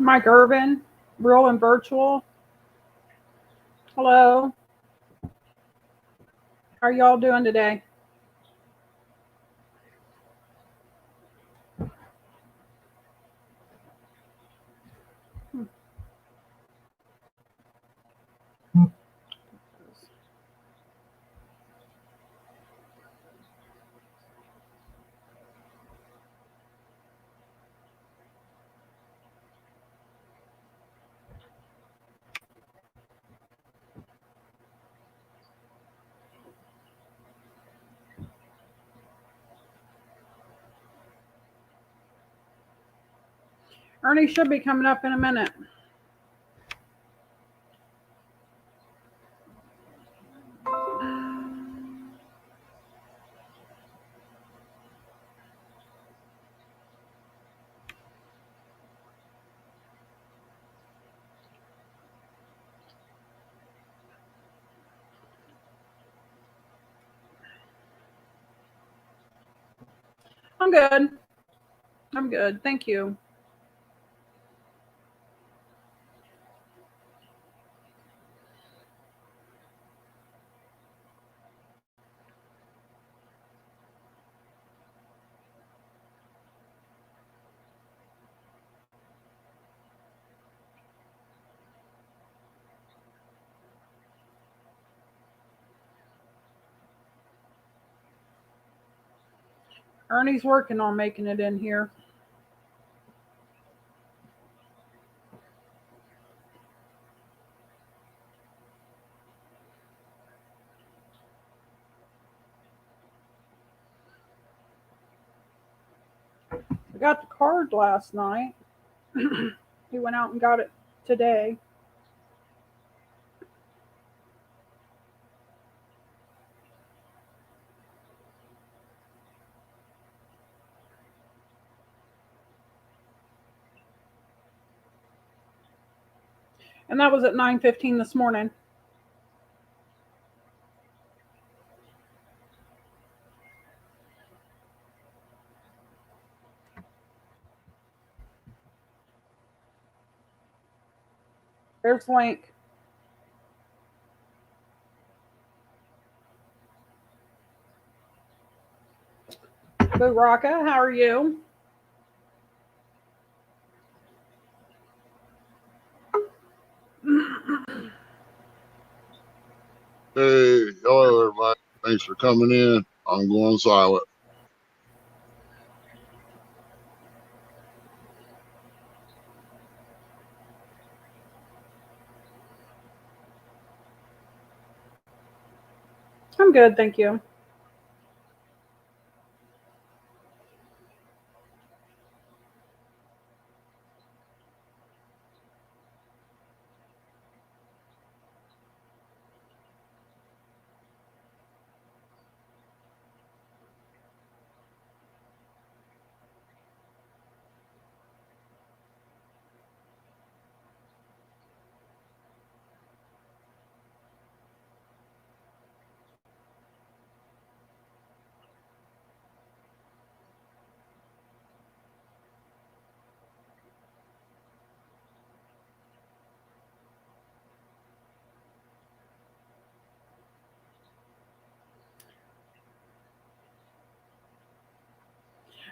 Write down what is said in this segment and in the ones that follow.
Mike Irvin, real and virtual. Hello. How are y'all doing today? Ernie should be coming up in a minute. I'm good. I'm good. Thank you. Ernie's working on making it in here. I got the card last night. He went out and got it today. And that was at 9:15 this morning. There's Link. Boo Rocka, how are you? Hey, hello everybody. Thanks for coming in. I'm going silent. I'm good, thank you.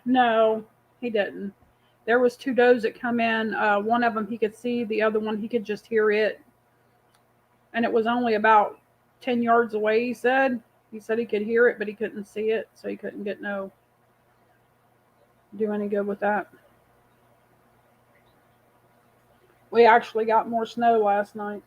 No, he didn't. There was two does that come in. One of them he could see, the other one he could just hear it, and it was only about 10 yards away. He said he could hear it, but he couldn't see it, so he couldn't get no do any good with that. We actually got more snow last night.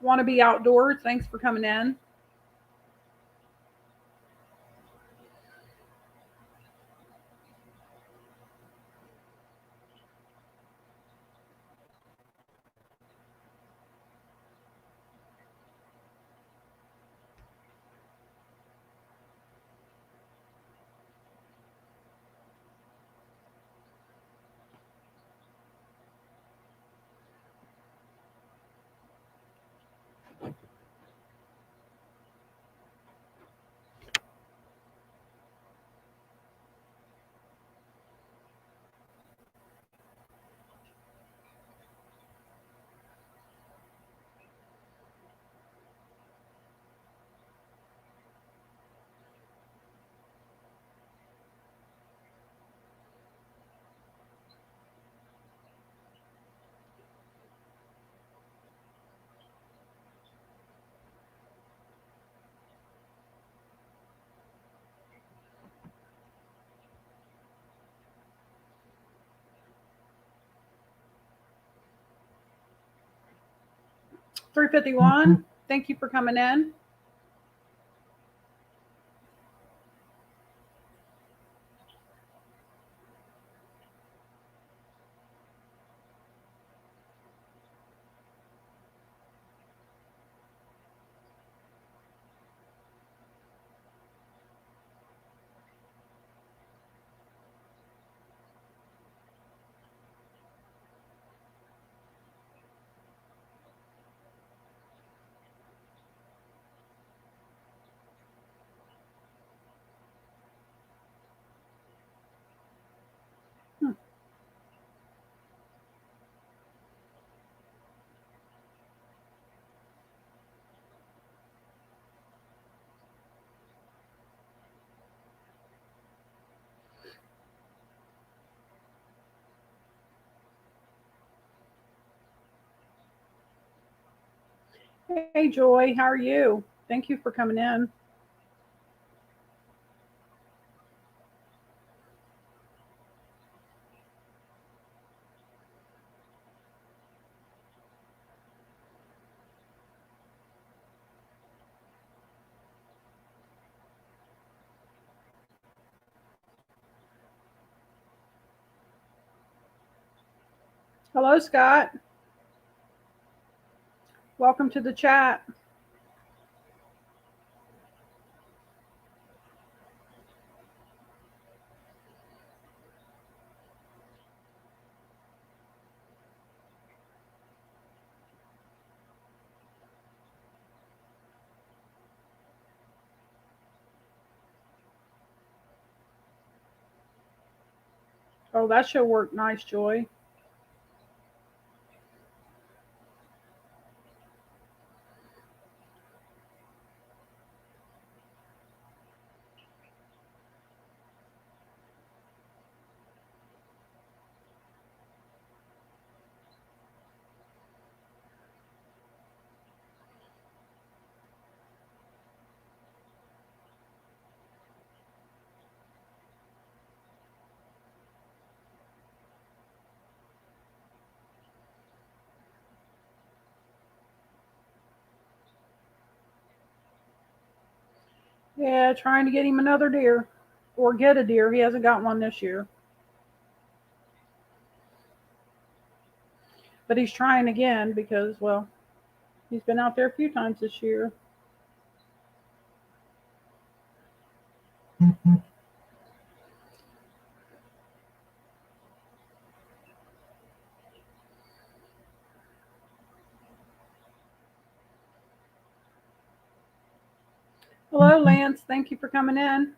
Want to be outdoors? Thanks for coming in. 351. Thank you for coming in. Hey, Joy, how are you? Thank you for coming in. Hello, Scott. Welcome to the chat. Oh, that should work nice, Joy. Yeah, trying to get him another deer. Or get a deer. He hasn't got one this year. But he's trying again because, well, he's been out there a few times this year. Hello, Lance. Thank you for coming in.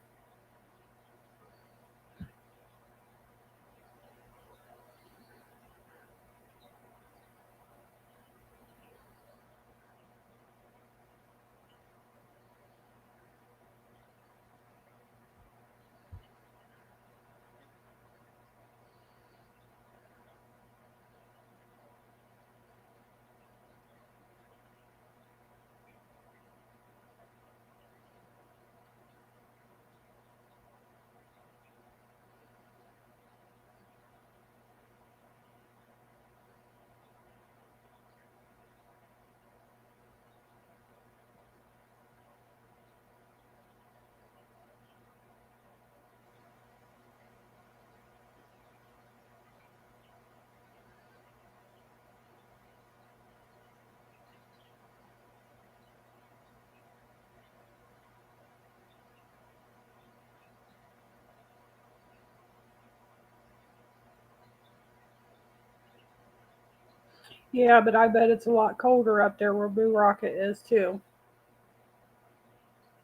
Yeah, but I bet it's a lot colder up there where Blue Rocket is too.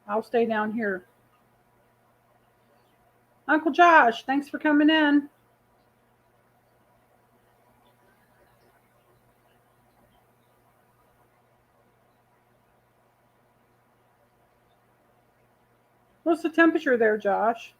I'll stay down here. Uncle Josh, thanks for coming in. What's the temperature there, Josh?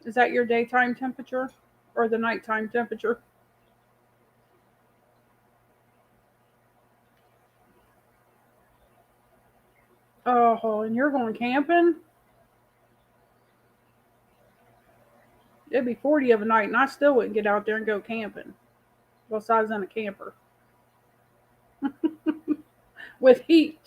Is that your daytime temperature or the nighttime temperature? Oh, and you're going camping? It'd be 40 of a night, and I still wouldn't get out there and go camping. Besides in a camper. With heat.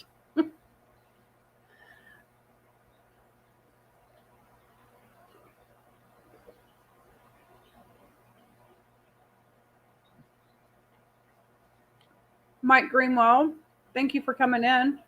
Mike Greenwald, thank you for coming in.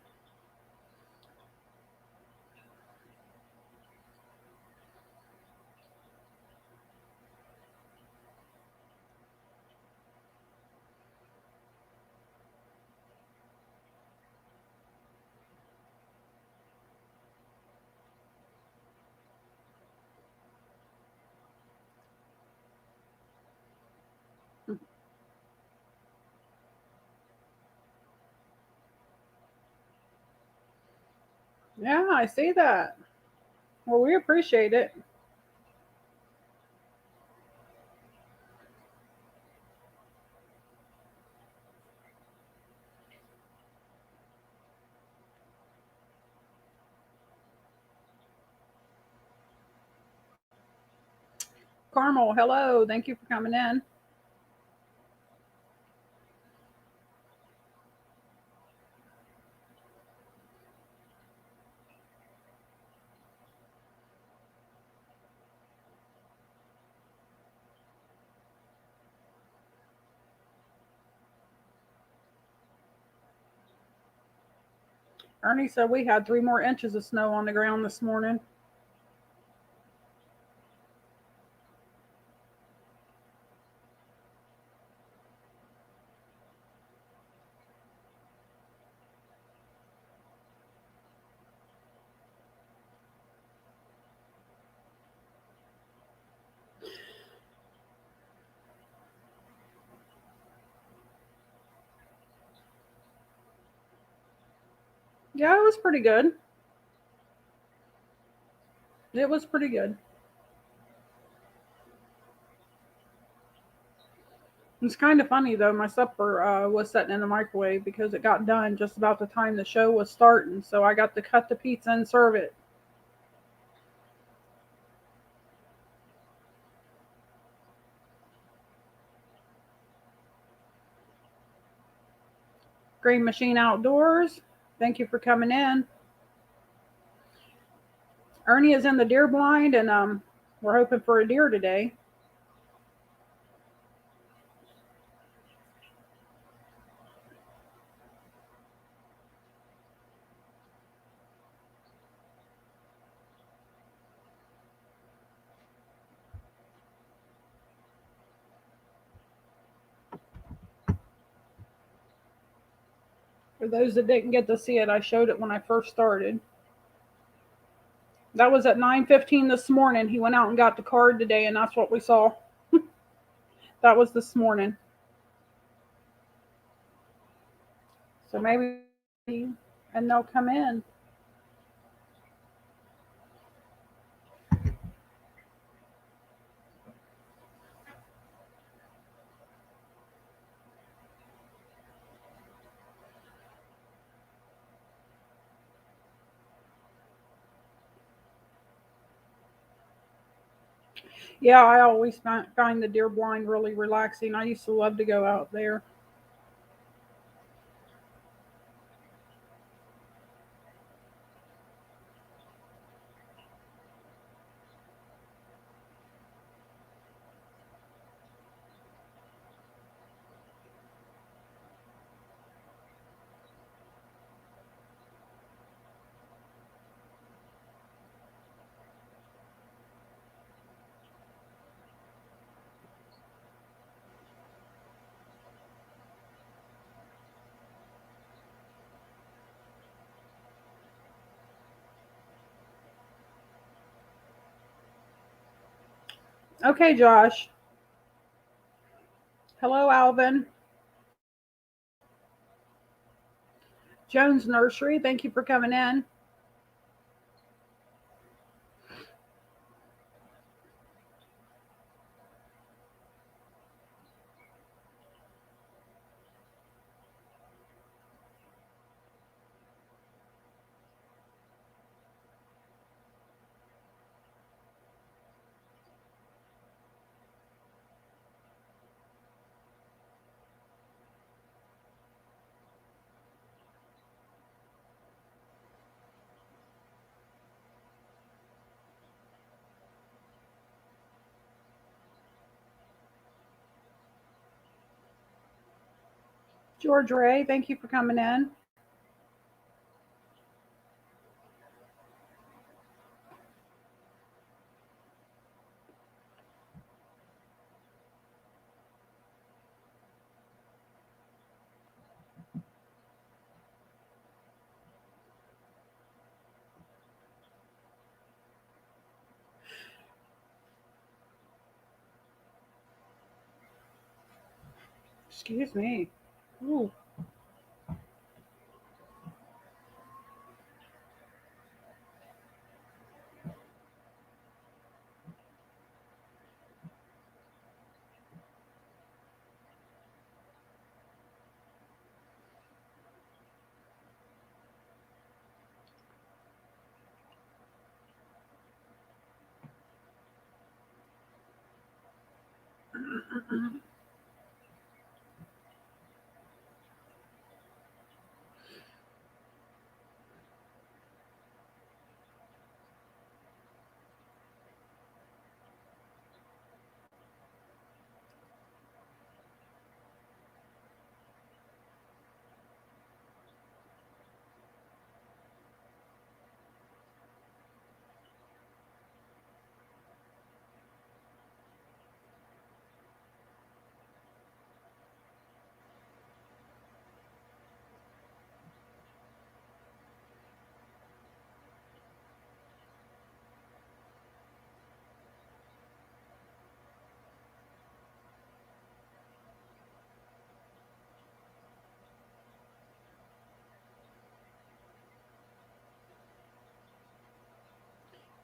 Yeah, I see that. Well, we appreciate it. Carmel, hello. Thank you for coming in. Ernie said we had 3 more inches of snow on the ground this morning. Yeah, it was pretty good. It was pretty good. It's kind of funny though. My supper was sitting in the microwave because it got done just about the time the show was starting, so I got to cut the pizza and serve it. Green Machine Outdoors, thank you for coming in. Ernie is in the deer blind, and we're hoping for a deer today. For those that didn't get to see it, I showed it when I first started. That was at 9:15 this morning. He went out and got the card today, and that's what we saw. That was this morning. So maybe, and they'll come in. Yeah, I always find the deer blind really relaxing. I used to love to go out there. Okay, Josh. Hello, Alvin. Jones Nursery, thank you for coming in. George Ray, thank you for coming in. Excuse me. Ooh.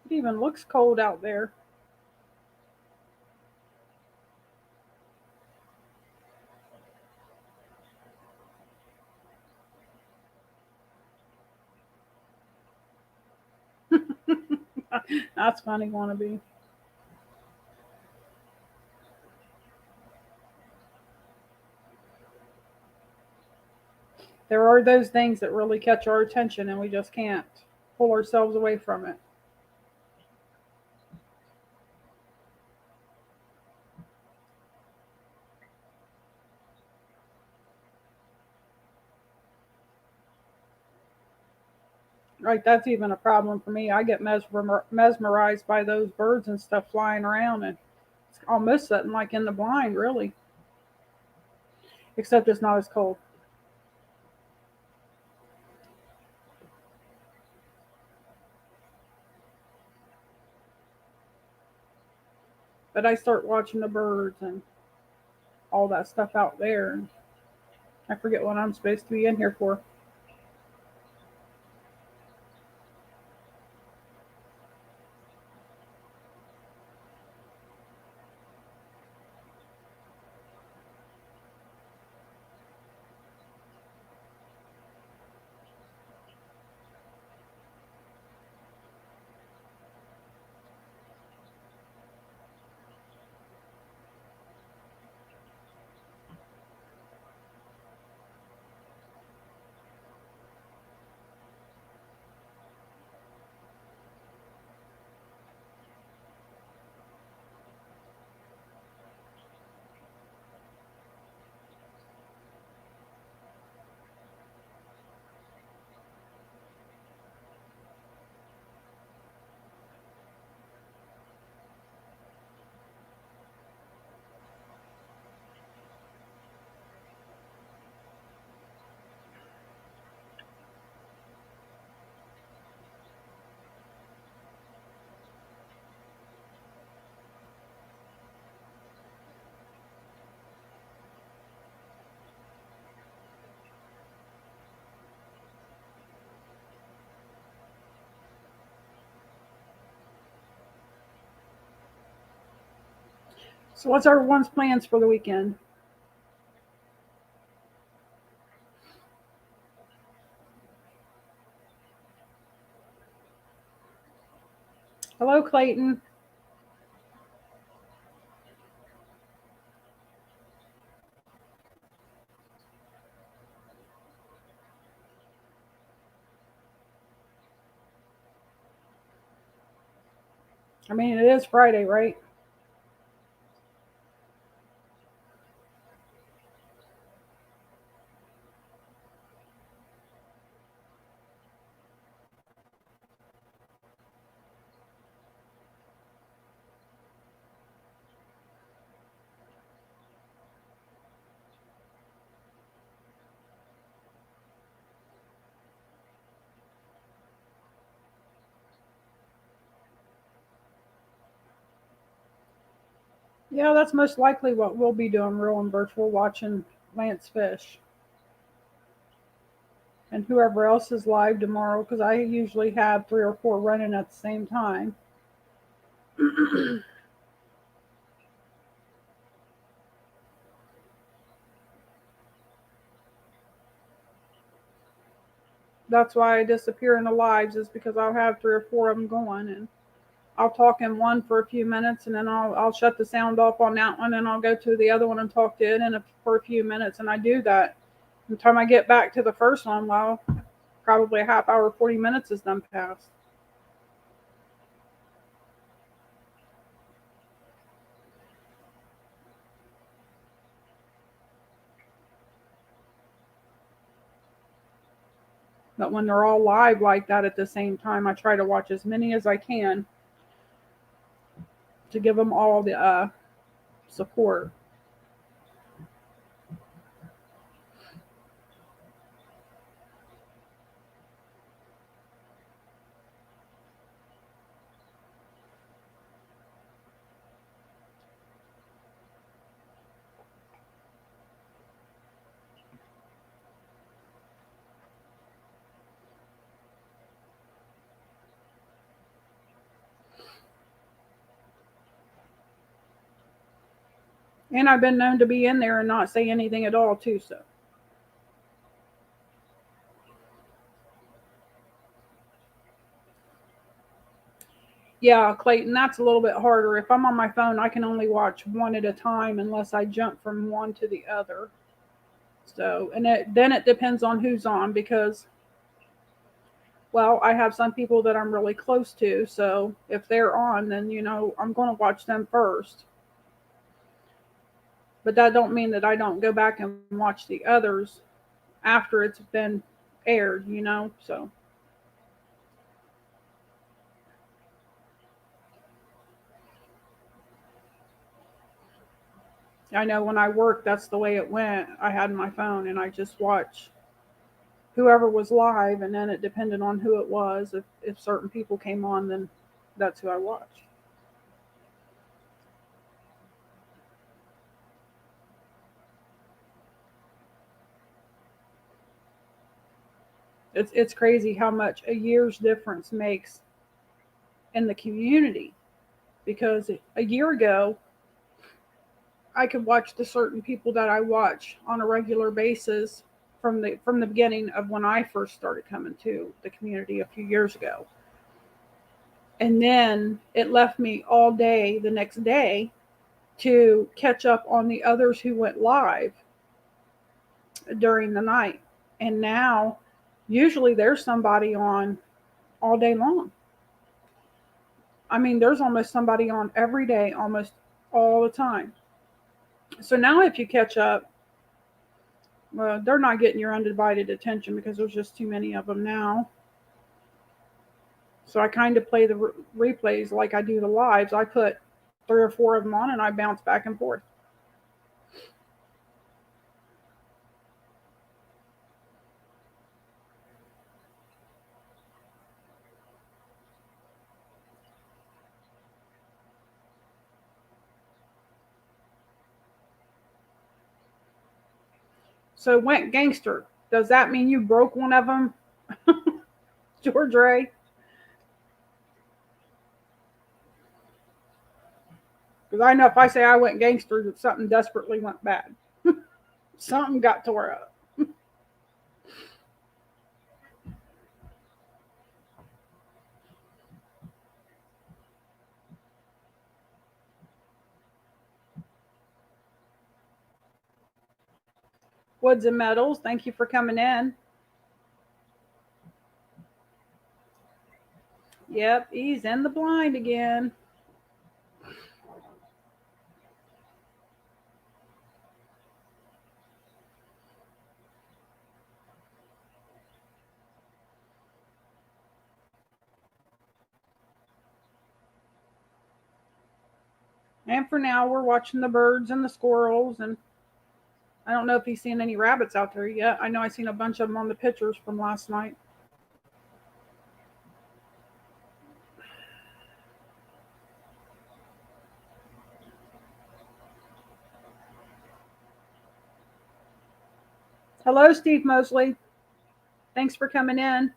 It even looks cold out there. That's funny, wannabe. There are those things that really catch our attention and we just can't pull ourselves away from it. Right, that's even a problem for me. I get mesmerized by those birds and stuff flying around, and it's almost sitting like in the blind, really. Except it's not as cold. But I start watching the birds and all that stuff out there, and I forget what I'm supposed to be in here for. So, what's everyone's plans for the weekend? Hello, Clayton. I mean, it is Friday, right? Yeah, that's most likely what we'll be doing, real and virtual, watching Lance fish. And whoever else is live tomorrow, because I usually have 3 or 4 running at the same time. That's why I disappear in the lives, is because I'll have 3 or 4 of them going, and I'll talk in one for a few minutes, and then I'll shut the sound off on that one, and I'll go to the other one and talk to it for a few minutes, and I do that. By the time I get back to the first one, well, probably a half hour, 40 minutes has done passed. But when they're all live like that at the same time, I try to watch as many as I can to give them all the support. And I've been known to be in there and not say anything at all, too. So, yeah, Clayton, that's a little bit harder. If I'm on my phone, I can only watch one at a time unless I jump from one to the other. So, and then it depends on who's on, because, well, I have some people that I'm really close to. So if they're on, then, I'm going to watch them first. But that don't mean that I don't go back and watch the others after it's been aired. So I know when I worked, that's the way it went. I had my phone and I just watched whoever was live, and then it depended on who it was. If certain people came on, then that's who I watched. It's crazy how much a year's difference makes in the community, because a year ago I could watch the certain people that I watch on a regular basis from the beginning of when I first started coming to the community a few years ago. And then it left me all day the next day to catch up on the others who went live during the night. And now usually there's somebody on all day long. I mean, there's almost somebody on every day, almost all the time. So now if you catch up, well, they're not getting your undivided attention because there's just too many of them now. So I kind of play the replays like I do the lives. I put 3 or 4 of them on and I bounce back and forth. So went gangster. Does that mean you broke one of them, George Ray? Because I know if I say I went gangster, that something desperately went bad. Something got tore up. Woods and Metals, thank you for coming in. Yep, he's in the blind again. And for now, we're watching the birds and the squirrels. And I don't know if he's seen any rabbits out there yet. I know I seen a bunch of them on the pictures from last night. Hello, Steve Mosley. Thanks for coming in.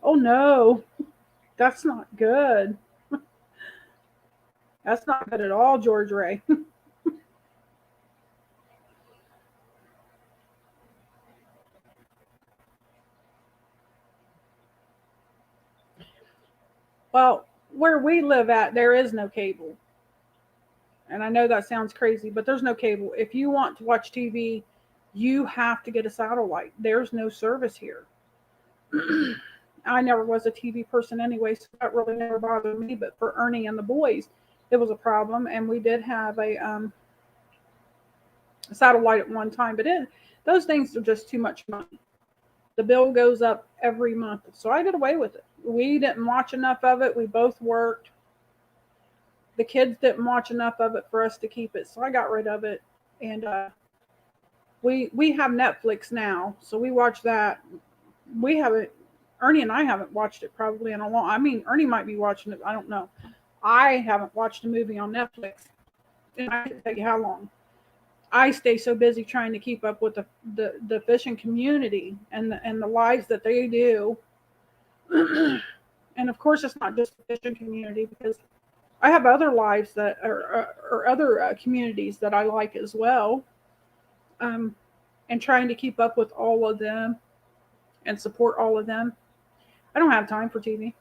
Oh no, that's not good. That's not good at all, George Ray. Well, where we live at, there is no cable. And I know that sounds crazy, but there's no cable. If you want to watch TV, you have to get a satellite. There's no service here. I never was a TV person anyway, so that really never bothered me. But for Ernie and the boys, it was a problem. And we did have a satellite at one time, but those things are just too much money. The bill goes up every month. So I did away with it. We didn't watch enough of it. We both worked. The kids didn't watch enough of it for us to keep it. So I got rid of it. And we have Netflix now. So we watch that. We haven't, Ernie and I haven't watched it probably in a long, I mean, Ernie might be watching it. I don't know. I haven't watched a movie on Netflix. And I can't tell you how long. I stay so busy trying to keep up with the fishing community and the lives that they do. And of course, it's not just the fishing community because I have other lives that are or other communities that I like as well. Um, and trying to keep up with all of them and support all of them. I don't have time for TV.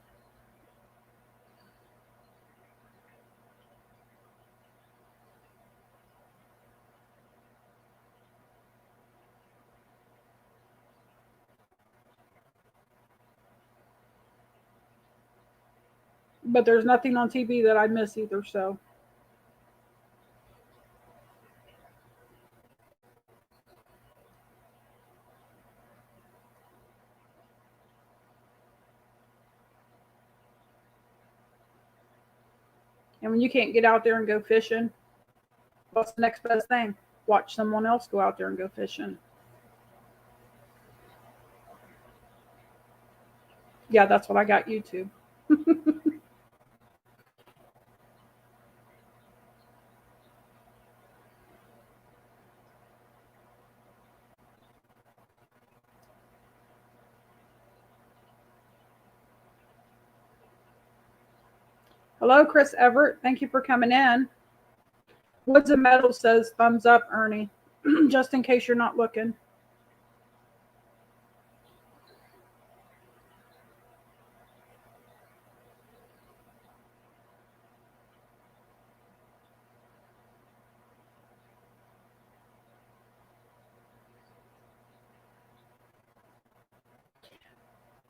But there's nothing on TV that I miss either. So, and when you can't get out there and go fishing, what's the next best thing? Watch someone else go out there and go fishing. Yeah, that's what I got YouTube. Hello, Chris Everett. Thank you for coming in. Woods of Metal says thumbs up, Ernie, just in case you're not looking.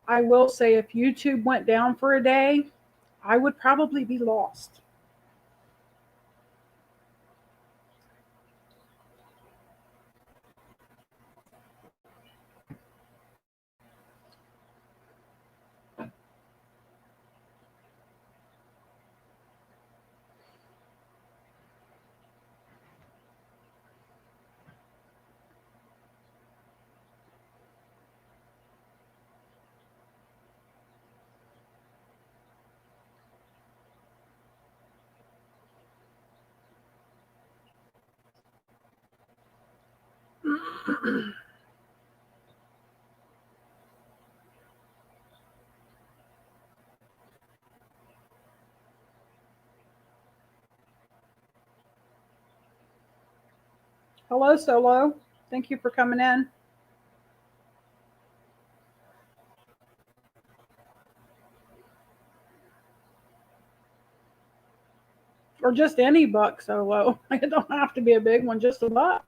I will say if YouTube went down for a day, I would probably be lost. Hello, Solo. Thank you for coming in. Or just any buck solo. It don't have to be a big one, just a buck.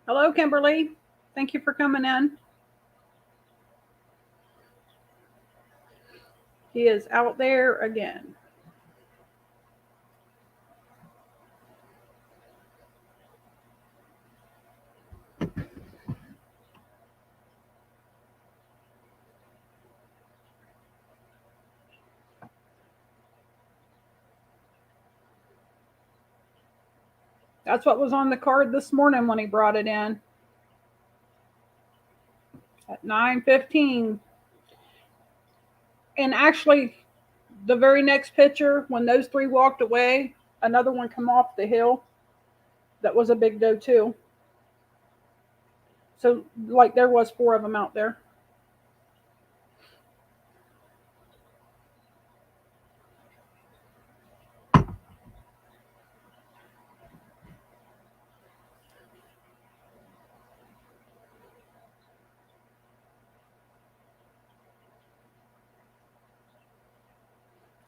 Hello, Kimberly. Thank you for coming in. He is out there again. That's what was on the card this morning when he brought it in at 9:15. And actually, the very next picture, when those three walked away, another one come off the hill. That was a big doe too. So, like, there was 4 of them out there.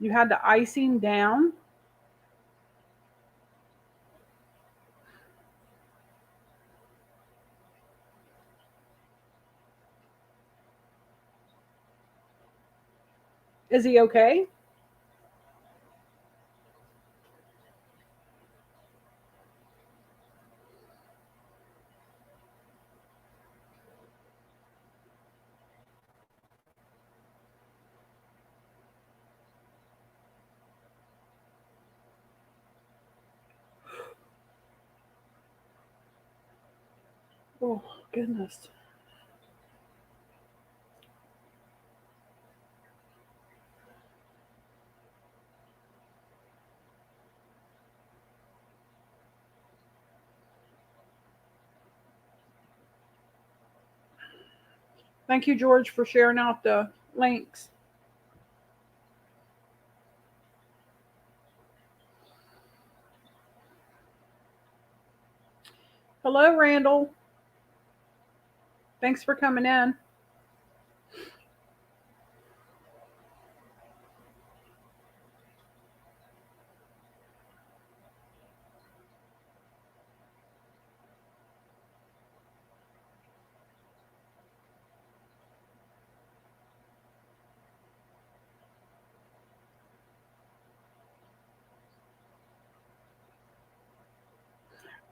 You had the icing down. Is he okay? Oh, goodness. Thank you, George, for sharing out the links. Hello, Randall. Thanks for coming in.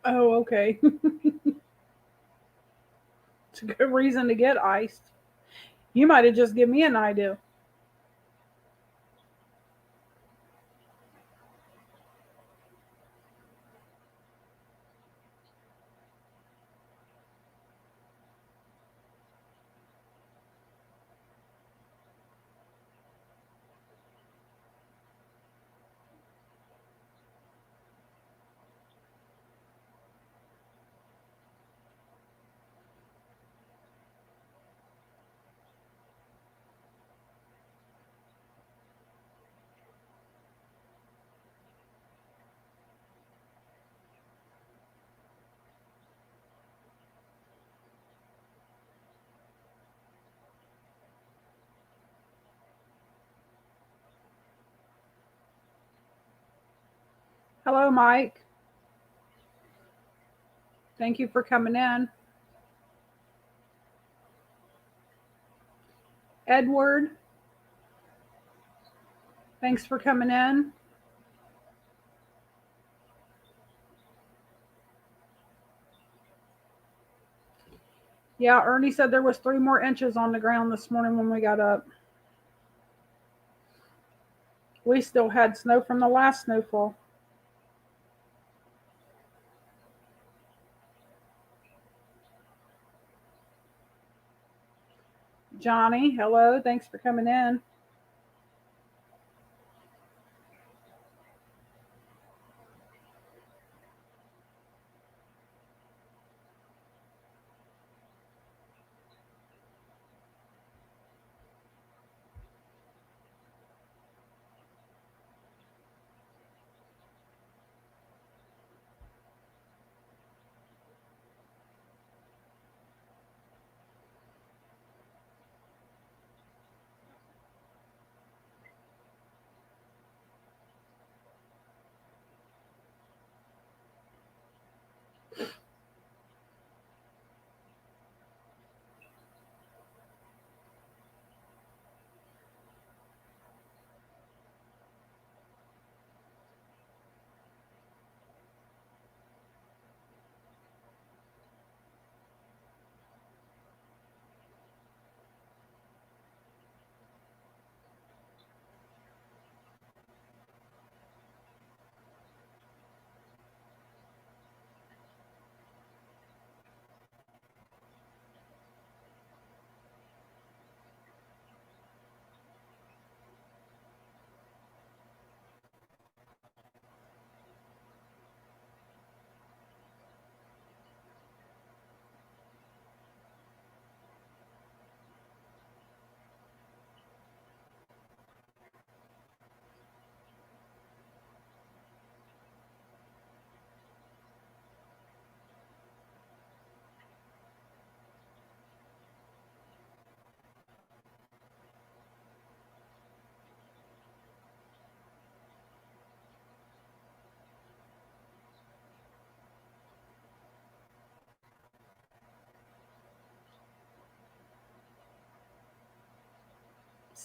Oh, okay. It's a good reason to get iced. You might have just given me an idea. Hello, Mike. Thank you for coming in. Edward, thanks for coming in. Yeah, Ernie said there was 3 more inches on the ground this morning when we got up. We still had snow from the last snowfall. Johnny, hello. Thanks for coming in.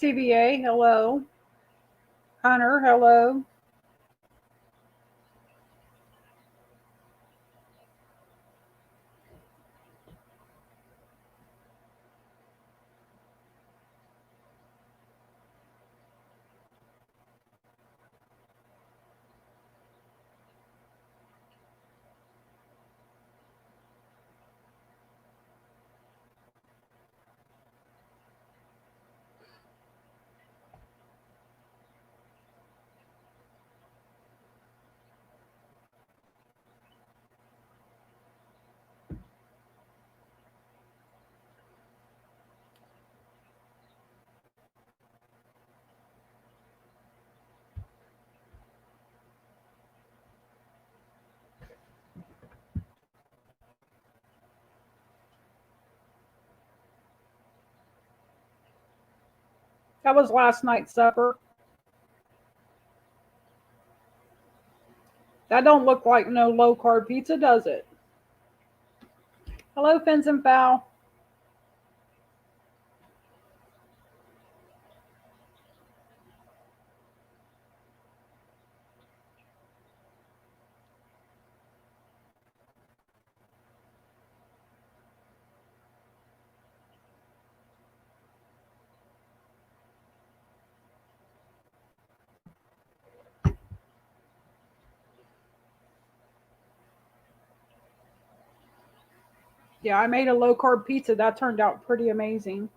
CVA, hello. Hunter, hello. That was last night's supper. That don't look like no low carb pizza, does it? Hello, Fins and Fowl. Yeah, I made a low carb pizza. That turned out pretty amazing.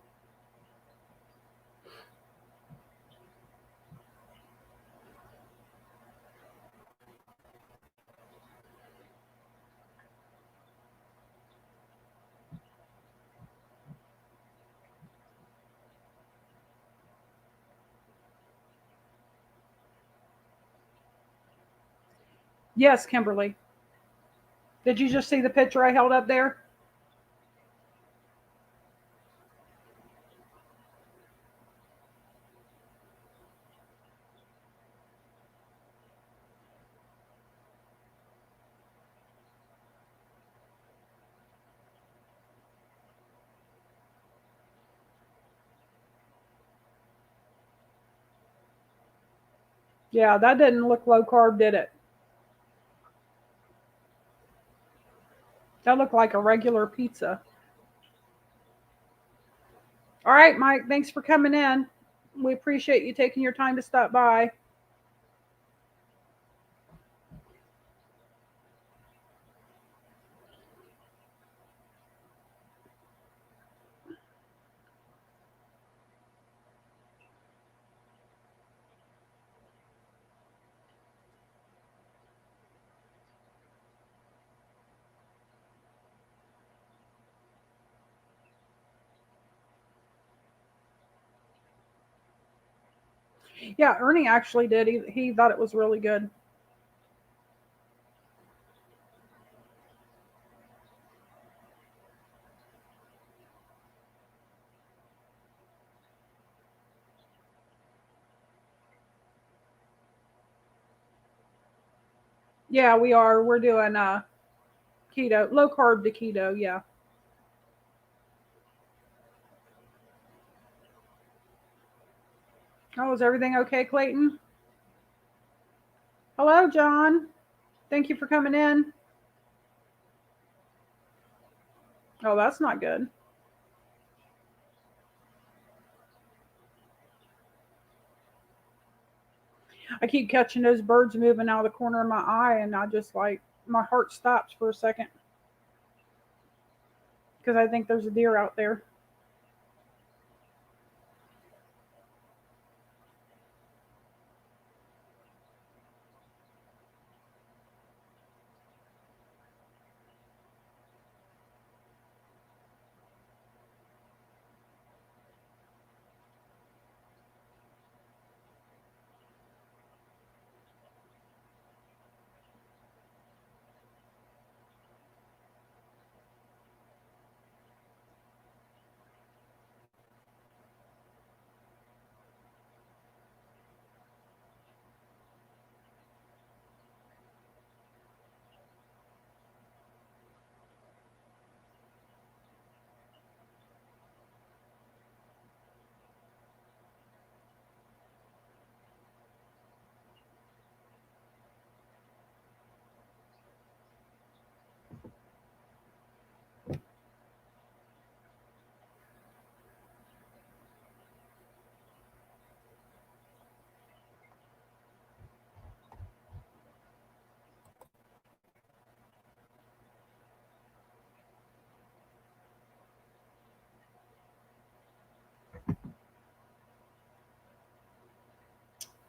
Yes, Kimberly. Did you just see the picture I held up there? Yeah, that didn't look low carb, did it? That looked like a regular pizza. All right, Mike, thanks for coming in. We appreciate you taking your time to stop by. Yeah, Ernie actually did. He thought it was really good. Yeah, we are. We're doing keto, low carb to keto. Yeah. Oh, is everything okay, Clayton? Hello, John. Thank you for coming in. Oh, that's not good. I keep catching those birds moving out of the corner of my eye, and I just like my heart stops for a second because I think there's a deer out there.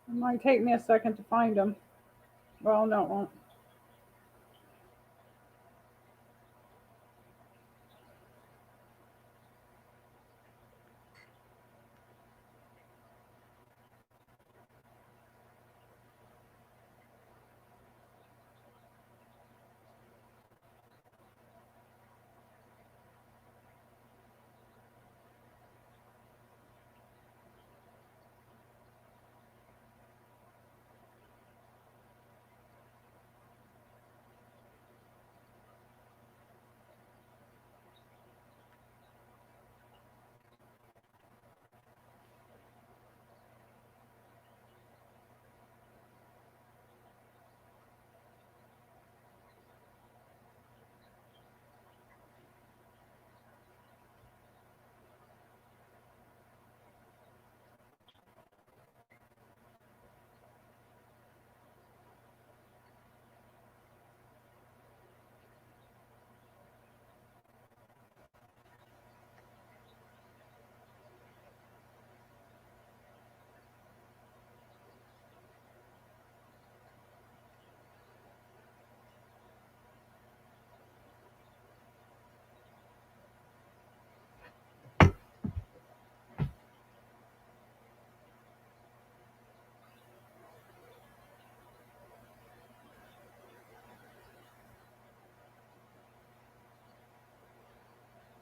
It might take me a second to find them. Well, no, it won't.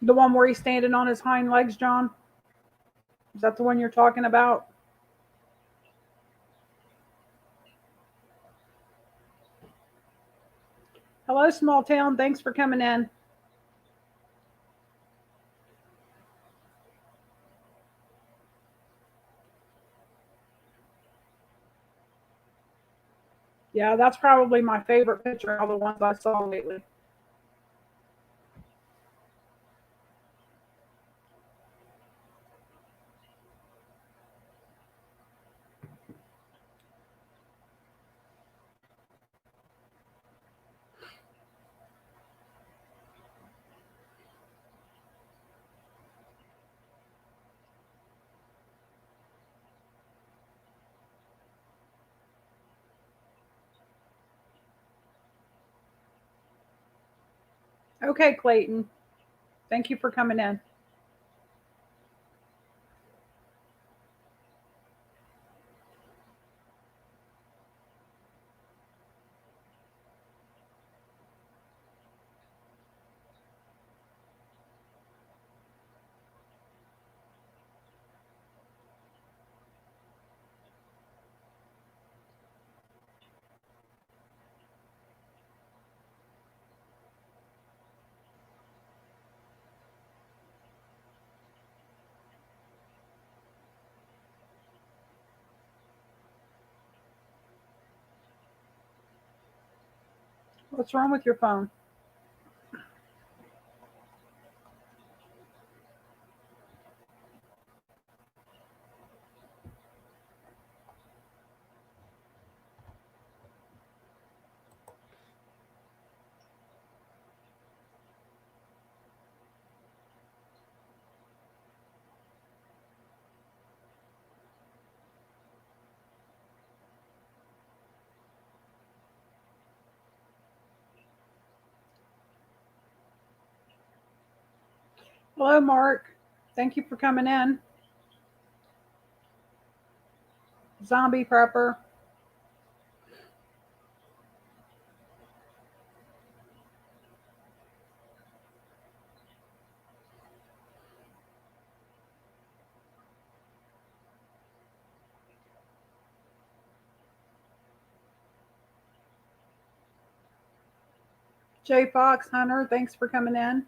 The one where he's standing on his hind legs, John? Is that the one you're talking about? Hello, small town. Thanks for coming in. Yeah, that's probably my favorite picture of all the ones I saw lately. Okay, Clayton. Thank you for coming in. What's wrong with your phone? Hello, Mark. Thank you for coming in. Zombie prepper. J Fox Hunter, thanks for coming in.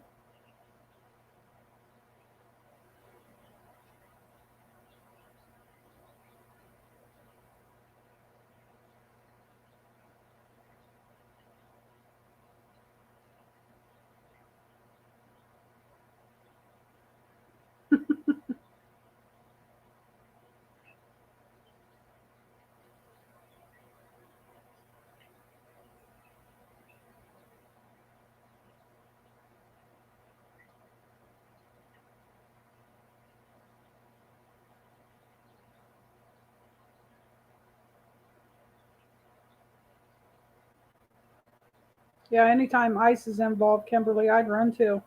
Yeah, anytime ice is involved, Kimberly, I'd run too.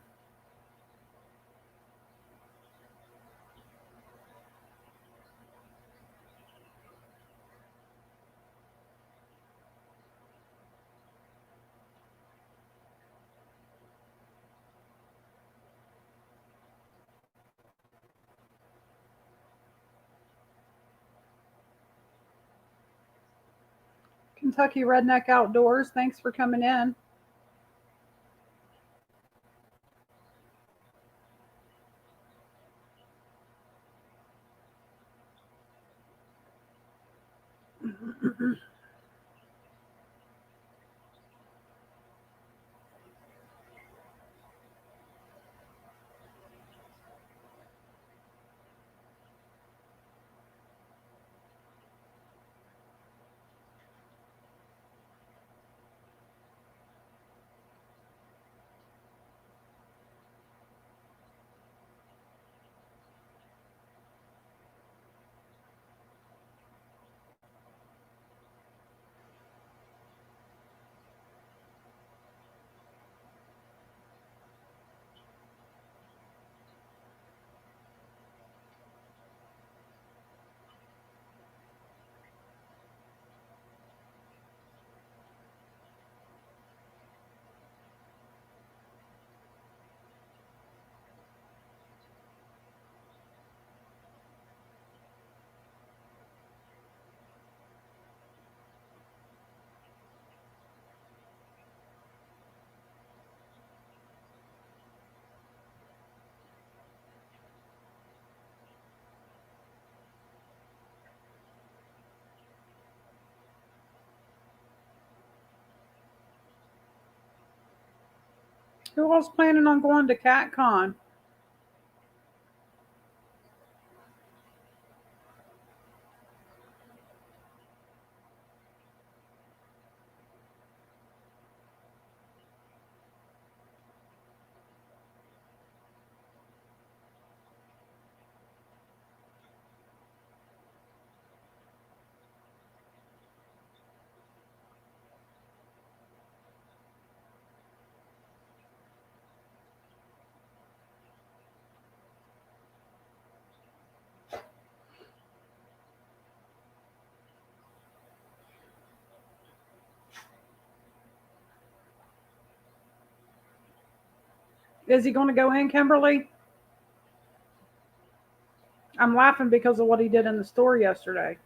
Kentucky Redneck Outdoors, thanks for coming in. Who else planning on going to CatCon? Is he going to go in, Kimberly? I'm laughing because of what he did in the store yesterday.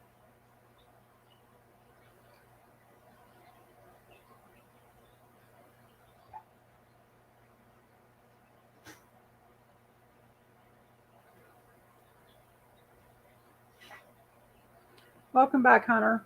Welcome back, Hunter.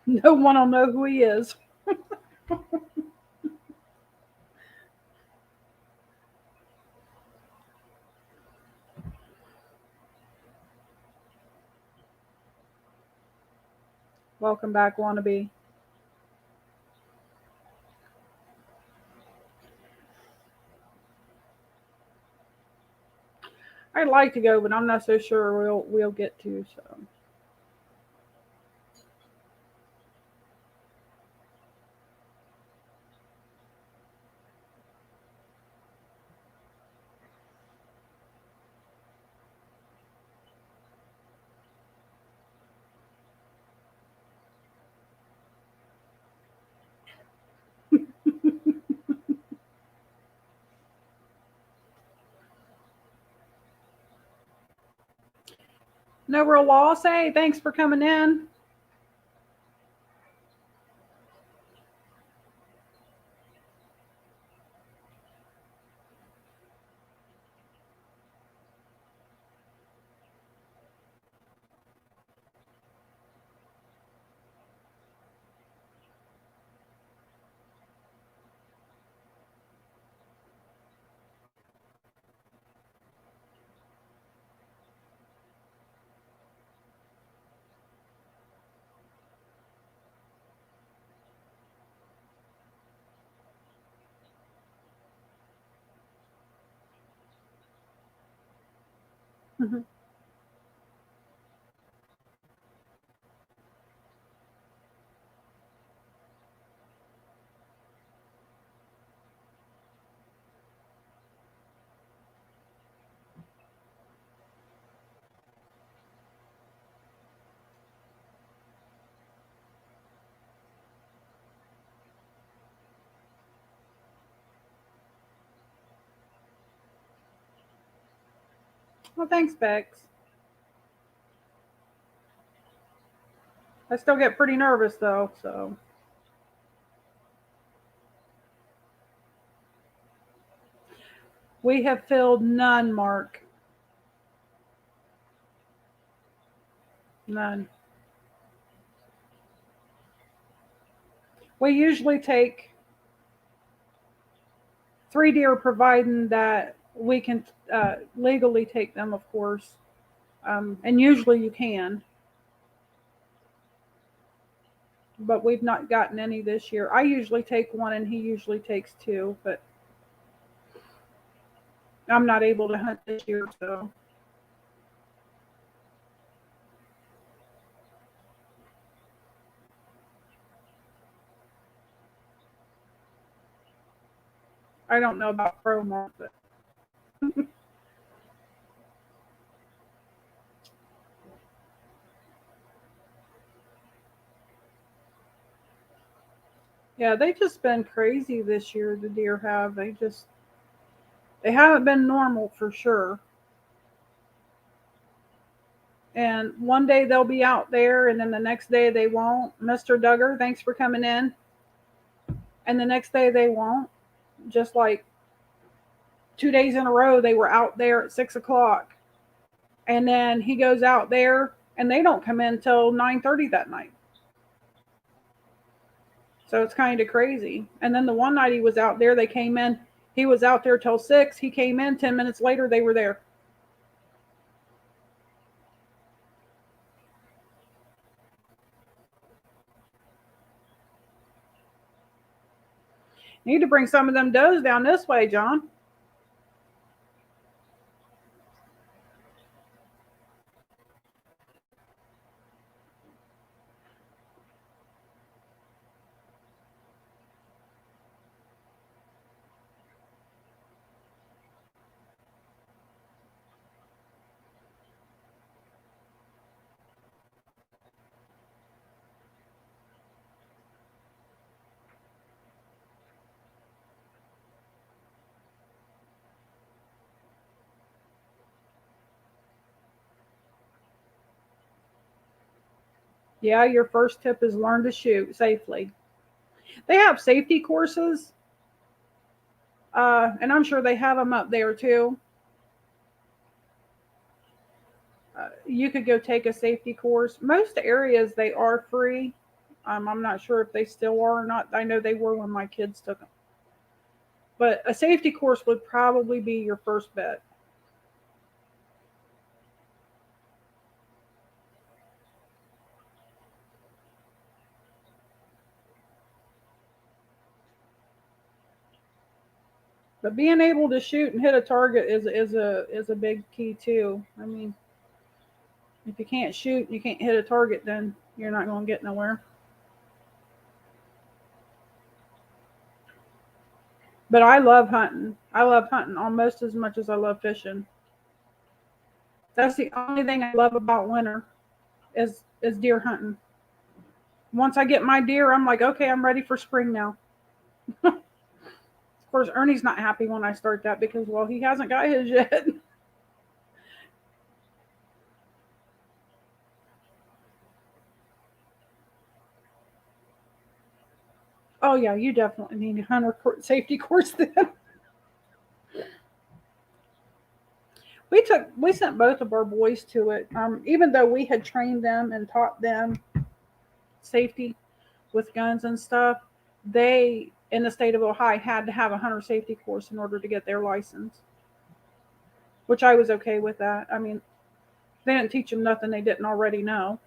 No one will know who he is. Welcome back, wannabe. I'd like to go, but I'm not so sure we'll get to. So no real loss. Hey, thanks for coming in. Well, thanks, Bex. I still get pretty nervous though, so. We have filled none, Mark. None. We usually take 3 deer, providing that we can legally take them, of course. And usually you can. But we've not gotten any this year. I usually take one and he usually takes two, but I'm not able to hunt this year, so. I don't know about pro Mark, but. Yeah, they've just been crazy this year, the deer have. They haven't been normal for sure. And one day they'll be out there, and then the next day they won't. Mr. Duggar, thanks for coming in. And the next day they won't. Just like 2 days in a row, they were out there at 6 o'clock. And then he goes out there, and they don't come in till 9:30 that night. So it's kind of crazy. And then the one night he was out there, they came in. He was out there till 6. He came in 10 minutes later. They were there. Need to bring some of them does down this way, John. Yeah, your first tip is learn to shoot safely. They have safety courses, and I'm sure they have them up there too. You could go take a safety course. Most areas they are free. I'm not sure if they still are or not. I know they were when my kids took them. But a safety course would probably be your first bet. But being able to shoot and hit a target is a big key too. I mean, if you can't shoot, you can't hit a target, then you're not going to get nowhere. But I love hunting. I love hunting almost as much as I love fishing. That's the only thing I love about winter is deer hunting. Once I get my deer, I'm like, okay, I'm ready for spring now. Of course, Ernie's not happy when I start that because, well, he hasn't got his yet. Oh yeah, you definitely need a hunter safety course then. We sent both of our boys to it, even though we had trained them and taught them safety with guns and stuff. They in the state of Ohio had to have a hunter safety course in order to get their license, which I was okay with that. I mean, they didn't teach them nothing they didn't already know.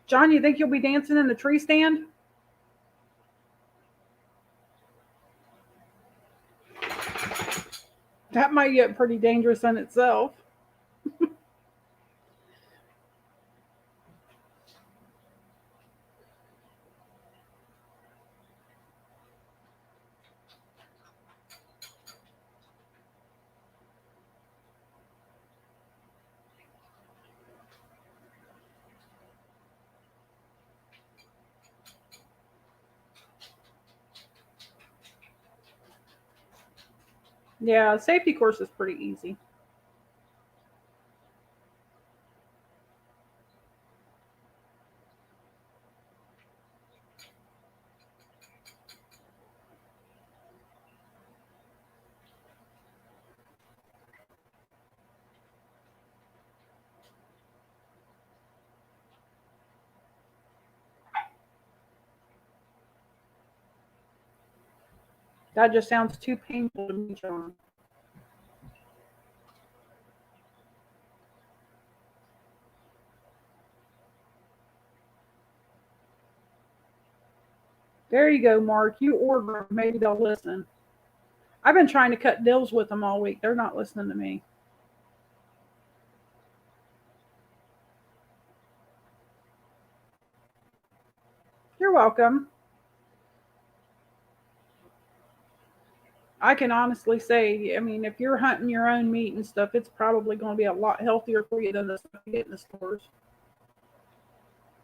John, you think you'll be dancing in the tree stand? That might get pretty dangerous in itself. Yeah, safety course is pretty easy. That just sounds too painful to me, John. There you go, Mark. You order them. Maybe they'll listen. I've been trying to cut deals with them all week. They're not listening to me. You're welcome. I can honestly say, I mean, if you're hunting your own meat and stuff, it's probably going to be a lot healthier for you than the stuff you get in the stores.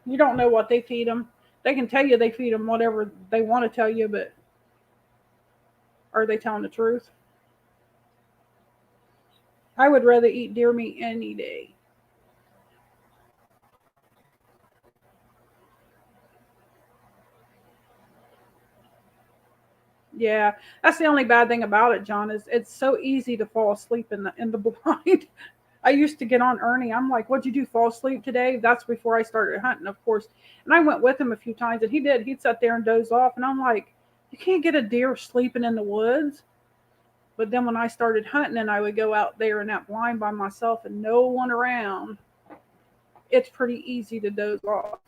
You don't know what they feed them. They can tell you they feed them whatever they want to tell you, but are they telling the truth? I would rather eat deer meat any day. Yeah, that's the only bad thing about it, John. Is it's so easy to fall asleep in the blind. I used to get on Ernie. I'm like, "What'd you do? Fall asleep today?" That's before I started hunting, of course. And I went with him a few times, and he did. He'd sit there and doze off, and I'm like, "You can't get a deer sleeping in the woods." But then when I started hunting, and I would go out there in that blind by myself and no one around, it's pretty easy to doze off.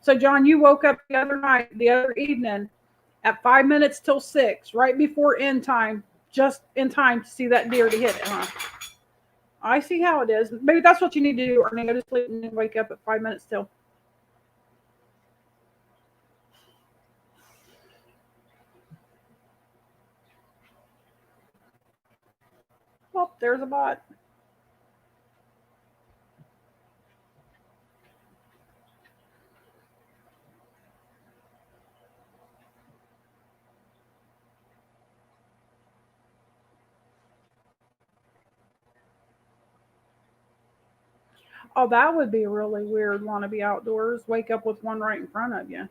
So, John, you woke up the other evening, at 5 minutes till 6, right before end time, just in time to see that deer to hit it, huh? I see how it is. Maybe that's what you need to do, Ernie. Go to sleep and then wake up at 5 minutes till. Well, there's a bot. Oh, that would be really weird. Want to be outdoors, wake up with one right in front of you.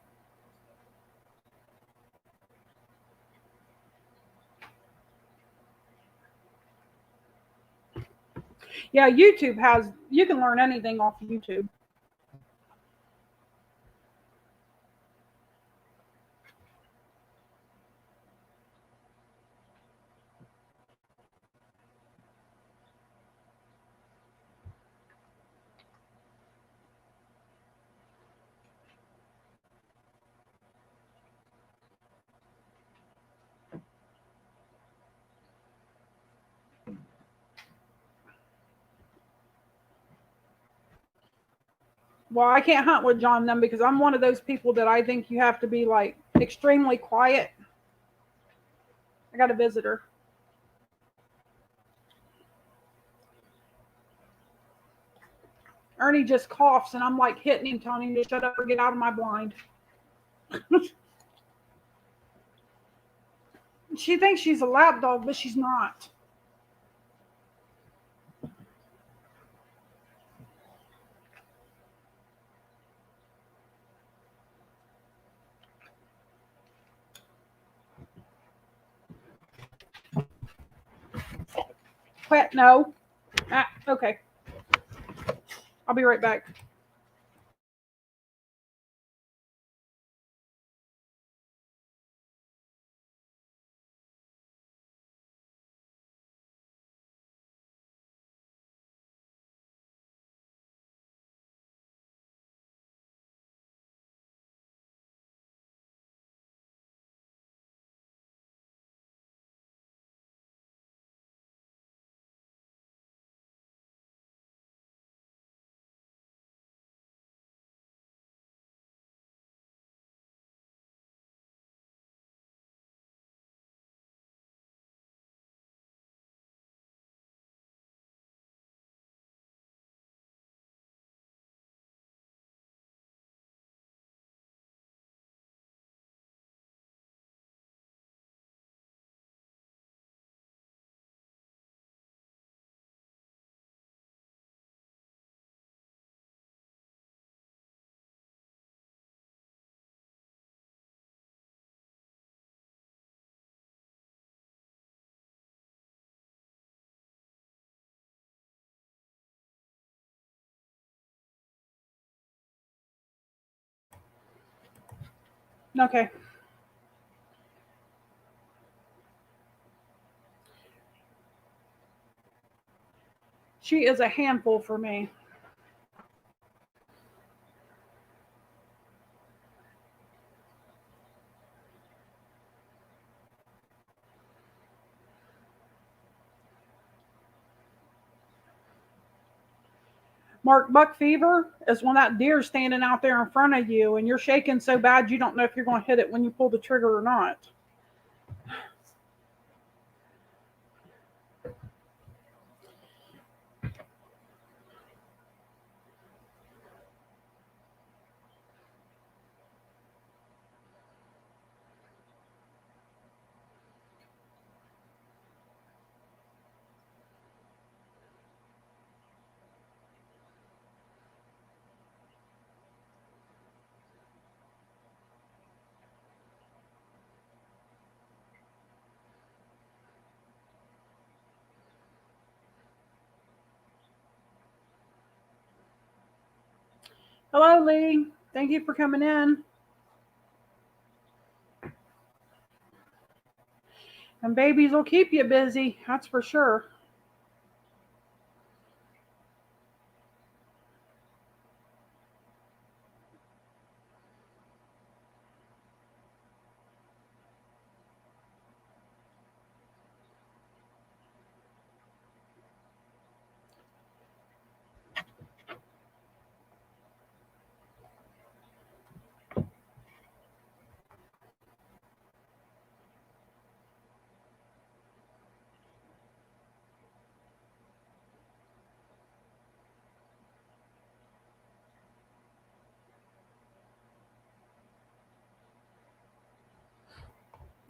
Yeah, YouTube has, you can learn anything off of YouTube. Well, I can't hunt with John then because I'm one of those people that I think you have to be like extremely quiet. I got a visitor. Ernie just coughs and I'm like hitting him, telling him to shut up or get out of my blind. She thinks she's a lap dog, but she's not. Quit. No. Ah, okay. I'll be right back. Okay. She is a handful for me. Mark, buck fever is when that deer's standing out there in front of you and you're shaking so bad you don't know if you're going to hit it when you pull the trigger or not. Hello, Lee. Thank you for coming in. And babies will keep you busy, that's for sure.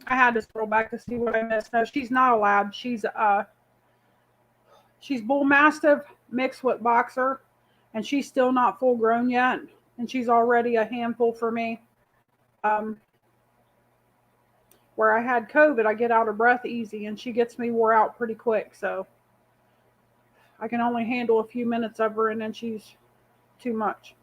I had to scroll back to see what I missed. No, she's not a lab. She's bull mastiff mixed with boxer, and she's still not full grown yet, and she's already a handful for me. Um, where I had COVID, I get out of breath easy, and she gets me wore out pretty quick. So I can only handle a few minutes of her, and then she's too much.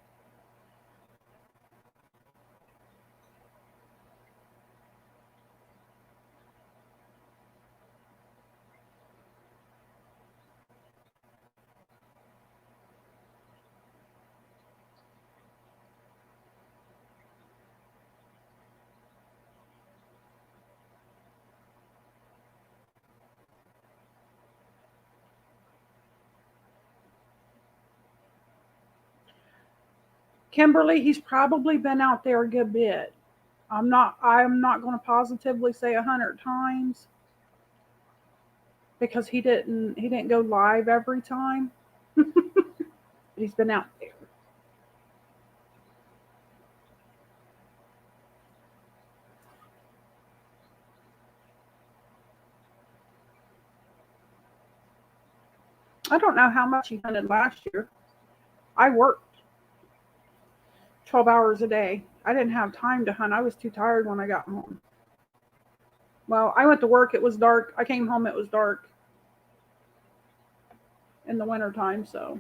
Kimberly, he's probably been out there a good bit. I'm not going to positively say 100 times because he didn't go live every time. But he's been out there. I don't know how much he hunted last year. I worked 12 hours a day. I didn't have time to hunt. I was too tired when I got home. Well, I went to work, it was dark. I came home, it was dark in the wintertime, so.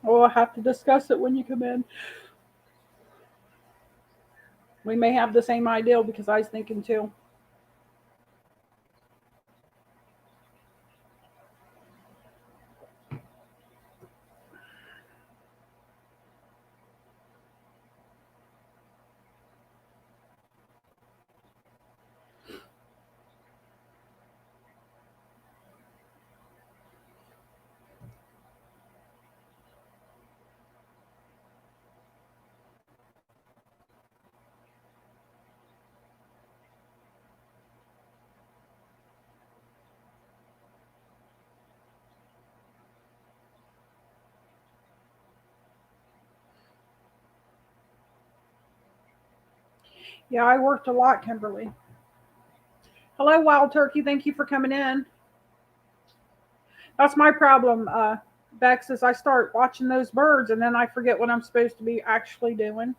We'll have to discuss it when you come in. We may have the same idea because I was thinking too. Yeah, I worked a lot, Kimberly. Hello, Wild Turkey. Thank you for coming in. That's my problem, Bex, is I start watching those birds and then I forget what I'm supposed to be actually doing.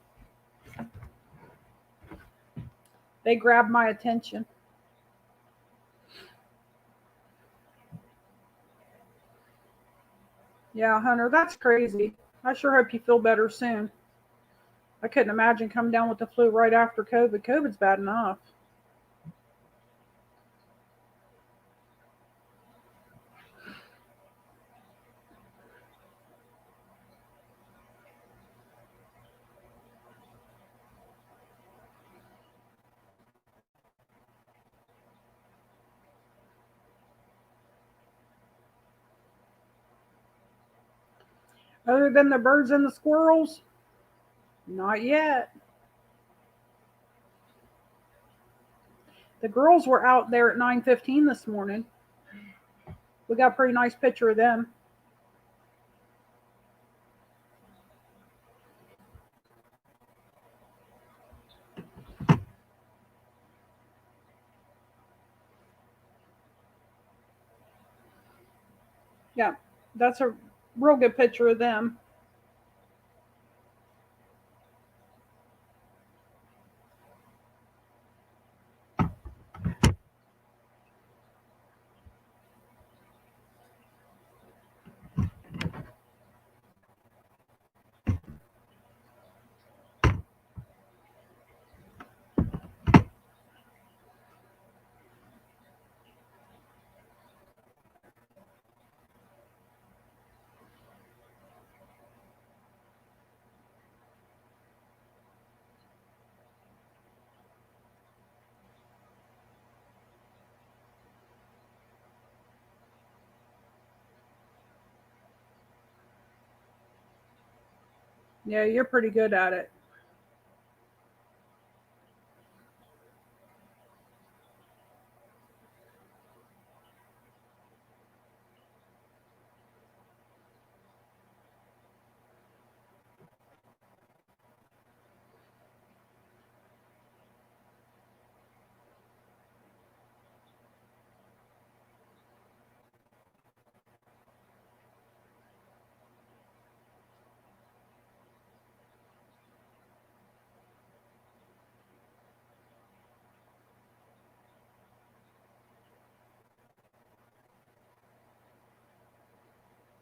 They grab my attention. Yeah, Hunter, that's crazy. I sure hope you feel better soon. I couldn't imagine coming down with the flu right after COVID. COVID's bad enough. Other than the birds and the squirrels, not yet. The girls were out there at 9:15 this morning. We got a pretty nice picture of them. Yeah, that's a real good picture of them. Yeah, you're pretty good at it.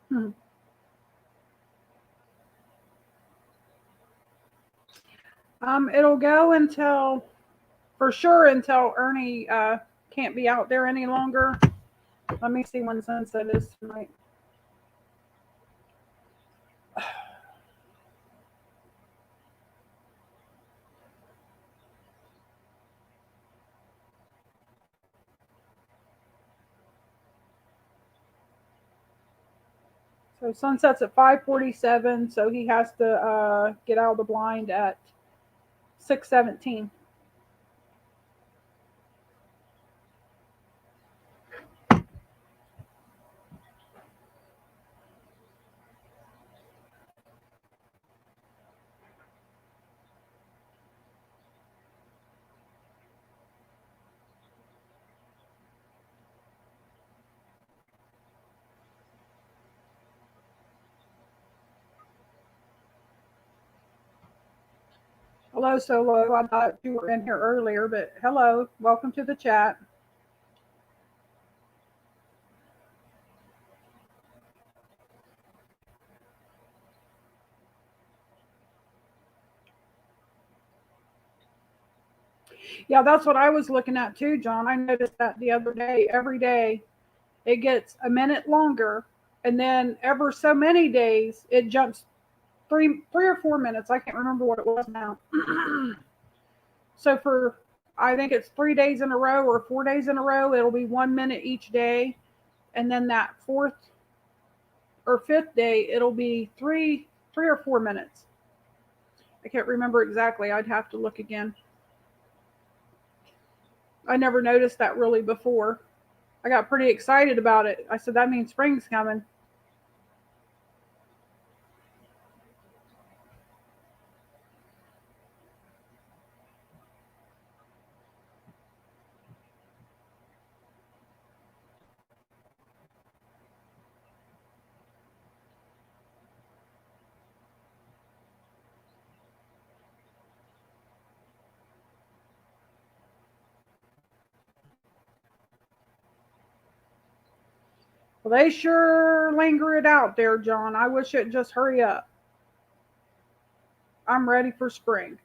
Hmm. It'll go until, for sure, until Ernie can't be out there any longer. Let me see when sunset is tonight. So sunset's at 5:47. So he has to get out of the blind at 6:17. Hello, Solo. I thought you were in here earlier, but hello. Welcome to the chat. Yeah, that's what I was looking at too, John. I noticed that the other day. Every day it gets a minute longer, and then ever so many days it jumps three or 4 minutes. I can't remember what it was now. So for, I think it's 3 days in a row or 4 days in a row, it'll be 1 minute each day, and then that fourth or fifth day it'll be three or 4 minutes. I can't remember exactly. I'd have to look again. I never noticed that really before. I got pretty excited about it. I said that means spring's coming. Well, they sure linger it out there, John. I wish it'd just hurry up. I'm ready for spring.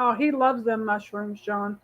Oh, he loves them mushrooms, John.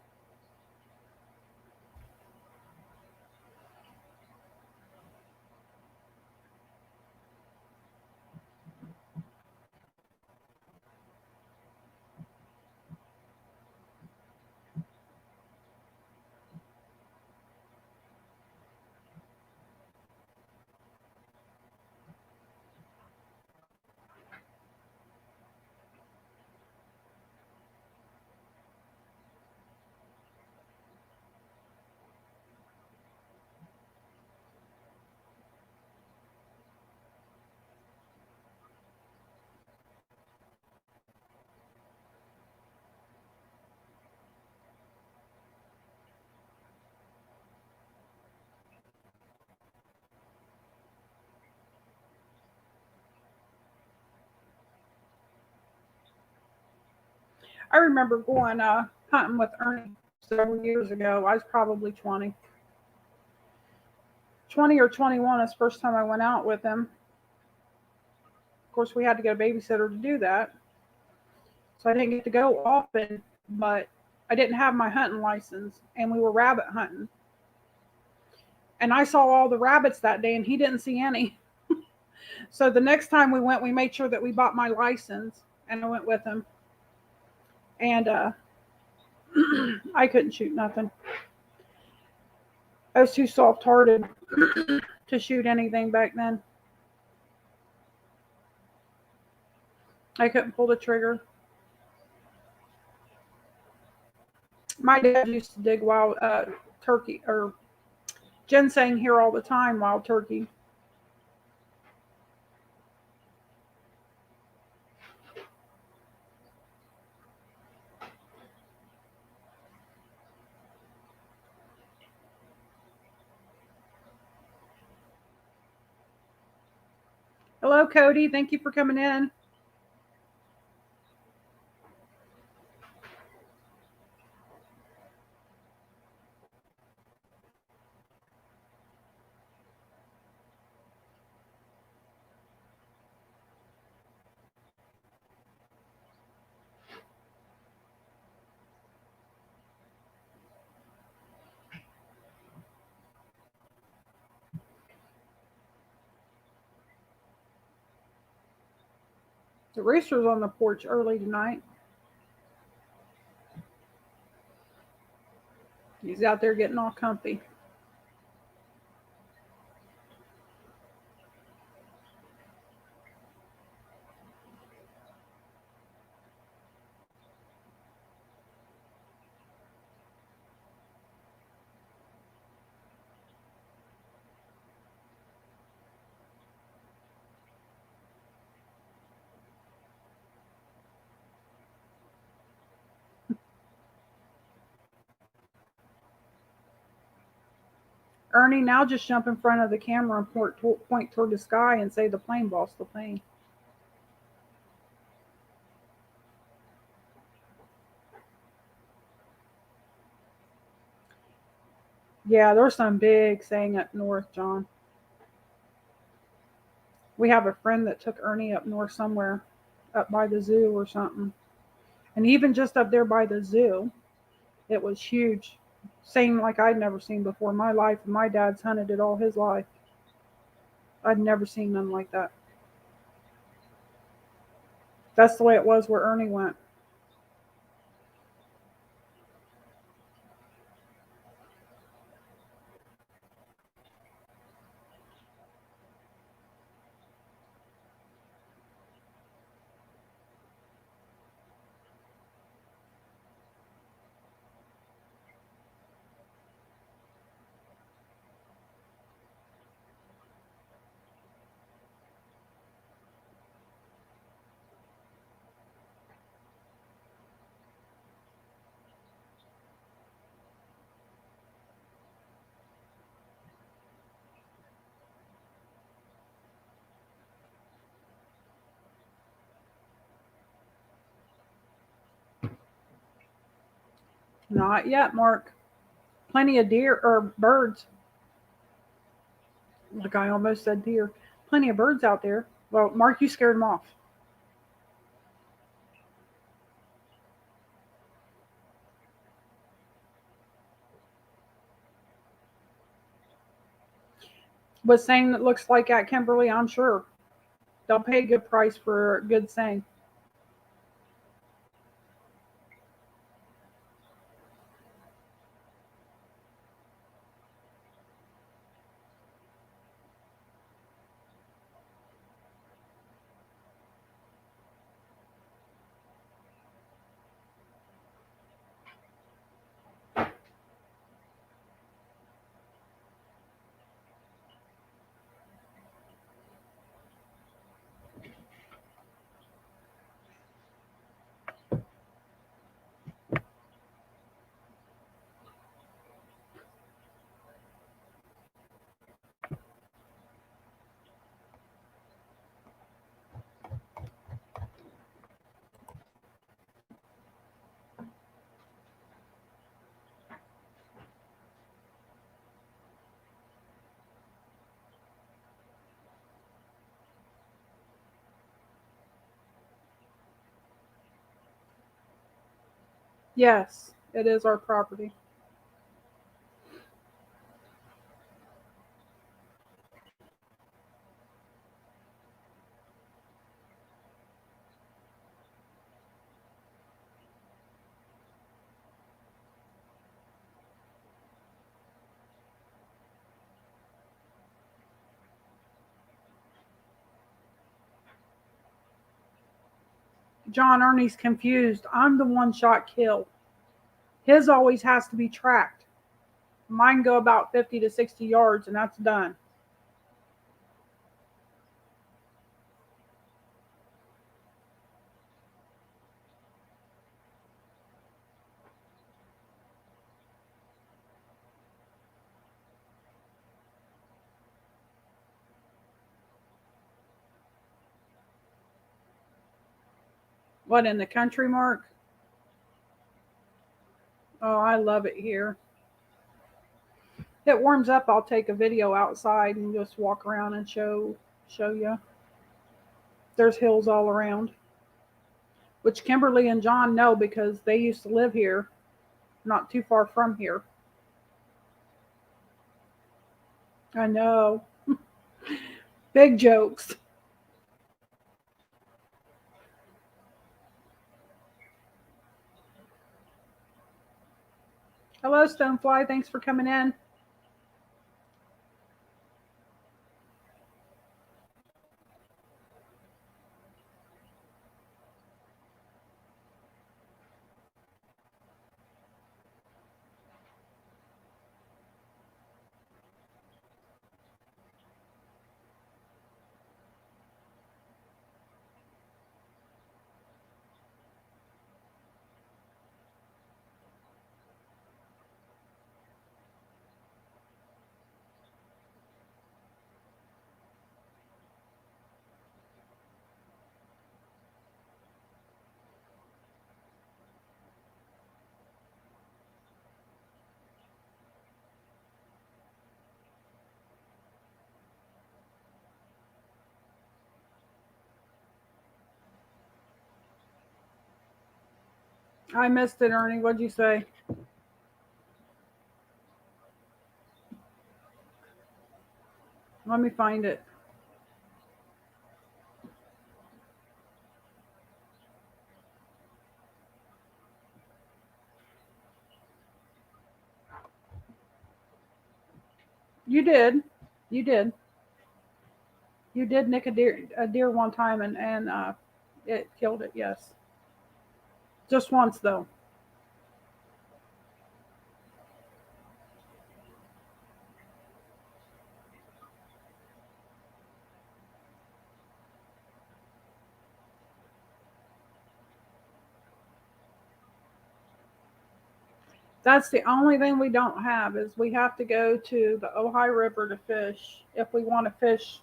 I remember going hunting with Ernie several years ago. I was probably 20 or 21 is the first time I went out with him. Of course, we had to get a babysitter to do that. So I didn't get to go often, but I didn't have my hunting license, and we were rabbit hunting. And I saw all the rabbits that day, and he didn't see any. So the next time we went, we made sure that we bought my license, and I went with him. And I couldn't shoot nothing. I was too soft-hearted to shoot anything back then. I couldn't pull the trigger. My dad used to dig wild turkey or ginseng here all the time, wild turkey. Hello, Cody. Thank you for coming in. The rooster's on the porch early tonight. He's out there getting all comfy. Ernie, now just jump in front of the camera and point toward the sky and say the plane lost the plane. Yeah, there's some big saying up north, John. We have a friend that took Ernie up north somewhere, up by the zoo or something. And even just up there by the zoo, it was huge. Same like I'd never seen before in my life. And my dad's hunted it all his life. I'd never seen none like that. That's the way it was where Ernie went. Not yet, Mark. Plenty of deer or birds. The guy almost said deer. Plenty of birds out there. Well, Mark, you scared them off. But saying that looks like at Kimberly, I'm sure they'll pay a good price for a good saying. Yes, it is our property. John Ernie's confused. I'm the one shot kill. His always has to be tracked. Mine go about 50 to 60 yards and that's done. What, in the country, Mark? Oh, I love it here. It warms up. I'll take a video outside and just walk around and show you. There's hills all around, which Kimberly and John know because they used to live here, not too far from here. I know. Big jokes. Hello, Stonefly. Thanks for coming in. I missed it, Ernie. What'd you say? Let me find it. You did. You did. You did nick a deer one time, and it killed it. Yes, just once though. That's the only thing we don't have is we have to go to the Ojai River to fish if we want to fish.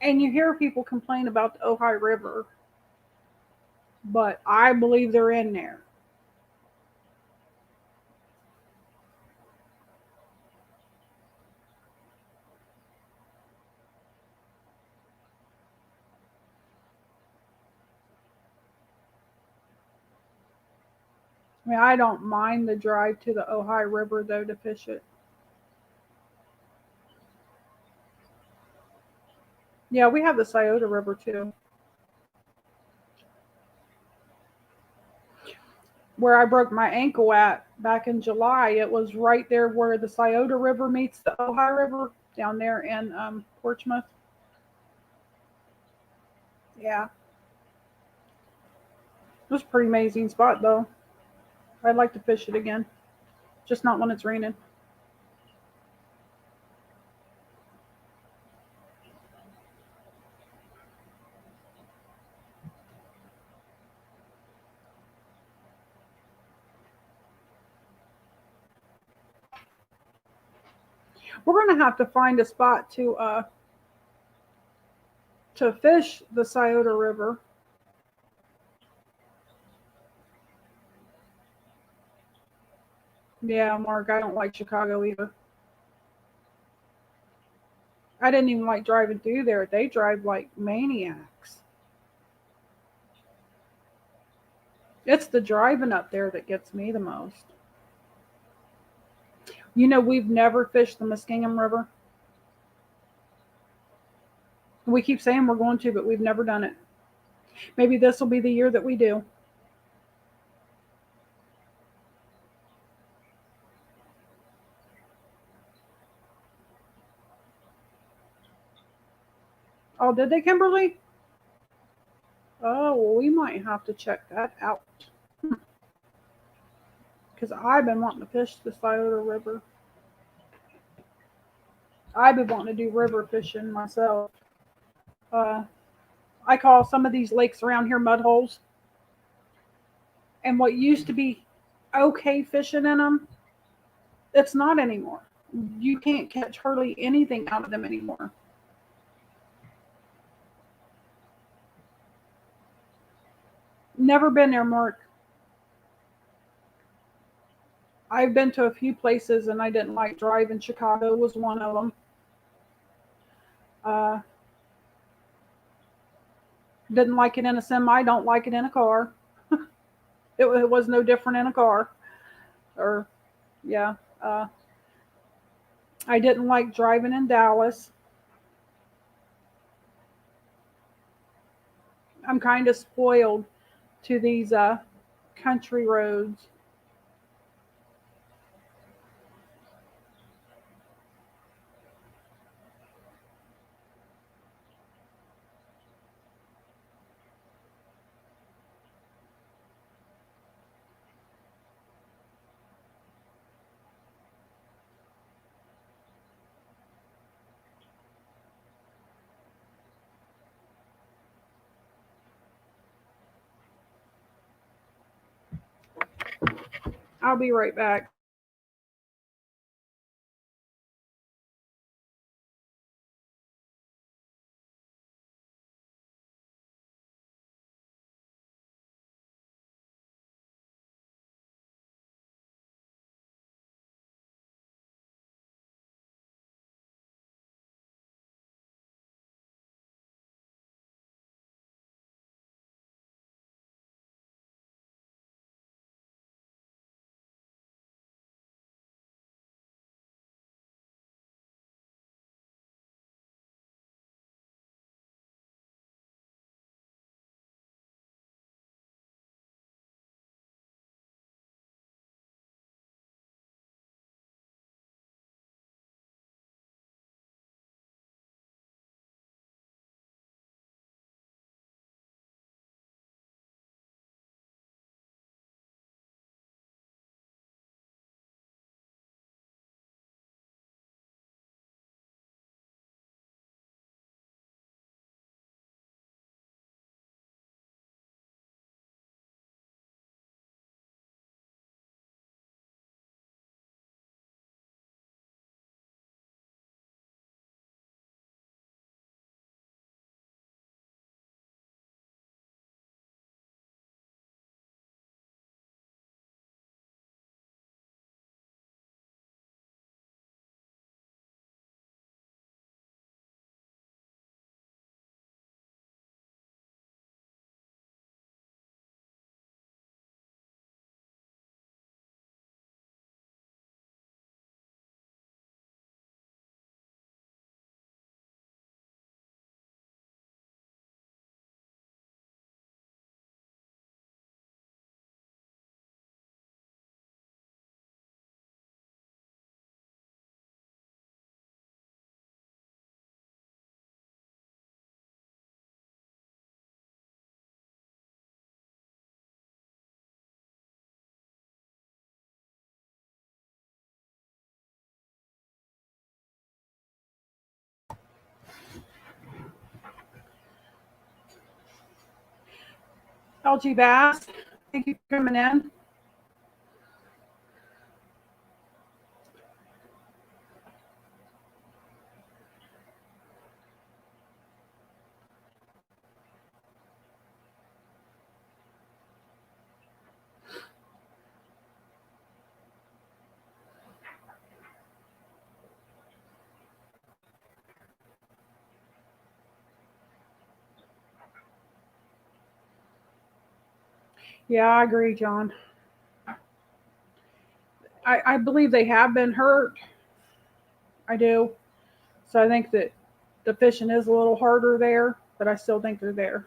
And you hear people complain about the Ojai River, but I believe they're in there. I mean, I don't mind the drive to the Ojai River though to fish it. Yeah, we have the Scioto River too. Where I broke my ankle at back in July, it was right there where the Scioto River meets the Ojai River down there in Portsmouth. Yeah, it was a pretty amazing spot though. I'd like to fish it again, just not when it's raining. We're gonna have to find a spot to fish the Scioto River. Yeah, Mark, I don't like Chicago either. I didn't even like driving through there. They drive like maniacs. It's the driving up there that gets me the most. You know, we've never fished the Muskingum River. We keep saying we're going to, but we've never done it. Maybe this will be the year that we do. Oh, did they, Kimberly? Oh, well, we might have to check that out. Because I've been wanting to fish the Scioto River. I've been wanting to do river fishing myself. Uh, I call some of these lakes around here mud holes. And what used to be okay fishing in them, it's not anymore. You can't catch hardly anything out of them anymore. Never been there, Mark. I've been to a few places and I didn't like driving. Chicago was one of them. Uh, didn't like it in a semi. Don't like it in a car. It was no different in a car. Or, yeah. I didn't like driving in Dallas. I'm kind of spoiled to these country roads. I'll be right back. LG Bass, thank you for coming in. Yeah, I agree, John. I believe they have been hurt. I do. So I think that the fishing is a little harder there, but I still think they're there.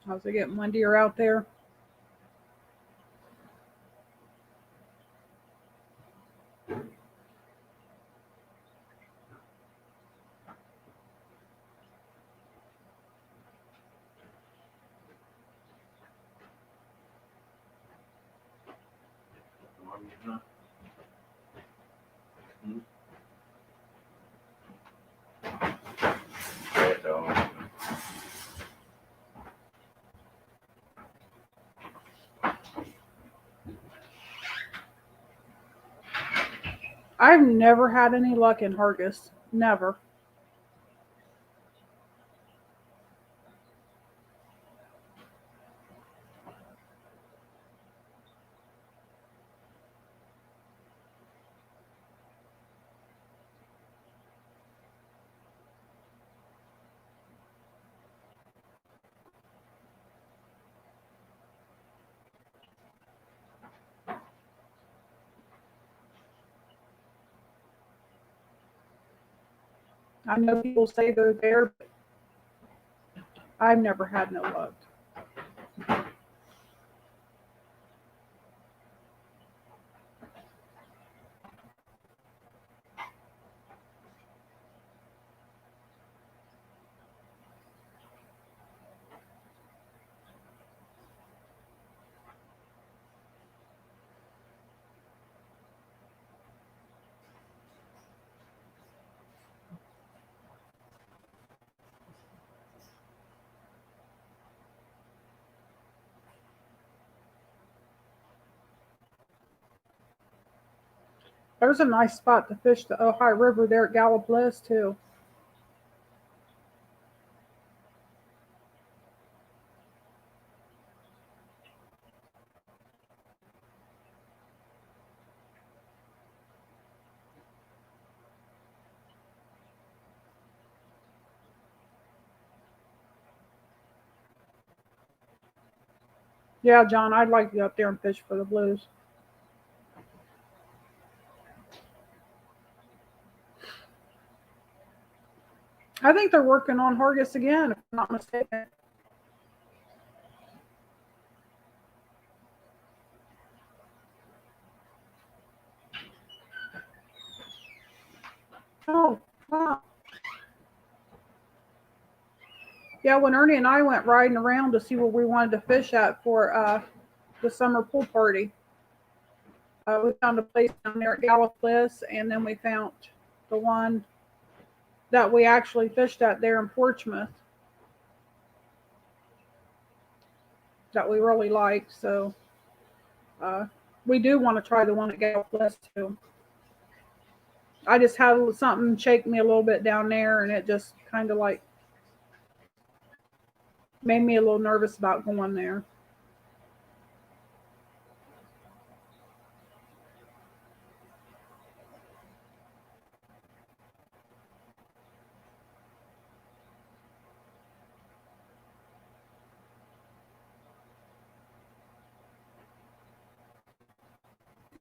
How's it getting windier out there? I've never had any luck in Hargis. Never. I know people say they're there, but I've never had no luck. There's a nice spot to fish the Ohio River there at Gallup Bliss too. Yeah, John, I'd like to go up there and fish for the blues. I think they're working on Hargis again, if I'm not mistaken. Oh, wow. Yeah, when Ernie and I went riding around to see where we wanted to fish at for the summer pool party, we found a place down there at Gallup Bliss, and then we found the one that we actually fished at there in Portsmouth that we really liked. So uh, we do want to try the one at Gallup Bliss too. I just had something shake me a little bit down there, and it just kind of like made me a little nervous about going there.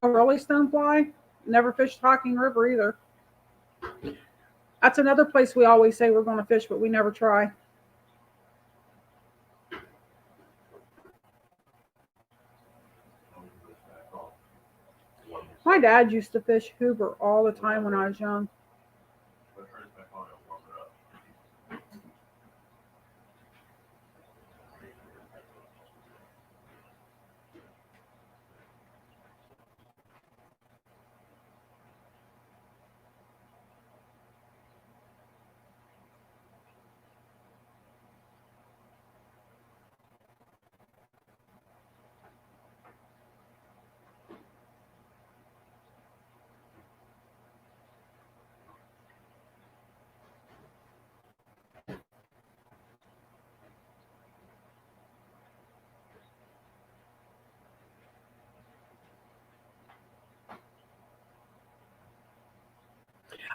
Oh, really, Stonefly? Never fished Hocking River either. That's another place we always say we're going to fish, but we never try. My dad used to fish Hoover all the time when I was young.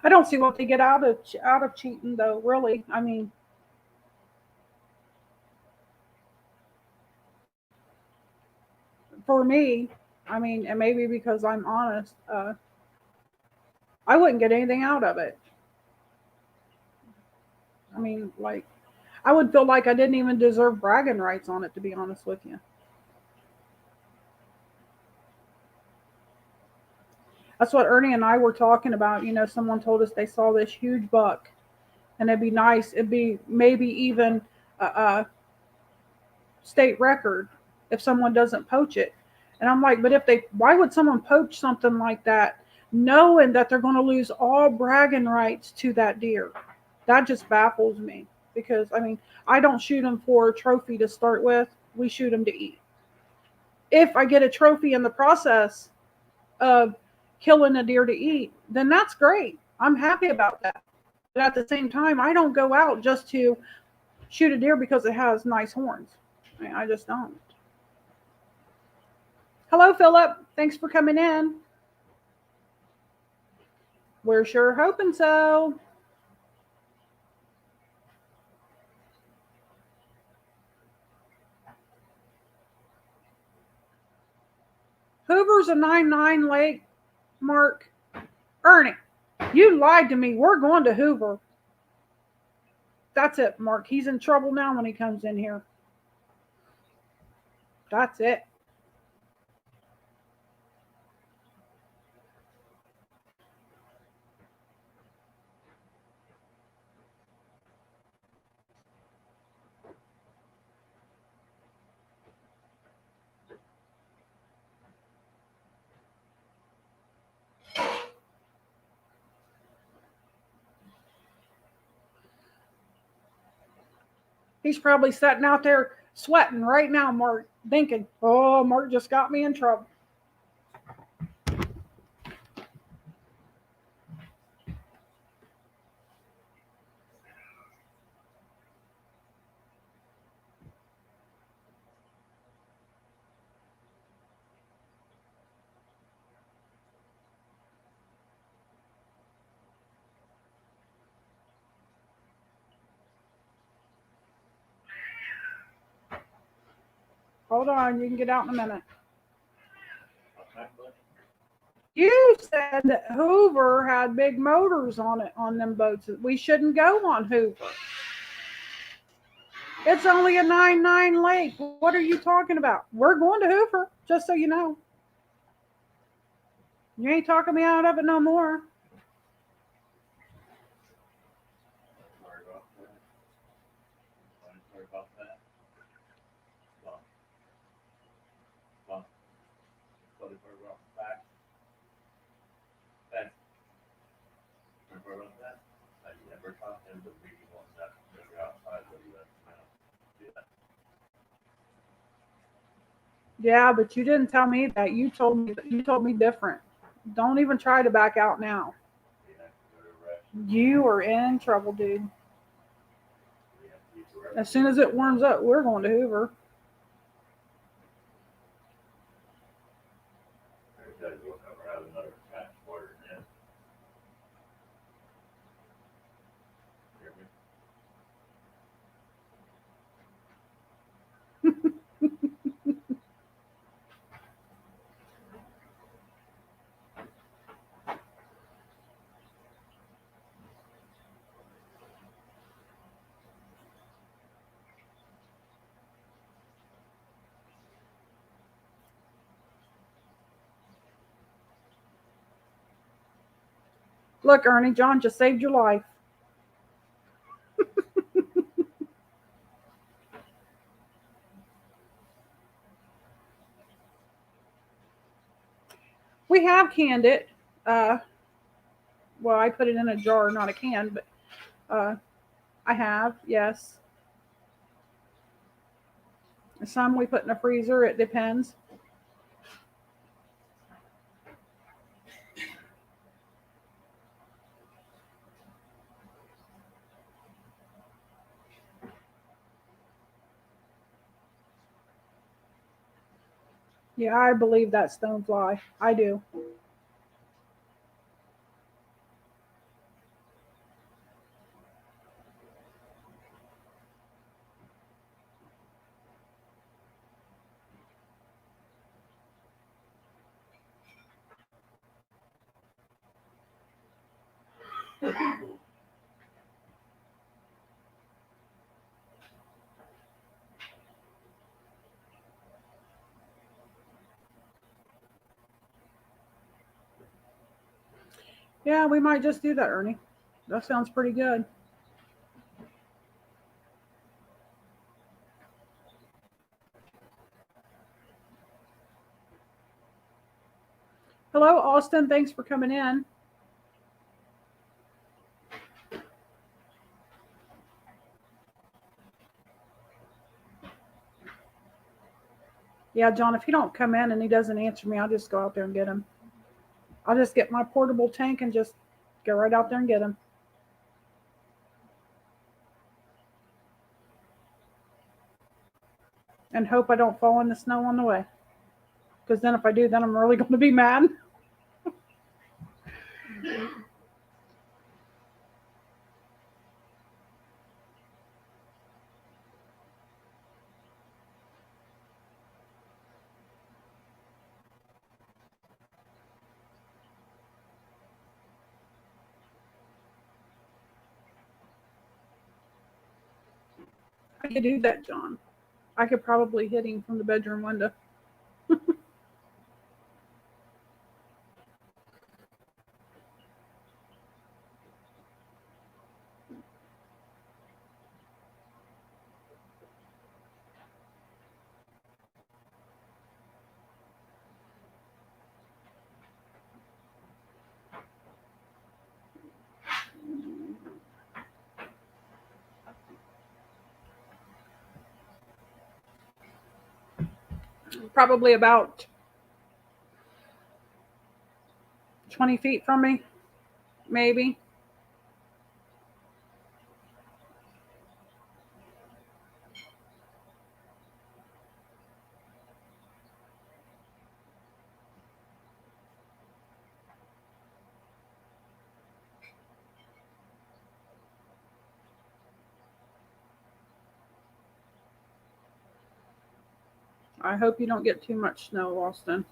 I don't see what they get out of cheating, though. Really, I mean, for me, I mean, and maybe because I'm honest, I wouldn't get anything out of it. I mean, like, I would feel like I didn't even deserve bragging rights on it, to be honest with you. That's what Ernie and I were talking about. You know, someone told us they saw this huge buck, and it'd be nice. It'd be maybe even a state record if someone doesn't poach it. And I'm like, but why would someone poach something like that, knowing that they're going to lose all bragging rights to that deer? That just baffles me because, I mean, I don't shoot them for a trophy to start with. We shoot them to eat. If I get a trophy in the process of killing a deer to eat, then that's great. I'm happy about that. But at the same time, I don't go out just to shoot a deer because it has nice horns. I mean, I just don't. Hello, Philip. Thanks for coming in. We're sure hoping so. Hoover's a 9-9 lake, Mark. Ernie, you lied to me. We're going to Hoover. That's it, Mark. He's in trouble now when he comes in here. That's it. He's probably sitting out there sweating right now, Mark, thinking, oh, Mark just got me in trouble. Hold on, you can get out in a minute. You said that Hoover had big motors on it on them boats. We shouldn't go on Hoover. It's only a 9-9 lake. What are you talking about? We're going to Hoover, just so you know. You ain't talking me out of it no more. Yeah, but you didn't tell me that. You told me different. Don't even try to back out now. You are in trouble, dude. As soon as it warms up, we're going to Hoover. Look, Ernie, John just saved your life. We have canned it. Uh, well, I put it in a jar, not a can, but I have, yes. Some we put in a freezer. It depends. Yeah, I believe that stonefly. I do. Yeah, we might just do that, Ernie. That sounds pretty good. Hello, Austin. Thanks for coming in. Yeah, John, if he don't come in and he doesn't answer me, I'll just go out there and get him. I'll just get my portable tank and just go right out there and get him. And hope I don't fall in the snow on the way. Because then if I do, then I'm really going to be mad. I could do that, John. I could probably hit him from the bedroom window. Probably about 20 feet from me, maybe. I hope you don't get too much snow, Austin.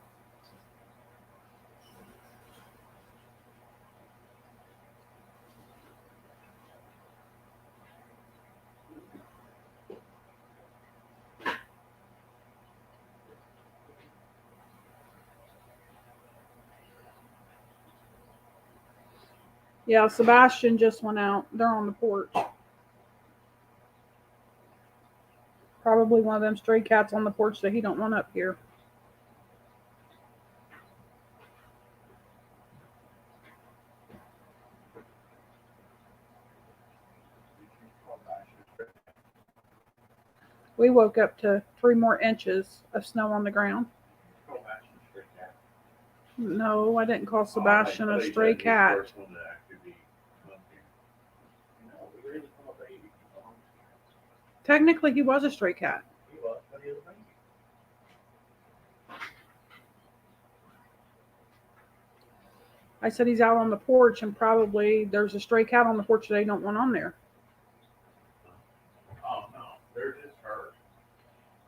Yeah, Sebastian just went out. They're on the porch. Probably one of them stray cats on the porch that he don't want up here. We woke up to 3 more inches of snow on the ground. No, I didn't call Sebastian a stray cat. Technically, he was a stray cat. I said he's out on the porch, and probably there's a stray cat on the porch that they don't want on there. Oh no, they're just hurt.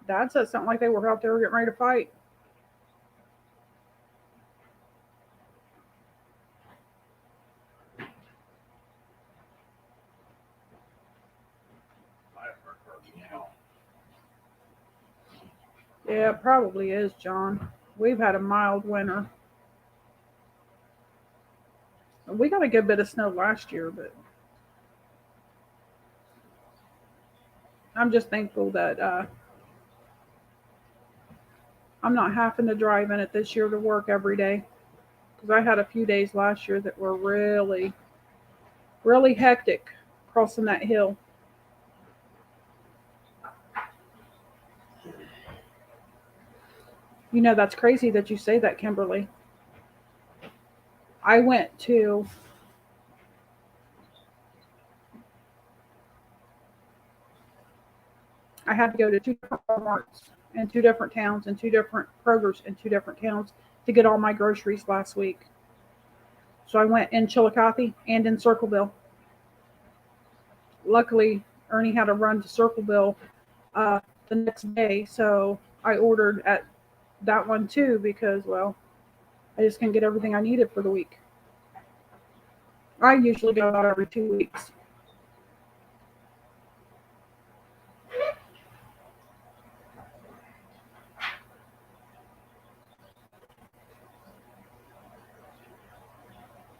Dad said something like they were out there getting ready to fight. Yeah, it probably is, John. We've had a mild winter. We got a good bit of snow last year, but I'm just thankful that I'm not having to drive in it this year to work every day. Because I had a few days last year that were really, really hectic crossing that hill. You know, that's crazy that you say that, Kimberly. I went to, I had to go to two different Walmarts in two different towns and two different Kroger's in two different towns to get all my groceries last week. So I went in Chillicothe and in Circleville. Luckily, Ernie had to run to Circleville uh, the next day, so I ordered at that one too because, well, I just couldn't get everything I needed for the week. I usually go out every 2 weeks.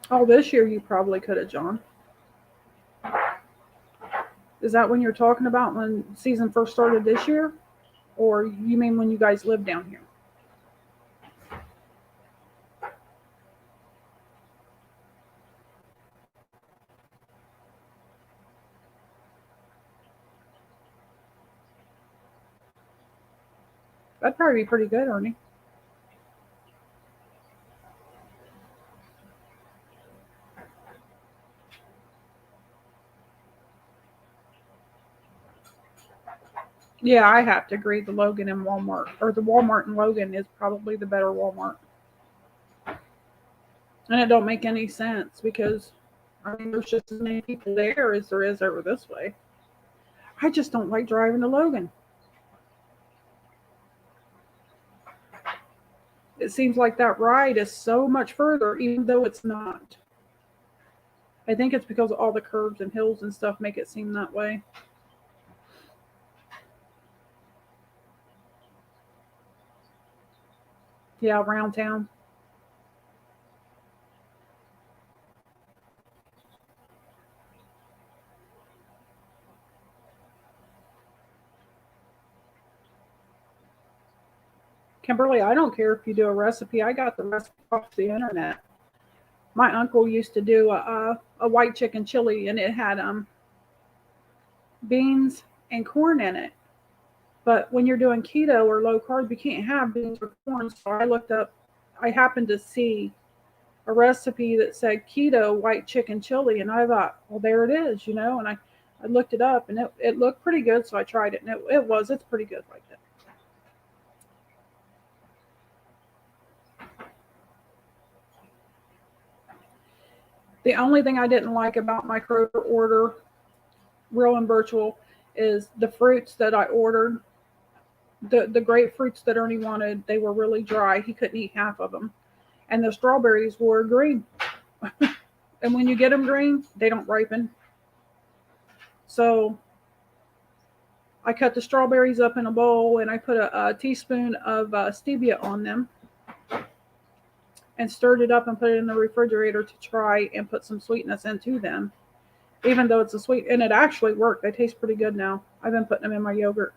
Oh, this year you probably could have, John. Is that when you're talking about when season first started this year? Or you mean when you guys lived down here? That'd probably be pretty good, Ernie. Yeah, I have to agree. The Logan and Walmart, or the Walmart and Logan, is probably the better Walmart. And it don't make any sense because, I mean, there's just as many people there as there is over this way. I just don't like driving to Logan. It seems like that ride is so much further, even though it's not. I think it's because all the curves and hills and stuff make it seem that way. Yeah, around town. Kimberly, I don't care if you do a recipe. I got the recipe off the internet. My uncle used to do a white chicken chili, and it had beans and corn in it. But when you're doing keto or low carb, you can't have beans or corn. So I looked up. I happened to see a recipe that said keto white chicken chili, and I thought, well, there it is, you know. And I looked it up, and it looked pretty good, so I tried it, and it's pretty good like that. The only thing I didn't like about my Kroger order, real and virtual, is the fruits that I ordered. The grapefruits that Ernie wanted, they were really dry. He couldn't eat half of them. And the strawberries were green. And when you get them green, they don't ripen. So I cut the strawberries up in a bowl and I put a teaspoon of stevia on them and stirred it up and put it in the refrigerator to try and put some sweetness into them. Even though it's a sweet, and it actually worked. They taste pretty good now. I've been putting them in my yogurt.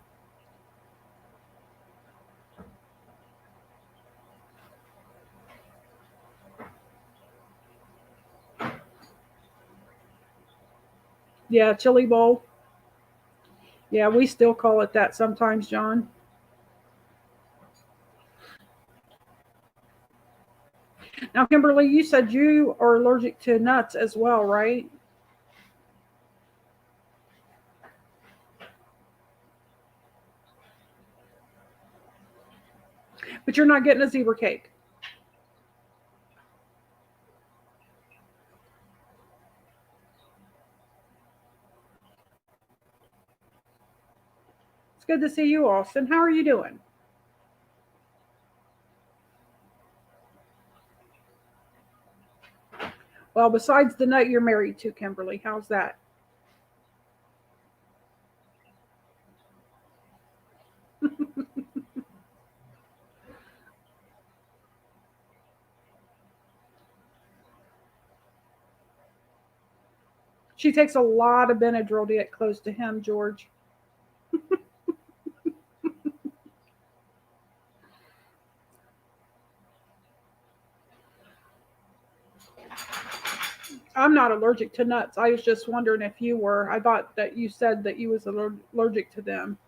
Yeah, chili bowl. Yeah, we still call it that sometimes, John. Now, Kimberly, you said you are allergic to nuts as well, right? But you're not getting a zebra cake. It's good to see you, Austin. How are you doing? Well, besides the nut you're married to, Kimberly, how's that? She takes a lot of Benadryl to get close to him, George. I'm not allergic to nuts. I was just wondering if you were. I thought that you said that you was allergic to them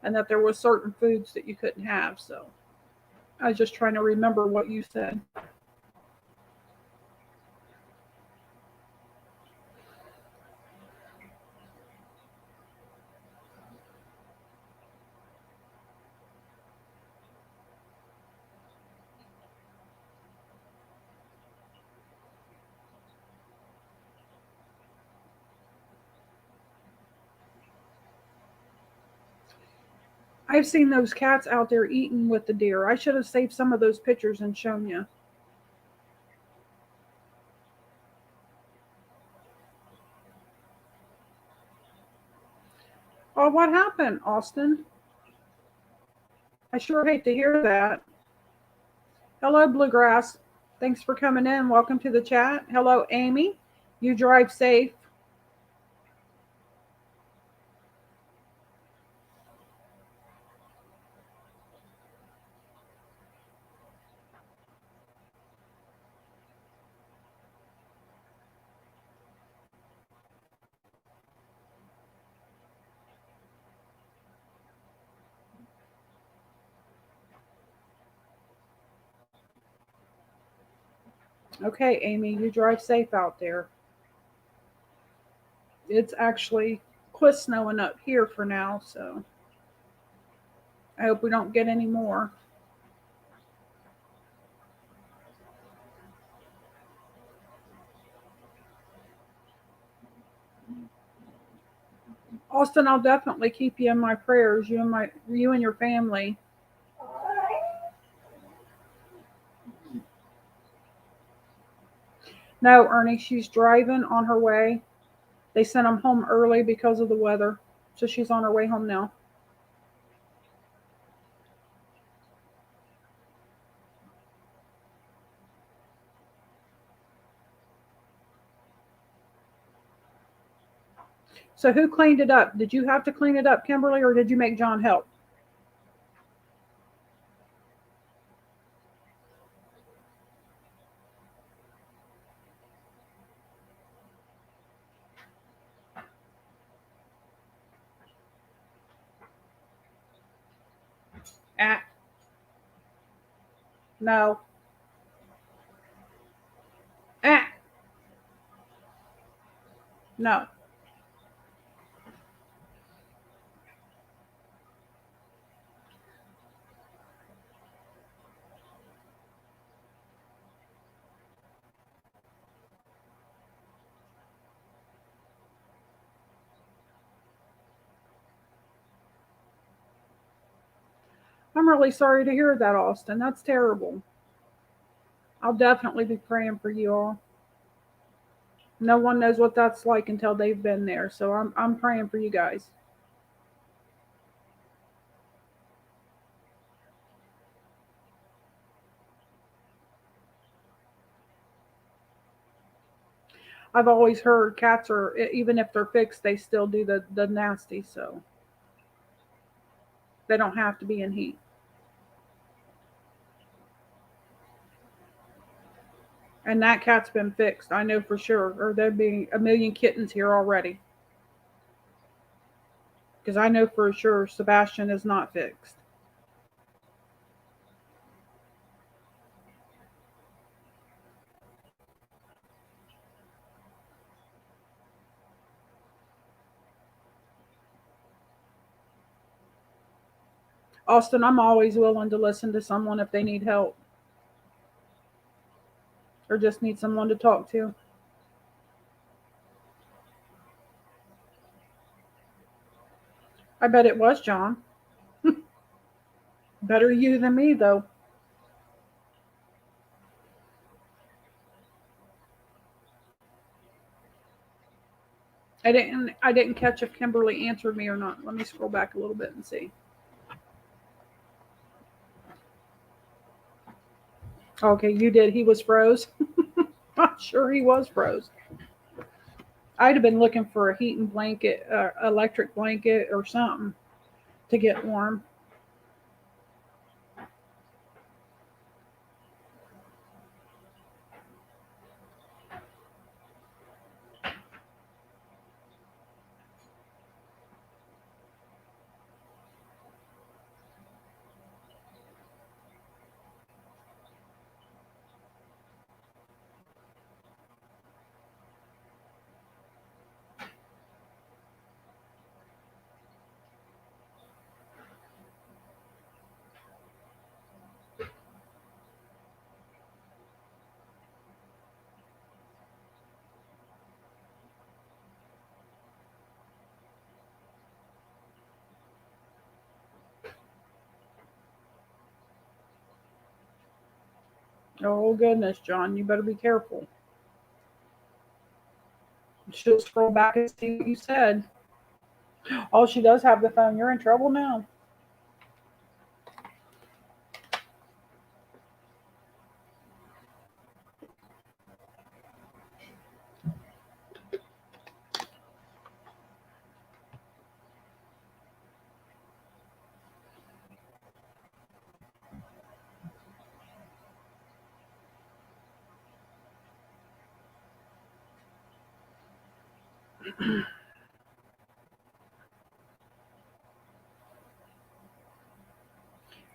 and that there was certain foods that you couldn't have. So I was just trying to remember what you said. I've seen those cats out there eating with the deer. I should have saved some of those pictures and shown you. Oh, what happened, Austin? I sure hate to hear that. Hello, Bluegrass. Thanks for coming in. Welcome to the chat. Hello, Amy. You drive safe. Okay, Amy, you drive safe out there. It's actually quit snowing up here for now, so I hope we don't get any more. Austin, I'll definitely keep you in my prayers, you and your family. No, Ernie, she's driving on her way. They sent them home early because of the weather, so she's on her way home now. So who cleaned it up? Did you have to clean it up, Kimberly, or did you make John help? Ah. No. Ah. No. I'm really sorry to hear that, Austin. That's terrible. I'll definitely be praying for you all. No one knows what that's like until they've been there, so I'm praying for you guys. I've always heard cats are, even if they're fixed, they still do the nasty, so they don't have to be in heat. And that cat's been fixed, I know for sure, or there'd be a million kittens here already. Because I know for sure Sebastian is not fixed. Austin, I'm always willing to listen to someone if they need help or just need someone to talk to. I bet it was John. Better you than me, though. I didn't catch if Kimberly answered me or not. Let me scroll back a little bit and see. Okay, you did. He was froze. I'm sure he was froze. I'd have been looking for a heating blanket, electric blanket, or something to get warm. Oh goodness, John, you better be careful. She'll scroll back and see what you said. Oh, she does have the phone. You're in trouble now.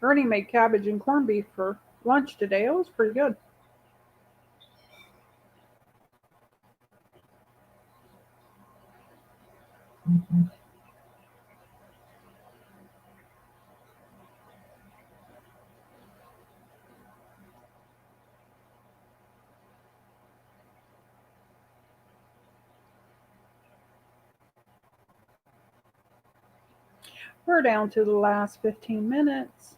Ernie made cabbage and corned beef for lunch today. It was pretty good. We're down to the last 15 minutes.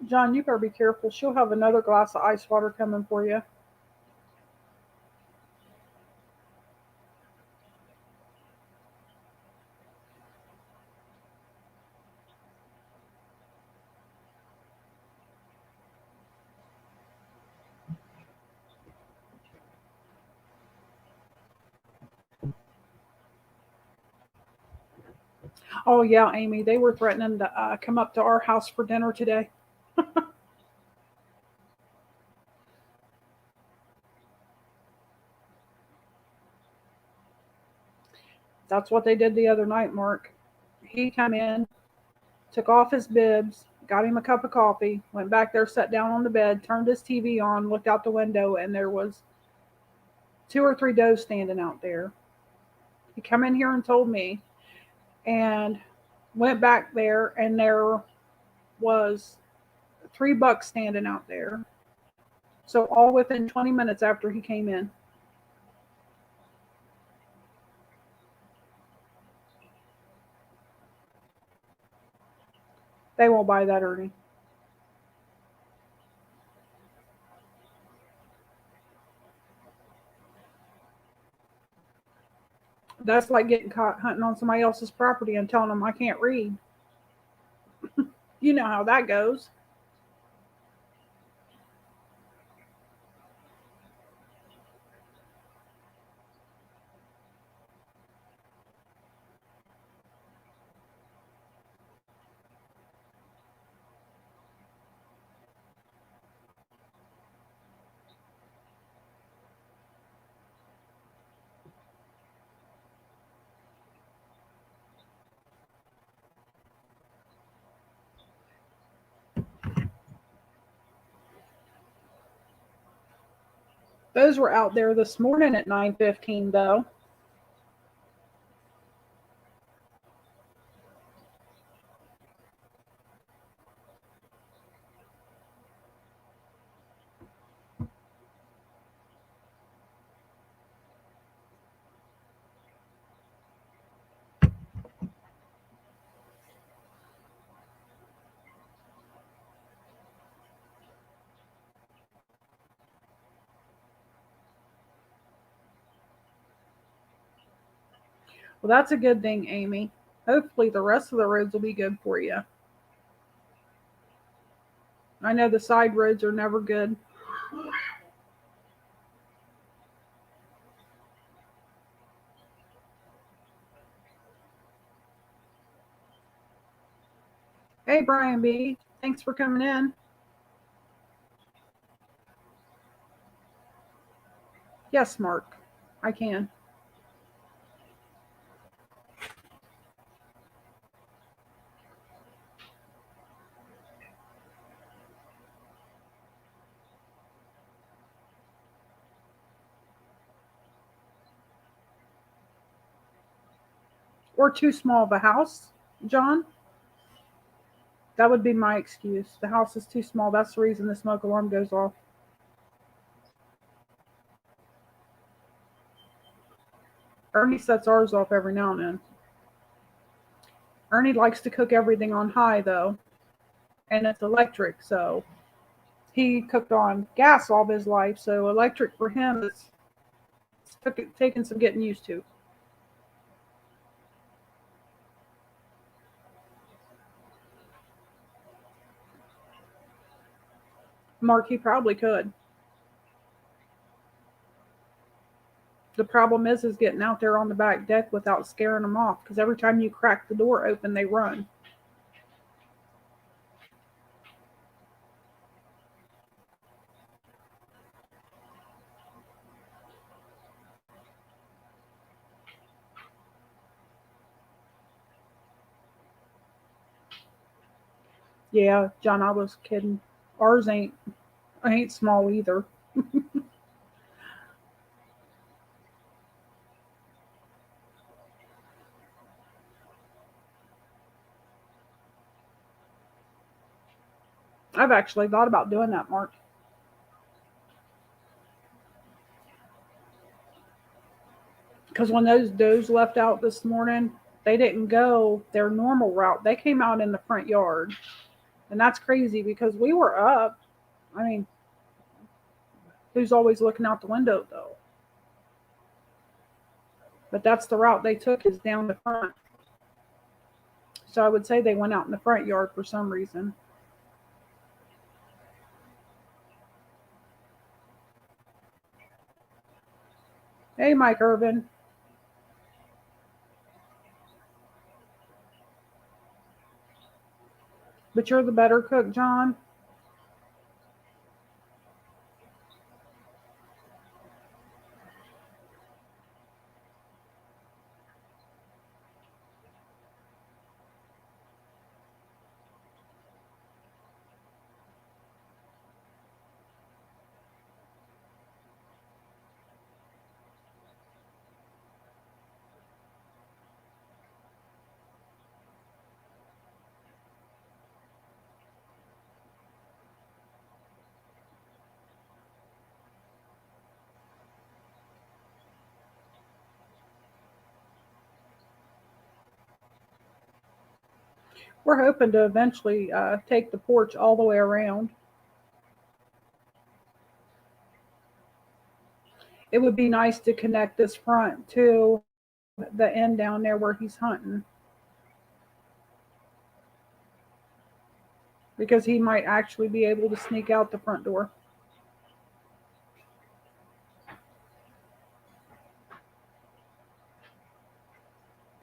John, you better be careful. She'll have another glass of ice water coming for you. Oh, yeah, Amy, they were threatening to come up to our house for dinner today. That's what they did the other night, Mark. He come in, took off his bibs, got him a cup of coffee, went back there, sat down on the bed, turned his TV on, looked out the window, and there was 2 or 3 does standing out there. He come in here and told me, and went back there, and there was 3 bucks standing out there. So all within 20 minutes after he came in. They won't buy that, Ernie. That's like getting caught hunting on somebody else's property and telling them I can't read. You know how that goes. Those were out there this morning at 9:15, though. Well, that's a good thing, Amy. hopefully the rest of the roads will be good for you. I know the side roads are never good. Hey, Brian B. Thanks for coming in. Yes, Mark, I can. Or too small of a house, John? That would be my excuse. The house is too small. That's the reason the smoke alarm goes off. Ernie sets ours off every now and then. Ernie likes to cook everything on high, though, and it's electric, so he cooked on gas all of his life, so electric for him is taking some getting used to. Mark, he probably could. The problem is getting out there on the back deck without scaring them off, because every time you crack the door open, they run. Yeah, John, I was kidding. Ours ain't small either. I've actually thought about doing that, Mark. Because when those does left out this morning, they didn't go their normal route. They came out in the front yard. And that's crazy because we were up. I mean, who's always looking out the window, though? But that's the route they took, is down the front. So I would say they went out in the front yard for some reason. Hey, Mike Irvin. But you're the better cook, John. We're hoping to eventually take the porch all the way around. It would be nice to connect this front to the end down there where he's hunting. Because he might actually be able to sneak out the front door.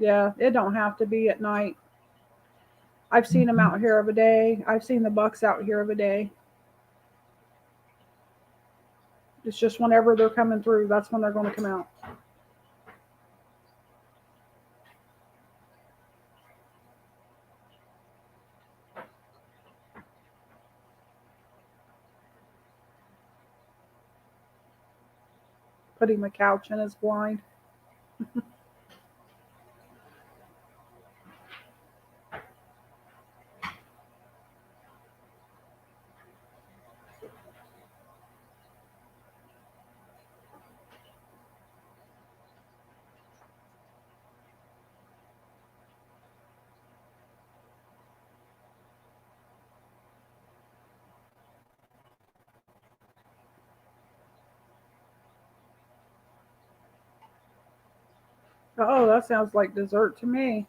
Yeah, it don't have to be at night. I've seen them out here of a day. I've seen the bucks out here of a day. It's just whenever they're coming through, that's when they're going to come out. Put him a couch in his blind. Oh, that sounds like dessert to me.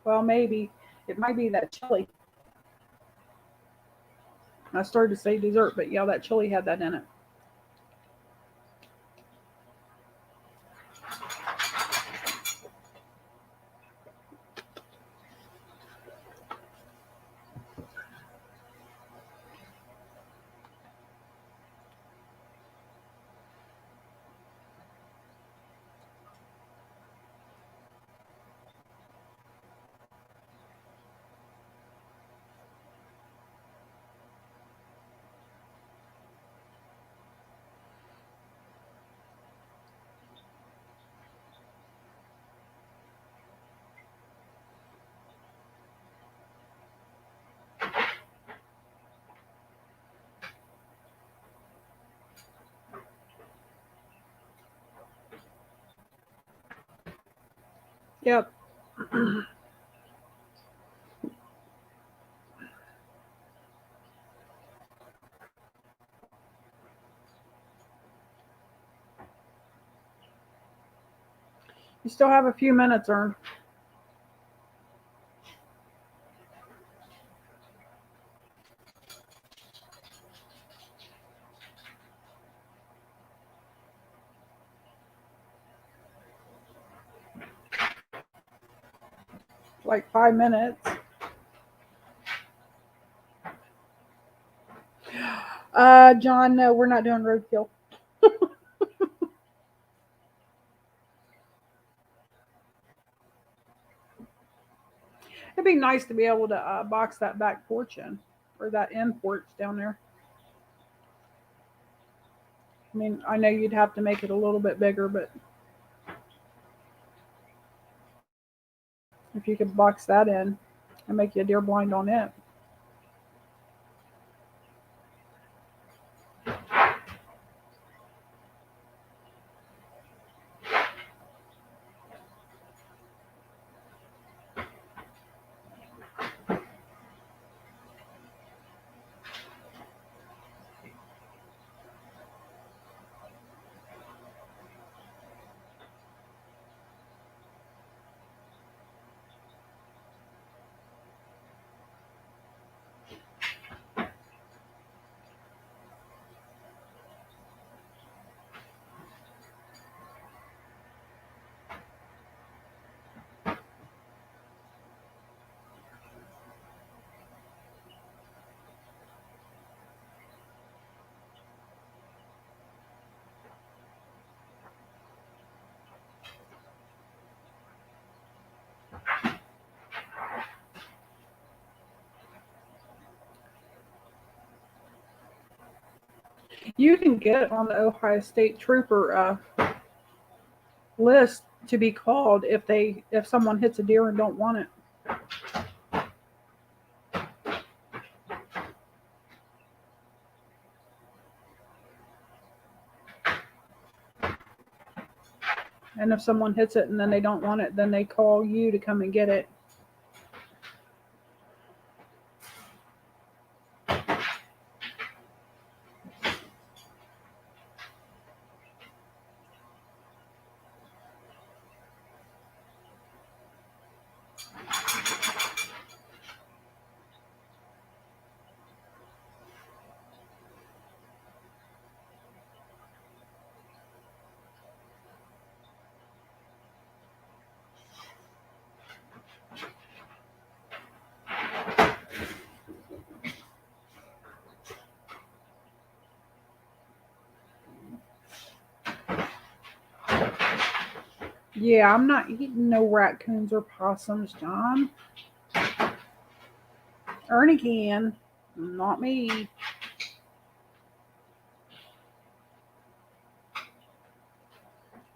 Well, maybe. It might be that chili. I started to say dessert, but yeah, that chili had that in it. Yep. You still have a few minutes, Ern. Like 5 minutes. John, no, we're not doing roadkill. It'd be nice to be able to box that back porch in, or that end porch down there. I mean, I know you'd have to make it a little bit bigger, but if you could box that in and make you a deer blind on it. You can get on the Ohio State Trooper list to be called if someone hits a deer and don't want it. And if someone hits it and then they don't want it, then they call you to come and get it. Yeah, I'm not eating no raccoons or possums, John. Ernie can, not me.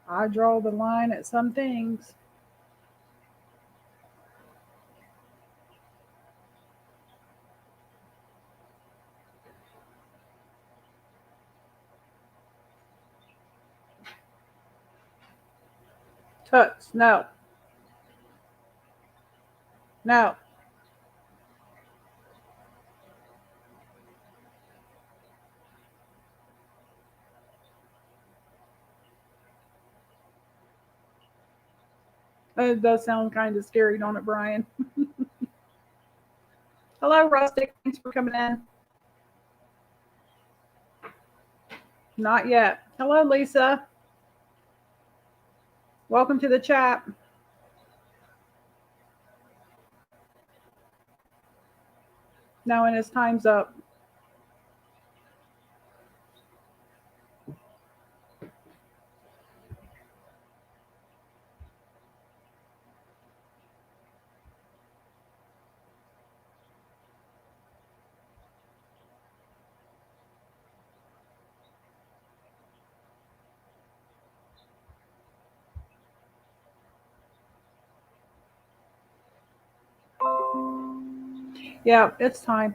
I draw the line at some things. Toots, no. No. It does sound kind of scary, don't it, Brian? Hello, Rustic. Thanks for coming in. Not yet. Hello, Lisa. Welcome to the chat. Now, and his time's up. Yeah, it's time.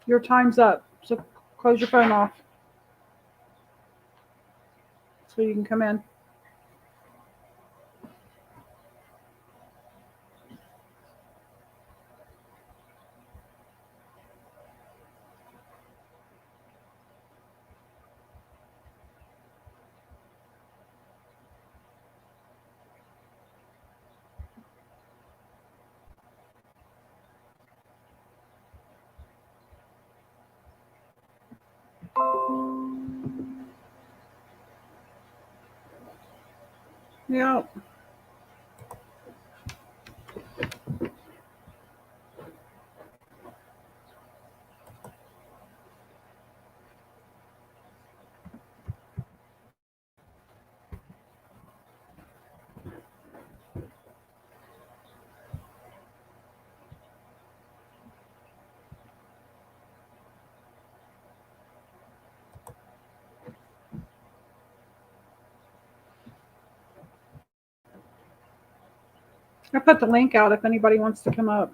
Your time's up. So close your phone off so you can come in. Yeah. I put the link out if anybody wants to come up.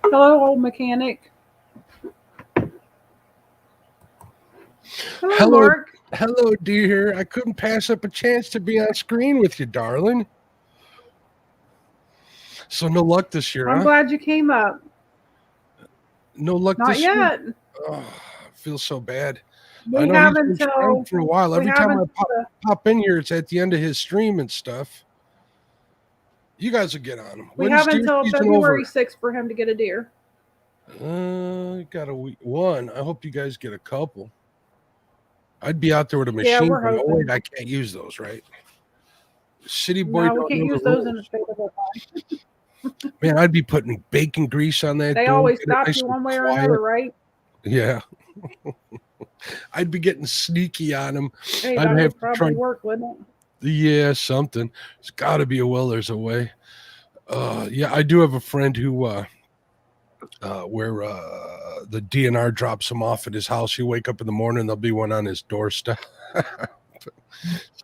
Hello, old mechanic. Hello, Mark. Hello, dear. I couldn't pass up a chance to be on screen with you, darling. So no luck this year, I'm huh? glad you came up. No luck Not this yet. year? Oh, I feel so bad. We I know have he's been until trying for a while. Every time I pop in here, it's at the end of his stream and stuff. You guys will get on him. we When's have deer until season February over? 6th for him to get a deer. Got a week. One. I hope you guys get a couple. I'd be out there with a machine. we're gun. Oh, hoping. wait, I can't use those, right? City boy. No, we don't can't know use the those in rules. the state of Ohio. Man, I'd be putting bacon grease on that. They door, always get it stop nice you and one way or quiet. another, right? Yeah. I'd be getting sneaky on them. Hey, I'd that have would to try. probably work, wouldn't it? Yeah, something. It's got to be a will. There's a way. Yeah, I do have a friend who, where the DNR drops him off at his house. You wake up in the morning, there'll be one on his doorstep.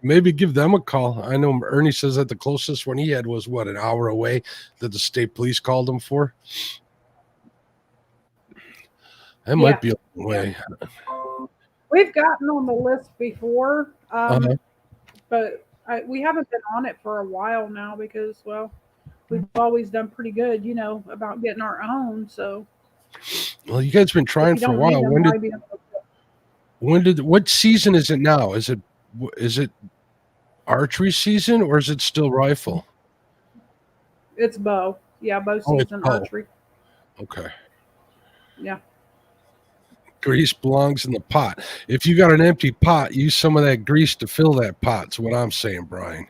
Maybe give them a call. I know Ernie says that the closest one he had was what, an hour away that the state police called him for. That might be a long way. We've gotten on the list before, Uh-huh. but we haven't been on it for a while now because, well, we've always done pretty good, about getting our own. So, Well, you guys been trying for a while. What season is it now? Is it archery season or is it still rifle? It's bow. Yeah, bow Oh, it's season, bow. archery. Okay. Yeah. Grease belongs in the pot. If you got an empty pot, use some of that grease to fill that pot. That's what I'm saying, Brian.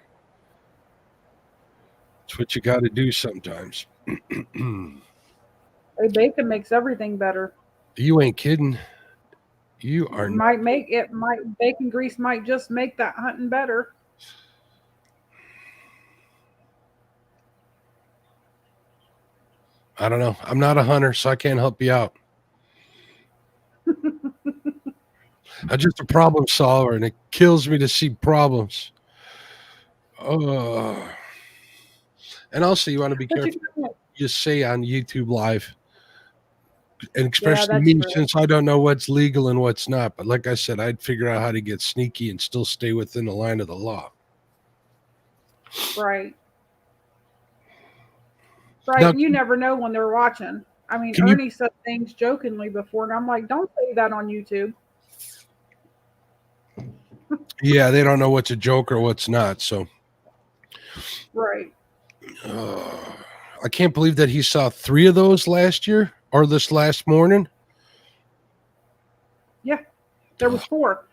That's what you got to do sometimes. Hey, bacon makes everything better. You ain't kidding. You are It not. might make it might bacon grease might just make that hunting better. I don't know. I'm not a hunter, so I can't help you out. I'm just a problem solver, and it kills me to see problems. And also, you want to be But careful you what you say on YouTube Live, and yeah, especially that's me, true. since I don't know what's legal and what's not. But like I said, I'd figure out how to get sneaky and still stay within the line of the law. Right. Right. Now, You never know when they're watching. I mean, can you? Ernie said things jokingly before, and I'm like, don't say that on YouTube. Yeah, they don't know what's a joke or what's not. So Right. I can't believe that he saw 3 of those last year or this last morning. Yeah. There was 4.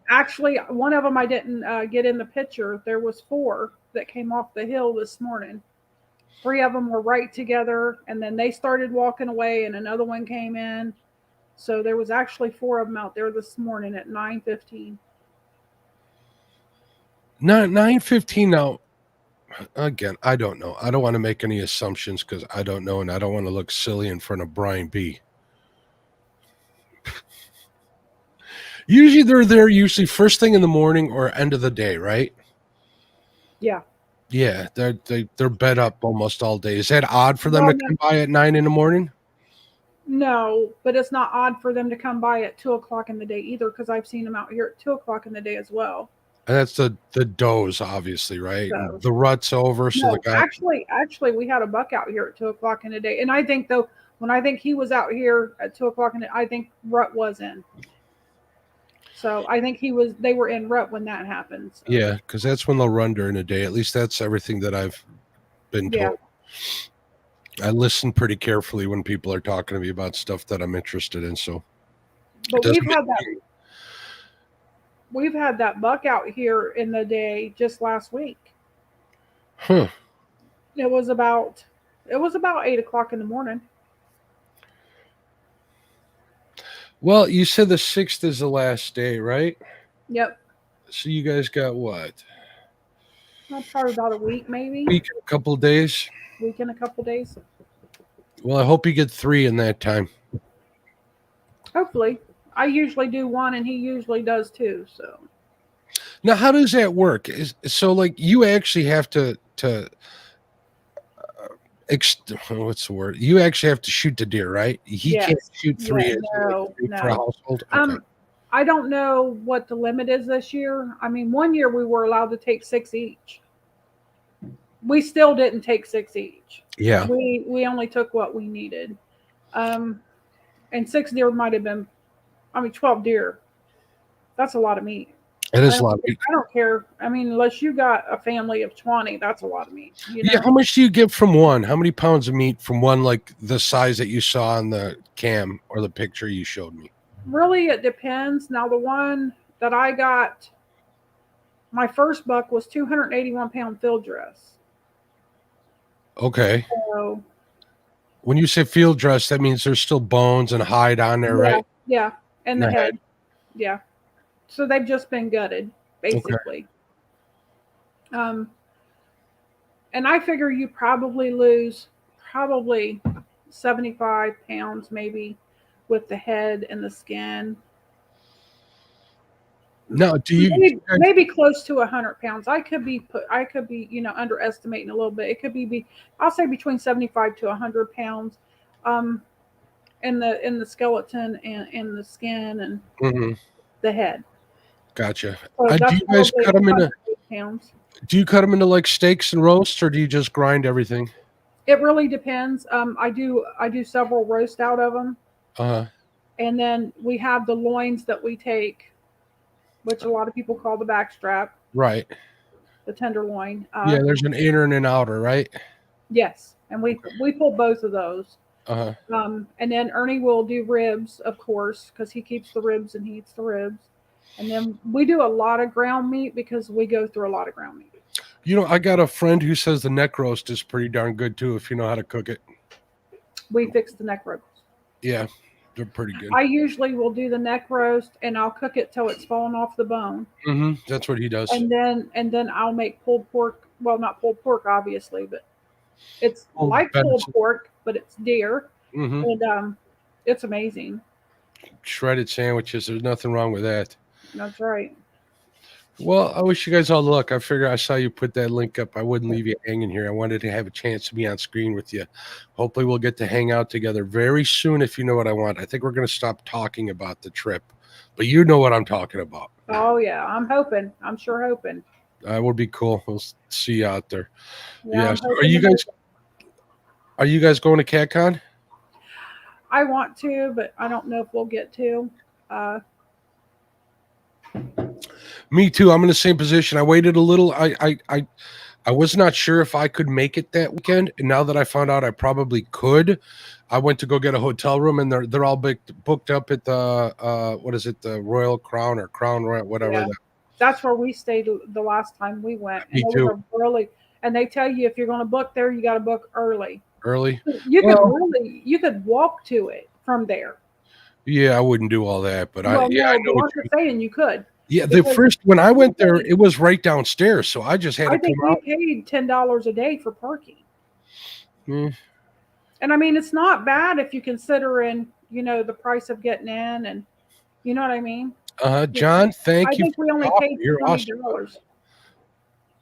Actually, one of them I didn't get in the picture. There was 4 that came off the hill this morning. 3 of them were right together, and then they started walking away, and another one came in. So there was actually 4 of them out there this morning at 9:15. 9:15 now. Again, I don't know. I don't want to make any assumptions because I don't know, and I don't want to look silly in front of Brian B. Usually they're there usually first thing in the morning or end of the day, right? Yeah. Yeah, they're bed up almost all day. Is that odd for them Well, to come by at 9 in the morning? no, but it's not odd for them to come by at 2:00 in the day either, because I've seen them out here at 2:00 in the day as well. And that's the does, obviously, right? So The rut's over, so no, the guy. actually, we had a buck out here at 2:00 in the day, and I think though when I think he was out here at 2:00 in the, I think rut was in. So I think they were in rut when that happened. So. Yeah, because that's when they'll run during the day. At least that's everything that I've been Yeah. told. I listen pretty carefully when people are talking to me about stuff that I'm interested in. So it But doesn't we've had that buck out here in the day just last week. Huh. It was about 8:00 in the morning. Well, you said the 6th is the last day, right? Yep. So you guys got what? Probably about a week, maybe. Week, a couple of days. Week and a couple days. Well, I hope you get 3 in that time. Hopefully. I usually do 1 and he usually does 2, so. Now, how does that work? So like you actually have to what's the word? You actually have to shoot the deer, right? He Yes. can't shoot 3 Yeah, as no, for a no. household. Okay. I don't know what the limit is this year. I mean, one year we were allowed to take 6 each. We still didn't take 6 each. Yeah. We only took what we needed. And 6 deer might have been, 12 deer. That's a lot of meat. It is a lot. I don't care. I mean, unless you got a family of 20, that's a lot of meat. You know? Yeah, how much do you get from one? How many pounds of meat from one, like the size that you saw on the cam or the picture you showed me? Really, it depends. Now, the one that I got, my first buck was 281-pound field dress. Okay. So, when you say field dress, that means there's still bones and hide on there, right? Yeah, and the The head. Yeah. So they've just been gutted, basically. Okay. And I figure you probably lose 75 pounds maybe with the head and the skin. No, do you maybe close to 100 pounds? I could be underestimating a little bit. It could be I'll say between 75 to 100 pounds, in the skeleton and in the skin and the head. Gotcha. So do you guys cut them into pounds? Do you cut them into like steaks and roasts, or do you just grind everything? It really depends. I do several roast out of them. And then we have the loins that we take, which a lot of people call the backstrap. Right. The tenderloin. Yeah, there's an inner and an outer, right? Yes, and we pull both of those. Uh-huh. And then Ernie will do ribs, of course, because he keeps the ribs and he eats the ribs. And then we do a lot of ground meat because we go through a lot of ground meat. You know, I got a friend who says the neck roast is pretty darn good too if you know how to cook it. We fix the neck roast. Yeah, they're pretty good. I usually will do the neck roast and I'll cook it till it's fallen off the bone. That's what he does. And then I'll make pulled pork. Well, not pulled pork, obviously, but it's like pulled pork, but it's deer. And it's amazing. Shredded sandwiches. There's nothing wrong with that. That's right. Well, I wish you guys all the luck. I figure I saw you put that link up. I wouldn't leave you hanging here. I wanted to have a chance to be on screen with you. Hopefully we'll get to hang out together very soon if you know what I want. I think we're going to stop talking about the trip, but you know what I'm talking about. Oh, yeah. I'm hoping. I'm sure hoping. That would be cool. We'll see you out there. Yeah. Are you guys going to CatCon? I want to, but I don't know if we'll get to. Me too. I'm in the same position. I waited a little. I was not sure if I could make it that weekend, and now that I found out I probably could, I went to go get a hotel room, and they're all booked up at the what is it, the Royal Crown or Crown Royal, whatever. Yeah. That's where we stayed the last time we went. And Me too. Early, and they tell you if you're going to book there, you got to book early. Early. You could walk to it from there. Yeah, I wouldn't do all that, but I know what you're saying. You could. Yeah, the first when I went there, it was right downstairs, so I just had to come out. I think we paid $10 a day for parking. Mm. And I mean, it's not bad if you consider the price of getting in, and you know what I mean. John, thank you. I think we only paid $20. Awesome.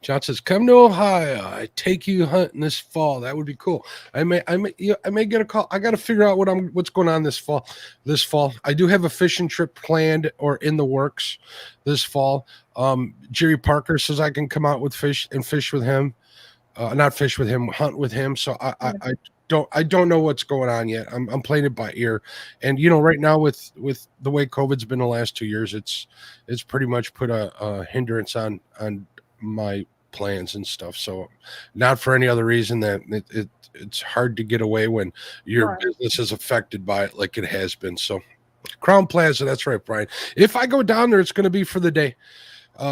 John says, "Come to Ohio. I take you hunting this fall. That would be cool. I may get a call. I got to figure out what's going on this fall. I do have a fishing trip planned or in the works this fall. Jerry Parker says I can come out with fish with him, not fish with him, hunt with him. So I don't know what's going on yet. I'm playing it by ear, and right now with the way COVID's been the last 2 years, it's pretty much put a hindrance on my plans and stuff. So not for any other reason that it's hard to get away when your business is affected by it like it has been. So Crown Plaza, that's right, Brian. If I go down there, it's going to be for the day.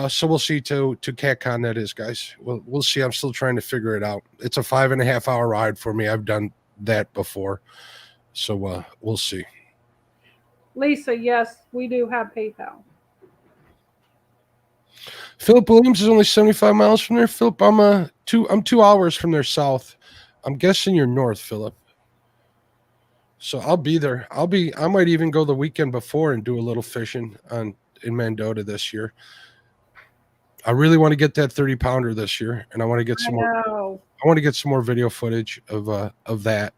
So we'll see to CatCon that is, guys. We'll see. I'm still trying to figure it out. It's a 5.5 hour ride for me. I've done that before. So we'll see. Lisa, yes, we do have PayPal. Philip Williams is only 75 miles from there. Philip, I'm 2 hours from there south. I'm guessing you're north, Philip. So I'll be there. I might even go the weekend before and do a little fishing in Mendota this year. I really want to get that 30-pounder this year, and I want to get some more. I want to get some more video footage of that.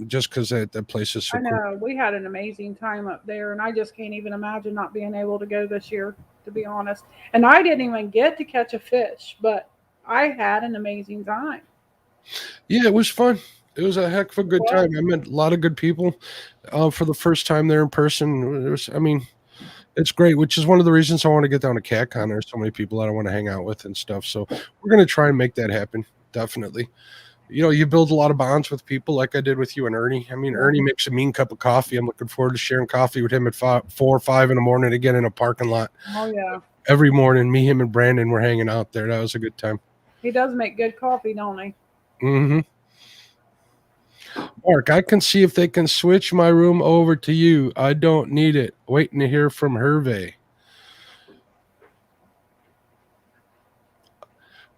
Just because that place is so cool. I know. We had an amazing time up there, and I just can't even imagine not being able to go this year, to be honest. And I didn't even get to catch a fish, but I had an amazing time. Yeah, it was fun. It was a heck of a good time. I met a lot of good people for the first time there in person. It's great, which is one of the reasons I want to get down to CatCon. There's so many people that I want to hang out with and stuff. So we're going to try and make that happen, definitely. You build a lot of bonds with people like I did with you and Ernie. Ernie makes a mean cup of coffee. I'm looking forward to sharing coffee with him at 4 or 5 in the morning again in a parking lot. Oh, yeah. Every morning, him, and Brandon were hanging out there. That was a good time. He does make good coffee, don't he? Mm-hmm. Mark, I can see if they can switch my room over to you. I don't need it. Waiting to hear from Hervé.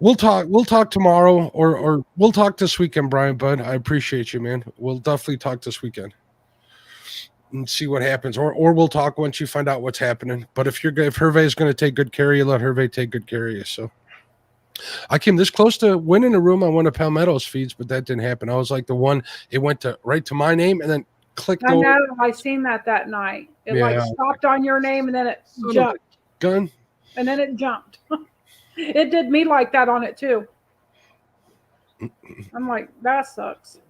We'll talk tomorrow or we'll talk this weekend, Brian, bud. I appreciate you, man. We'll definitely talk this weekend and see what happens. Or we'll talk once you find out what's happening. But if Hervé is going to take good care of you, let Hervé take good care of you. So I came this close to winning a room on one of Palmetto's feeds, but that didn't happen. I was like the one, it went right to my name and then clicked over. I know, I seen that night. It stopped on your name and then it jumped. Gun. And then it jumped. It did me like that on it too. I'm like, that sucks.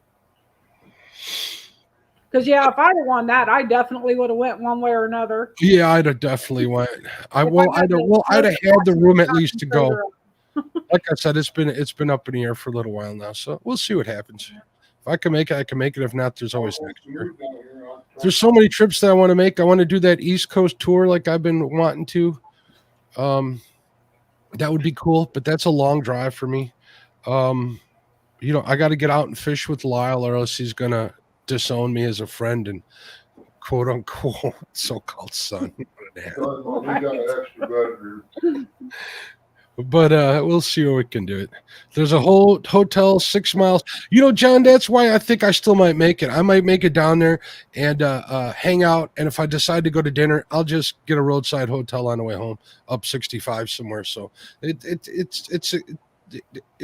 Because if I'd have won that, I definitely would have went one way or another. Yeah, I'd have definitely went. I'd have had the room at least to go. Like I said, it's been up in the air for a little while now, so we'll see what happens. If I can make it, I can make it. If not, there's always next year. There's so many trips that I want to make. I want to do that East Coast tour like I've been wanting to. That would be cool, but that's a long drive for me. I got to get out and fish with Lyle, or else he's gonna disown me as a friend and quote unquote so-called son. But we'll see where we can do it. There's a whole hotel 6 miles. John, that's why I think I still might make it. I might make it down there and hang out. And if I decide to go to dinner, I'll just get a roadside hotel on the way home, up 65 somewhere. So it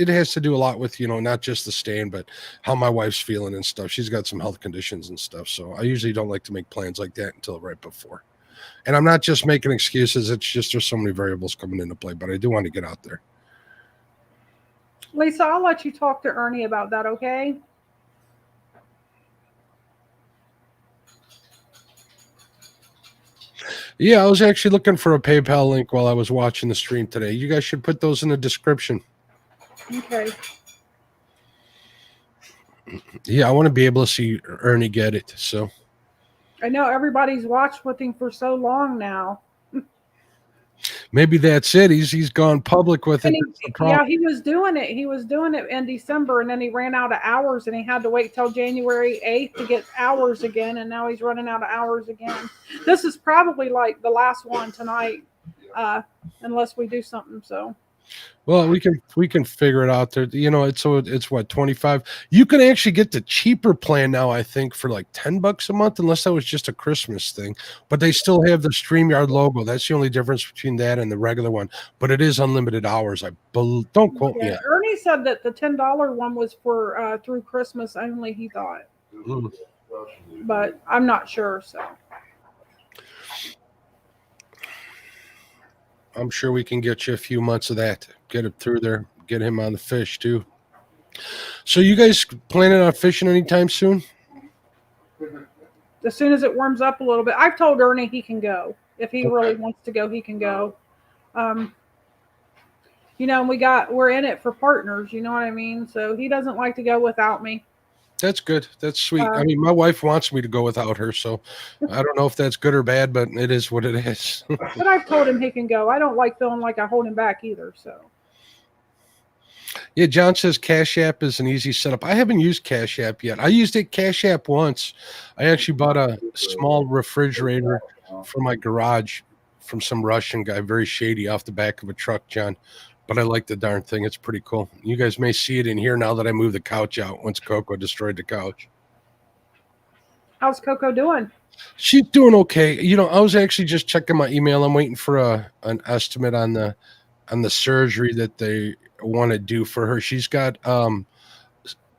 has to do a lot with, not just the staying, but how my wife's feeling and stuff. She's got some health conditions and stuff. So I usually don't like to make plans like that until right before. And I'm not just making excuses. It's just there's so many variables coming into play, but I do want to get out there. Lisa, I'll let you talk to Ernie about that, okay? Yeah, I was actually looking for a PayPal link while I was watching the stream today. You guys should put those in the description. Okay. Yeah, I want to be able to see Ernie get it. So I know everybody's watched with him for so long now. maybe that's it. He's gone public with it. He was doing it. He was doing it in December, and then he ran out of hours, and he had to wait till January 8th to get hours again, and now he's running out of hours again. This is probably like the last one tonight, unless we do something. So. Well, we can figure it out there. It's what, 25. You can actually get the cheaper plan now, I think, for like $10 a month, unless that was just a Christmas thing. But they still have the StreamYard logo. That's the only difference between that and the regular one. But it is unlimited hours. Don't quote me. Ernie said that the $10 one was for through Christmas only. He thought, but I'm not sure. So. I'm sure we can get you a few months of that. Get it through there. Get him on the fish too. So you guys planning on fishing anytime soon? As soon as it warms up a little bit. I've told Ernie he can go. If he really wants to go, he can go. We're in it for partners, you know what I mean? So he doesn't like to go without me. That's good. That's sweet. I mean, my wife wants me to go without her, so I don't know if that's good or bad, but it is what it is. But I've told him he can go. I don't like feeling like I hold him back either. So. Yeah, John says Cash App is an easy setup. I haven't used Cash App yet. I used it Cash App once. I actually bought a small refrigerator for my garage from some Russian guy, very shady, off the back of a truck, John. But I like the darn thing. It's pretty cool. You guys may see it in here now that I moved the couch out once Coco destroyed the couch. How's Coco doing? She's doing okay. I was actually just checking my email. I'm waiting for an estimate on the surgery that they want to do for her. She's got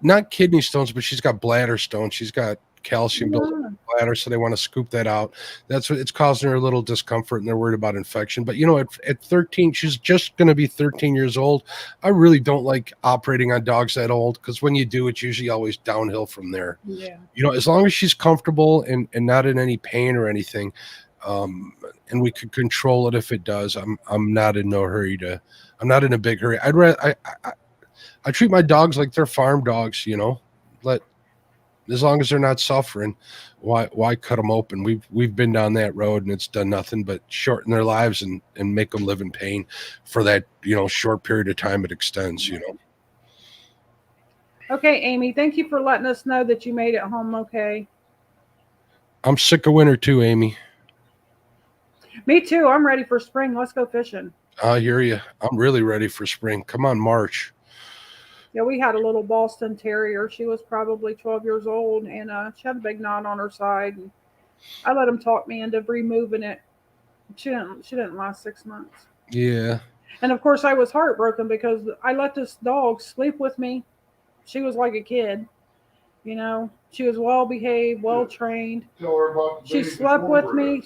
not kidney stones, but she's got bladder stones. She's got calcium built in the bladder, so they want to scoop that out. That's what it's causing her a little discomfort, and they're worried about infection. But at 13, she's just going to be 13 years old. I really don't like operating on dogs that old, because when you do, it's usually always downhill from there. Yeah. As long as she's comfortable and not in any pain or anything, and we could control it if it does. I'm not in no hurry I'm not in a big hurry. I treat my dogs like they're farm dogs, as long as they're not suffering, why cut them open? We've been down that road, and it's done nothing but shorten their lives and make them live in pain for that, short period of time it extends, Okay, Amy, thank you for letting us know that you made it home okay. I'm sick of winter too, Amy. Me too. I'm ready for spring. Let's go fishing. I hear you. I'm really ready for spring. Come on, March. Yeah, we had a little Boston Terrier. She was probably 12 years old, and she had a big knot on her side. And I let him talk me into removing it. She didn't last 6 months. Yeah. And of course, I was heartbroken because I let this dog sleep with me. She was like a kid, She was well behaved, well trained. She slept with me.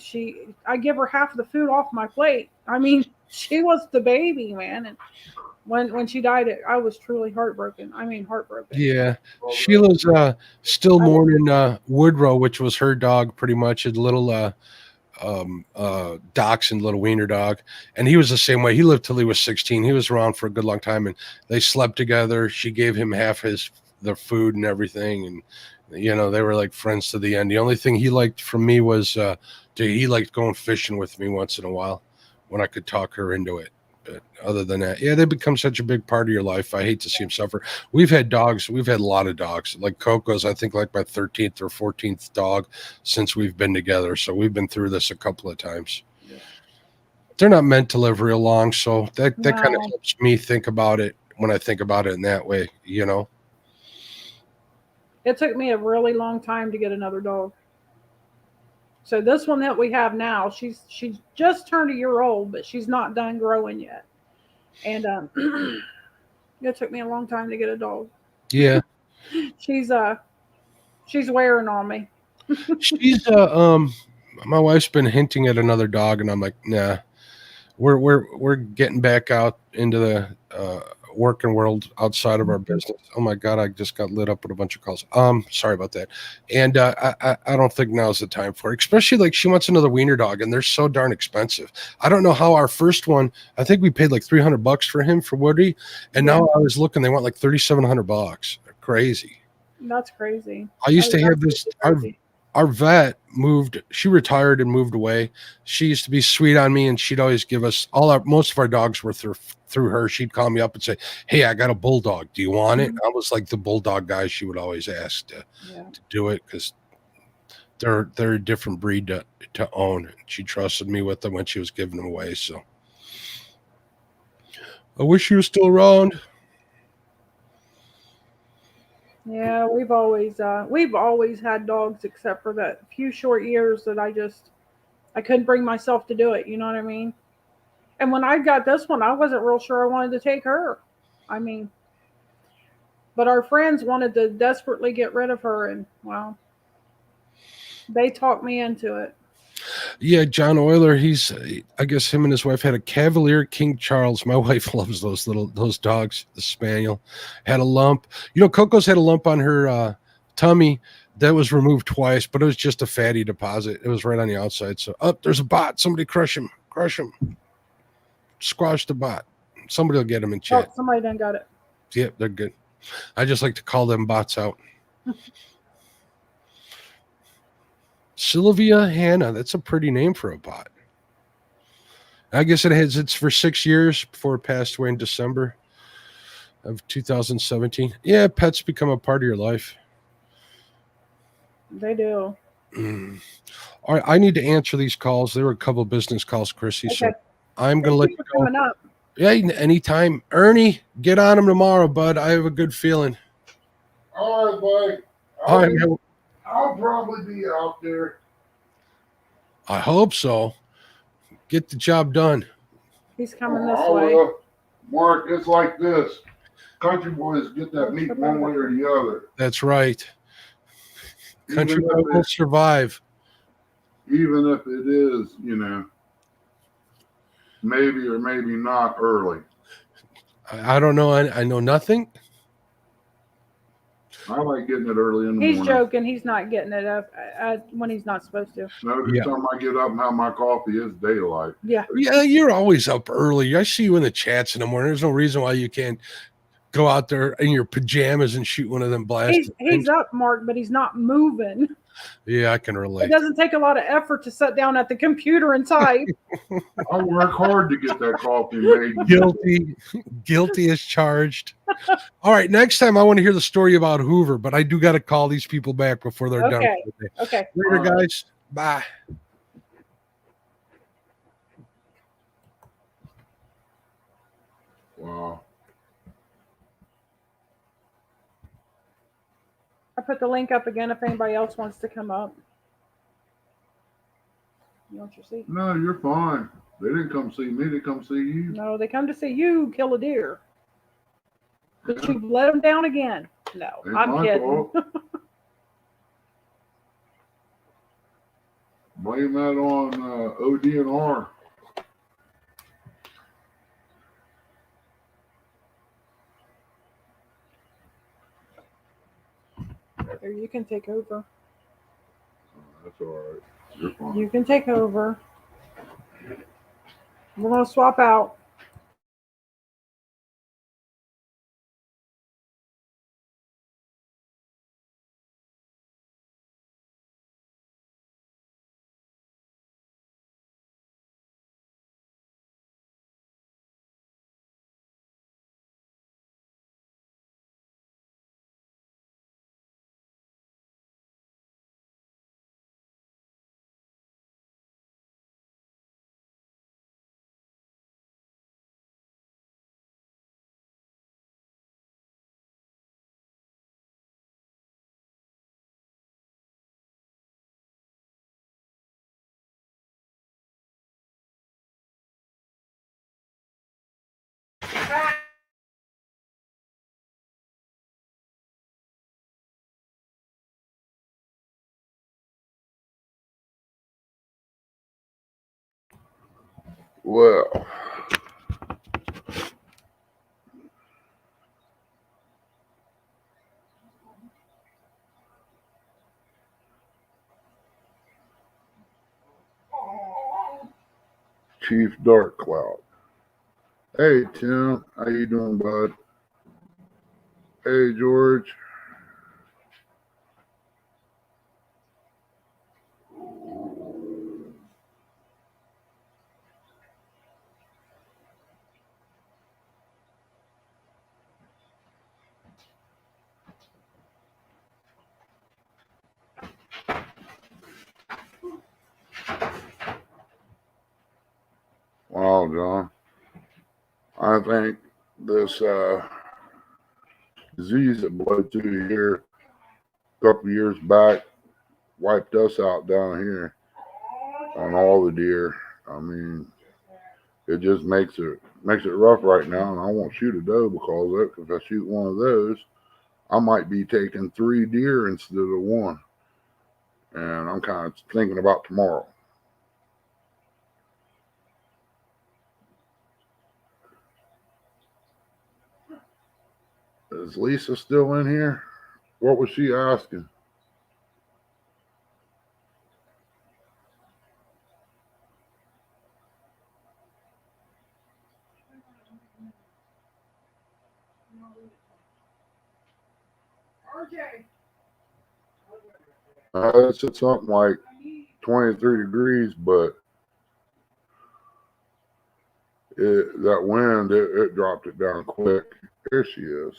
I give her half the food off my plate. I mean, she was the baby, man. And when she died, I was truly heartbroken. I mean, heartbroken. Yeah. Sheila's still mourning Woodrow, which was her dog, pretty much, a little dachshund, little wiener dog. And he was the same way. He lived till he was 16. He was around for a good long time, and they slept together. She gave him half his their food and everything, and they were like friends to the end. The only thing he liked from me was he liked going fishing with me once in a while when I could talk her into it. But other than that, yeah, they become such a big part of your life. I hate to see them suffer. We've had dogs. We've had a lot of dogs. Like Coco's, I think, like my 13th or 14th dog since we've been together. So we've been through this a couple of times. They're not meant to live real long, so that kind of No. helps me think about it when I think about it in that way. It took me a really long time to get another dog. So this one that we have now, she's just turned a year old, but she's not done growing yet. And it took me a long time to get a dog. Yeah, She's wearing on me. she's my wife's been hinting at another dog, and I'm like, nah. We're getting back out into the working world outside of our business. Oh my God, I just got lit up with a bunch of calls. Sorry about that. And I don't think now's the time for it. Especially like she wants another wiener dog, and they're so darn expensive. I don't know how our first one. I think we paid like $300 for him for Woody, and now I was looking, they want like $3,700. Crazy. That's crazy. I used to have That's this. crazy. Our vet moved. She retired and moved away. She used to be sweet on me, and she'd always give us most of our dogs were through her. She'd call me up and say, "Hey, I got a bulldog. Do you want it?" I was like the bulldog guy. She would always ask to do it because they're a different breed to own. She trusted me with them when she was giving them away. So I wish she was still around. Yeah, we've always had dogs, except for that few short years that I couldn't bring myself to do it. You know what I mean? And when I got this one, I wasn't real sure I wanted to take her. I mean, but our friends wanted to desperately get rid of her, and well, they talked me into it. Yeah, John Euler. I guess him and his wife had a Cavalier King Charles. My wife loves those dogs. The Spaniel had a lump. Coco's had a lump on her tummy that was removed twice, but it was just a fatty deposit. It was right on the outside. So, there's a bot. Somebody crush him. Squash the bot. Somebody will get him in chat. Oh, somebody done got it. Yep, they're good. I just like to call them bots out. Sylvia Hannah. That's a pretty name for a bot. I guess it's for 6 years before it passed away in December of 2017. Yeah, pets become a part of your life. They do. All right, I need to answer these calls. There were a couple of business calls, Chrissy. Okay. So I'm going to let you go. Coming up. Yeah, anytime. Ernie, get on him tomorrow, bud. I have a good feeling. All right, buddy. All right, man. I'll probably be out there. I hope so. Get the job done. He's coming this I way. will. Mark, it's like this. Country boys get that meat one way or the other. That's right. Country Even boy if will survive. Even if it is, maybe or maybe not early. I don't know. I know nothing. I like getting it early in the He's morning. joking. He's not getting it up when he's not supposed to. No, the time I get up and have my coffee, it's daylight. Yeah. Yeah, you're always up early. I see you in the chats in the morning. There's no reason why you can't go out there in your pajamas and shoot one of them blasts. He's up, Mark, but he's not moving. Yeah, I can It relate. doesn't take a lot of effort to sit down at the computer and type. I work hard to get that coffee made. Guilty as charged. All right, next time I want to hear the story about Hoover, but I do got to call these people back before they're done. Okay. For the day. Okay. Later, guys. Bye. Wow. I put the link up again if anybody else wants to come up. You want your seat? No, you're fine. They didn't come see me. They come see you. No, they come to see you kill a deer. But you've let them down again. No, Ain't I'm my kidding. fault. Blame that on ODNR. Here, you can take over. That's all right. You're fine. You can take over. We're going to swap out. Well, Chief Dark Cloud. Hey Tim, how you doing, bud? Hey George. Wow, John. I think this disease that blowed through here a couple years back wiped us out down here on all the deer. I mean, it just makes it rough right now, and I won't shoot a doe because of it. If I shoot one of those, I might be taking 3 deer instead of 1, and I'm kind of thinking about tomorrow. Is Lisa still in here? What was she asking? RJ. It said something like 23 degrees, but that wind, it dropped it down quick. Here she is.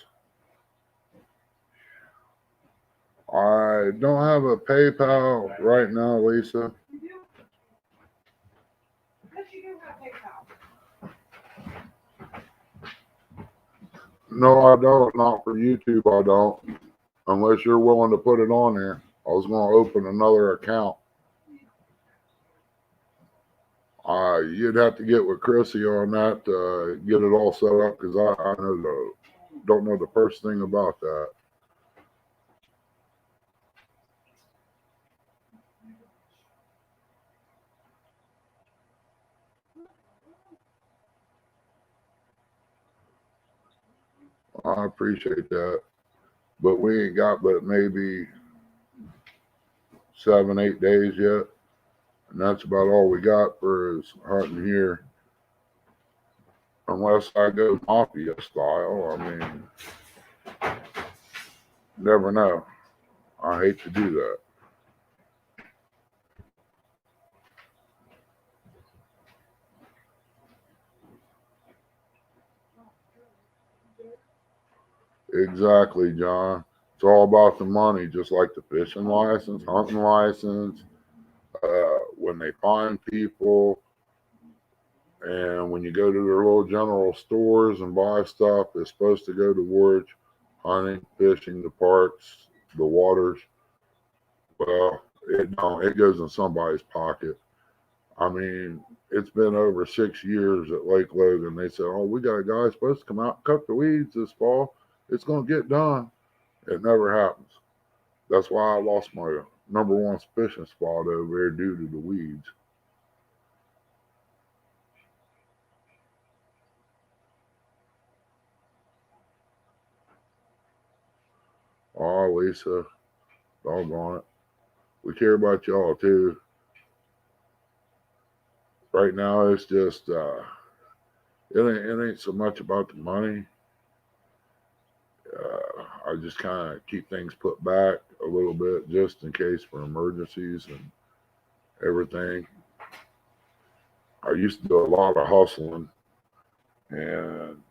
I don't have a PayPal right now, Lisa. Yes, you do have PayPal. No, I don't. Not for YouTube, I don't. Unless you're willing to put it on there. I was going to open another account. You'd have to get with Chrissy on that to get it all set up because I don't know the first thing about that. I appreciate that. But we ain't got but maybe 7, 8 days yet. And that's about all we got for is hunting here. Unless I go mafia style. I mean, never know. I hate to do that. Exactly, John. It's all about the money, just like the fishing license, hunting license. When they find people, and when you go to their little general stores and buy stuff, it's supposed to go towards hunting, fishing, the parks, the waters. Well, it don't. It goes in somebody's pocket. I mean, it's been over 6 years at Lake Logan. They said, "Oh, we got a guy supposed to come out and cut the weeds this fall. It's going to get done." It never happens. That's why I lost my number 1 fishing spot over there due to the weeds. Oh, Lisa, doggone it. We care about y'all too. Right now, it's just it ain't so much about the money. I just kind of keep things put back a little bit just in case for emergencies and everything. I used to do a lot of hustling, and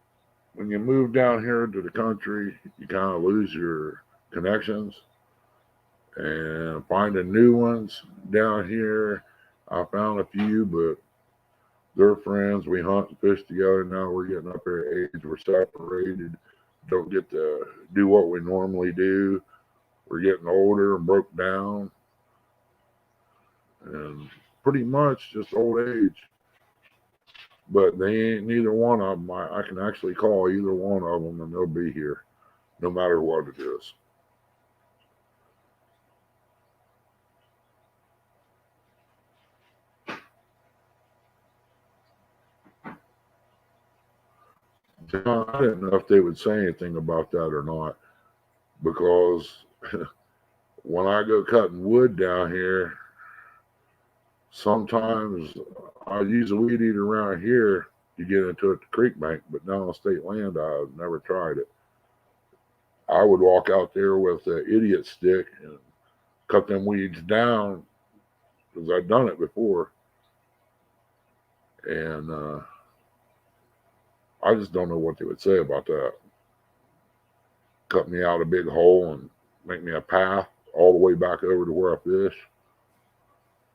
when you move down here to the country, you kind of lose your connections and finding new ones down here. I found a few, but they're friends. We hunt and fish together now. We're getting up there at age. We're separated. Don't get to do what we normally do. We're getting older and broke down, and pretty much just old age. But they ain't neither one of them. I can actually call either one of them, and they'll be here, no matter what it is. John, I didn't know if they would say anything about that or not, because when I go cutting wood down here, sometimes I use a weed eater around here. You get into it the creek bank, but down on state land, I've never tried it. I would walk out there with an idiot stick and cut them weeds down because I've done it before. And I just don't know what they would say about that. Cut me out a big hole and make me a path all the way back over to where I fish.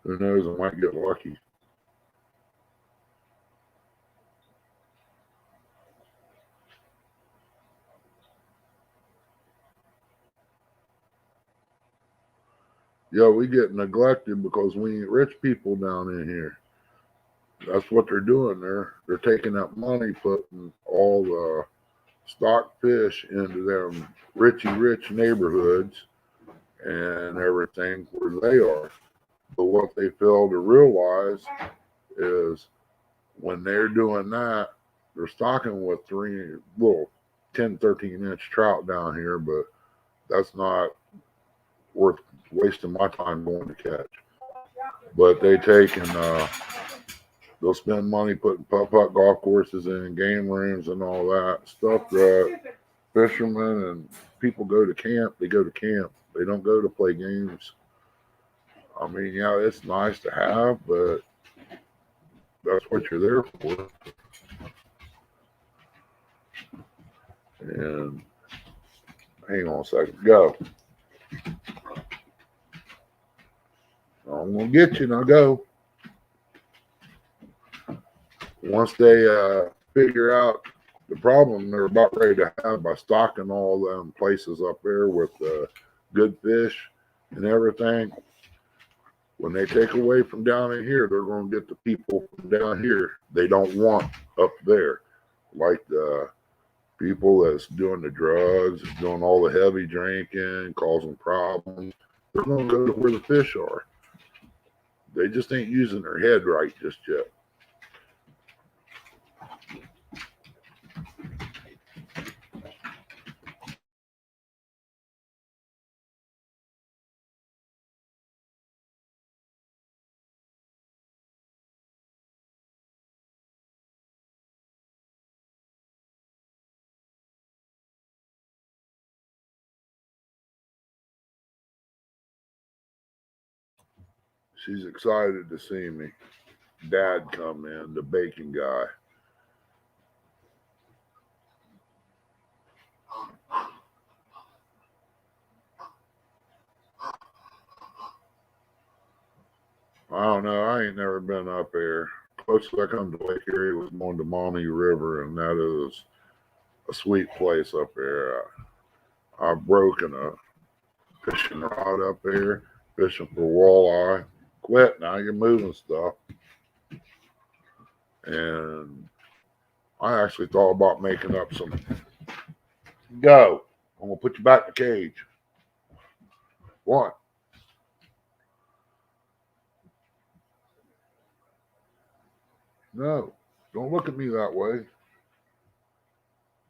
Who knows? I might get lucky. Yeah, we get neglected because we ain't rich people down in here. That's what they're doing. They're taking that money, putting all the stock fish into them rich neighborhoods and everything where they are. But what they fail to realize is when they're doing that, they're stocking with 10, 13-inch trout down here, but that's not worth wasting my time going to catch. But they take and they'll spend money putting putt-putt golf courses in, game rooms and all that stuff that fishermen and people go to camp. They go to camp. They don't go to play games. I mean, yeah, it's nice to have, but that's what you're there for. And hang on a second. Go. I'm going to get you. Now go. Once they figure out the problem they're about ready to have by stocking all them places up there with good fish and everything, when they take away from down in here, they're going to get the people from down here they don't want up there. Like the people that's doing the drugs, doing all the heavy drinking, causing problems. They're going to go to where the fish are. They just ain't using their head right just yet. She's excited to see me. Dad come in, the bacon guy. I don't know. I ain't never been up there. Closest I come to Lake Erie was going to Maumee River, and that is a sweet place up there. I've broken a fishing rod up there, fishing for walleye. Quit now, you're moving stuff. And I actually thought about making up some. Go. I'm going to put you back in the cage. What? No, don't look at me that way.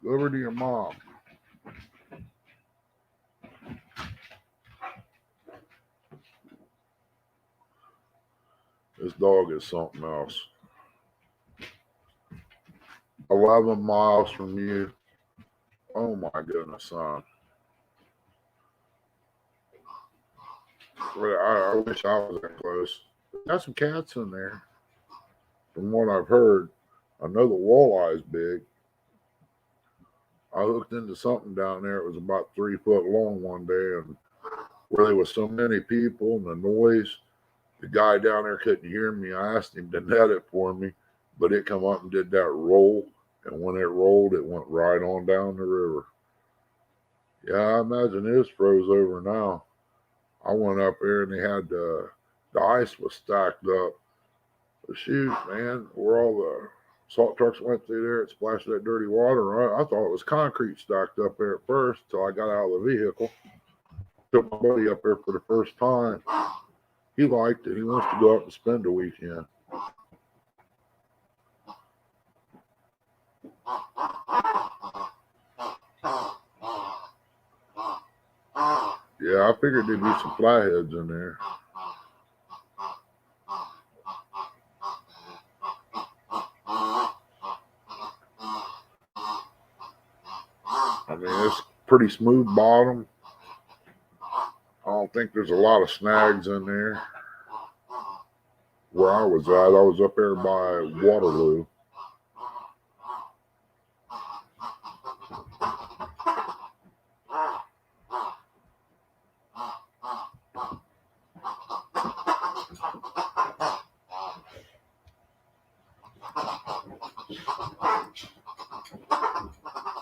Go over to your mom. This dog is something else. 11 miles from you. Oh my goodness, son. I wish I was that close. Got some cats in there. From what I've heard, I know the walleye is big. I hooked into something down there. It was about 3 foot long one day, and where there was so many people and the noise, the guy down there couldn't hear me. I asked him to net it for me, but it come up and did that roll, and when it rolled, it went right on down the river. Yeah, I imagine it is froze over now. I went up there and they had the ice was stacked up. But shoot, man, where all the salt trucks went through there, it splashed that dirty water. I thought it was concrete stacked up there at first till I got out of the vehicle. Took my buddy up there for the first time. He liked it. He wants to go up and spend a weekend. Yeah, I figured there'd be some flatheads in there. I mean, it's pretty smooth bottom. I don't think there's a lot of snags in there. Where I was up there by Waterloo.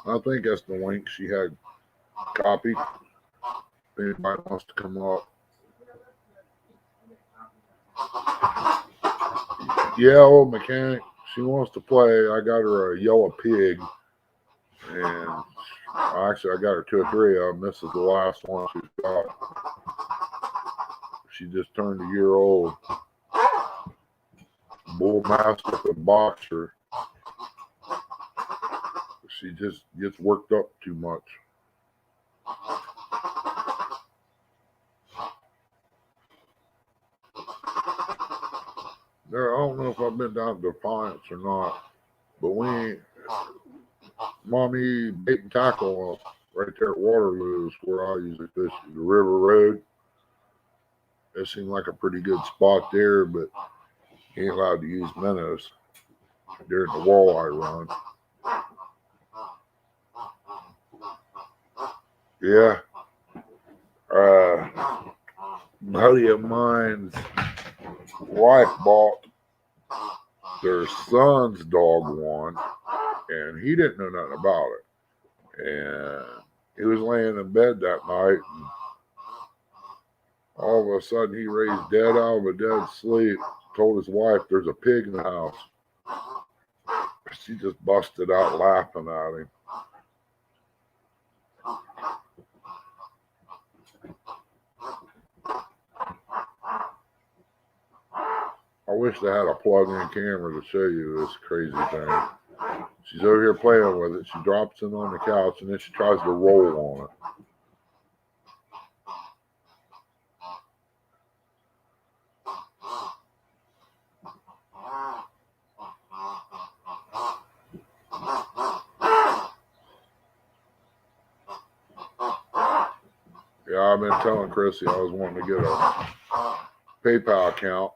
I think that's the link she had copied. If anybody wants to come up. Yeah, old mechanic. She wants to play. I got her a yellow pig. And actually, I got her 2 or 3 of them. This is the last one she's got. She just turned a year old. Bull mastiff and boxer. She just gets worked up too much. There, I don't know if I've been down to Defiance or not, but we ain't. Mommy bait and tackle right there at Waterloo is where I usually fish the River Road. It seemed like a pretty good spot there, but you ain't allowed to use minnows during the walleye run. Yeah. Buddy of mine's wife bought their son's dog one, and he didn't know nothing about it. And he was laying in bed that night, and all of a sudden he raised dead out of a dead sleep, told his wife there's a pig in the house. She just busted out laughing at him. I wish they had a plug-in camera to show you this crazy thing. She's over here playing with it. She drops it on the couch, and then she tries to roll on it. Yeah, I've been telling Chrissy I was wanting to get a PayPal account,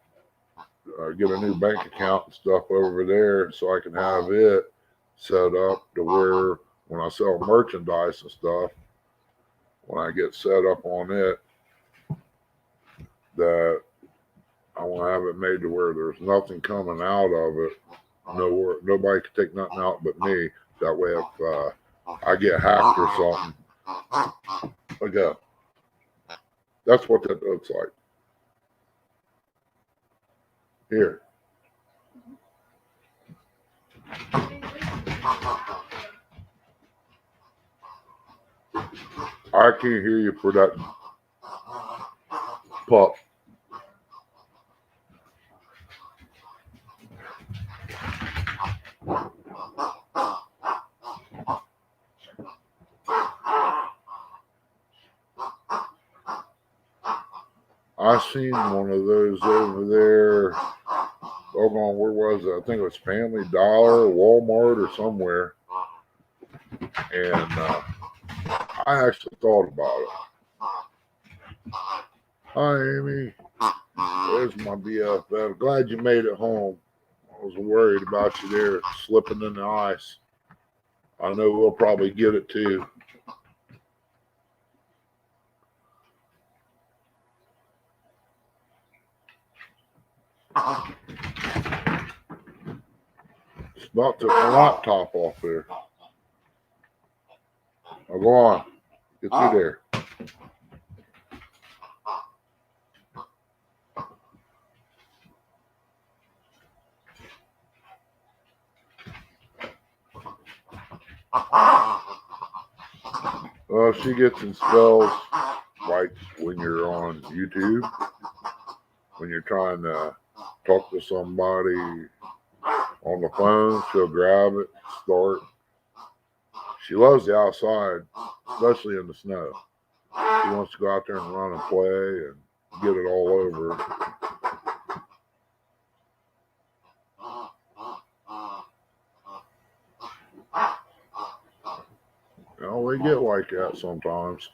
get a new bank account and stuff over there so I can have it set up to where when I sell merchandise and stuff, when I get set up on it, that I want to have it made to where there's nothing coming out of it. Nobody can take nothing out but me. That way if I get hacked or something, okay. That's what that looks like. Here. I can't hear you for that pup. I seen one of those over there. Hold on, where was it? I think it was Family Dollar, Walmart, or somewhere. And I actually thought about it. Hi, Amy. There's my BFF. Glad you made it home. I was worried about you there slipping in the ice. I know we'll probably get it too. It's about took my laptop off there. Now go on. Get through there. She gets in spells like when you're on YouTube, when you're trying to talk to somebody on the phone, she'll grab it, start. She loves the outside, especially in the snow. He wants to go out there and run and play and get it all over. You know, they get like that sometimes.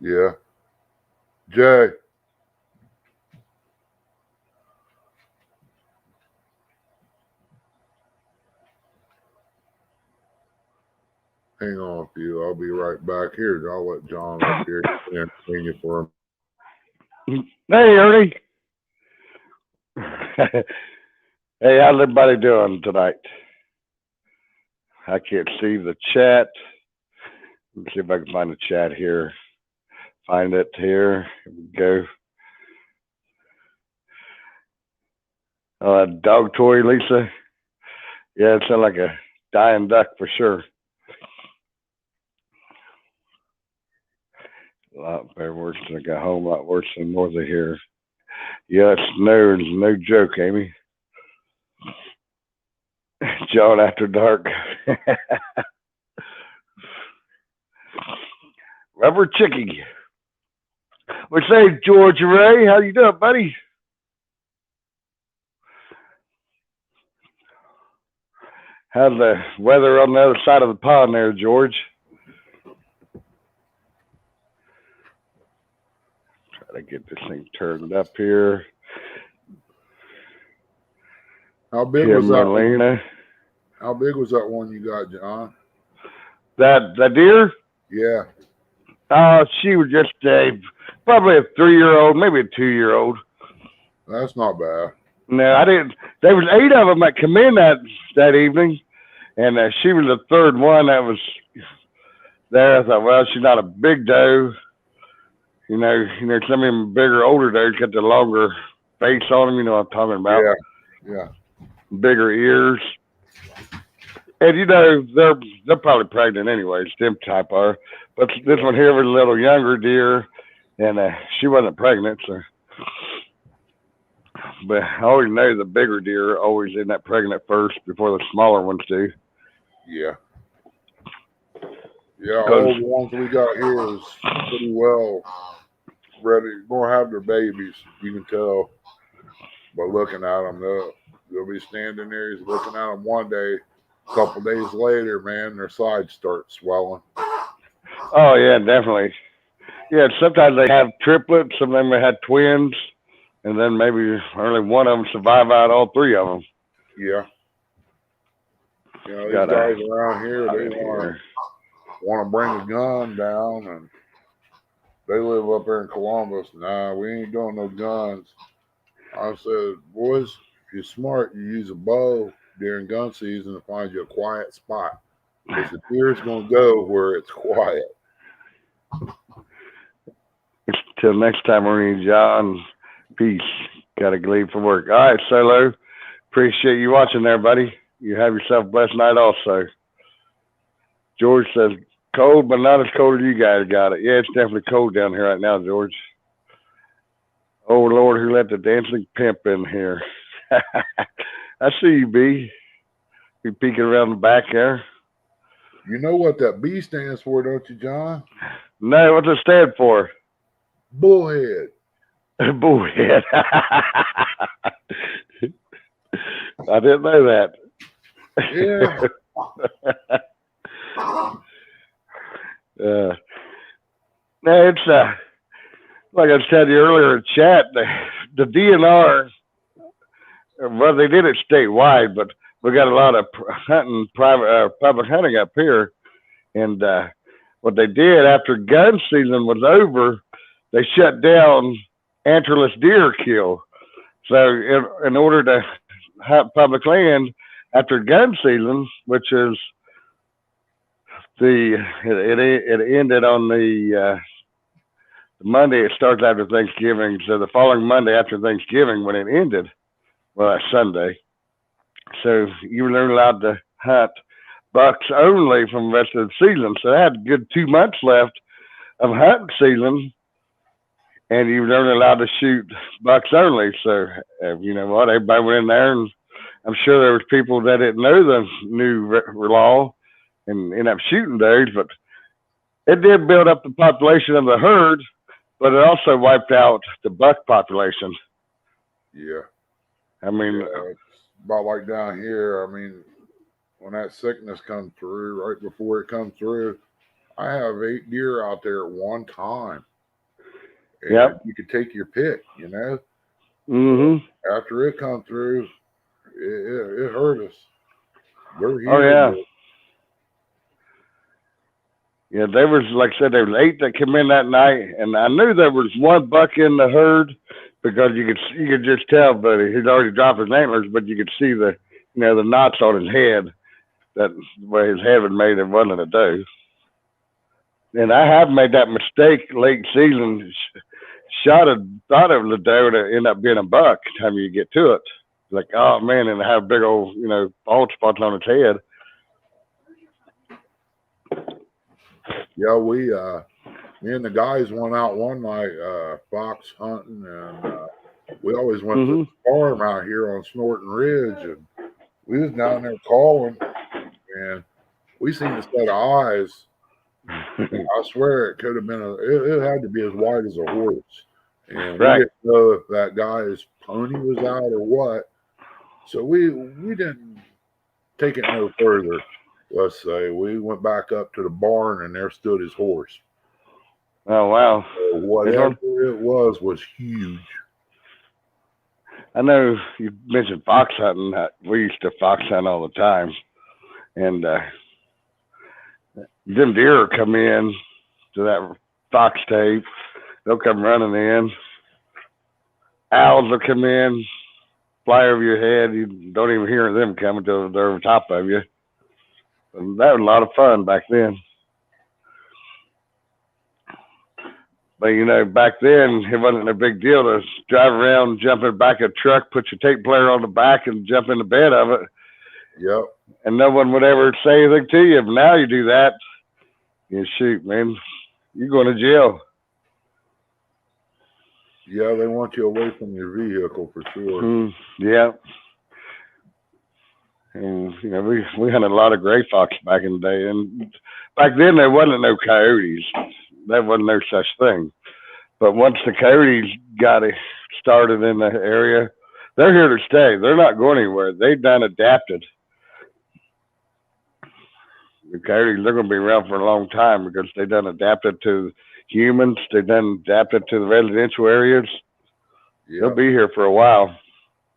Yeah. Jay. Hang on a few. I'll be right back here. I'll let John up here entertain you for him. Hey, Ernie. Hey, how's everybody doing tonight? I can't see the chat. Let's see if I can find the chat here. Find it here. Here we go. Dog toy, Lisa. Yeah, it sounds like a dying duck for sure. A lot better worse than I got home, a lot worse than north of here. Yeah, it's no joke, Amy. John after dark. Rubber Chicky. What say, George Ray? How you doing, buddy? How's the weather on the other side of the pond there, George? Try to get this thing turned up here. How big Here, was that Marlena. one? How big was that one you got, John? That deer? Yeah. She was just probably a 3-year-old, maybe a 2-year-old. That's not bad. No, I didn't. There was 8 of them that come in that evening, and she was the third one that was there. I thought, well, she's not a big doe. You know, some of them bigger, older does got the longer face on them. You know what I'm talking about? Yeah. Bigger ears. And you know, they're probably pregnant anyways, them type are. But this one here was a little younger deer, and she wasn't pregnant. So, but I always know the bigger deer are always in that pregnant first before the smaller ones do. Yeah. Yeah, all the ones we got here is pretty well ready. Gonna have their babies. You can tell by looking at them. They'll be standing there. He's looking at them one day. A couple days later, man, their sides start swelling. Oh yeah, definitely. Yeah, sometimes they have triplets. Some of them they had twins, and then maybe only one of them survive out all 3 of them. Yeah. You know, these guys around here, they want to bring a gun down, and they live up there in Columbus. Nah, we ain't doing no guns. I said, boys, if you're smart, you use a bow during gun season to find you a quiet spot. Because the deer's going to go where it's quiet. Till next time, Ernie, John, peace. Got to leave for work. All right, Solo. Appreciate you watching there, buddy. You have yourself a blessed night also. George says, cold, but not as cold as you guys got it. Yeah, it's definitely cold down here right now, George. Oh, Lord, who let the dancing pimp in here? I see you, B. You peeking around the back there. You know what that B stands for, don't you, John? No, what's it stand for? Bullhead. Bullhead. I didn't know that. Yeah. No, it's like I was telling you earlier in chat, the DNR. Well, they did it statewide, but we got a lot of hunting, public hunting up here. And what they did after gun season was over, they shut down antlerless deer kill. So in order to hunt public land after gun season, which is it ended on the Monday. It starts after Thanksgiving, so the following Monday after Thanksgiving when it ended. Well, that's Sunday. So you were only allowed to hunt bucks only from the rest of the season. So they had a good 2 months left of hunting season and you were only allowed to shoot bucks only. So, you know what? Everybody went in there, and I'm sure there was people that didn't know the new law and ended up shooting those, but it did build up the population of the herd, but it also wiped out the buck population. Yeah. I mean, It's about like down here. I mean, when that sickness comes through, right before it comes through, I have 8 deer out there at one time. And Yep. you could take your pick, you know. After it come through, it hurt us. We're here. Oh yeah. Yeah, there was, like I said, there was 8 that came in that night, and I knew there was one buck in the herd because you could just tell, but he'd already dropped his antlers, but you could see the the knots on his head, that where his head was made, it wasn't a doe. And I have made that mistake late season. Thought it was a doe to end up being a buck. By the time you get to it, like, oh man, and I have big old bald spots on its head. Yeah, me and the guys went out one night fox hunting, and we always went to the farm out here on Snorton Ridge, and we was down there calling, and we seen a set of eyes. I swear it could have been it had to be as wide as a horse, and Right. we didn't know if that guy's pony was out or what, so we didn't take it no further. Let's say we went back up to the barn, and there stood his horse. Oh wow! So whatever it was huge. I know you mentioned fox hunting. We used to fox hunt all the time, and them deer will come in to that fox tape. They'll come running in. Owls will come in, fly over your head. You don't even hear them coming till they're over top of you. And that was a lot of fun back then. But back then it wasn't a big deal to drive around, jump in the back of a truck, put your tape player on the back, and jump in the bed of it. Yep. And no one would ever say anything to you. But now you do that, you shoot, man, you're going to jail. Yeah, they want you away from your vehicle for sure. Yeah. And we hunted a lot of gray fox back in the day, and back then there wasn't no coyotes. There wasn't no such thing. But once the coyotes got started in the area, they're here to stay. They're not going anywhere. They've done adapted. The coyotes, they're going to be around for a long time because they've done adapted to humans. They've done adapted to the residential areas. Yeah. They'll be here for a while.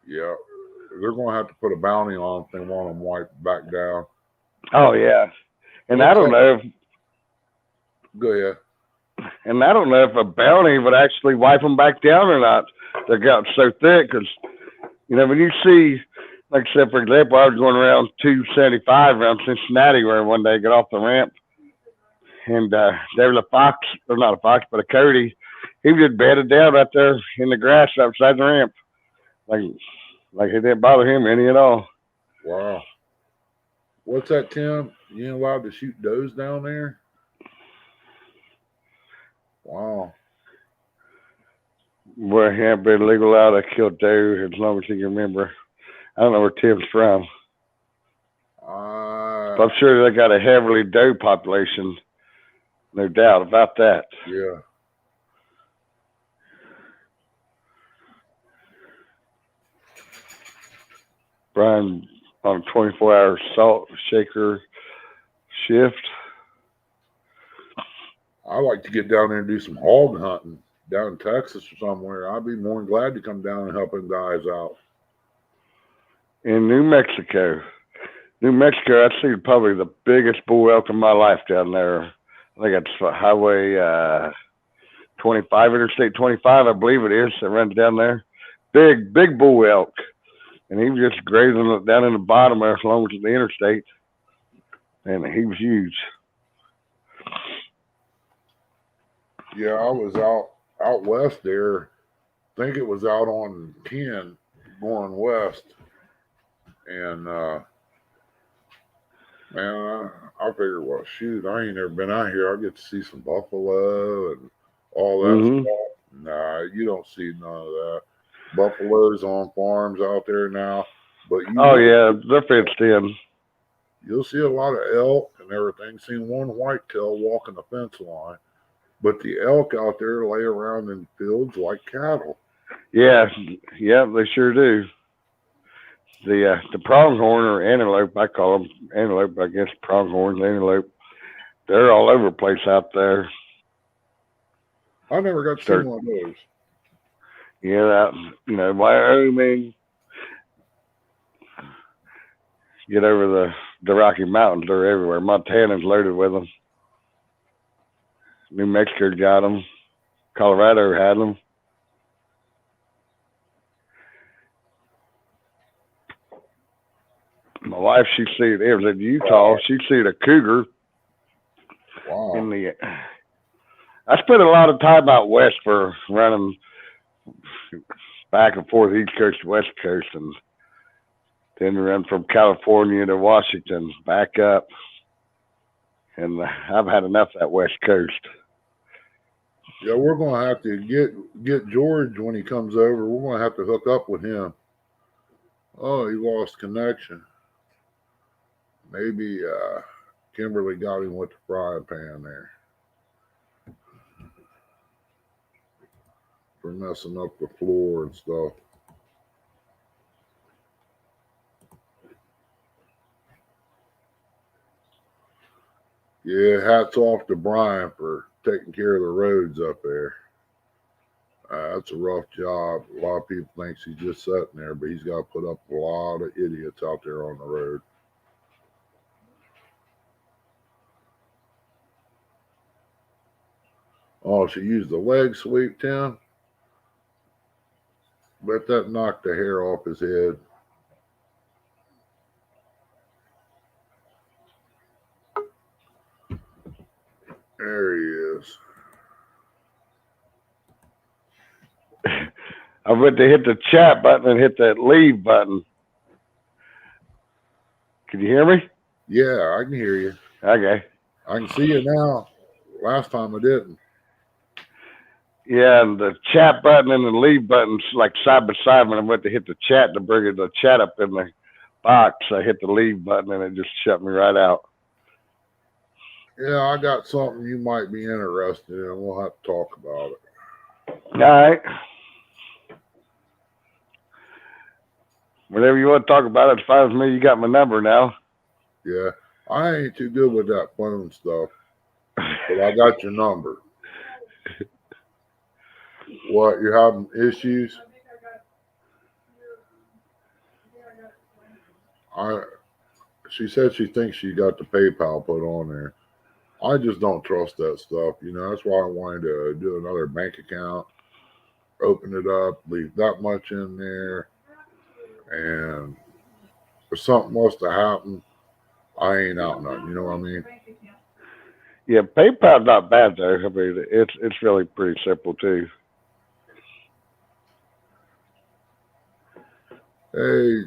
Yeah. They're going to have to put a bounty on if they want them wiped back down. Oh, yeah. And I don't know if... Go ahead. And I don't know if a bounty would actually wipe them back down or not. They got so thick because, when you see, like I said, for example, I was going around 275 around Cincinnati where one day I got off the ramp, and there was a fox, or not a fox, but a coyote. He was just bedded down right there in the grass outside the ramp. Like it didn't bother him any at all. Wow. What's that, Tim? You ain't allowed to shoot does down there? Wow. Well, it ain't been legal out. I killed doe as long as you can remember. I don't know where Tim's from. I'm sure they got a heavily doe population. No doubt about that. Yeah. Brian on a 24-hour salt shaker shift. I like to get down there and do some hog hunting down in Texas or somewhere. I'd be more than glad to come down and help them guys out. In New Mexico, I've seen probably the biggest bull elk in my life down there. I think it's Highway 25, Interstate 25, I believe it is. That runs down there. Big bull elk. And he was just grazing down in the bottom there as long as the interstate. And he was huge. Yeah, I was out west there. I think it was out on 10 going west. And, man, I figured, well, shoot, I ain't never been out here. I'll get to see some buffalo and all that stuff. Nah, you don't see none of that. Buffaloes on farms out there now, but Oh yeah, they're fenced in. you'll see a lot of elk and everything. Seen one whitetail walking the fence line, but the elk out there lay around in fields like cattle. Yeah, yeah, they sure do. The pronghorn or antelope, I call them antelope. I guess pronghorns, antelope. They're all over the place out there. I never got to see Start- one of those. Yeah, that, Wyoming. Get over the Rocky Mountains, they're everywhere. Montana's loaded with them. New Mexico got them. Colorado had them. My wife, it was in Utah. She seen a cougar Wow. in the. I spent a lot of time out west for running back and forth, East Coast to West Coast, and then run from California to Washington, back up. And I've had enough of that West Coast. Yeah, we're gonna have to get George when he comes over. We're gonna have to hook up with him. Oh, he lost connection. Maybe Kimberly got him with the frying pan there for messing up the floor and stuff. Yeah, hats off to Brian for taking care of the roads up there. That's a rough job. A lot of people think he's just sitting there, but he's got to put up a lot of idiots out there on the road. Oh, she used the leg sweep, Tim. Bet that knocked the hair off his head. There he is. I went to hit the chat button and hit that leave button. Can you hear me? Yeah, I can hear you. Okay. I can see you now. Last time I didn't. Yeah, and the chat button and the leave button's like side by side. When I went to hit the chat to bring the chat up in the box, I hit the leave button and it just shut me right out. Yeah, I got something you might be interested in. We'll have to talk about it. All right. Whatever you want to talk about, it's fine with me. You got my number now. Yeah, I ain't too good with that phone stuff, but I got your number. What, you're having issues? She said she thinks she got the PayPal put on there. I just don't trust that stuff. That's why I wanted to do another bank account, open it up, leave that much in there. And if something was to happen, I ain't out nothing. You know what I mean? Yeah, PayPal's not bad though. I mean, it's really pretty simple too. Hey,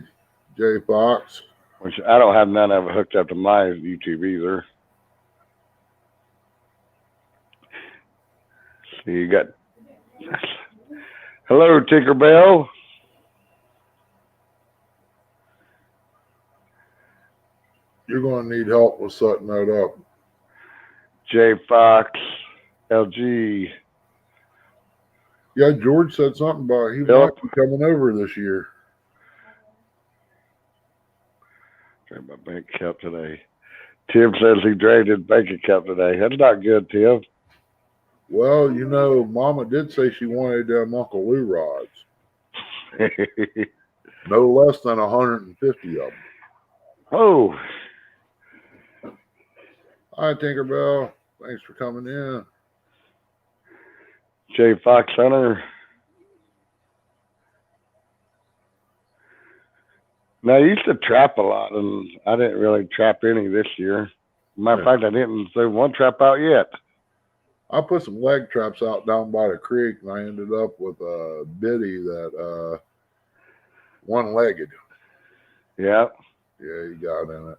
Jay Fox. Which I don't have none of it hooked up to my YouTube either. So you got. Hello, Tinkerbell. You're going to need help with setting that up. J Fox, LG. Yeah, George said something about he Yep. might be coming over this year. Drained my bank account today. Tim says he drained his bank account today. That's not good, Tim. Well, Mama did say she wanted them Uncle Lou rods. No less than 150 of them. Oh, Hi, Tinkerbell. Thanks for coming in. J Fox Hunter. Now, I used to trap a lot, and I didn't really trap any this year. Matter of fact, I didn't throw one trap out yet. I put some leg traps out down by the creek, and I ended up with a biddy that one-legged. Yeah. Yeah, he got in it.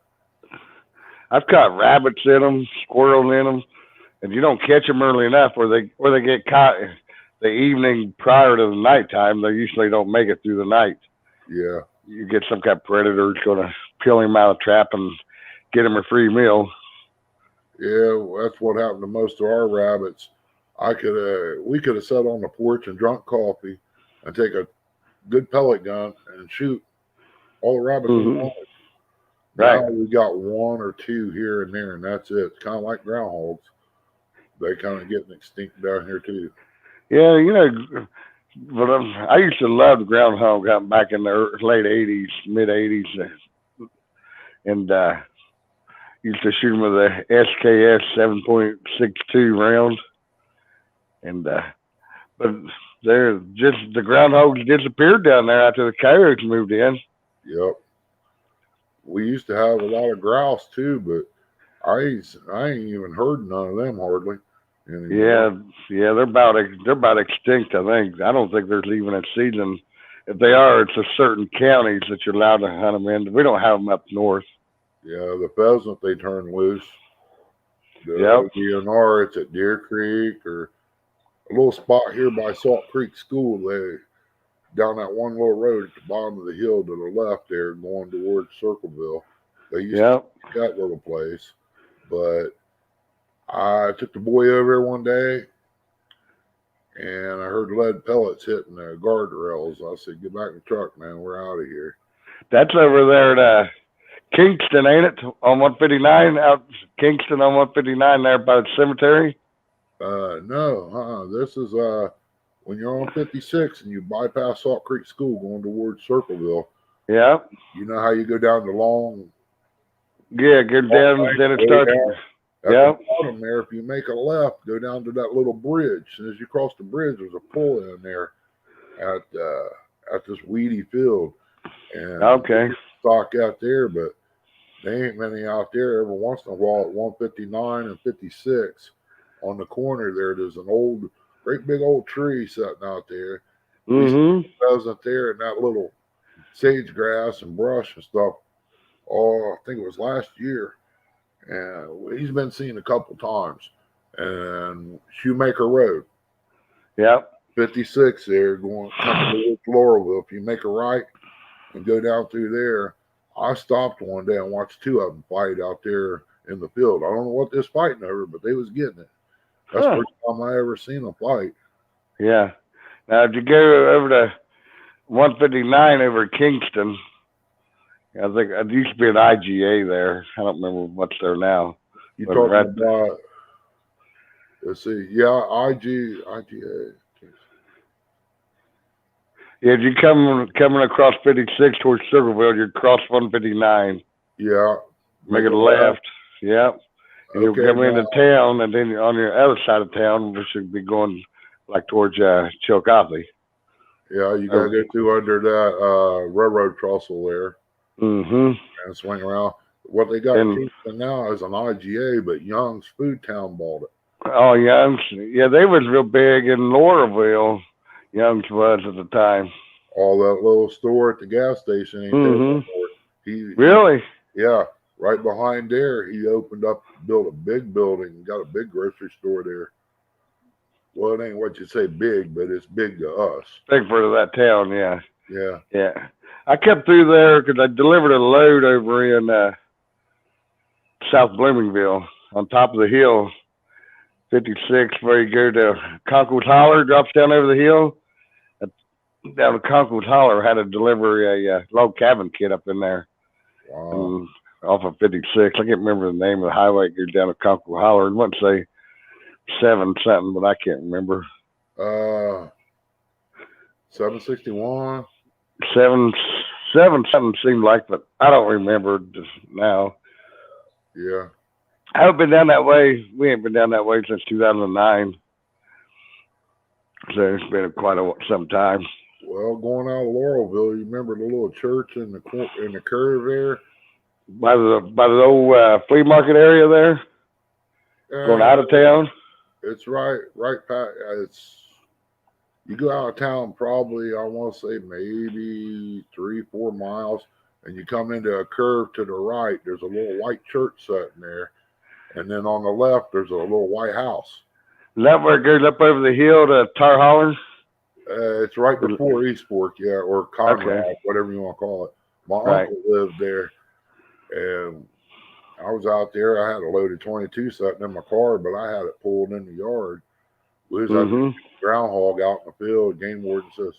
I've caught rabbits in them, squirrels in them, and you don't catch them early enough, or they get caught. the evening prior to the nighttime, they usually don't make it through the night. Yeah. You get some kind of predator that's going to peel him out of the trap and get him a free meal. Yeah, well, that's what happened to most of our rabbits. We could have sat on the porch and drunk coffee and take a good pellet gun and shoot all the rabbits we Mhm. wanted. Right. Now we got one or two here and there, and that's it. It's kind of like groundhogs. They kind of getting extinct down here too. Yeah, you know, but I used to love the groundhog out back in the late 80s, mid 80s, and used to shoot them with a SKS 7.62 round. And but they're just the groundhogs disappeared down there after the coyotes moved in. Yep. We used to have a lot of grouse too, but I ain't even heard none of them hardly anymore. Yeah, they're about extinct. I think. I don't think there's even a season. If they are, it's a certain counties that you're allowed to hunt them in. We don't have them up north. Yeah, the pheasant they turn loose. The Yep. DNR, it's at Deer Creek or a little spot here by Salt Creek School. They down that one little road at the bottom of the hill to the left there, going towards Circleville. They used Yep. to that little place, but I took the boy over there one day, and I heard lead pellets hitting the guardrails. I said, "Get back in the truck, man. We're out of here." That's over there at Kingston, ain't it? On 159, out Kingston on 159 there by the cemetery. No, this is when you're on 56 and you bypass Salt Creek School going towards Circleville. Yeah. You know how you go down the long. Yeah, go down, then it starts. At Yeah. the bottom there, if you make a left, go down to that little bridge. And as you cross the bridge, there's a pull in there at this weedy field. And Okay. stock out there, but there ain't many out there. Every once in a while at 159 and 56 on the corner there's an great big old tree sitting out there. Mm-hmm. Pheasant there and that little sage grass and brush and stuff. Oh, I think it was last year. And he's been seen a couple times. And Shoemaker Road, Yep. 56 there, coming to Laurelville. If you make a right and go down through there, I stopped one day and watched two of them fight out there in the field. I don't know what they was fighting over, but they was getting it. That's the first time I ever seen them fight. Yeah. Now, if you go over to 159 over at Kingston, I think it used to be an IGA there. I don't remember what's there now. You But talking right- about? Let's see. Yeah, IGA. Yeah, if you coming across 56 towards Circleville, you cross 159. Yeah. Make it a left. Yep. And you'll Okay, come into now- town, and then on your other side of town, we should be going like towards Chillicothe. Yeah, you gotta go through under that railroad trestle there Mm-hmm. and swing around. What they got in And- Kingston now is an IGA, but Young's Food Town bought it. Oh, Young's. Yeah, they was real big in Laurelville. Young's was at the time. All that little store at the gas station ain't there Mhm. anymore. He Really? Yeah, right behind there, he built a big building, got a big grocery store there. Well, it ain't what you say big, but it's big to us. Big part of that town, yeah. Yeah. Yeah. I kept through there because I delivered a load over in South Bloomingville on top of the hill, 56, where you go to Concourse Holler, drops down over the hill. Down to Concourse Holler, had to deliver a log cabin kit up in there. Wow. Off of 56. I can't remember the name of the highway. It goes down to Concourse Holler. It wouldn't say 7 something, but I can't remember. 761. 7 something seemed like, but I don't remember just now. Yeah. I haven't been down that way. We ain't been down that way since 2009. So it's been quite some time. Well, going out of Laurelville, you remember the little church in the curve there? By the old flea market area there, going out of town. It's right past. You go out of town probably, I want to say maybe 3-4 miles, and you come into a curve to the right. There's a little white church sitting there, and then on the left there's a little white house. Is that where it goes up over the hill to Tar Holler? It's right before East Fork, yeah, or Conrad, Okay. whatever you want to call it. My Right. uncle lived there, and I was out there. I had a loaded 22 sitting in my car, but I had it pulled in the yard. We was out there Mm-hmm. shooting groundhog out in the field. Game warden says,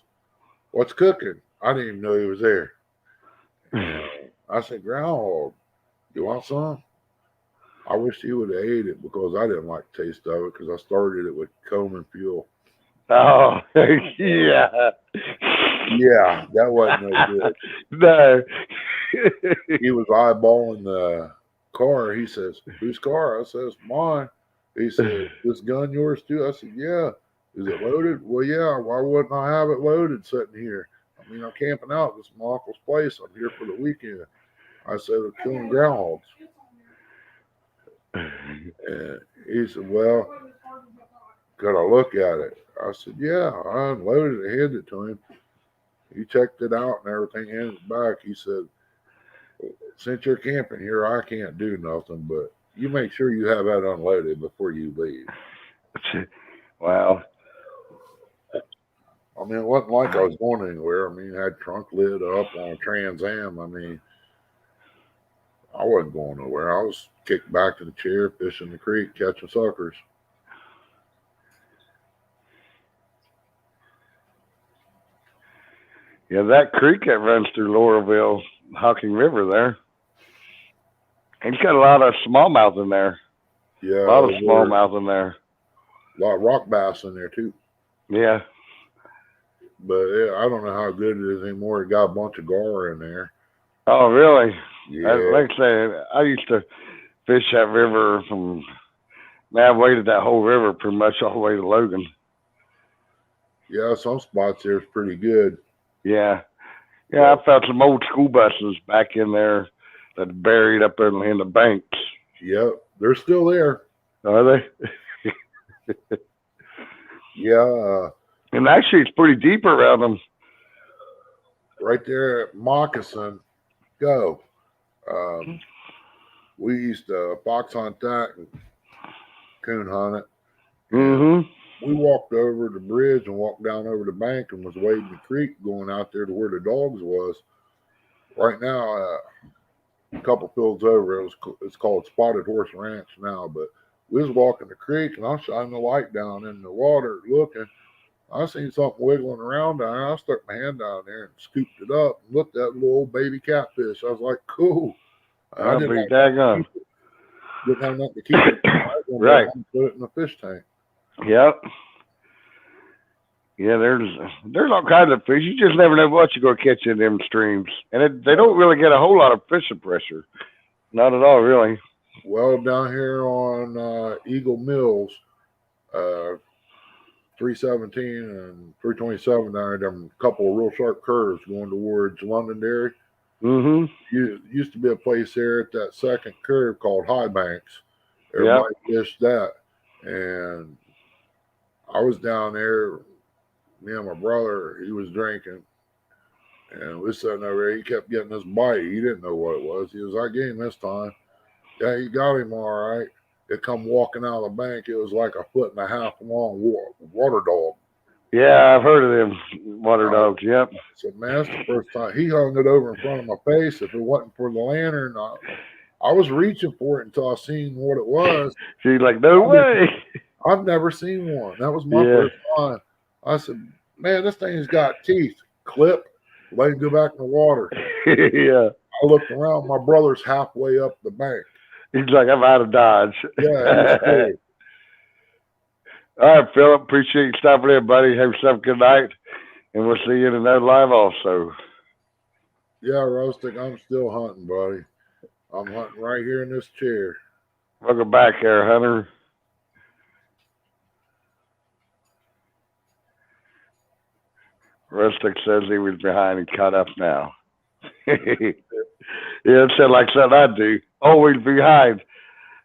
"What's cooking?" I didn't even know he was there. I said, "Groundhog. You want some?" I wish he would have ate it because I didn't like the taste of it because I started it with Coleman fuel. Oh, yeah. Yeah, that wasn't no good. No. He was eyeballing the car. He says, "Whose car?" I says, "Mine." He said, "This gun yours too?" I said, "Yeah." "Is it loaded?" "Well, yeah. Why wouldn't I have it loaded sitting here? I mean, I'm camping out. This is my uncle's place. I'm here for the weekend." I said, "We're killing groundhogs." And he said, "Well, could I look at it?" I said, "Yeah." I unloaded it, handed it to him. He checked it out and everything, handed it back. He said, "Since you're camping here, I can't do nothing, but you make sure you have that unloaded before you leave." Wow. I mean, it wasn't like I was going anywhere. I mean, I had trunk lid up on a Trans Am. I mean, I wasn't going nowhere. I was kicked back to the chair, fishing the creek, catching suckers. Yeah, that creek that runs through Laurelville, Hocking River there. It's got a lot of smallmouth in there. Yeah, A lot of there were smallmouth in there. a lot of rock bass in there too. Yeah. But yeah, I don't know how good it is anymore. It got a bunch of gar in there. Oh, really? Yeah, Like I say, I used to fish that river from. Man, I've waded that whole river pretty much all the way to Logan. yeah, some spots there's pretty good. Yeah. Yeah, I found some old school buses back in there that's buried up in the banks. Yep, they're still there. Are they? Yeah, And actually, it's pretty deep around them. right there at Moccasin, go. We used to fox hunt that and coon hunt it. And Mm-hmm. we walked over the bridge and walked down over the bank and was wading the creek going out there to where the dogs was. Right now, a couple fields over, it's called Spotted Horse Ranch now, but we was walking the creek and I shining the light down in the water looking. I seen something wiggling around down there. I stuck my hand down there and scooped it up and looked at little old baby catfish. I was like, cool. I I'll didn't be have, daggone. didn't have nothing to keep it. I was gonna go Right. home and put it in the fish tank. Yep. Yeah, there's all kinds of fish. You just never know what you're gonna catch in them streams, and they don't really get a whole lot of fishing pressure. Not at all, really. Well, down here on Eagle Mills, 317 and 327 down there, them couple of real sharp curves going towards Londonderry. Mm-hmm. Used to be a place there at that second curve called High Banks. Yep. Everybody fished that. And I was down there, me and my brother, he was drinking. And we sitting over there. He kept getting this bite. He didn't know what it was. He was like, "I get him this time." Yeah, he got him all right. It come walking out of the bank. It was like a 1.5 foot long water dog. Yeah, I've heard of them water dogs. Yep. I said, "Man, that's the first time." He hung it over in front of my face. If it wasn't for the lantern, I was reaching for it until I seen what it was. She's like, no way. I've never seen one. That was my Yeah. first time. I said, "Man, this thing's got teeth." Clip, let him go back in the water. Yeah. I looked around. My brother's halfway up the bank. He's like, I'm out of Dodge. Yeah, he's scared. All right, Philip. Appreciate you stopping in, buddy. Have yourself a good night. And we'll see you in another live also. Yeah, Rustic, I'm still hunting, buddy. I'm hunting right here in this chair. Welcome back there, Hunter. Rustic says he was behind and caught up now. Yeah, it sounds like something I do. Always behind.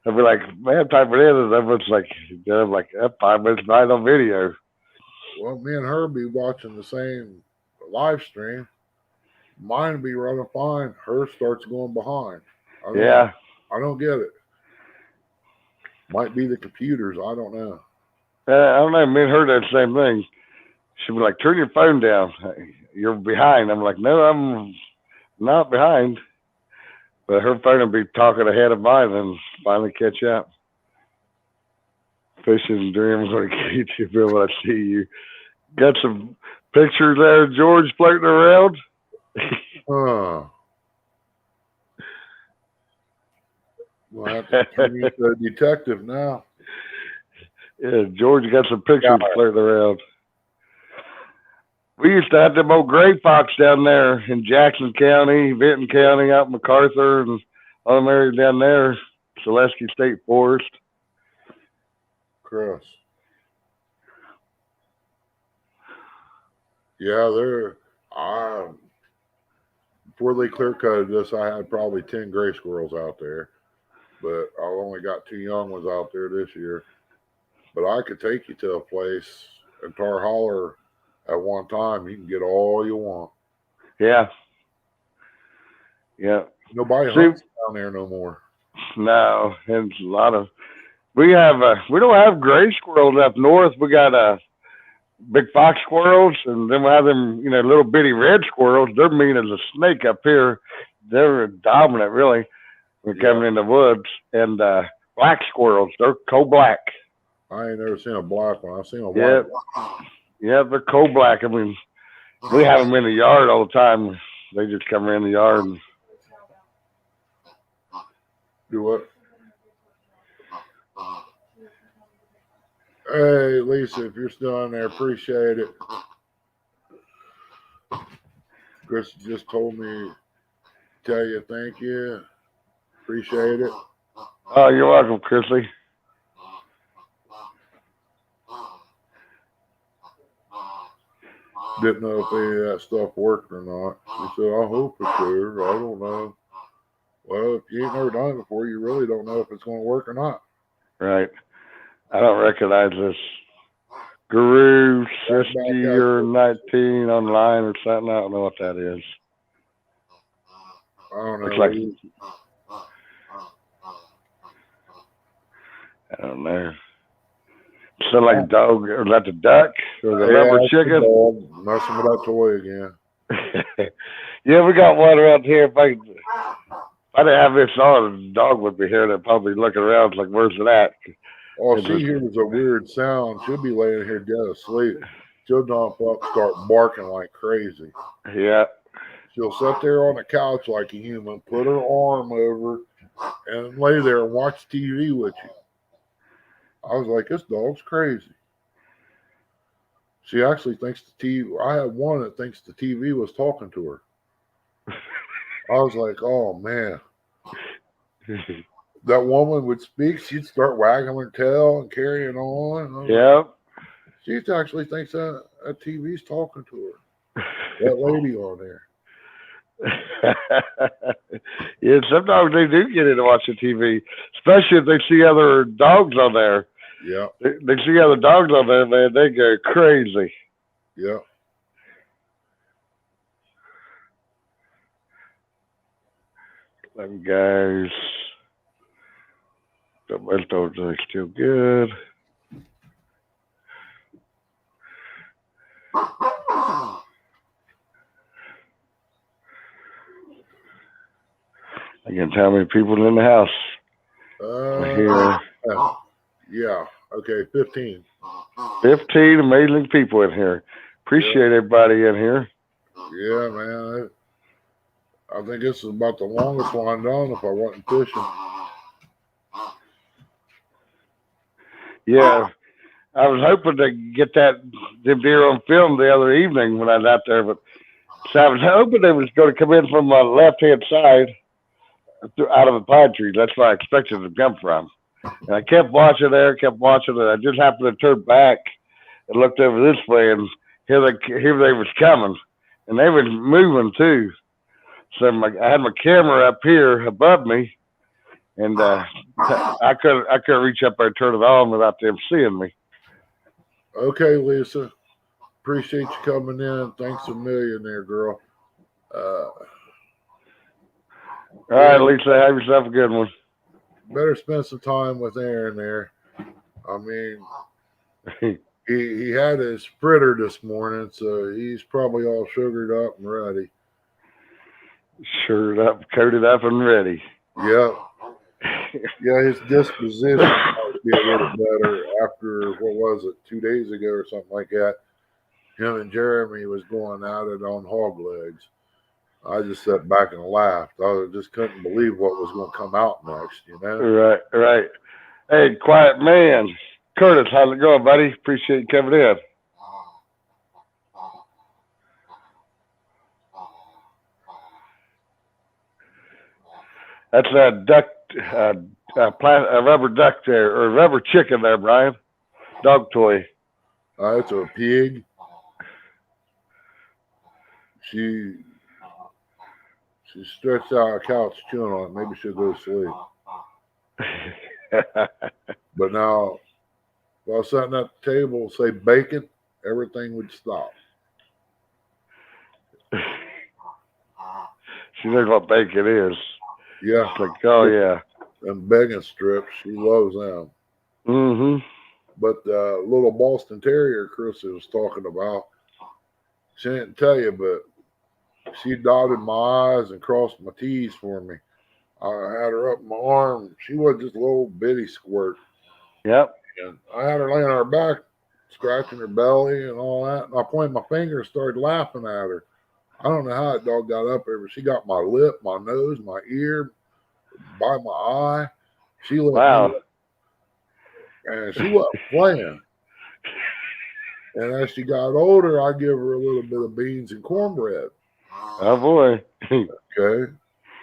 I'd be like, man, type it in, and everyone's like, I'm like, that 5 minutes behind on video. Well, me and her be watching the same live stream. Mine be running fine. Her starts going behind. I don't get it. Might be the computers. I don't know. I don't know. Me and her did the same thing. She'd be like, "Turn your phone down. You're behind." I'm like, "No, I'm not behind." But her phone would be talking ahead of mine and finally catch up. Fishing dream, I'm going to get you, Bill, when I see you. Got some pictures there, George, floating around. Huh. Well, I have to turn you into a detective now. Yeah, George got some pictures floating around. We used to have them old gray fox down there in Jackson County, Benton County, out in MacArthur, and all them areas down there, Selesky State Forest. Chris. Yeah, before they clear coated this, I had probably 10 gray squirrels out there, but I only got 2 young ones out there this year. But I could take you to a place in Tar Holler at one time. You can get all you want. Yeah. Yeah. Nobody hunts down there no more. No, it's a lot of. We don't have gray squirrels up north. We got big fox squirrels, and then we have them, little bitty red squirrels. They're mean as a snake up here. They're dominant, really. We're coming in the woods, and black squirrels. They're coal black. I ain't never seen a black one. I've seen a white one. Yeah, they're coal black. I mean, we have them in the yard all the time. They just come in the yard and do what? Hey, Lisa, if you're still in there, appreciate it. Chris just told me to tell you thank you. Appreciate it. Oh, you're welcome, Chrisley. Didn't know if any of that stuff worked or not. He said, I hope it's there. I don't know. Well, if you ain't never done it before, you really don't know if it's going to work or not. Right. I don't recognize this. Guru Siski or 19 online or something. I don't know what that is. I don't know. Looks like, I don't know. Sound like a dog, or like the duck, or the leopard chicken. Messing with that toy again. Yeah, we got one around here. If I didn't have this on, the dog would be here. They'd probably looking around like, where's it at? All she hears a weird sound. She'll be laying here dead asleep. She'll jump up, start barking like crazy. Yeah. She'll sit there on the couch like a human, put her arm over, and lay there and watch TV with you. I was like, this dog's crazy. She actually thinks the TV. I had one that thinks the TV was talking to her. I was like, oh man. That woman would speak, she'd start wagging her tail and carrying on. Yeah. She actually thinks that TV's talking to her. That lady on there. Yeah, some dogs, they do get into watching TV, especially if they see other dogs on there. Yeah. They see other dogs on there, man, they go crazy. Yeah. Them guys. The Mentos are still good. I can tell how many people in the house. Here. Yeah. Okay. 15. 15 amazing people in here. Appreciate everybody in here. Yeah, man. I think this is about the longest one done if I wasn't fishing. Yeah. I was hoping to get them deer on film the other evening when I was out there, but so I was hoping they was going to come in from my left-hand side out of the pine tree. That's where I expected them to come from. And I kept watching there, kept watching it. I just happened to turn back and looked over this way, and here they was coming, and they was moving too. So I had my camera up here above me, and I couldn't reach up there and turn it on without them seeing me. Okay, Lisa. Appreciate you coming in. Thanks a million there, girl. All right, Lisa, have yourself a good one. Better spend some time with Aaron there. I mean, He had his fritter this morning, so he's probably all sugared up and ready. Sugared up, coated up, and ready. Yep. Yeah, his disposition might be a little better after, what was it, 2 days ago or something like that. Him and Jeremy was going at it on hog legs. I just sat back and laughed. I just couldn't believe what was going to come out next, you know? Right, right. Hey, quiet man. Curtis, how's it going, buddy? Appreciate you coming in. That's a duck, a rubber duck there, or rubber chicken there, Brian. Dog toy. It's a pig. She stretched out on a couch chewing on it. Maybe she'll go to sleep. But now, if I was sitting at the table, say bacon, everything would stop. She knows what bacon is. Yeah. It's like, oh yeah. And bacon strips, she loves them. Mm-hmm. But the little Boston Terrier Chris was talking about, she didn't tell you, but she dotted my I's and crossed my T's for me. I had her up in my arm. She was just a little bitty squirt. Yep. And I had her laying on her back, scratching her belly and all that. And I pointed my finger and started laughing at her. I don't know how that dog got up there, but she got my lip, my nose, my ear, by my eye. She let Wow. and she wasn't playing. And as she got older, I give her a little bit of beans and cornbread. Oh boy. Okay.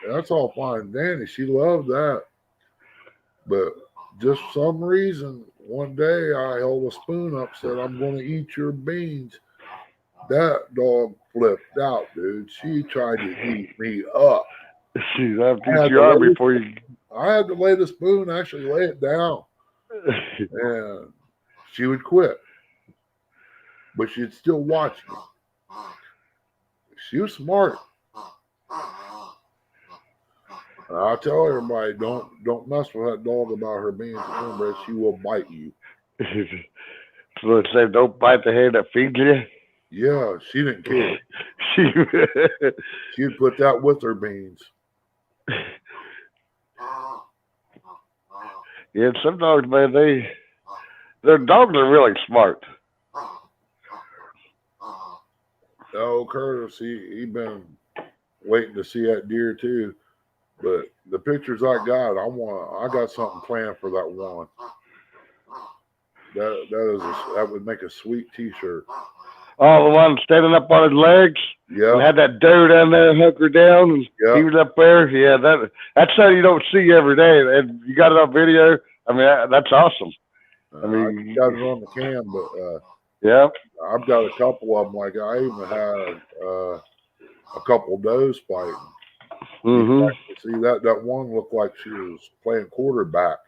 And that's all fine and dandy. She loved that. But just some reason, one day I held a spoon up, said, I'm going to eat your beans. That dog flipped out, dude. She tried to eat me up. She's up to eat your arm before you. I had to lay the spoon, actually lay it down. And she would quit. But she'd still watch me. She was smart. And I tell everybody, don't mess with that dog about her being cornbread. She will bite you. So it said, don't bite the hand that feeds you. Yeah, she didn't care. She She'd put that with her beans. Yeah, some dogs, man, their dogs are really smart. Oh, Curtis, he been waiting to see that deer too. But the pictures I got, I got something planned for that one. That would make a sweet T-shirt. Oh, the one standing up on his legs and Yeah, had that doe down there hunkered down, and yeah. he was up there. Yeah, that's something you don't see every day, and you got it on video. I mean, that's awesome. I mean, I got it on the cam, but Yeah. I've got a couple of them. Like I even had a couple of does fighting. Mm-hmm. See that one looked like she was playing quarterback.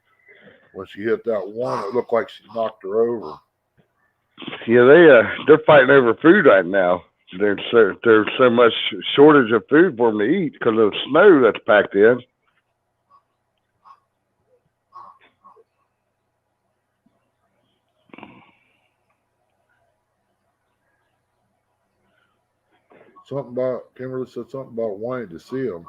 When she hit that one, it looked like she knocked her over. Yeah, they're fighting over food right now. There's so much shortage of food for them to eat because of the snow that's packed in. Something about Kimberly said something about wanting to see them.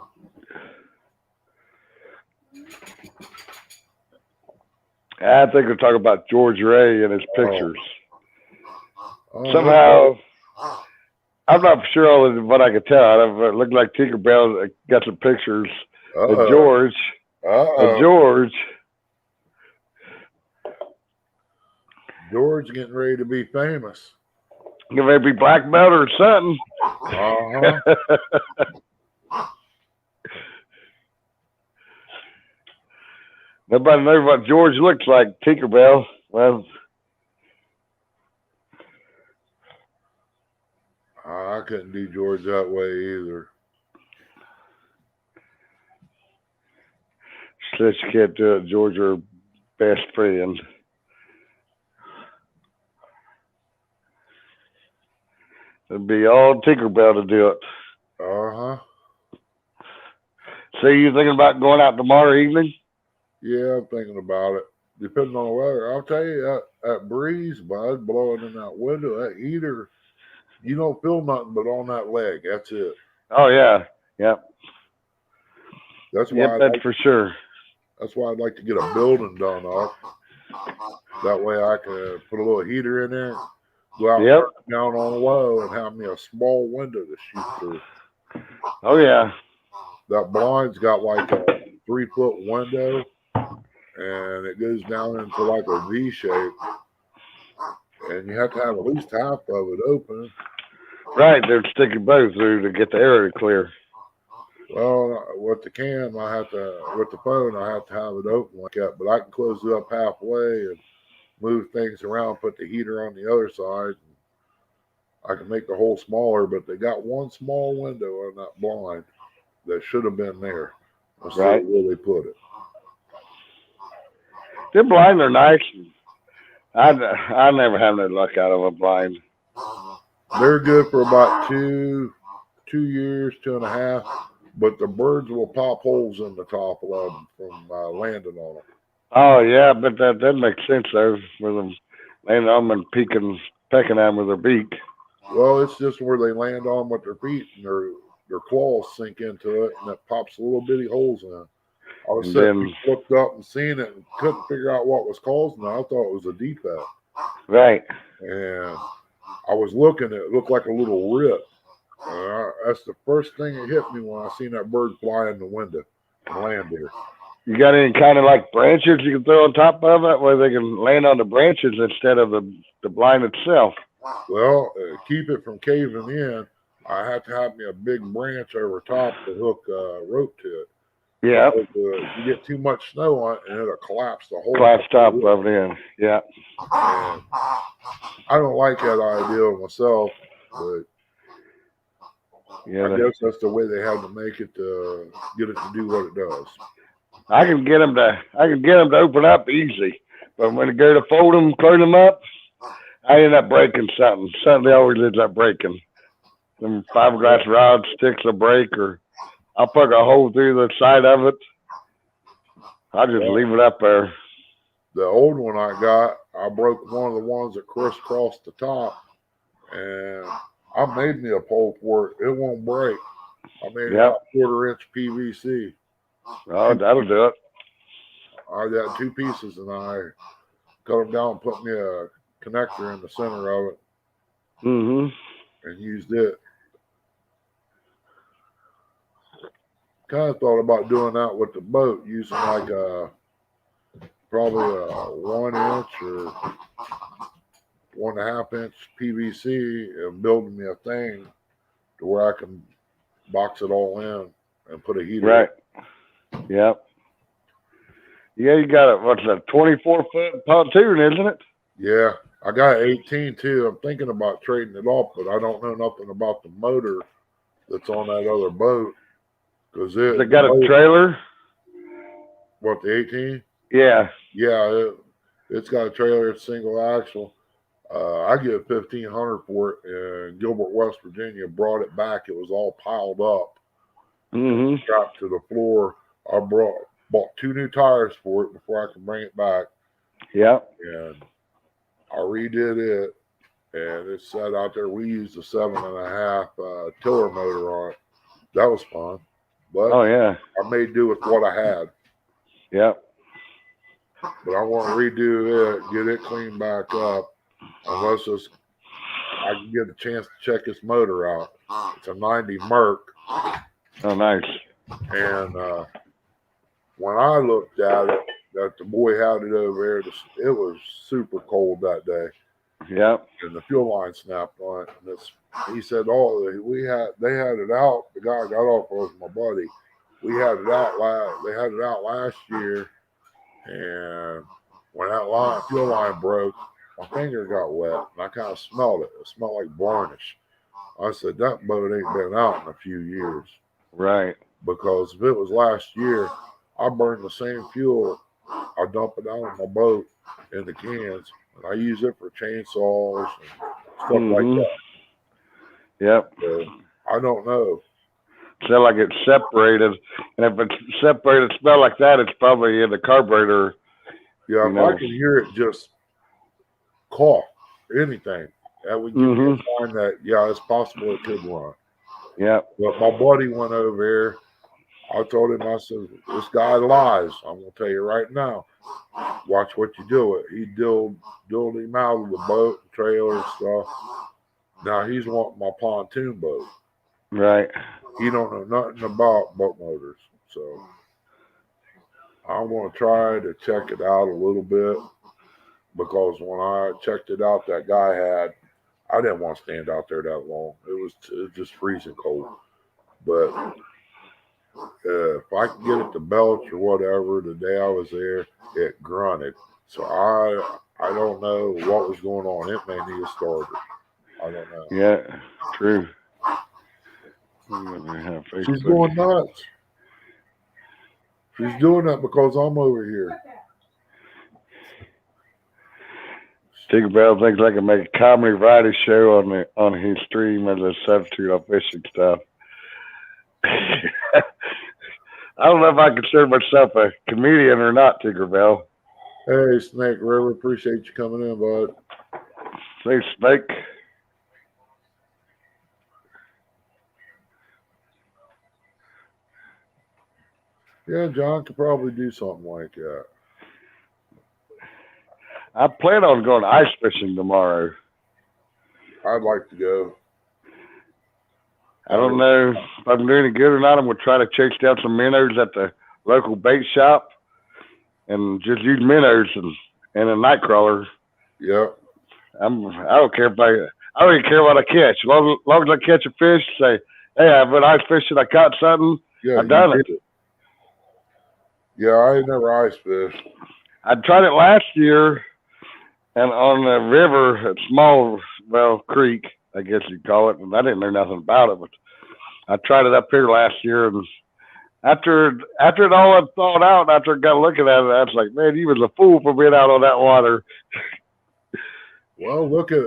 I think we're talking about George Ray and his pictures. Oh, Somehow, I'm not sure of what I could tell. It looked like Tinkerbell got some pictures of George. George. George getting ready to be famous. You may be black belt or something. Nobody knows what George looks like. Tinkerbell. Well, I couldn't do George that way either. she said she can't do it. George, her best friend. It'd be all Tinkerbell to do it. So you thinking about going out tomorrow evening? Yeah, I'm thinking about it. depending on the weather. I'll tell you that breeze, bud, blowing in that window, that heater, you don't feel nothing but on that leg. That's it. Oh yeah. Yep. That's why Yep. That's for sure. that's why I'd like to get a building done up. That way I can put a little heater in there, go out Yep. turn it down on low, and have me a small window to shoot through. Oh yeah. That blind's got like a 3-foot window, and it goes down into like a V shape, and you have to have at least half of it open. Right. They'd stick your bow through to get the area clear. Well, with the phone, I have to have it open like that, but I can close it up halfway and move things around, put the heater on the other side. I can make the hole smaller, but they got one small window on that blind that should have been there. Let's see Right. where they put it. Them blinds are nice. I never have no luck out of a blind. They're good for about 2 years, 2.5, but the birds will pop holes in the top of them from landing on them. Oh yeah, but that makes sense though, with them landing on them and pecking at them with their beak. Well, it's just where they land on with their feet and their claws sink into it, and it pops little bitty holes in. I was And sitting, then- looked up and seen it, and couldn't figure out what was causing it. I thought it was a defect, Right. and I was looking. It looked like a little rip. That's the first thing that hit me when I seen that bird fly in the window and land there. You got any kind of like branches you can throw on top of it where they can land on the branches instead of the blind itself? Well, keep it from caving in, I have to have me a big branch over top to hook rope to it. Yeah. Because, you get too much snow on it and it'll collapse the whole Glass top of it in. Yeah. And I don't like that idea myself, but Yeah. I guess that's the way they have to make it to get it to do what it does. I can get them to open up easy, but when they go to fold them, close them up, I end up breaking something. Something always ends up breaking. Them fiberglass rod sticks will break, or I'll poke a hole through the side of it. I'll just leave it up there. The old one I got, I broke one of the ones that crisscrossed the top, and I made me a pole for it. It won't break. I made Yep. a 1/4-inch PVC. Oh, that'll do it. I got 2 pieces, and I cut them down and put me a connector in the center of it Mm-hmm. and used it. Kind of thought about doing that with the boat, using like probably a 1-inch or 1.5-inch PVC and building me a thing to where I can box it all in and put a heater. Right. Yep. Yeah, you got it. What's that? 24-foot pontoon, isn't it? Yeah, I got 18 too. I'm thinking about trading it off, but I don't know nothing about the motor that's on that other boat. Cause They got a trailer. What, the 18? Yeah. Yeah, it's got a trailer. It's single axle. I get $1,500 for it, and Gilbert, West Virginia, brought it back. It was all piled up, Mm-hmm. strapped to the floor. I bought 2 new tires for it before I could bring it back, Yep. and I redid it, and it sat out there. We used a 7.5 tiller motor on it. That was fun, but Oh yeah. I made do with what I had. Yep. But I want to redo it, get it cleaned back up, unless I can get a chance to check this motor out. It's a 90 Merc, Oh nice. and when I looked at it, that the boy had it over there, it was super cold that day, Yep. and the fuel line snapped on it. And he said, "Oh, they had it out." The guy I got off was my buddy. We had it out They had it out last year, and when that fuel line broke, my finger got wet, and I kind of smelled it. It smelled like varnish. I said, "That boat ain't been out in a few years." Right. Because if it was last year, I burned the same fuel. I dump it out on my boat in the cans, and I use it for chainsaws and stuff Mhm. like that. Yep. So I don't know. Sound like it's separated, and if it's separated, smell like that, it's probably in the carburetor. Yeah, You if know. I can hear it just cough, anything, that would give me a sign that, yeah, it's possible it could run. Yeah. But my buddy went over there. I told him, I said, this guy lies. I'm going to tell you right now. Watch what you do it. He dilled him out of the boat, trailer and stuff. Now he's wanting my pontoon boat. Right. He don't know nothing about boat motors. So I'm going to try to check it out a little bit, because when I checked it out, that guy had, I didn't want to stand out there that long. It was just freezing cold. But if I could get it to belch or whatever, the day I was there, it grunted. So I don't know what was going on. It may need a starter. I don't know. Yeah. True. She's going nuts. She's doing that because I'm over here. Tinkerbell thinks I can make a comedy variety show on his stream as a substitute on fishing stuff. I don't know if I consider myself a comedian or not, Tinkerbell. Hey, Snake River, appreciate you coming in, bud. Say, Snake. Yeah, John could probably do something like that. I plan on going ice fishing tomorrow. I'd like to go. I don't know if I'm doing any good or not. I'm going to try to chase down some minnows at the local bait shop and just use minnows and a night crawler. Yep. I don't care if I don't even care what I catch. As long as I catch a fish, say, hey, I went ice fishing, I caught something, Yeah, I've done it. Yeah, I ain't never ice fished. I tried it last year, and on the river, a small, creek, I guess you'd call it, and I didn't know nothing about it, but I tried it up here last year, and after it all had thawed out, after I got looking at it, I was like, man, you was a fool for being out on that water. Well, look at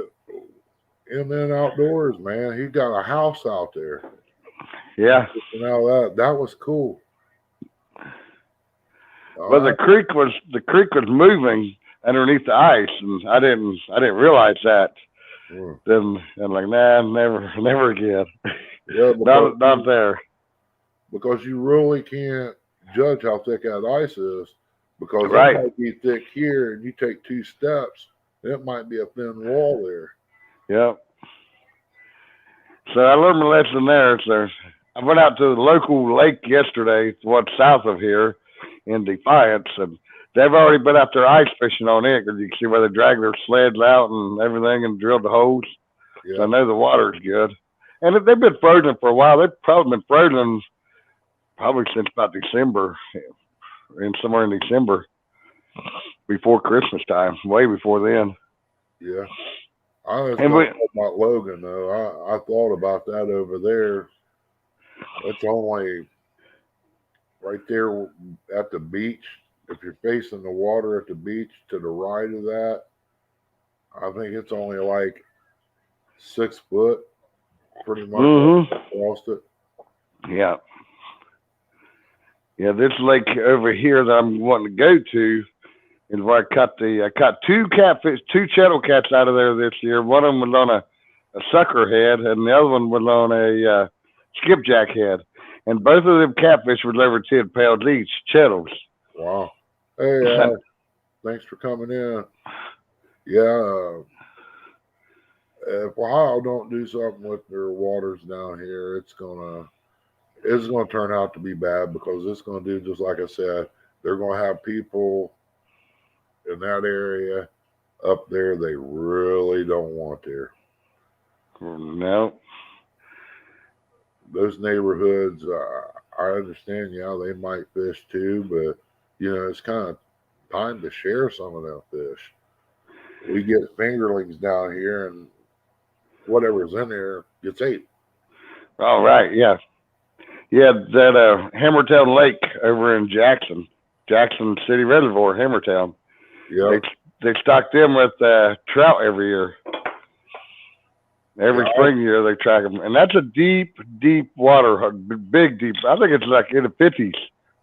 MN Outdoors, man. He got a house out there. Yeah. Now that was cool. Well, the creek was moving underneath the ice, and I didn't realize that. Then I'm like, nah, never again. Yeah, not there. Because you really can't judge how thick that ice is, because Right. it might be thick here, and you take 2 steps, it might be a thin wall there. Yep. So I learned my lesson there. So I went out to the local lake yesterday, what's south of here, in Defiance, and they've already been out there ice fishing on it, because you can see where they drag their sleds out and everything and drilled the holes. Yeah. So I know the water's good. And they've been frozen for a while. They've probably been frozen since about December, somewhere in December, before Christmas time, way before then. Yeah. I was And talking about Logan, though. I thought about that over there. It's only right there at the beach. If you're facing the water at the beach to the right of that, I think it's only like 6 foot, pretty much across it. Yeah. Yeah, this lake over here that I'm wanting to go to is where I caught 2 catfish, 2 chettle cats out of there this year. One of them was on a sucker head, and the other one was on a skipjack head. And both of them catfish was over 10 pounds each, chettles. Wow. Hey, thanks for coming in. Yeah. If Ohio don't do something with their waters down here, it's gonna turn out to be bad, because it's gonna do just like I said. They're gonna have people in that area up there they really don't want there. No. Those neighborhoods, I understand. Yeah, they might fish too, but it's kind of time to share some of them fish. We get fingerlings down here, and whatever's in there gets ate. All right, yeah. Yeah, that Hammertown Lake over in Jackson City Reservoir, Hammertown. Yeah. They stock them with trout every year. Every spring year they track them, and that's a deep water, big deep. I think it's like in the 50s,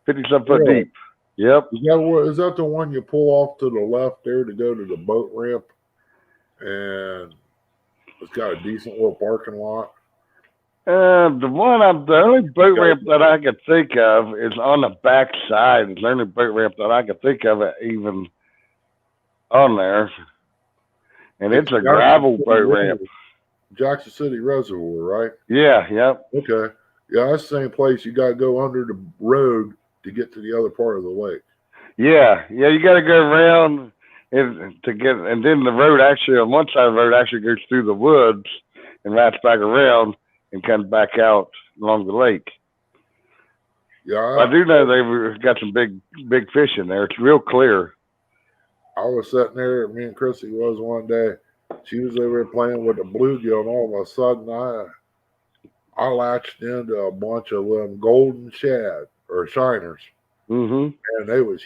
50-some foot deep. Yep. Is that the one you pull off to the left there to go to the boat ramp? And it's got a decent little parking lot. The only boat ramp that I could think of is on the back side. It's the only boat ramp that I could think of even on there. And it's a gravel boat ramp. Jackson City Reservoir, right? Yeah, yep. Okay. Yeah, that's the same place. You got to go under the road to get to the other part of the lake. Yeah, you got to go around and then the road actually on one side of the road actually goes through the woods and wraps back around and comes back out along the lake. Yeah, I do know they've got some big fish in there. It's real clear. I was sitting there, me and Chrissy was one day. She was over playing with the bluegill, and all of a sudden I latched into a bunch of them golden shad or shiners. Mm-hmm. And they was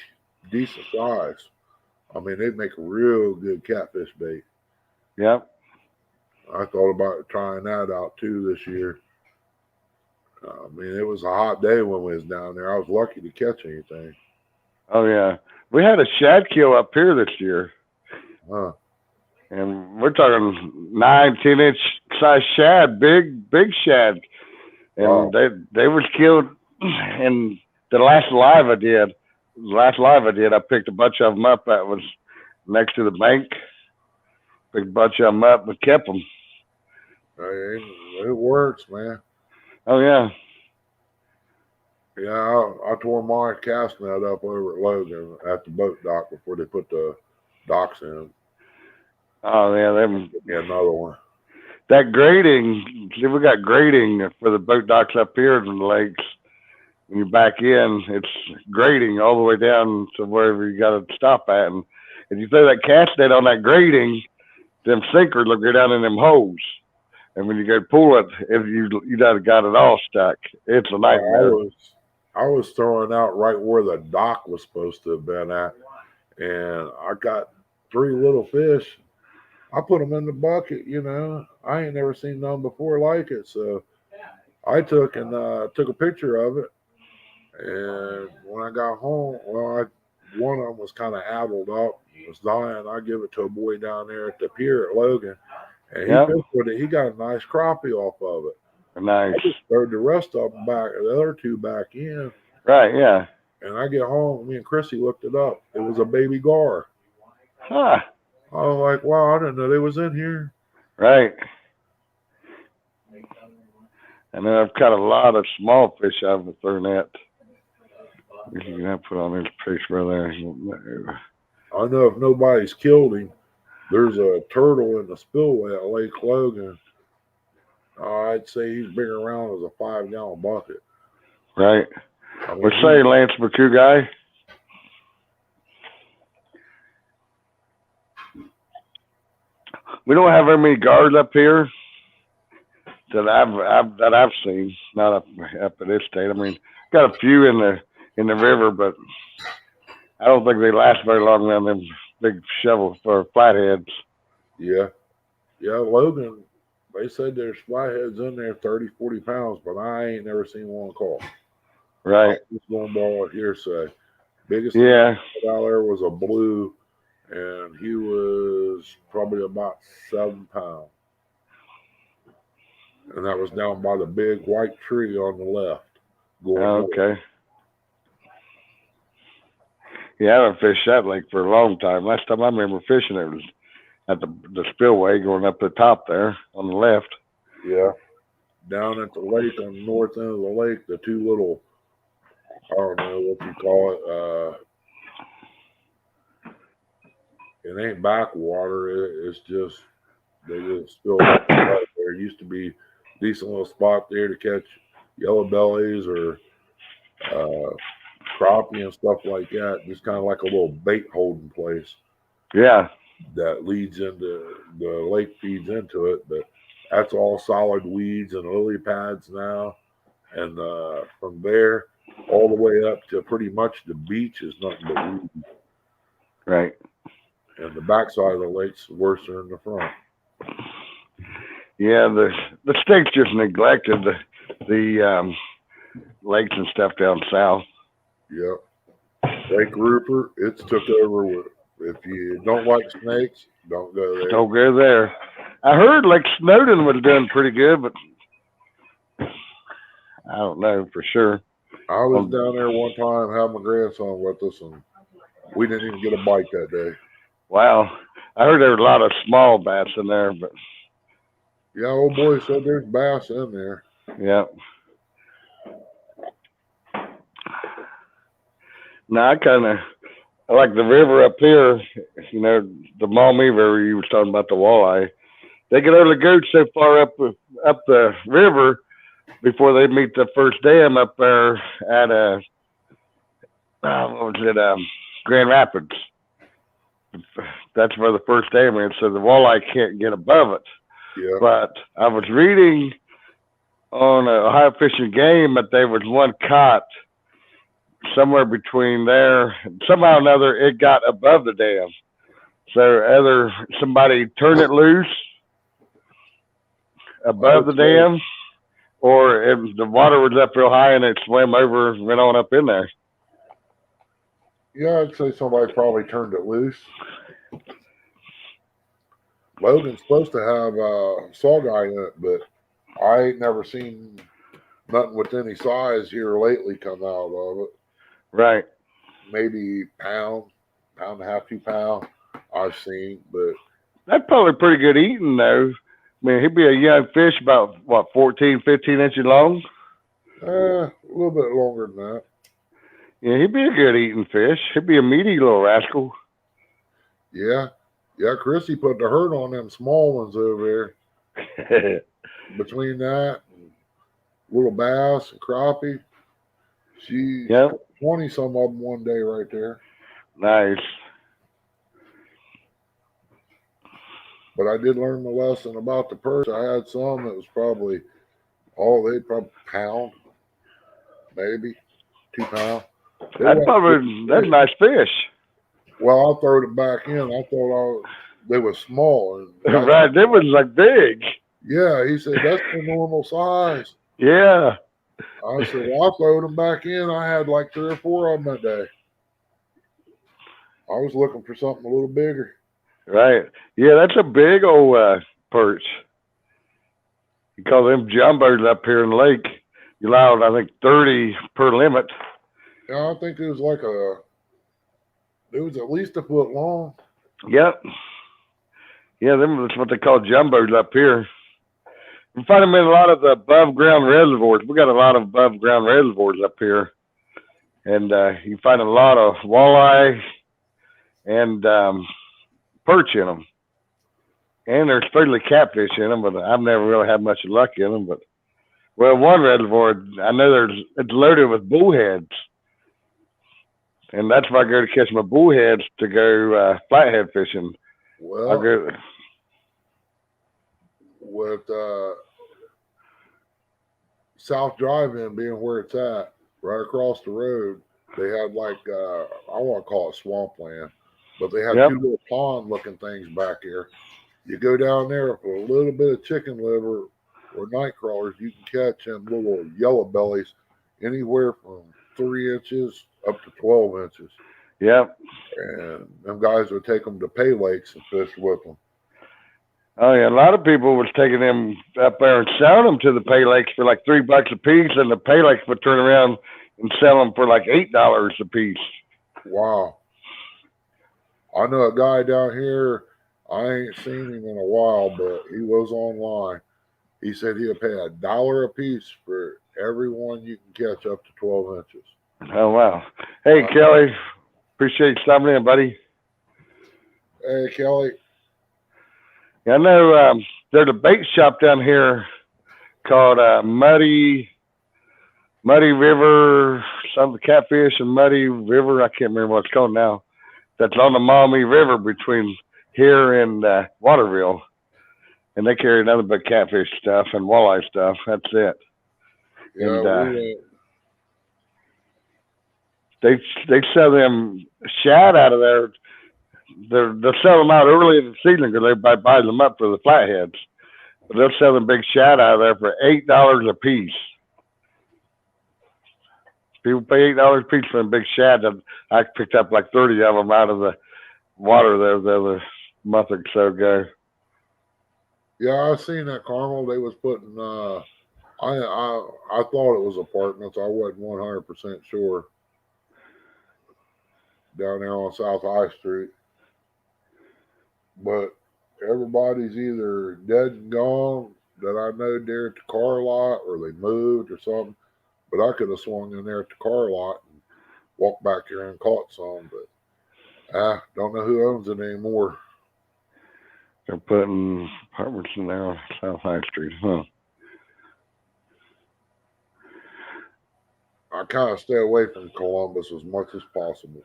decent size. I mean, they'd make a real good catfish bait. Yep. I thought about trying that out too this year. I mean, it was a hot day when we was down there. I was lucky to catch anything. Oh yeah, we had a shad kill up here this year, Huh. and we're talking 9-10 inch size shad, big shad, and Wow. they was killed. And the last live I did, I picked a bunch of them up that was next to the bank. Picked a bunch of them up and kept them. Hey, it works, man. Oh yeah. Yeah, I tore my cast net up over at Logan at the boat dock before they put the docks in. Oh yeah, them. Yeah, another one. That grading, see, we got grading for the boat docks up here in the lakes. When you back in, it's grading all the way down to wherever you got to stop at. And if you throw that cast net on that grading, them sinkers will go down in them holes. And when you go pull it, if you got it all stuck, it's a nightmare. I was throwing out right where the dock was supposed to have been at, and I got 3 little fish. I put them in the bucket, you know. I ain't never seen none before like it, so I took a picture of it. And when I got home, one of them was kind of addled up, was dying. I give it to a boy down there at the pier at Logan, and he fished with it. He got a nice crappie off of it. Nice. I just threw the rest of them back, the other 2 back in. Right, yeah. And I get home, me and Chrissy looked it up. It was a baby gar. Huh. I was like, wow, I didn't know they was in here. Right. And then I've caught a lot of small fish out of the through net. You can put on this picture right there. I know if nobody's killed him, there's a turtle in the spillway at Lake Logan. I'd say he's been around as a 5-gallon bucket. Right. I mean, We're saying Lance McCoo guy. We don't have very many guards up here that I've seen. Not up at this state. I mean, got a few in the river, but I don't think they last very long around them big shovel for flatheads. Yeah. Logan, they said there's flatheads in there 30, 40 pounds, but I ain't never seen one caught. Right. Just going by hearsay. Biggest Yeah. thing out there was a blue, and he was probably about 7 pounds. And that was down by the big white tree on the left. Okay. Yeah, I haven't fished that lake for a long time. Last time I remember fishing, it was at the spillway going up the top there on the left. Yeah. Down at the lake on the north end of the lake, the 2 little, I don't know what you call it. It ain't backwater. It's just, they just spill right there. There used to be a decent little spot there to catch yellow bellies or crappie and stuff like that. Just kind of like a little bait holding place. Yeah. That leads into the lake, feeds into it, but that's all solid weeds and lily pads now. And from there all the way up to pretty much the beach is nothing but weeds. Right. And the backside of the lake's worse than the front. Yeah, the state's just neglected the lakes and stuff down south. Yep. Lake Rupert, it's took over with. If you don't like snakes, don't go there. Don't go there. I heard Lake Snowden was doing pretty good, but I don't know for sure. I was down there one time, had my grandson with us, and we didn't even get a bite that day. Wow. I heard there were a lot of small bats in there, but Yeah, old boy said there's bass in there. yeah. No, I like the river up here, you know, the Maumee River you was talking about, the walleye. They can only go so far up the river before they meet the first dam up there at Grand Rapids. That's where the first dam is, so the walleye can't get above it. Yeah. But I was reading on Ohio Fish and Game that there was one caught somewhere between there. Somehow or another, it got above the dam. So either somebody turned it loose above the dam, or if the water was up real high and it swam over and went on up in there. Yeah, I'd say somebody probably turned it loose. Logan's supposed to have saw guy in it, but I ain't never seen nothing with any size here lately come out of it. Right. Maybe pound and a half, 2 pound I've seen, but That's probably pretty good eating, though. I mean, he'd be a young fish about, 14, 15 inches long? a little bit longer than that. Yeah, he'd be a good eating fish. He'd be a meaty little rascal. Yeah. Yeah, Chrissy put the hurt on them small ones over there. Between that and little bass and crappie, she Yep. 20 some of them one day right there. Nice. But I did learn the lesson about the perch. I had some that was probably, they'd probably pound, maybe 2 pound. That's a nice fish. Well, I throwed it back in. I thought they were small. And Right, that was like big. Yeah, he said that's the normal size. Yeah. I said, well, I throwed them back in. I had like 3 or 4 of them that day. I was looking for something a little bigger. Right. Yeah, that's a big old perch. You call them jumbos up here in the lake. You allowed, I think, 30 per limit. Yeah, I think it was like it was at least a foot long. Yep. Yeah, that's what they call jumbos up here. You find them in a lot of the above ground reservoirs. We got a lot of above ground reservoirs up here. And you find a lot of walleye and perch in them. And there's supposedly catfish in them, but I've never really had much luck in them. But, well, one reservoir, I know it's loaded with bullheads. And that's where I go to catch my bullheads to go flathead fishing. Well, I go, with South Drive-In being where it's at, right across the road, they had like, I want to call it swampland, but they had Yep. 2 little pond-looking things back here. You go down there for a little bit of chicken liver or night crawlers, you can catch them little yellow bellies anywhere from 3 inches up to 12 inches. yep. And them guys would take them to pay lakes and fish with them. Oh yeah, a lot of people was taking them up there and selling them to the pay lakes for like $3 a piece, and the pay lakes would turn around and sell them for like $8 a piece. Wow. I know a guy down here, I ain't seen him in a while, but he was online. He said he'll pay $1 a piece for every one you can catch up to 12 inches. Oh wow! Hey Kelly, appreciate you stopping in, buddy. Hey, Kelly. Yeah, I know there's a bait shop down here called Muddy River, some catfish and Muddy River. I can't remember what it's called now. That's on the Maumee River between here and Waterville, and they carry nothing but catfish stuff and walleye stuff. That's it. Yeah, And, they sell them shad out of there. They'll sell them out early in the season because everybody buys them up for the flatheads. But they'll sell them big shad out of there for $8 a piece. People pay $8 a piece for a big shad. I picked up like 30 of them out of the water there the other month or so ago. Yeah, I seen that, Carmel. They was putting. I thought it was apartments. I wasn't 100% sure. Down there on South High Street, but everybody's either dead and gone that I know there at the car lot, or they moved or something. But I could have swung in there at the car lot and walked back here and caught some. But don't know who owns it anymore. They're putting apartments in there on South High Street, huh? I kind of stay away from Columbus as much as possible.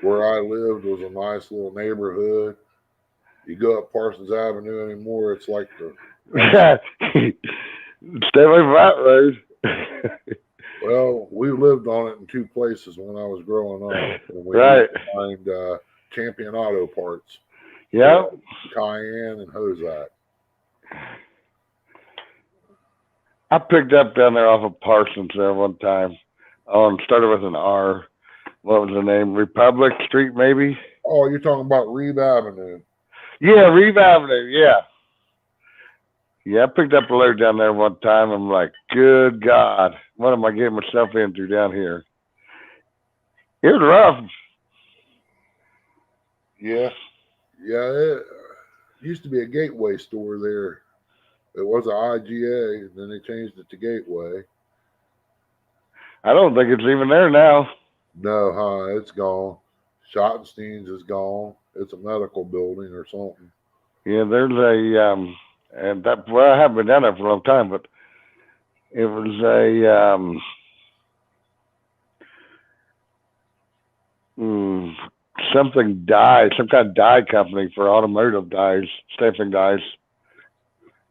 Where I lived was a nice little neighborhood. You go up Parsons Avenue anymore, it's like the stay away from that road. well, we lived on it in two places when I was growing up. And we Right. find Champion Auto Parts. Yeah. Cayenne and Hozak. I picked up down there off of Parsons there one time. Started with an R. What was the name? Republic Street, maybe? Oh, you're talking about Reeve Avenue. Yeah, Reeve Avenue, yeah. Yeah, I picked up a load down there one time. I'm like, good God, what am I getting myself into down here? It was rough. Yeah. It used to be a Gateway store there. It was an IGA, and then they changed it to Gateway. I don't think it's even there now. No, it's gone. Schottenstein's is gone. It's a medical building or something. Yeah, there's a and that, well, I haven't been down there for a long time, but it was a something dye, some kind of dye company for automotive dyes, stamping dyes.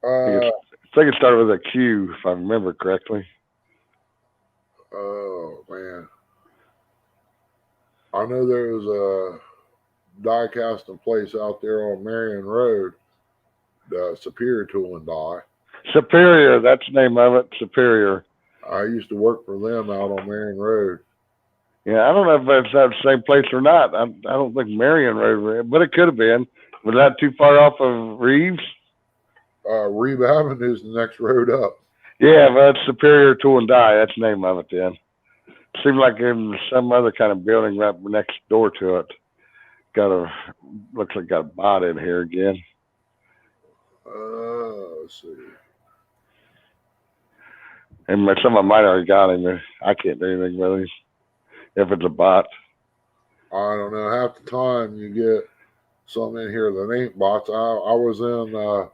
I think it started with a Q, if I remember correctly. Oh man, I know there was a die casting place out there on Marion Road, the Superior Tool and Die. Superior, that's the name of it, Superior. I used to work for them out on Marion Road. Yeah, I don't know if that's the same place or not. I don't think Marion Road, but it could have been. Was that too far off of Reeves? Reeve Avenue's the next road up. Yeah, but it's Superior Tool and Die. That's the name of it then. Seemed like in some other kind of building right next door to it. Looks like got a bot in here again. Let's see. And someone might already got him. I can't do anything with him if it's a bot. I don't know. Half the time you get some in here that ain't bots. I was in, I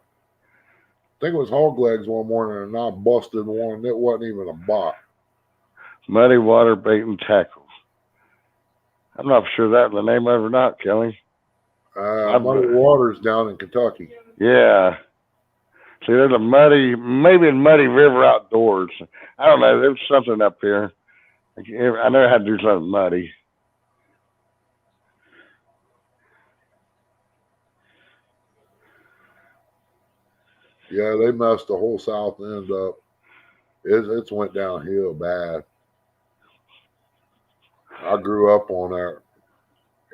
think it was Hog Legs one morning, and I busted one that wasn't even a bot. Muddy Water Bait and Tackle. I'm not sure that's the name of it or not, Kelly. Muddy Waters down in Kentucky. Yeah. See, there's maybe in Muddy River Outdoors. I don't know. There's something up here. I know I had to do something muddy. Yeah, they messed the whole south end up. It's went downhill bad. I grew up on that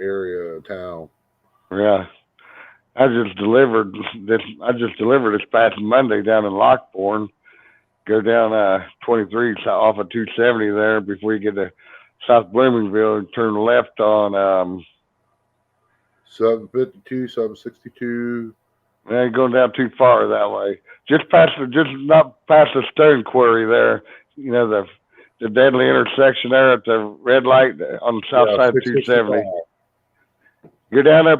area of town. Yeah. I just delivered this past Monday down in Lockbourne. Go down 23 off of 270 there before you get to South Bloomingville and turn left on 752, 762. Man, going down too far that way. Just not past the stone quarry there. You know, the deadly intersection there at the red light on the south side of 270. Go down there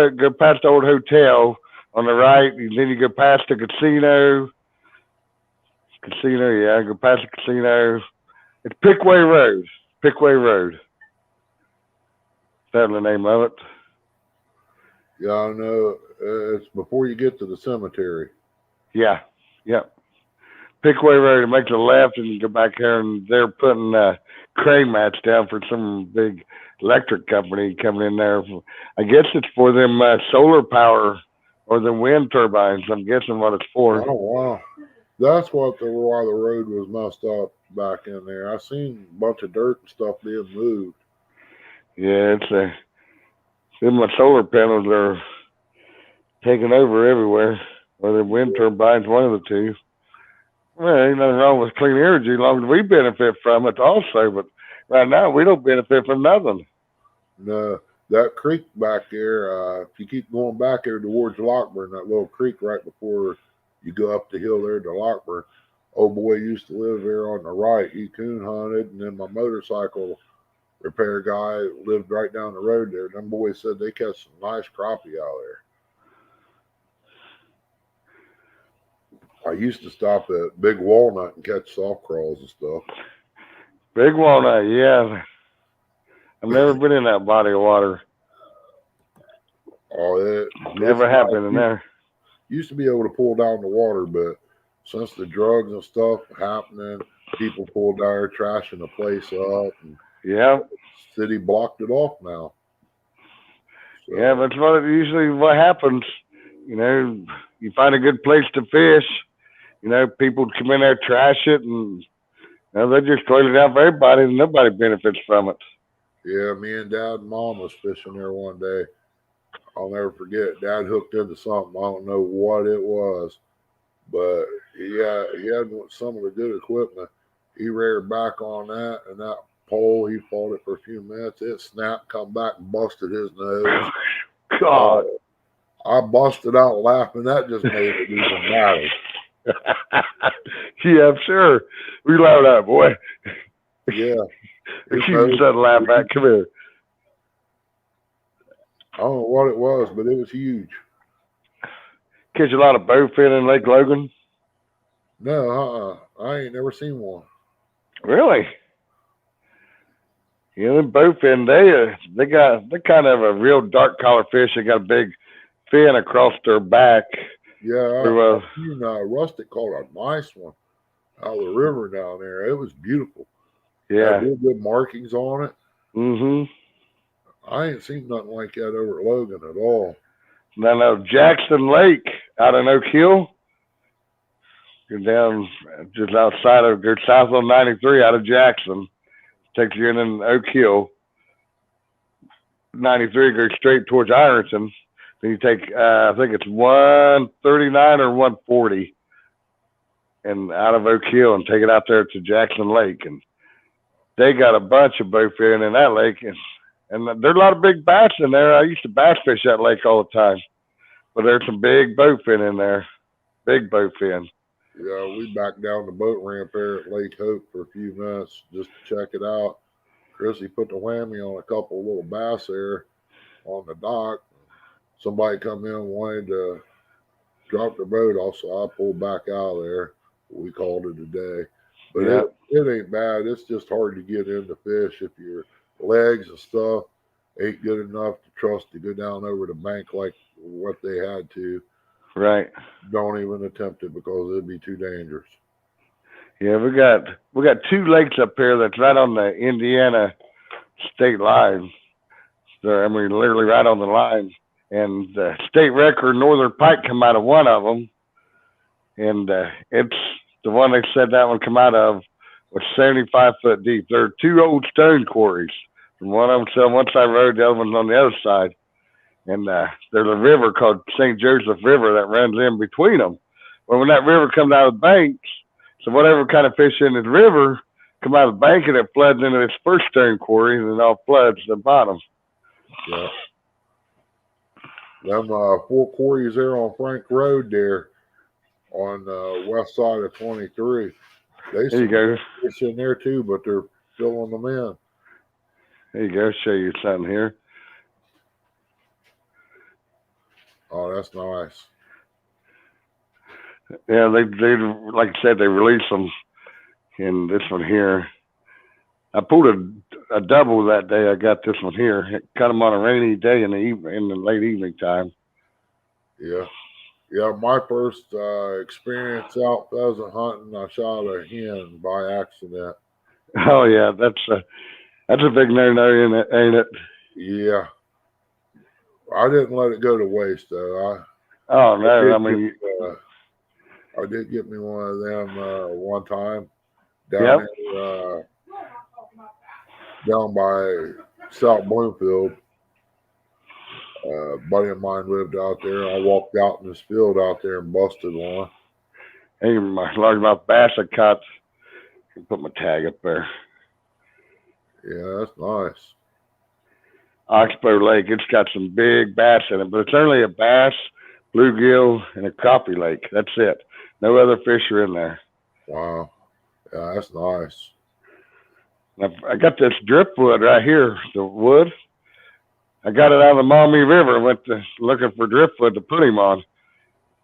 go past the old hotel on the right, and then you go past the casino. Go past the casino. It's Pickway Road. Pickway Road. Is that the name of it? Yeah, I know. It's before you get to the cemetery. Yeah. Yep. Pickway Road, it makes a left and you go back there, and they're putting crane mats down for some big electric company coming in there. I guess it's for them solar power or the wind turbines. I'm guessing what it's for. Oh, wow. That's what why the road was messed up back in there. I seen a bunch of dirt and stuff being moved. Yeah, it's a. Then my solar panels are taking over everywhere. Or the wind turbines, one of the two. Well, ain't nothing wrong with clean energy as long as we benefit from it also. But right now, we don't benefit from nothing. No, that creek back there, if you keep going back there towards Lockburn, that little creek right before you go up the hill there to Lockburn, old boy used to live there on the right. He coon hunted, and then my motorcycle repair guy lived right down the road there. Them boys said they catch some nice crappie out there. I used to stop at Big Walnut and catch soft crawls and stuff. Big Walnut, yeah. I've never been in that body of water. Oh, it Never happened in there. Used to be able to pull down the water, but since the drugs and stuff happening, people pulled down there, trashing the place up, and Yeah, city blocked it off now. So, yeah, that's usually what happens. You know, you find a good place to fish. You know, people come in there, trash it, and they just clean it out for everybody, and nobody benefits from it. yeah, me and Dad and Mom was fishing there one day. I'll never forget. Dad hooked into something. I don't know what it was, but he had some of the good equipment. He reared back on that, and that pole, he fought it for a few minutes. It snapped, come back, and busted his nose. God. I busted out laughing. That just made it even matter. Yeah, I'm sure. We laughed at, boy. Yeah. His She nose- said, laugh back. Come here. I don't know what it was, but it was huge. Catch a lot of bowfin in Lake Logan. No, I ain't never seen one. Really? You know, them bowfin, they kind of a real dark color fish. They got a big fin across their back. Yeah, They're, I seen Rustic caught a nice one out of the river down there. It was beautiful. yeah. Had real good markings on it. Mm-hmm. I ain't seen nothing like that over at Logan at all. No, Jackson Lake out in Oak Hill. You're down just outside of, go south on 93 out of Jackson. Takes you in Oak Hill. 93 goes straight towards Ironton. Then you take, I think it's 139 or 140, and out of Oak Hill and take it out there to Jackson Lake. And they got a bunch of bowfin in that lake. And there's a lot of big bass in there. I used to bass fish that lake all the time. But there's some big bowfin in there. Big bowfin. Yeah, we backed down the boat ramp there at Lake Hope for a few minutes just to check it out. Chrissy put the whammy on a couple little bass there on the dock. Somebody come in wanted to drop the boat off, so I pulled back out of there. We called it a day. But Yeah. it ain't bad. It's just hard to get into fish if your legs and stuff ain't good enough to trust to go down over the bank like what they had to. Right. Don't even attempt it because it'd be too dangerous. Yeah, we got two lakes up here that's right on the Indiana state line. So, I mean, literally right on the line. And the state record Northern Pike come out of one of them. And it's the one they said that one come out of was 75 foot deep. There are two old stone quarries. And one of them's on one side of the road, the other one's on the other side. And there's a river called St. Joseph River that runs in between them. Well, when that river comes out of the banks, so whatever kind of fish in the river come out of the bank and it floods into its first stone quarry and it all floods the bottom. Yeah. Them 4 quarries there on Frank Road there on west side of 23. They There you go. fish in there too, but they're filling them in. There you go. Show you something here. Oh, that's nice. Yeah, they like I said, they released them in this one here. I pulled a double that day. I got this one here. Cut them on a rainy day in the late evening time. Yeah. Yeah, my first experience out pheasant hunting, I shot a hen by accident. Oh yeah, that's a big no-no, ain't it? Yeah. I didn't let it go to waste though. Oh no, I mean, I did get me one of them one time Yep. down in, down by South Bloomfield. A buddy of mine lived out there. I walked out in this field out there and busted one. Hey, my largemouth bass I caught. Put my tag up there. Yeah, that's nice. Oxbow Lake, it's got some big bass in it, but it's only a bass, bluegill, and a crappie lake. That's it. No other fish are in there. Wow. Yeah, that's nice. I got this driftwood right here, the wood. I got it out of the Maumee River. Went to looking for driftwood to put him on.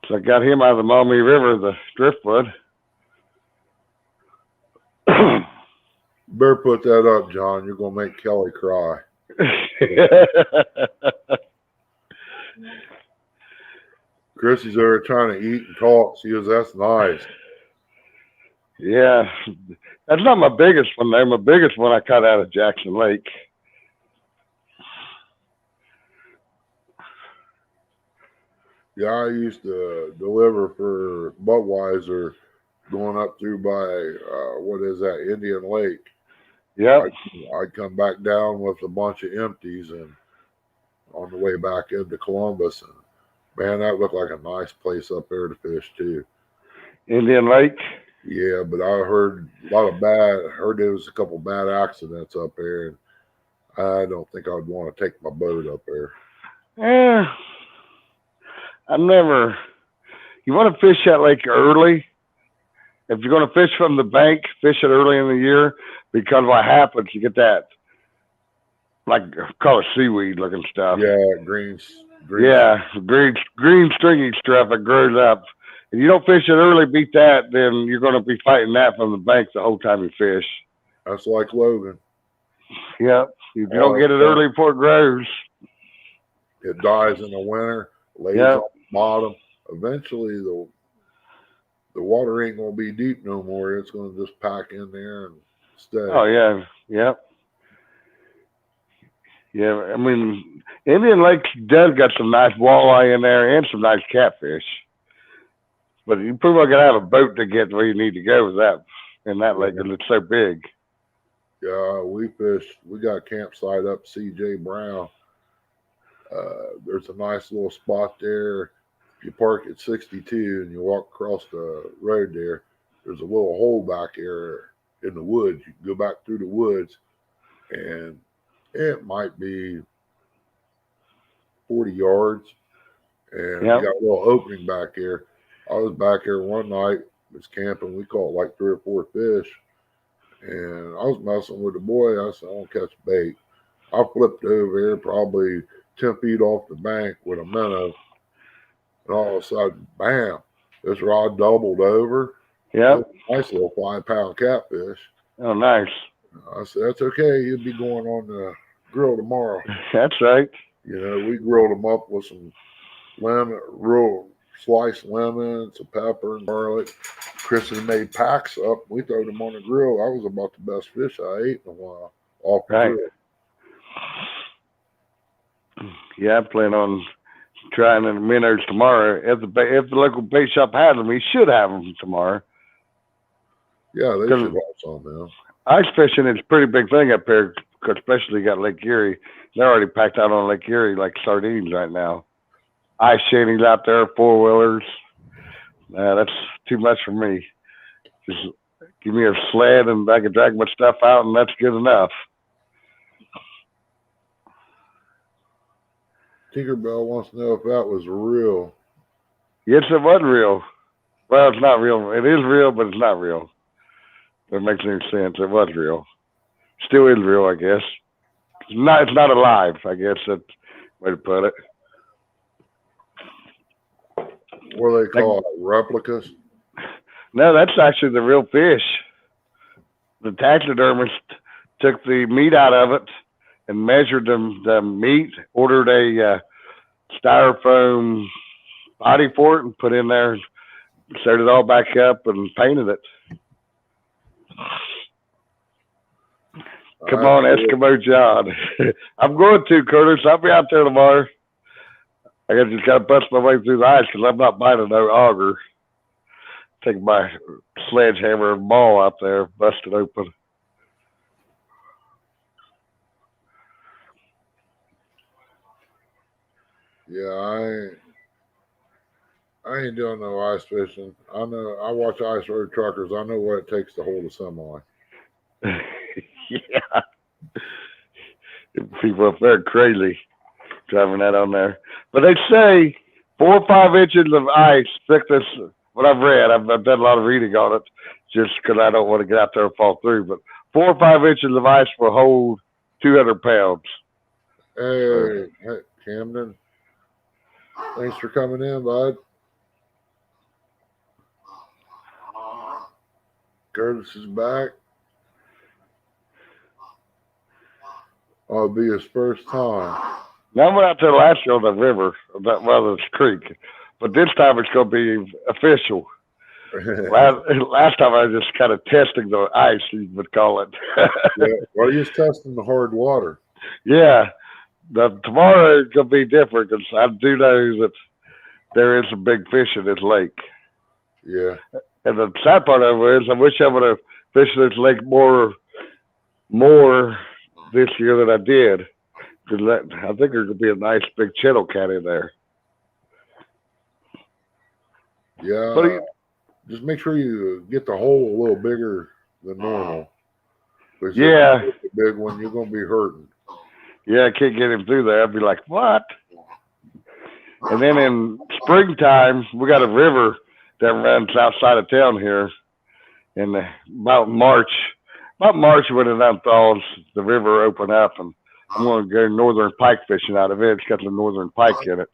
So I got him out of the Maumee River, the driftwood. Better put that up, John. You're gonna make Kelly cry. Chrissy's over trying to eat and talk. She goes, "That's nice." Yeah, that's not my biggest one though. My biggest one I caught out of Jackson Lake. Yeah, I used to deliver for Budweiser going up through by what is that, Indian Lake. Yep. I'd come back down with a bunch of empties and on the way back into Columbus, and man, that looked like a nice place up there to fish too. Indian Lake. Yeah, but I heard a lot of bad. Heard there was a couple bad accidents up there, and I don't think I'd want to take my boat up there. Yeah. I never. You want to fish that lake early. If you're going to fish from the bank, fish it early in the year, because what happens, you get that, like, call it seaweed looking stuff. Yeah, green. Yeah, green stringy stuff that grows up. If you don't fish it early, beat that, then you're going to be fighting that from the bank the whole time you fish. That's like Logan. Yep. If you don't get it early before it grows. It dies in the winter, lays Yep. on the bottom. Eventually, the water ain't gonna be deep no more. It's gonna just pack in there and stay. Oh, yeah. Yep. Yeah, I mean, Indian Lake does got some nice walleye in there and some nice catfish. But you pretty well got to have a boat to get where you need to go with that in that lake because it's so big. Yeah, we fished. We got a campsite up C.J. Brown. There's a nice little spot there. You park at 62 and you walk across the road there. There's a little hole back there in the woods. You can go back through the woods, and it might be 40 yards. And Yep. we got a little opening back there. I was back there one night, was camping. We caught like 3 or 4 fish. And I was messing with the boy. I said, I want to catch bait. I flipped over here probably 10 feet off the bank with a minnow. And all of a sudden, bam, this rod doubled over. Yep. Nice little 5-pound catfish. Oh, nice. I said, that's okay. You'll be going on the grill tomorrow. That's right. You know, we grilled them up with some lemon, real sliced lemon, some pepper and garlic. Chrissy made packs up. We threw them on the grill. That was about the best fish I ate in a while off the Right. grill. Yeah, I plan on trying the minnows tomorrow. If the local bait shop has them, he should have them tomorrow. Yeah, they 'Cause- should have some, man. Ice fishing is a pretty big thing up here, especially you got Lake Erie. They're already packed out on Lake Erie like sardines right now. Ice shanties out there, 4-wheelers. That's too much for me. Just give me a sled and I can drag my stuff out, and that's good enough. Tinkerbell wants to know if that was real. Yes, it was real. Well, it's not real. It is real, but it's not real. That makes any sense. It was real. Still is real, I guess. It's not alive, I guess that's the way to put it. What do they call it? Replicas? No, that's actually the real fish. The taxidermist took the meat out of it and measured the meat, ordered a styrofoam body for it, and put in there, sewed it all back up, and painted it. Come on, Eskimo John. I'm going to, Curtis. I'll be out there tomorrow. I just got to bust my way through the ice because I'm not biting no auger. take my sledgehammer and ball out there, bust it open. Yeah, I ain't doing no ice fishing. I know I watch ice road truckers. I know what it takes to hold a semi. Yeah. People up there are crazy driving that on there. But they say 4 or 5 inches of ice thickness. What I've read, I've done a lot of reading on it just because I don't want to get out there and fall through. But 4 or 5 inches of ice will hold 200 pounds. Hey, Camden. Thanks for coming in, bud. Curtis is back. It'll be his first time. Now I went out there last year on the river, well, it's creek, but this time it's going to be official. Last time I was just kind of testing the ice, you would call it. Yeah, well, he's testing the hard water. Yeah, tomorrow it's going to be different because I do know that there is some big fish in this lake. Yeah. And the sad part of it is I wish I would have fished this lake more this year than I did. Because I think there could be a nice big channel cat in there. Yeah. But just make sure you get the hole a little bigger than normal. Because yeah. If it's a big one, you're going to be hurting. Yeah, I can't get him through there. I'd be like, what? And then in springtime, we got a river that runs outside of town here. And about March when it unthaws, the river open up, and I'm going to go northern pike fishing out of it. It's got the northern pike in it.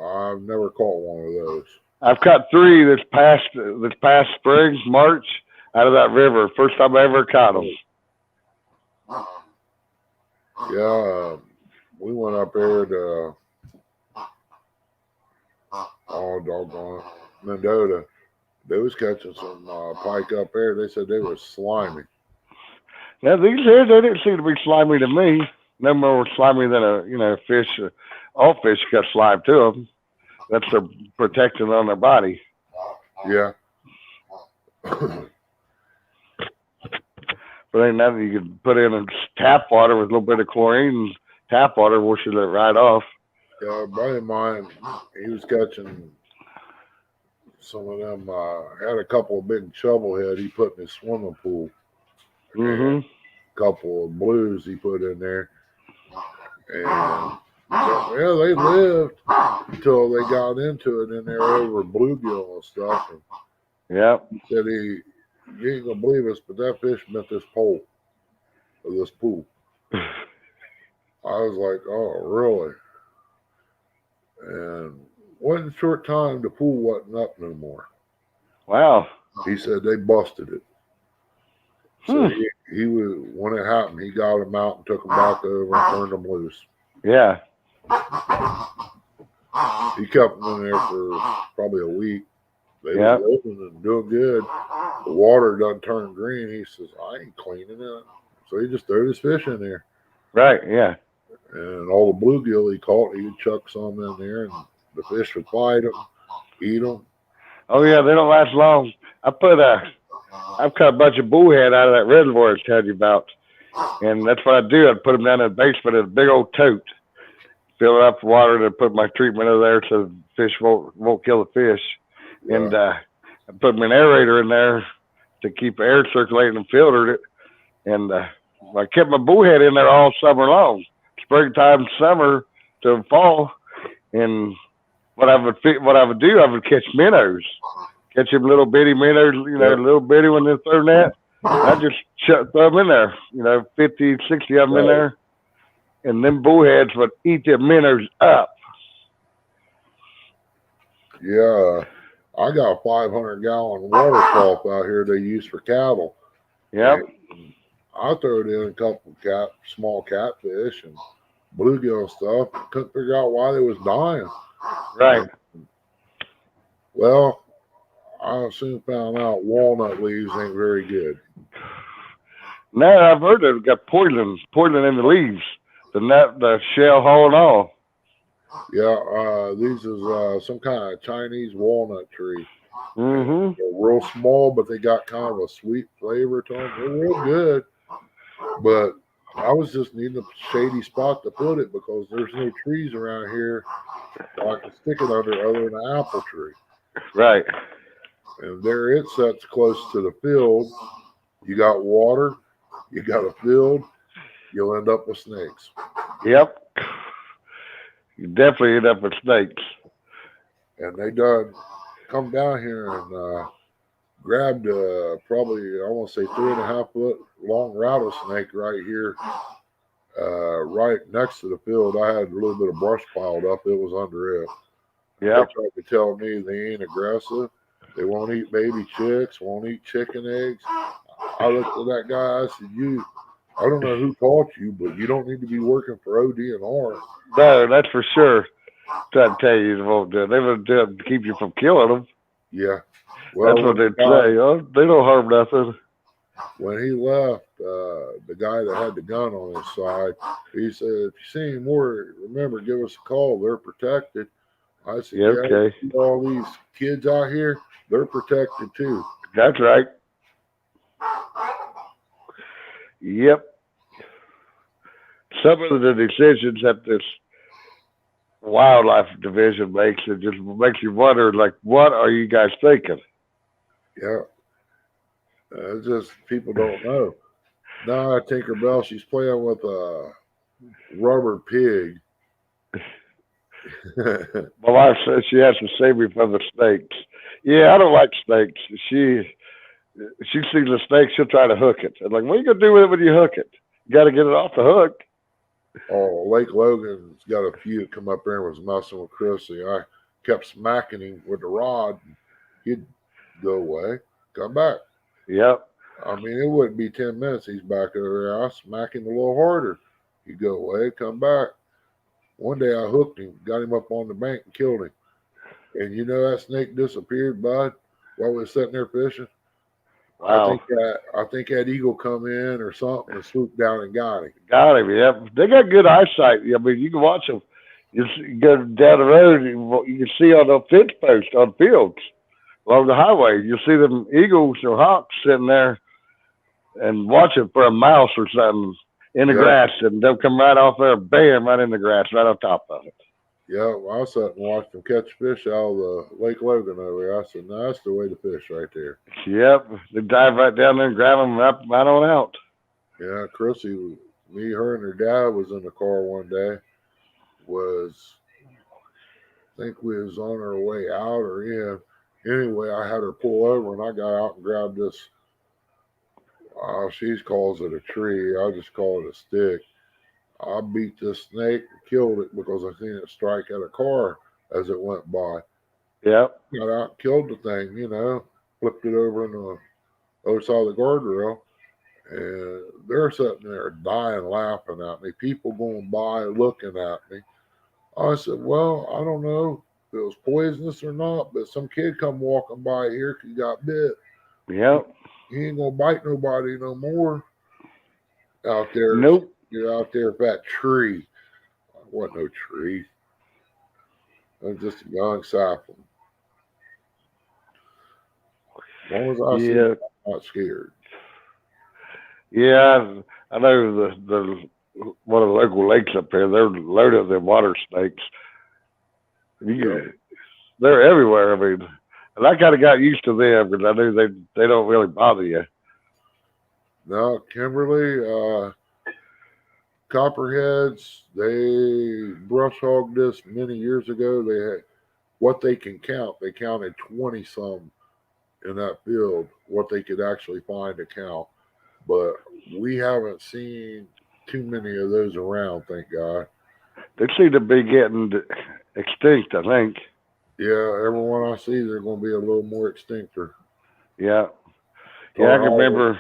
I've never caught one of those. I've caught 3 this past spring, March, out of that river. First time I ever caught them. Yeah, we went up there to doggone Mendota. They was catching some pike up there. They said they were slimy. Now these here, they didn't seem to be slimy to me. No more slimy than a fish. All fish got slime to them. That's their protection on their body. Yeah. But ain't nothing you could put in tap water with a little bit of chlorine. Tap water washes it right off. Yeah, a buddy of mine, he was catching some of them. Had a couple of big shovelhead he put in his swimming pool. Mm-hmm. A couple of blues he put in there. And yeah, they lived until they got into it in there over bluegill and stuff. And Yeah. he said you ain't gonna believe us, but that fish met this pole of this pool. I was like, oh, really? And one short time, the pool wasn't up no more. Wow. He said they busted it. So he was, when it happened, he got them out and took them back over and turned them loose. Yeah. He kept them in there for probably a week. They Yeah. were living and doing good. The water doesn't turn green. He says, I ain't cleaning it. So he just threw his fish in there. Right. Yeah. And all the bluegill he caught, he would chuck some in there, and the fish would bite them, eat them. Oh yeah, they don't last long. I've cut a bunch of bullhead out of that reservoir I was telling you about, and that's what I do. I'd put them down in the basement in a big old tote, fill it up with water, and put my treatment over there so the fish won't kill the fish. Yeah. And I put an aerator in there to keep air circulating and filtered it. And I kept my bullhead in there all summer long, springtime, summer to fall. And what I would do, I would catch minnows, catch them little bitty minnows, little bitty when they're thrown at. I just throw them in there, 50, 60 of them in there. And them bullheads would eat them minnows up. Yeah. I got a 500-gallon water trough out here they use for cattle. Yep. And I throw it in a couple of small catfish and bluegill and stuff. Couldn't figure out why they was dying. Right. Well, I soon found out walnut leaves ain't very good. Now I've heard they've got poison in the leaves, the shell hole and all. Yeah, these is some kind of Chinese walnut tree. Mm-hmm. They're real small, but they got kind of a sweet flavor to them. They're real good. But I was just needing a shady spot to put it because there's no trees around here so I can stick it under other than an apple tree. Right. And there it sits close to the field. You got water, you got a field, you'll end up with snakes. Yep. You definitely end up with snakes. And they done come down here and grabbed probably, I want to say 3.5 foot long rattlesnake right here, right next to the field. I had a little bit of brush piled up. It was under it. Yep. They tried to tell me they ain't aggressive. They won't eat baby chicks, won't eat chicken eggs. I looked at that guy. I said, I don't know who taught you, but you don't need to be working for ODNR. No, that's for sure. Try to tell you, they won't do it. They won't do it to keep you from killing them. Yeah. That's what they'd say. Oh, they don't harm nothing. When he left, the guy that had the gun on his side, he said, if you see any more, remember, give us a call. They're protected. I said, Yeah, okay. all these kids out here, they're protected too. That's right. Yep. Some of the decisions that this wildlife division makes, it just makes you wonder, like, what are you guys thinking? Yeah. It's just people don't know. Now Tinkerbell, she's playing with a rubber pig. My wife says she has to save me from the snakes. Yeah, I don't like snakes. She sees a snake, she'll try to hook it. I'm like, what are you gonna do with it when you hook it? You got to get it off the hook. Oh, Lake Logan's got a few that come up there and was messing with Chrissy. I kept smacking him with the rod. He'd go away, come back. Yep. I mean, it wouldn't be 10 minutes. He's back over there. I smack him a little harder. He'd go away, come back. One day I hooked him, got him up on the bank and killed him. And you know that snake disappeared, bud, while we were sitting there fishing. Wow. I think that eagle come in or something and swooped down and got him. Got him. Yep. They got good eyesight. I mean, you can watch them. You go down the road, you can see on the fence post on fields along the highway. You'll see them eagles or hawks sitting there and watching for a mouse or something in the grass, and they'll come right off there, bam, right in the grass, right on top of it. Yeah, well, I sat and watched them catch fish out of the Lake Logan over there. I said, no, that's the way to fish right there. Yep. They dive right down there and grab them right on out. Yeah, Chrissy, me, her, and her dad was in the car one day. I think we was on our way out or in. Anyway, I had her pull over, and I got out and grabbed this. She calls it a tree. I just call it a stick. I beat this snake and killed it because I seen it strike at a car as it went by. Yep. Got out and killed the thing, flipped it over on the other side of the guardrail. And they're sitting there dying laughing at me. People going by looking at me. I said, well, I don't know if it was poisonous or not, but some kid come walking by here 'cause he got bit. Yep. He ain't gonna bite nobody no more out there. Nope. You're out there with that tree. It wasn't no tree. It was just a young sapling. As long as I see it, I'm not scared. Yeah, I know the one of the local lakes up here, they're loaded with them water snakes. They're everywhere. I mean, and I kind of got used to them because I knew they don't really bother you. No, Kimberly, copperheads, they brush hogged this many years ago. They had what they can count. They counted 20 some in that field, what they could actually find to count. But we haven't seen too many of those around, thank God. They seem to be getting extinct, I think. Yeah, everyone I see, they're going to be a little more extincter. Yeah. Yeah, I can remember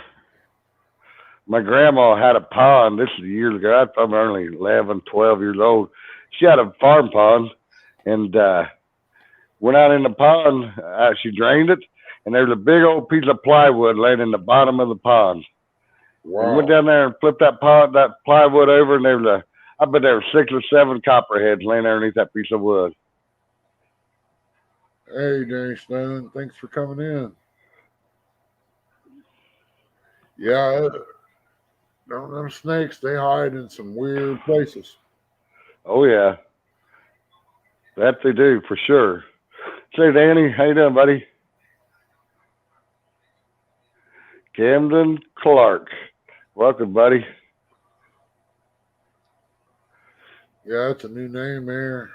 my grandma had a pond. This is years ago. I was probably only 11, 12 years old. She had a farm pond and went out in the pond. She drained it, and there was a big old piece of plywood laying in the bottom of the pond. Wow. We went down there and flipped that plywood over, and there was I bet there were 6 or 7 copperheads laying underneath that piece of wood. Hey, Danny Stone, thanks for coming in. Yeah, them snakes, they hide in some weird places. Oh yeah, that they do for sure. Say, Danny, how you doing, buddy? Camden Clark, welcome, buddy. Yeah, it's a new name there.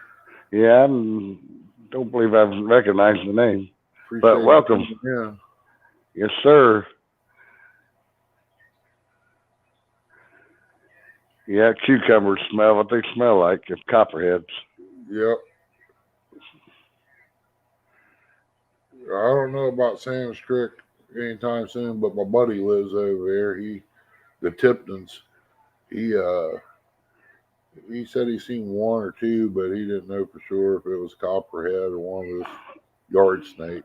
Yeah, I don't believe I've recognized the name. Appreciate But you welcome. coming in. Yes, sir. Yeah, cucumbers smell what they smell like. It's copperheads. Yep. I don't know about Sam's Creek anytime soon, but my buddy lives over there. The Tiptons. He said he seen one or two, but he didn't know for sure if it was copperhead or one of this yard snake.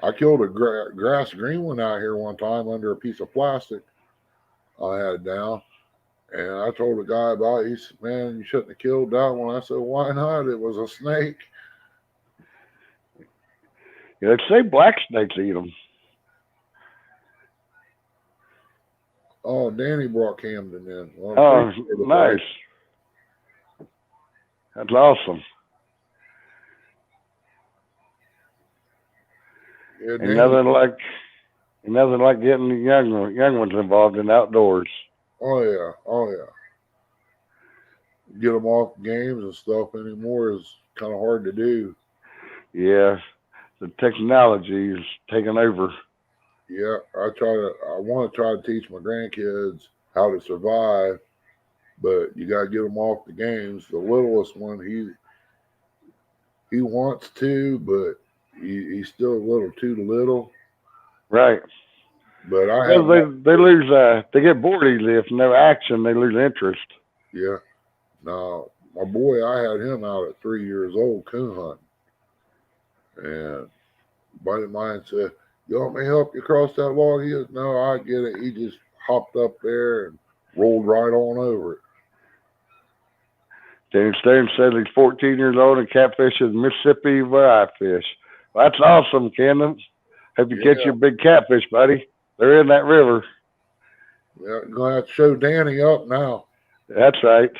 I killed a grass green one out here one time under a piece of plastic I had down. And I told the guy about it. He said, man, you shouldn't have killed that one. I said, why not? It was a snake. Yeah, they say black snakes eat them. Oh, Danny brought Camden in. Well, Oh, appreciate it, nice. That's awesome. Yeah, Ain't Danny, nothing like getting the young ones involved in outdoors. oh yeah. Get them off games and stuff anymore is kind of hard to do. Yeah, the technology is taking over. Yeah, I want to try to teach my grandkids how to survive, but you got to get them off the games. The littlest one, he wants to, but he's still a little too little. Right. But I Well, have, they lose. They get bored easily. If no action, they lose interest. yeah. Now, my boy, I had him out at 3 years old coon hunting. And a buddy of mine said, you want me to help you cross that log? He goes, no, I get it. He just hopped up there and rolled right on over it. Danny Stone said he's 14 years old and catfishes Mississippi where I fish. Well, that's awesome, Camden. Hope you catch Yeah. your big catfish, buddy. They're in that river. Yeah, you're going to have to show Danny up now. That's right.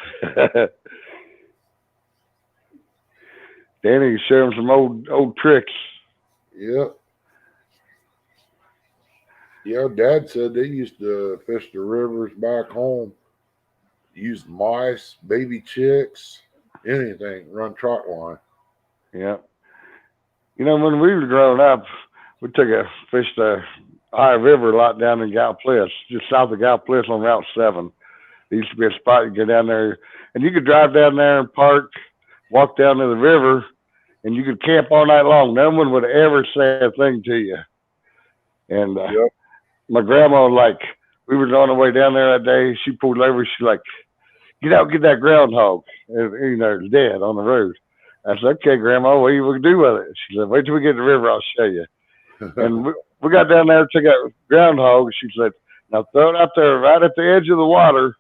Danny can show him some old tricks. Yep. Yeah, Dad said they used to fish the rivers back home, use mice, baby chicks, anything, run trot line. Yeah. You know, when we were growing up, we fished the Ohio River a lot down in Galplis, just south of Galplis on Route 7. There used to be a spot you go down there, and you could drive down there and park, walk down to the river, and you could camp all night long. No one would ever say a thing to you. And Yep. my grandma, we were on the way down there that day. She pulled over. She's like, get out, get that groundhog. And, it's dead on the road. I said, okay, Grandma, what are you going to do with it? She said, wait till we get to the river. I'll show you. And we got down there and took out groundhog. She said, now throw it out there right at the edge of the water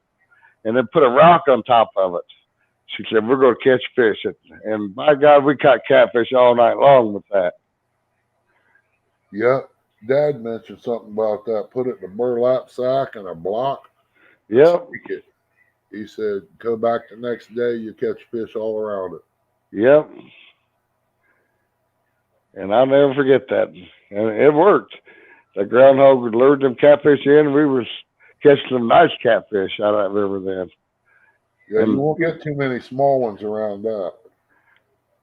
and then put a rock on top of it. She said, we're going to catch fish. And by God, we caught catfish all night long with that. Yep. Dad mentioned something about that. Put it in a burlap sack and a block. Yep. Stick it. He said, go back the next day, you catch fish all around it. Yep. And I'll never forget that. And it worked. The groundhog lured them catfish in. We was catching some nice catfish out of that river then. Yeah, you won't get too many small ones around that.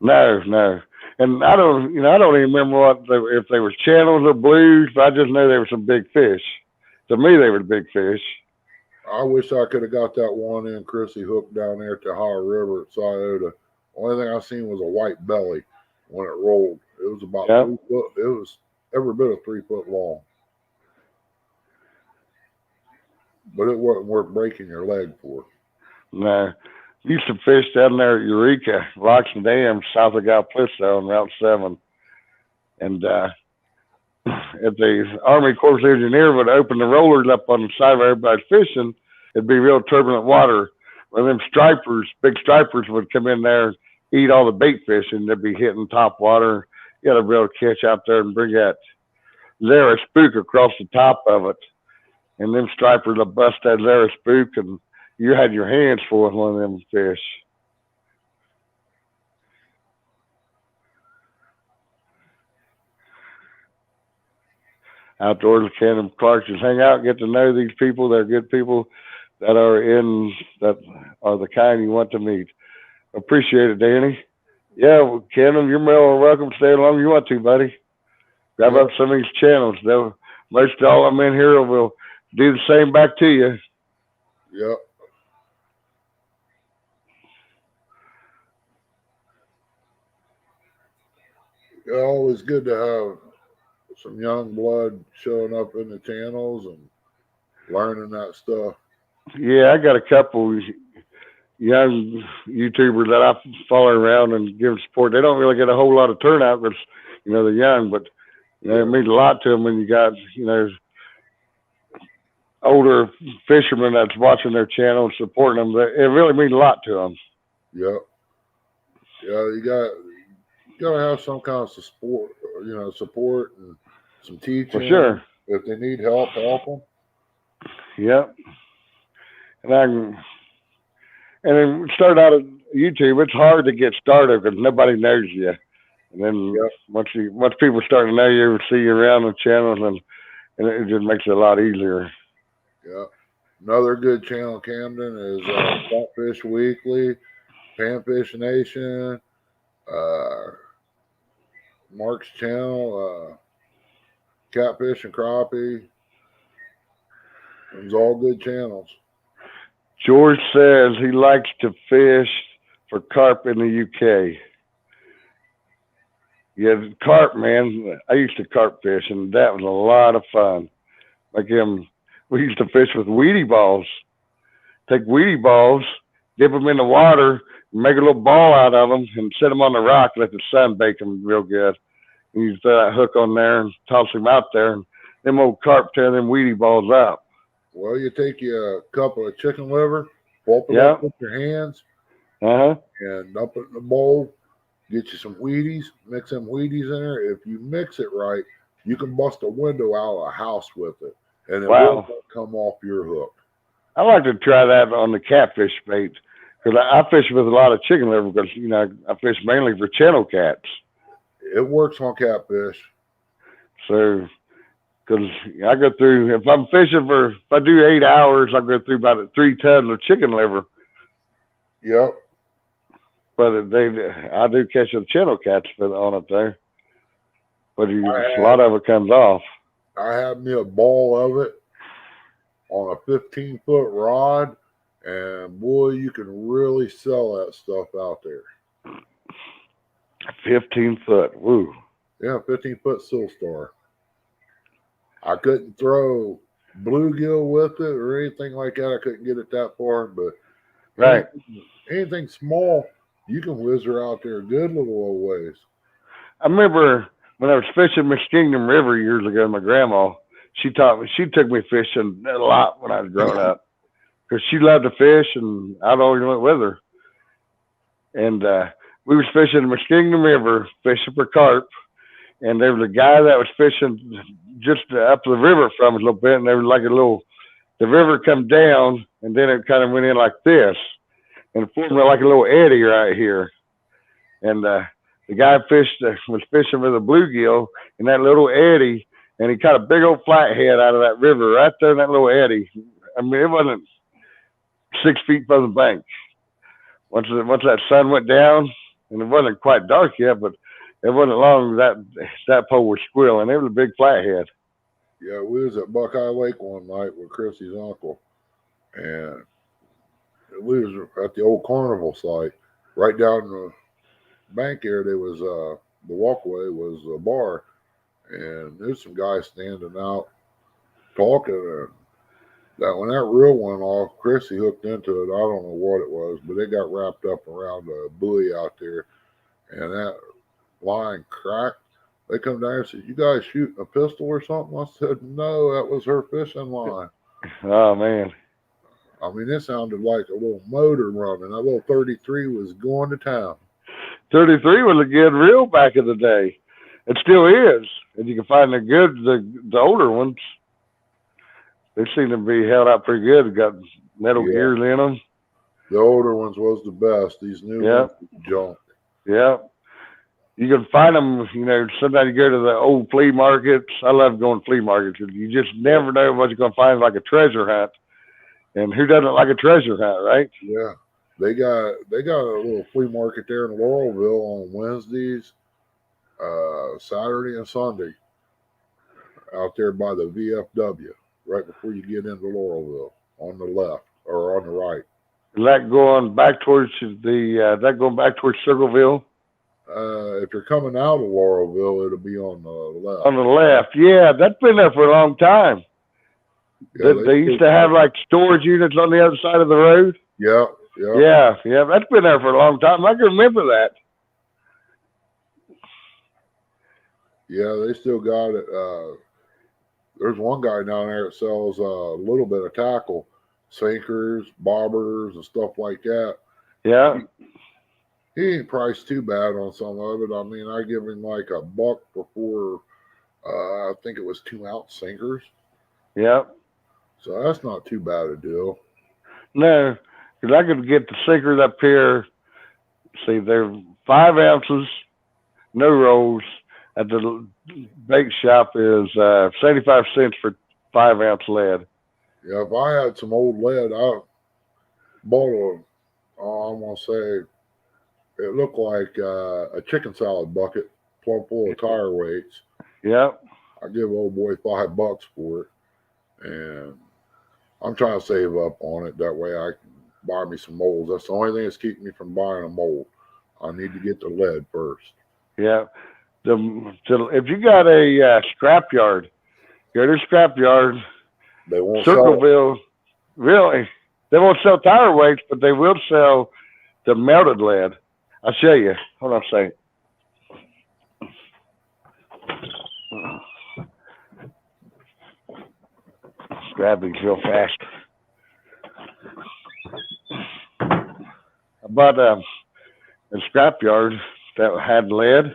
No. And I don't even remember if they were channels or blues, but I just know they were some big fish. To me, they were big fish. I wish I could have got that one in Chrissy hooked down there at the Ohio River at Scioto. Only thing I seen was a white belly when it rolled. It was about 3 foot. It was every bit of 3 foot long. But it wasn't worth breaking your leg for. No. Used to fish down there at Eureka, Rocks and Dams, south of Galplis on Route 7. And if the Army Corps engineer would open the rollers up on the side of everybody's fishing, it'd be real turbulent water. When them big stripers would come in there, eat all the bait fish and they'd be hitting top water. You got to be able to catch out there and bring that Zara spook across the top of it. And then stripers will bust that Zara spook and you had your hands full with one of them fish. Outdoors with Ken Clark, just hang out, get to know these people. They're good people that are the kind you want to meet. Appreciate it, Danny. Yeah, well, Ken, you're more welcome to stay as long as you want to, buddy. Grab up some of these channels. Most all I'm in here will do the same back to you. Yep. Yeah, always good to have some young blood showing up in the channels and learning that stuff. Yeah, I got a couple young YouTubers that I follow around and give support. They don't really get a whole lot of turnout because, they're young, but, it means a lot to them when you got, older fishermen that's watching their channel and supporting them. It really means a lot to them. Yep. Yeah, you gotta have some kind of support, support and some teaching. For sure. If they need help them. Yep. And then start out at YouTube. It's hard to get started because nobody knows you. And then once people start to know you and see you around the channels, and it just makes it a lot easier. Yeah. Another good channel, Camden, is Catfish Weekly, Panfish Nation, Mark's channel, Catfish and Crappie. It's all good channels. George says he likes to fish for carp in the UK. Yeah, carp, man. I used to carp fish, and that was a lot of fun. We used to fish with weedy balls. Take weedy balls, dip them in the water, make a little ball out of them, and set them on the rock, let the sun bake them real good. And you throw that hook on there and toss them out there, and them old carp tear them weedy balls out. Well, you take you a couple of chicken liver, pulp it up with your hands, and dump it in the bowl. Get you some Wheaties, mix them Wheaties in there. If you mix it right, you can bust a window out of a house with it, and it won't come off your hook. I like to try that on the catfish bait because I fish with a lot of chicken liver because, I fish mainly for channel cats. It works on catfish. So, because I go through, if I do 8 hours, I go through about 3 tons of chicken liver. Yep. But I do catch the channel cats on it there. But a lot of it comes off. I had me a ball of it on a 15-foot rod, and boy, you can really sell that stuff out there. 15 foot, woo. Yeah, 15-foot Silstar. I couldn't throw bluegill with it or anything like that. I couldn't get it that far, but anything small, you can whiz her out there a good little old ways. I remember when I was fishing Muskingum River years ago, my grandma, she took me fishing a lot when I was growing up because she loved to fish, and I'd always went with her. And we was fishing Muskingum River, fishing for carp, and there was a guy that was fishing just up the river from us a little bit, and there was like the river come down, and then it kind of went in like this, and it formed like a little eddy right here. And the guy was fishing with a bluegill in that little eddy, and he caught a big old flathead out of that river right there in that little eddy. I mean, it wasn't 6 feet from the bank. Once that sun went down, and it wasn't quite dark yet, but it wasn't long that pole was squealing. It was a big flathead. Yeah, we was at Buckeye Lake one night with Chrissy's uncle, and we was at the old carnival site. Right down the bank there, there was the walkway was a bar, and there's some guys standing out talking. And that when that reel went off, Chrissy hooked into it. I don't know what it was, but it got wrapped up around a buoy out there, and that line cracked. They come down and said, "You guys shooting a pistol or something?" I said, "No, that was her fishing line." Oh man! I mean, it sounded like a little motor running. That little 33 was going to town. 33 was a good reel back in the day. It still is. And you can find the older ones. They seem to be held out pretty good. Got metal Yeah. gears in them. The older ones was the best. These new Yeah. ones junk. Yeah. You can find them, sometimes you go to the old flea markets. I love going to flea markets. You just never know what you're going to find, like a treasure hunt. And who doesn't like a treasure hunt, right? Yeah. They got a little flea market there in Laurelville on Wednesdays, Saturday and Sunday, out there by the VFW, right before you get into Laurelville, on the left or on the right. Is that going back towards Circleville? If you're coming out of Laurelville, it'll be on the left. On the left, yeah, that's been there for a long time. Yeah, They used to have like storage units on the other side of the road. Yeah, yeah. Yeah, that's been there for a long time. I can remember that. Yeah, they still got it. There's one guy down there that sells a little bit of tackle, sinkers, bobbers, and stuff like that. Yeah, He ain't priced too bad on some of it. I mean, I give him like $1 before, I think it was 2-ounce sinkers. yeah. So that's not too bad a deal. No, because I could get the sinkers up here. See, they're 5 ounces, no rolls. At the bake shop is 75 cents for 5-ounce lead. Yeah, if I had some old lead, I bought I'm going to say, it looked like a chicken salad bucket plumb full of tire weights. Yeah, I give old boy $5 for it. And I'm trying to save up on it. That way I can buy me some molds. That's the only thing that's keeping me from buying a mold. I need to get the lead first. yeah. If you got a scrap yard, go to the scrap yard. They won't sell it. Circleville, really, they won't sell tire weights, but they will sell the melted lead. I'll show you. Hold on a second. Grab these real fast. I bought a scrapyard that had lead.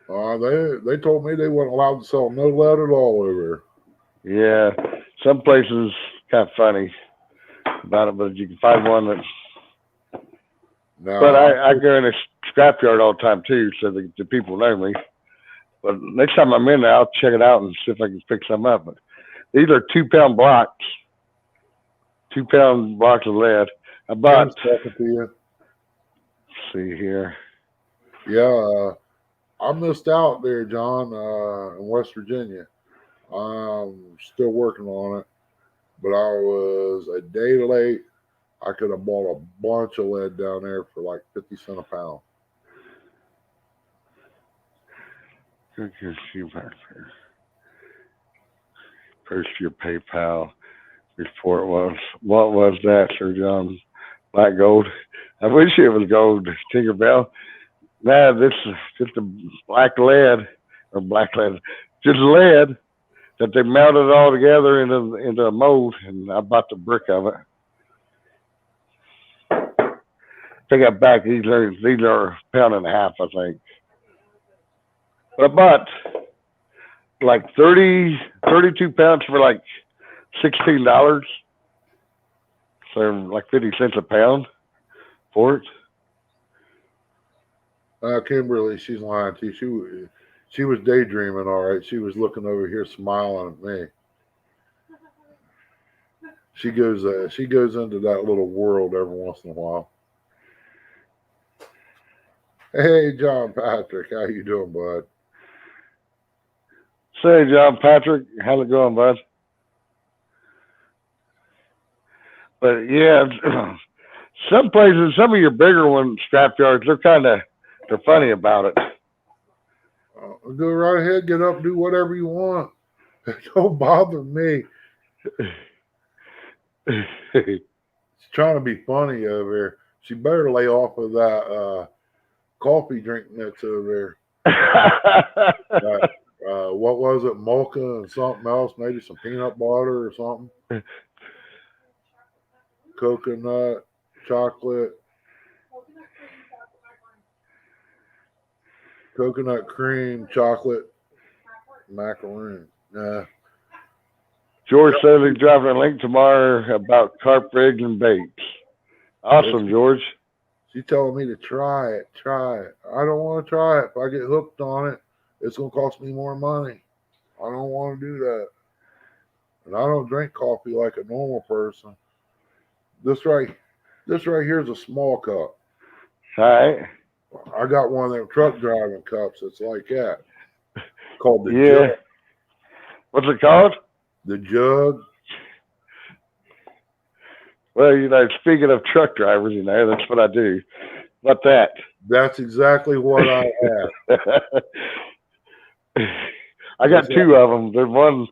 They told me they weren't allowed to sell no lead at all over Yeah, some places kind of funny about it, but you can find one that. there. But I go in a scrapyard all the time too, so the people know me. But next time I'm in there, I'll check it out and see if I can pick some up. But these are 2-pound blocks, 2-pound blocks of lead. I bought. Talking to you. Let's see here. Yeah, I missed out there, John, in West Virginia. I'm still working on it, but I was a day late. I could have bought a bunch of lead down there for like 50 cents a pound. Post your PayPal report was. What was that, Sir John? Black gold. I wish it was gold, Tinkerbell. Nah, this is just a black lead, just lead that they melted all together into a mold, and I bought the brick of it. Take that back. These are a pound and a half, I think. But I bought like 32 pounds for like $16. So like 50 cents a pound for it. Kimberly, she's lying to you. She was daydreaming, all right. She was looking over here, smiling at me. She goes into that little world every once in a while. Hey, John Patrick, how you doing, bud? Say, John Patrick, how's it going, bud? But yeah, some places, some of your bigger ones, scrapyards, they're funny about it. Go right ahead, get up, do whatever you want. Don't bother me. She's trying to be funny over here. She better lay off of that coffee drink that's over there. What was it? Mocha and something else, maybe some peanut butter or something. Coconut, chocolate. Coconut cream, chocolate, macaroon. Nah. George says he's driving a link tomorrow about carp rigs and baits. Awesome, George. She's telling me to try it. I don't want to try it. If I get hooked on it, it's going to cost me more money. I don't want to do that. And I don't drink coffee like a normal person. This right here is a small cup. All right. I got one of them truck driving cups that's like that. Called the Yeah. jug. What's it called? The jug. Well, you know, speaking of truck drivers, you know, that's what I do. What that? That's exactly what I have. I got two of them. There's one,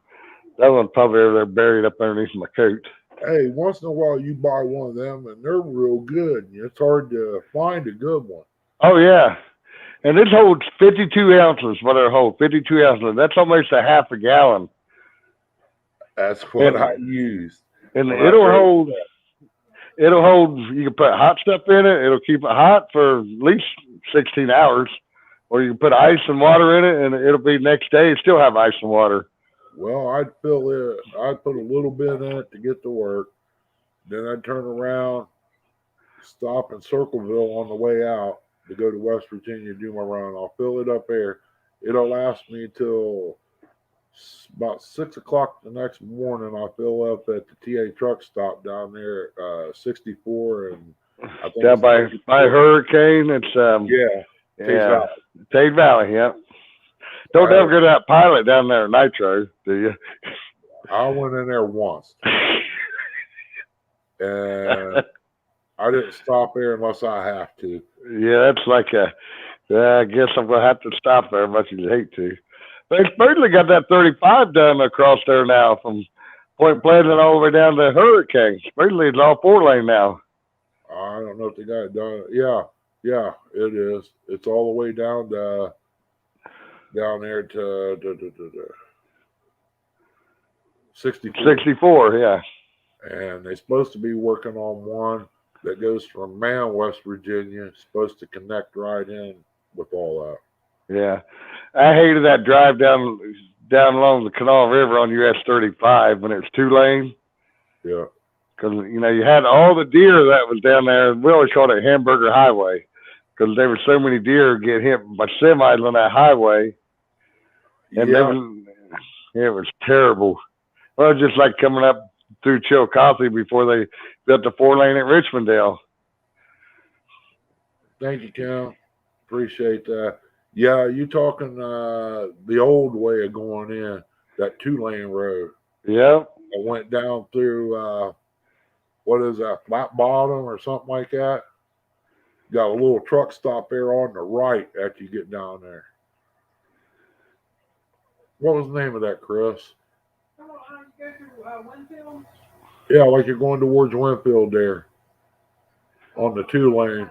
that one's probably over there buried up underneath my coat. Hey, once in a while you buy one of them and they're real good. It's hard to find a good one. Oh, yeah. And this holds 52 ounces, what it holds, 52 ounces. That's almost a half a gallon. That's what Yeah. I use. And Well, it'll that's hold, you can put hot stuff in it. It'll keep it hot for at least 16 hours. Or you can put ice and water in it and it'll be next day, still have ice and water. Well, I'd fill it. I'd put a little bit in it to get to work. Then I'd turn around, stop in Circleville on the way out to go to West Virginia to do my run. I'll fill it up there. It'll last me till about 6 o'clock the next morning. I'll fill up at the TA truck stop down there, 64 and I think Down it's by 34. Hurricane, it's Yeah, yeah, Tate Valley, yeah. Don't ever go to that pilot down there, Nitro, do you? I went in there once, and I didn't stop there unless I have to. Yeah, that's like a. I guess I'm gonna have to stop there, much as you hate to. They supposedly got that 35 done across there now, from Point Pleasant all the way down to Hurricane. Supposedly it's all 4-lane now. I don't know if they got it done. Yeah, it is. It's all the way down to down there to 64. 64, yeah. And they're supposed to be working on one that goes from Man, West Virginia. It's supposed to connect right in with all that. Yeah, I hated that drive down along the Canal River on US 35 when it was 2-lane. Yeah. Because, you know, you had all the deer that was down there. We always called it Hamburger Highway because there were so many deer get hit by semis on that highway. And it was terrible. Well, it was just like coming up through Chillicothe before they built the 4-lane at Richmondale. Thank you, Cal. Appreciate that. Yeah, you talking the old way of going in, that 2-lane road. Yeah. I went down through what is that, Flat Bottom or something like that. Got a little truck stop there on the right after you get down there. What was the name of that, Chris? Go through Winfield. Yeah, like you're going towards Winfield there on the 2-lane.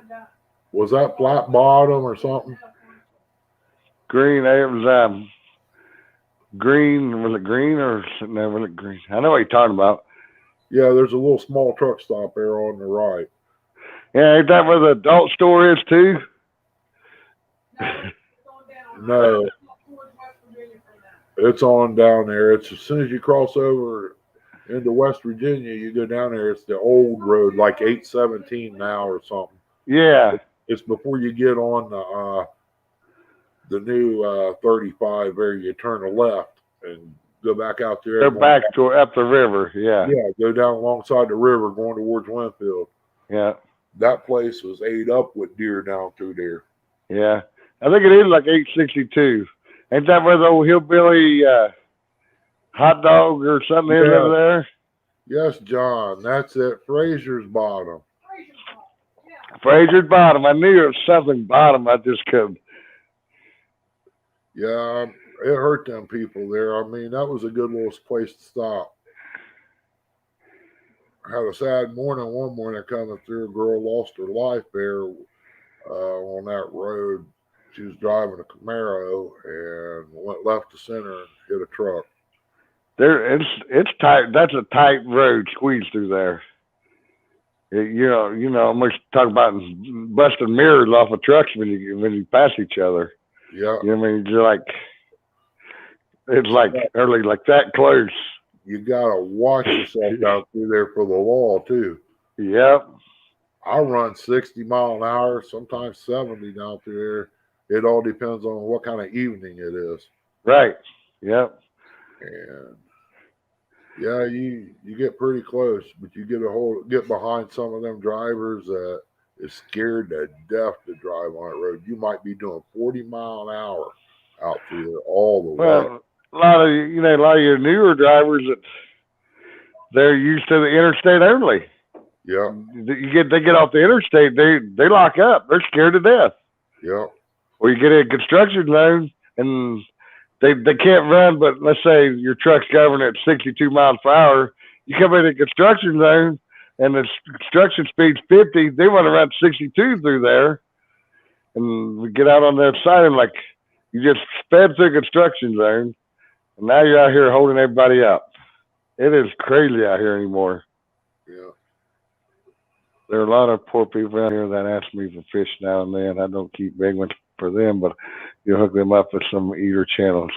Was that Flat Bottom or something? Green, it was green. Was it green or no? Was it green? I know what you're talking about. Yeah, there's a little small truck stop there on the right. Yeah, ain't that where the adult store is too? No, it's on down there. It's as soon as you cross over into West Virginia, you go down there. It's the old road, like 817 now or something. Yeah. It's before you get on the new 35 there. You turn a left and go back out there. They're back to up the river. Yeah. Yeah, go down alongside the river going towards Winfield. Yeah. That place was ate up with deer down through there. Yeah. I think it is like 862. Ain't that where the old hillbilly hot dog or something is over there? Yes, John, that's it. Fraser's Bottom. Fraser's Bottom. I knew it was something bottom. I just couldn't. Yeah, it hurt them people there. I mean, that was a good little place to stop. I had a sad morning one morning coming through. A girl lost her life there on that road. She was driving a Camaro and went left to center and hit a truck. It's tight. That's a tight road squeezed through there. You know, almost talk about busting mirrors off of trucks when you pass each other. Yeah, You know what I mean? You're like, it's like early, like that close. you gotta watch yourself down through there for the wall too. Yep. I run 60 mile an hour, sometimes 70 down through there. It all depends on what kind of evening it is. Right. Yep. And yeah, you get pretty close, but you get behind some of them drivers that is scared to death to drive on that road. You might be doing 40 mile an hour out through there all the way. Well, a lot of your newer drivers that they're used to the interstate only. Yeah, They get off the interstate, they lock up. They're scared to death. yeah, Or you get in a construction zone and they can't run, but let's say your truck's going at 62 miles per hour. You come in a construction zone and the construction speed's 50. They want to run 62 through there, and we get out on that side and like you just sped through a construction zone, and now you're out here holding everybody up. It is crazy out here anymore. yeah. There are a lot of poor people out here that ask me for fish now and then. I don't keep begging for them, but you hook them up with some eater channels.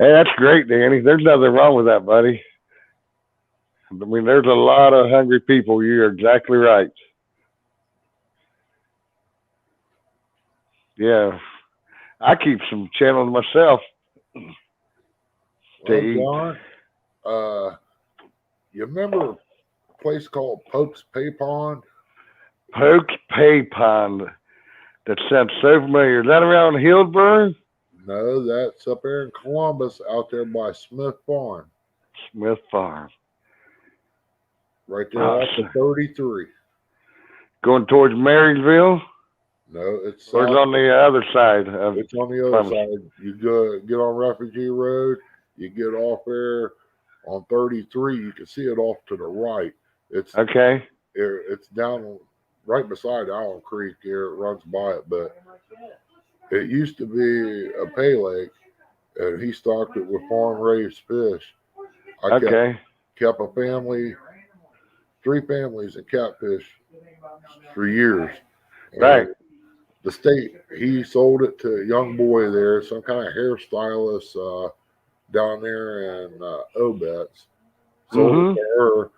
Hey, that's great, Danny. There's nothing wrong with that, buddy. I mean, there's a lot of hungry people. You're exactly right. Yeah. I keep some channels myself. To eat. Well, John, you remember a place called Pope's Pay Pond? Poke Pay Pond. That sounds so familiar. Is that around Hillsborough? No, that's up there in Columbus, out there by Smith Farm, Smith Farm. right there Oh, off the 33. Going towards Marysville? No, it's Or is it south. on the other side of It's on the other Columbus? side. You get on Refugee Road. You get off there on 33. You can see it off to the right. Okay. It's down right beside Allen Creek here. It runs by it, but it used to be a pay lake, and he stocked it with farm raised fish. I Okay. kept a family, 3 families of catfish for years. And Right. the state, he sold it to a young boy there, some kind of hairstylist down there in Obetz. Sold it to her.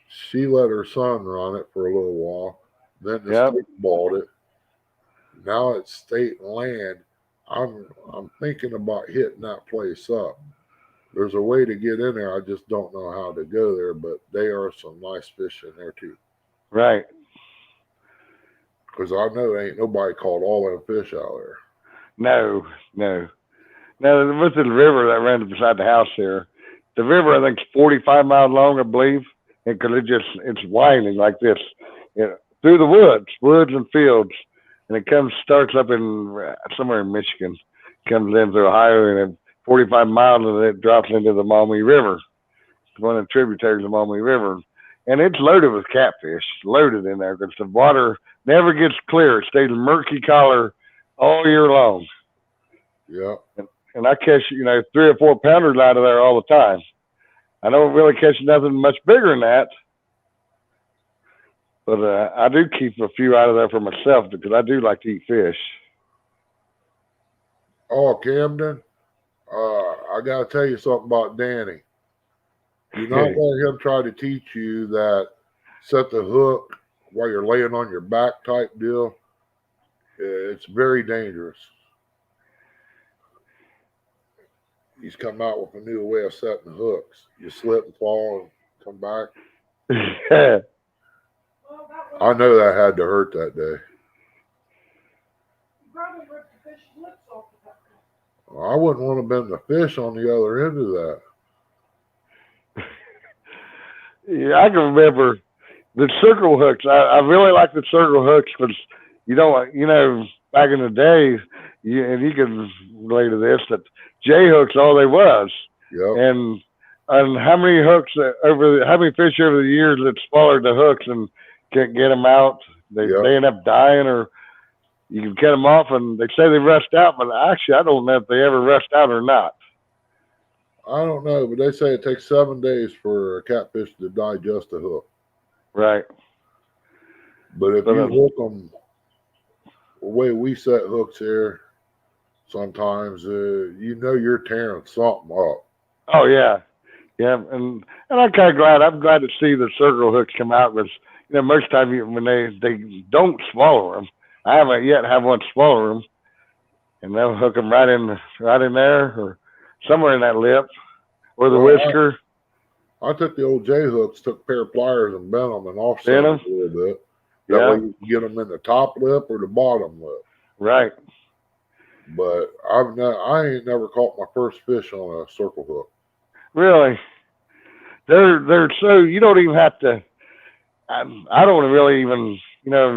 She let her son run it for a little while. Then the Yep. state bought it. Now it's state land. I'm thinking about hitting that place up. There's a way to get in there. I just don't know how to go there, but they are some nice fish in there too. Right. Because I know ain't nobody caught all them fish out there. No. Now, with the river that runs beside the house here, the river, I think, is 45 miles long, I believe, because it's winding like this, through the woods and fields, and it starts up in somewhere in Michigan, comes in through Ohio, and then 45 miles of it drops into the Maumee River. It's one of the tributaries of the Maumee River, and it's loaded with catfish, loaded in there, because the water never gets clear. It stays murky color all year long. Yeah. And I catch, 3 or 4 pounders out of there all the time. I don't really catch nothing much bigger than that. But I do keep a few out of there for myself because I do like to eat fish. Oh, Camden, I got to tell you something about Danny. Do not let him try to teach you that set the hook while you're laying on your back type deal. It's very dangerous. He's come out with a new way of setting hooks. You slip and fall and come back. I know that had to hurt that day. I wouldn't want to bend the fish on the other end of that. Yeah, I can remember the circle hooks. I really like the circle hooks because back in the day, you can relate to this, that J hooks all they was. Yep. And how many hooks how many fish over the years that swallowed the hooks and can't get them out? They end up dying, or you can cut them off, and they say they rust out, but actually I don't know if they ever rust out or not. I don't know, but they say it takes 7 days for a catfish to digest a hook. Right. But if you hook them the way we set hooks here, sometimes you know you're tearing something up. Oh yeah, yeah, and I'm kind of glad. I'm glad to see the circle hooks come out because most time when they don't swallow them, I haven't yet have one swallow them, and they'll hook them right in there or somewhere in that lip or the Well, whisker. I took the old J hooks, took a pair of pliers and bent them and offset Bent them 'em? a little bit. That Yeah. way you can get them in the top lip or the bottom lip. Right. But I ain't never caught my first fish on a circle hook. Really. They're so you don't even have to. I don't really even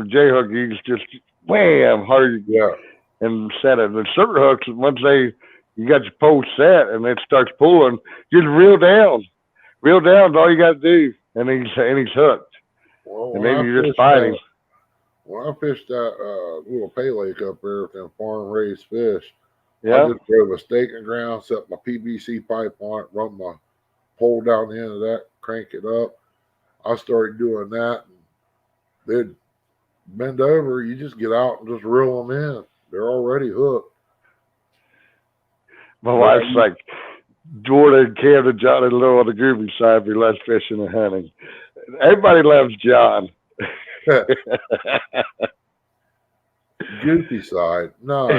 J hook. You just wham hard Yeah. and set it. The circle hooks once you got your pole set and it starts pulling, just reel down. Reel down is all you got to do, and he's hooked. Well, And when then I you just fished fight him. when I fished that little pay lake up there with them farm raised fish, I Yeah. just drove a stake in the ground, set my PVC pipe on it, run my pole down the end of that, crank it up. I started doing that. And they'd bend over. You just get out and just reel them in. They're already hooked. My wife's like, Jordan, Cam, and John, and Lou on the groovy side. We love fishing and hunting. Everybody loves John. Goofy side. No,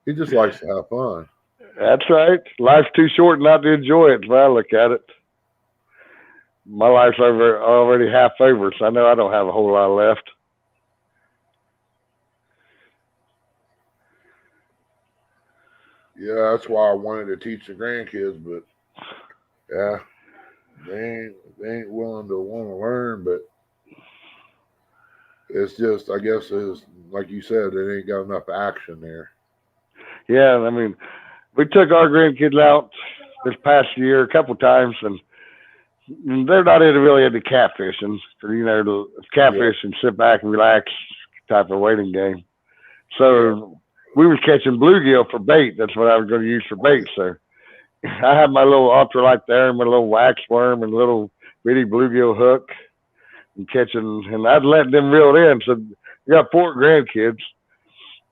he just likes to have fun. That's right. Life's too short not to enjoy it. When I look at it, my life's already half over, so I know I don't have a whole lot left. Yeah, that's why I wanted to teach the grandkids, but yeah, they ain't willing to want to learn. But it's just, I guess, it's like you said, it ain't got enough action there. Yeah, I mean, we took our grandkids out this past year a couple times, and they're not really into catfishing. The catfish and sit back and relax type of waiting game. So we was catching bluegill for bait. That's what I was going to use for bait. So I had my little ultralight there and my little wax worm and little bitty bluegill hook and catching, and I'd let them reel it in. So we got 4 grandkids.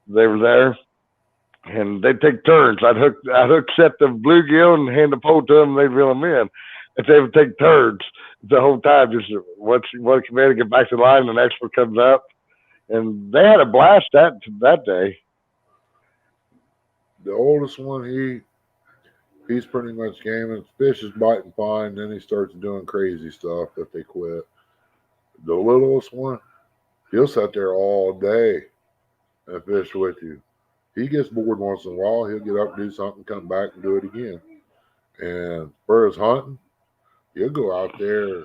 They were there. And they'd take turns. I'd hook set the bluegill and hand the pole to them, and they'd reel them in. If they would take turns the whole time, just one come in and get back to the line, and the next one comes up. And they had a blast that day. The oldest one, he's pretty much game, and fish is biting fine. Then he starts doing crazy stuff if they quit. The littlest one, he'll sit there all day and fish with you. He gets bored once in a while. He'll get up, do something, come back, and do it again. And for his hunting, he'll go out there,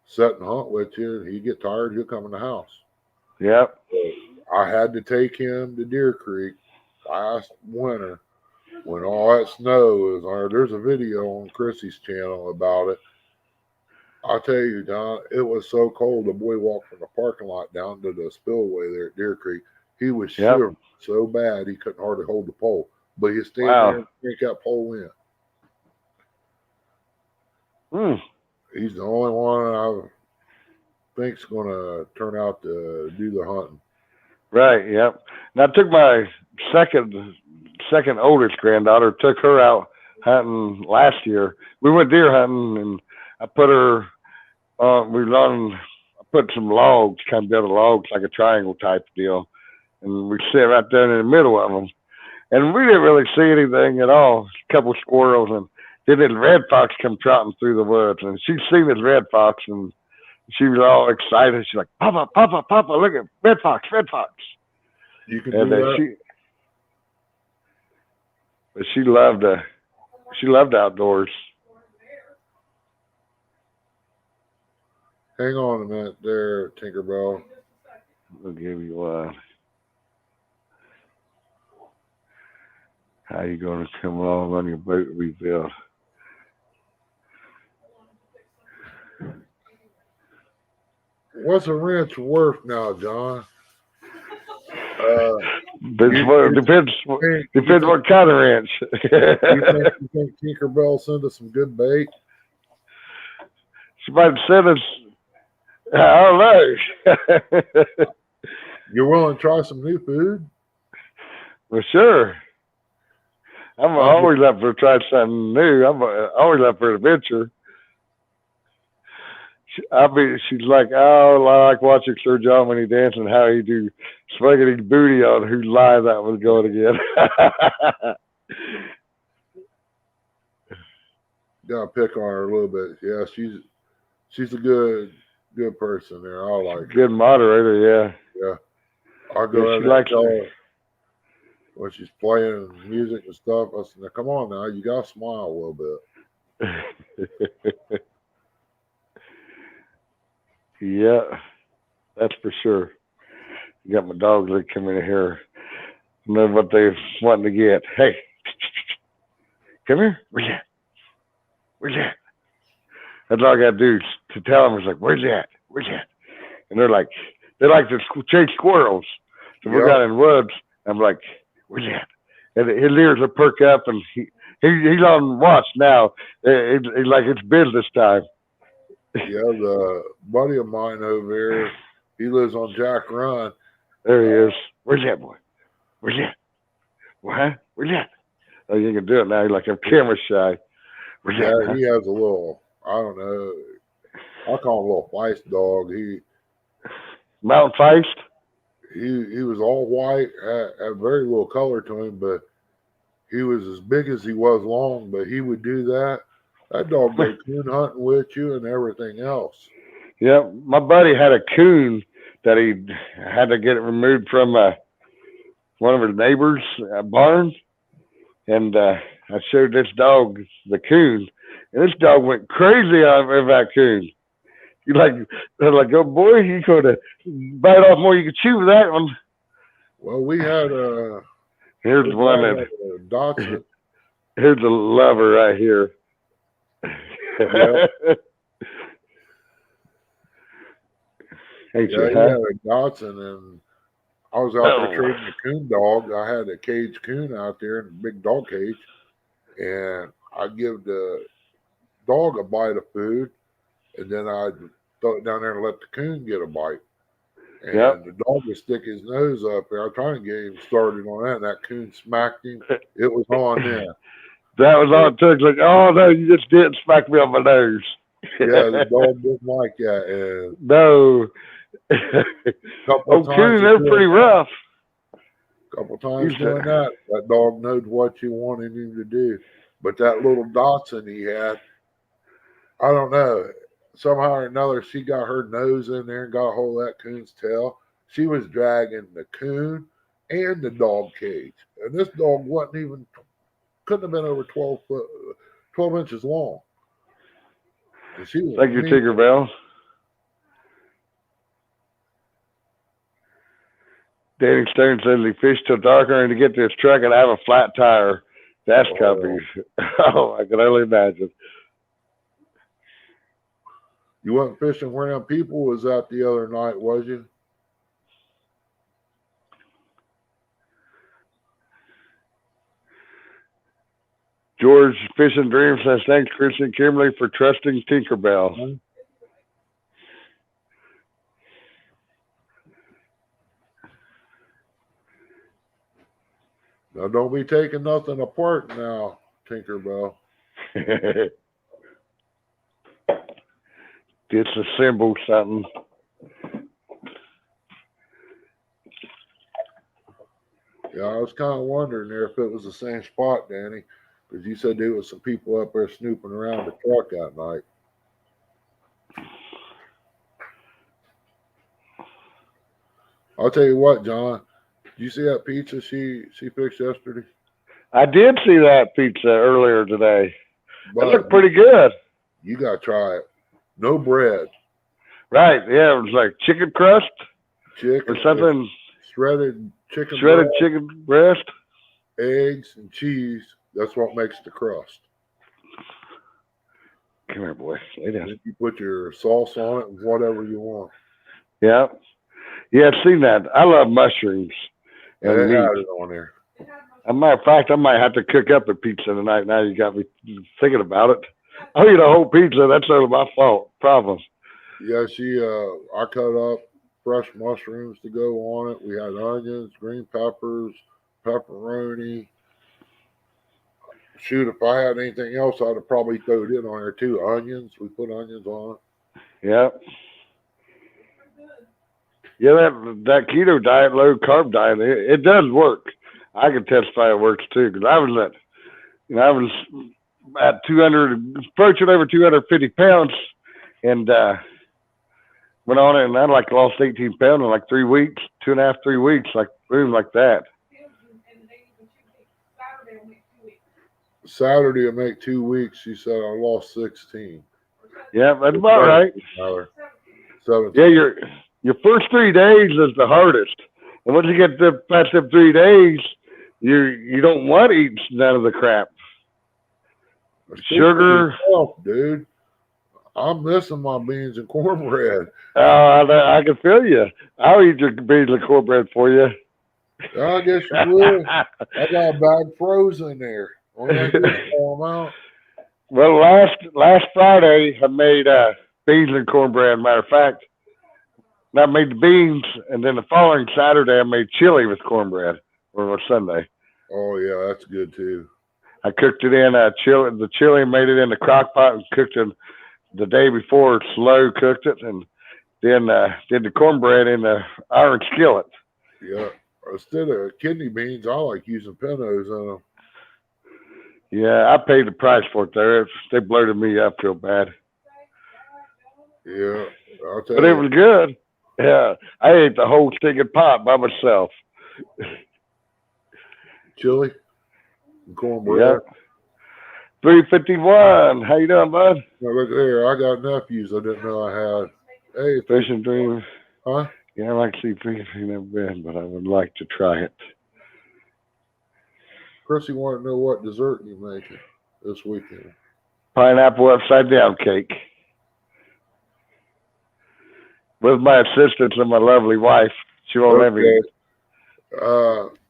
sit and hunt with you. He get tired, he'll come in the house. Yep. I had to take him to Deer Creek last winter when all that snow was on. There's a video on Chrissy's channel about it. I'll tell you, John, it was so cold. The boy walked from the parking lot down to the spillway there at Deer Creek. He was shivering so bad he couldn't hardly hold the pole. But he stayed there and crank that pole in. He's the only one I think's going to turn out to do the hunting. Right. Yep. And I took my second oldest granddaughter, took her out hunting last year. We went deer hunting, and I put her. I put some logs, kind of built a logs like a triangle type deal, and we sit right there in the middle of them. And we didn't really see anything at all. A couple of squirrels, and then this red fox come trotting through the woods, and she'd seen this red fox, and she was all excited. She's like, "Papa, Papa, Papa, look at red fox, red fox." You can do that. She loved outdoors. Hang on a minute there, Tinkerbell. I'll give you one. How you gonna come along on your boat rebuild? What's a wrench worth now, John? Depends what kind of wrench. You think Tinkerbell send us some good bait? She might send us. I don't know. You're willing to try some new food? For sure. I'm always up for trying something new. I'm always up for adventure. She's like, oh, I like watching Sir John when he dances and how he do swinging his booty on whose line that was going again. Gotta pick on her a little bit. Yeah, she's a good person there. I like her. Good moderator, Yeah. I'll go Yeah, in she there and likes tell it. her when she's playing music and stuff. I said, now come on now, you gotta smile a little bit. Yeah, that's for sure. You got my dogs that come in here, know what they're wanting to get. Hey, come here. Where's that? Where's that? That's all I got to do to tell them is like, where's that? Where's that? And they like to chase squirrels. So we're Yep. down in the woods. I'm like, where's that? And his ears will perk up, and he's on watch now. It's like it's business time. Yeah, the buddy of mine over here, he lives on Jack Run. There he is. Where's that boy? Where's that? What? Where's that? Oh, you can do it now. He's like, I'm camera shy. Where's Yeah, that? Huh? he has a little, I don't know, I call him a little feist dog. Mountain Feist? He was all white, had very little color to him, but he was as big as he was long, but he would do that. That dog go coon hunting with you and everything else. Yeah, my buddy had a coon that he had to get it removed from one of his neighbors' barn, and I showed this dog the coon, and this dog went crazy over that coon. They're like, oh boy, you could have bite off more you could chew with that one. Well, we had Here's this one guy that had a Dotson. here's a lover right here. Yeah. Hey, Yeah, he huh? had a Dotson, and I was out there trading a coon dog. I had a cage coon out there in a big dog cage, and I give the dog a bite of food, and then I'd throw it down there and let the coon get a bite. And Yep. the dog would stick his nose up there. I was trying to get him started on that, and that coon smacked him. It was on there. That was all it took. Like, oh no, you just didn't smack me on my nose. Yeah, the dog didn't like that. And No. couple Oh, of times coon, they're pretty rough. couple times He's doing that dog knowed what you wanted him to do. But that little Dotson he had, I don't know. Somehow or another, she got her nose in there and got a hold of that coon's tail. She was dragging the coon and the dog cage. And this dog couldn't have been over 12 inches long. And she was Thank you, mean. Tinkerbell. Danny Stone says he fished till dark and to get to his truck and have a flat tire. That's companies. Oh, I can only imagine. You wasn't fishing where them people was out the other night, was you? George Fishing Dream says, thanks, Christian Kimberly, for trusting Tinkerbell. Now, don't be taking nothing apart now, Tinkerbell. Disassemble something. Yeah, I was kind of wondering there if it was the same spot, Danny, because you said there was some people up there snooping around the truck that night. I'll tell you what, John. Did you see that pizza she fixed yesterday? I did see that pizza earlier today. It But looked pretty good. you got to try it. No bread. Right, yeah, it was like chicken crust Chicken. or something. Shredded chicken. Shredded breast, chicken breast. eggs, and cheese. That's what makes the crust. Come here, boy. Lay down. Then you put your sauce on it and whatever you want. Yeah. Yeah, I've seen that. I love mushrooms. And And they had meat. it on there. As a matter of fact, I might have to cook up a pizza tonight. Now you got me thinking about it. I'll eat a whole pizza. That's only my fault. Problem. Yeah, I cut up fresh mushrooms to go on it. We had onions, green peppers, pepperoni. Shoot, if I had anything else, I'd have probably thrown it in on there too. Onions, we put onions on it. Yeah. Yeah, that keto diet, low carb diet, it does work. I can testify it works too, because I was at 200, approaching over 250 pounds, and went on it, and I lost 18 pounds in like 3 weeks, 2.5, 3 weeks, like boom, like that. Saturday will make 2 weeks. She said I lost 16. Yeah, that's about right. Another 17. Yeah, your first 3 days is the hardest, and once you get past them 3 days, you don't want to eat none of the crap. Sugar, dude. I'm missing my beans and cornbread. I can feel you. I'll eat your beans and cornbread for you. I guess you will. I got a bag frozen there. When I just pull them out. Well, last Friday I made beans and cornbread. Matter of fact, I made the beans, and then the following Saturday I made chili with cornbread. Or Sunday. Oh yeah, that's good too. I cooked it in chili. The chili, made it in the crock pot and cooked it the day before. Slow cooked it, and then did the cornbread in the iron skillet. Yeah. Instead of kidney beans, I like using pintos in them. Yeah, I paid the price for it there. They bloated me up real bad. Yeah, I'll tell But you. it was good. Yeah, I ate the whole stinking pot by myself. Chili and cornbread. Yeah. 351. How you doing, bud? Now look there, I got nephews I didn't know I had. Hey, Fishing dreams. huh? Yeah, I like to see fish. I've never been, but I would like to try it. Chrissy wanted to know what dessert you making this weekend. Pineapple upside down cake. With my assistance and my lovely wife. She won't let me.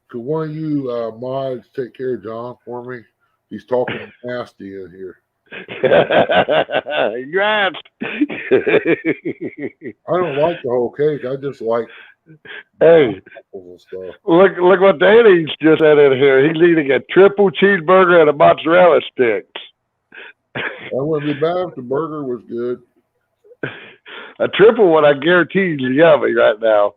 Could one of you mods take care of John for me? He's talking nasty in here. You asked. I don't like the whole cake. I just like Hey, apples and stuff. look what Danny's just said in here. He's eating a triple cheeseburger and a mozzarella sticks. That wouldn't be bad if the burger was good. A triple one, I guarantee, is yummy right now.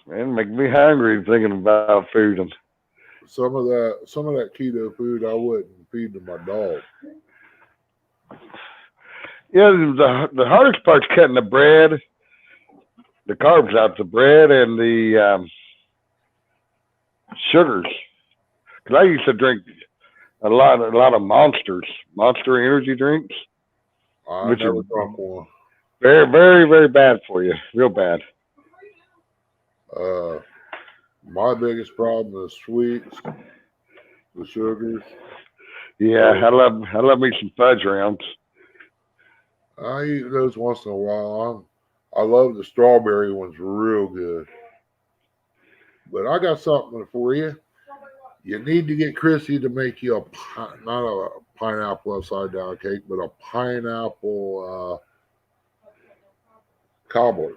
Man, make me hungry thinking about food. And Some of that keto food I wouldn't feed to my dog. yeah, the hardest part's cutting the bread, the carbs out, the bread and the sugars. Because I used to drink a lot of Monster energy drinks. I Which never is- drunk one. Very, very, very bad for you. Real bad. My biggest problem is sweets, the sugars. Yeah, I love me some fudge rounds. I eat those once in a while. I love the strawberry ones, real good. But I got something for you. You need to get Chrissy to make you not a pineapple upside down cake, but a pineapple cobbler.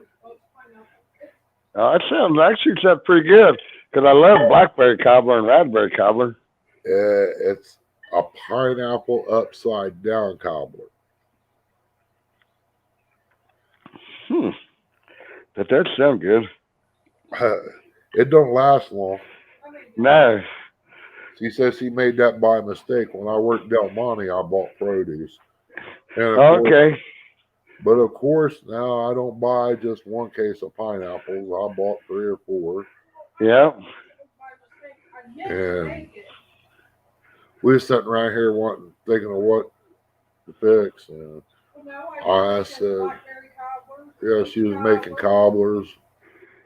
That sounds pretty good. Because I love blackberry cobbler and raspberry cobbler. It's a pineapple upside down cobbler. That does sound good. It don't last long. No. She says she made that by mistake. When I worked Del Monte, I bought produce. And of course- Okay. but of course, now I don't buy just one case of pineapples. I bought 3 or 4. Yeah. And we were sitting right here thinking of what to fix. And I said, yeah, she was making cobblers.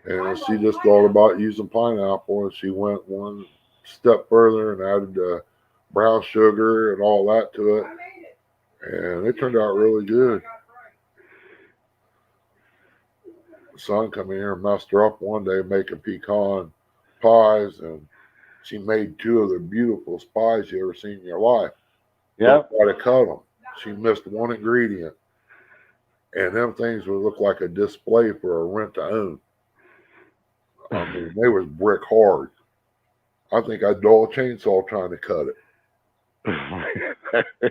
And she just thought about using pineapple. And she went one step further and added the brown sugar and all that to it. And it turned out really good. Son come in here and messed her up one day making pecan pies, and she made 2 of the beautifulest pies you ever seen in your life. Yeah. Try to cut them. She missed one ingredient. and them things would look like a display for a rent to own. I mean, they was brick hard. I think I'd dull a chainsaw trying to cut it.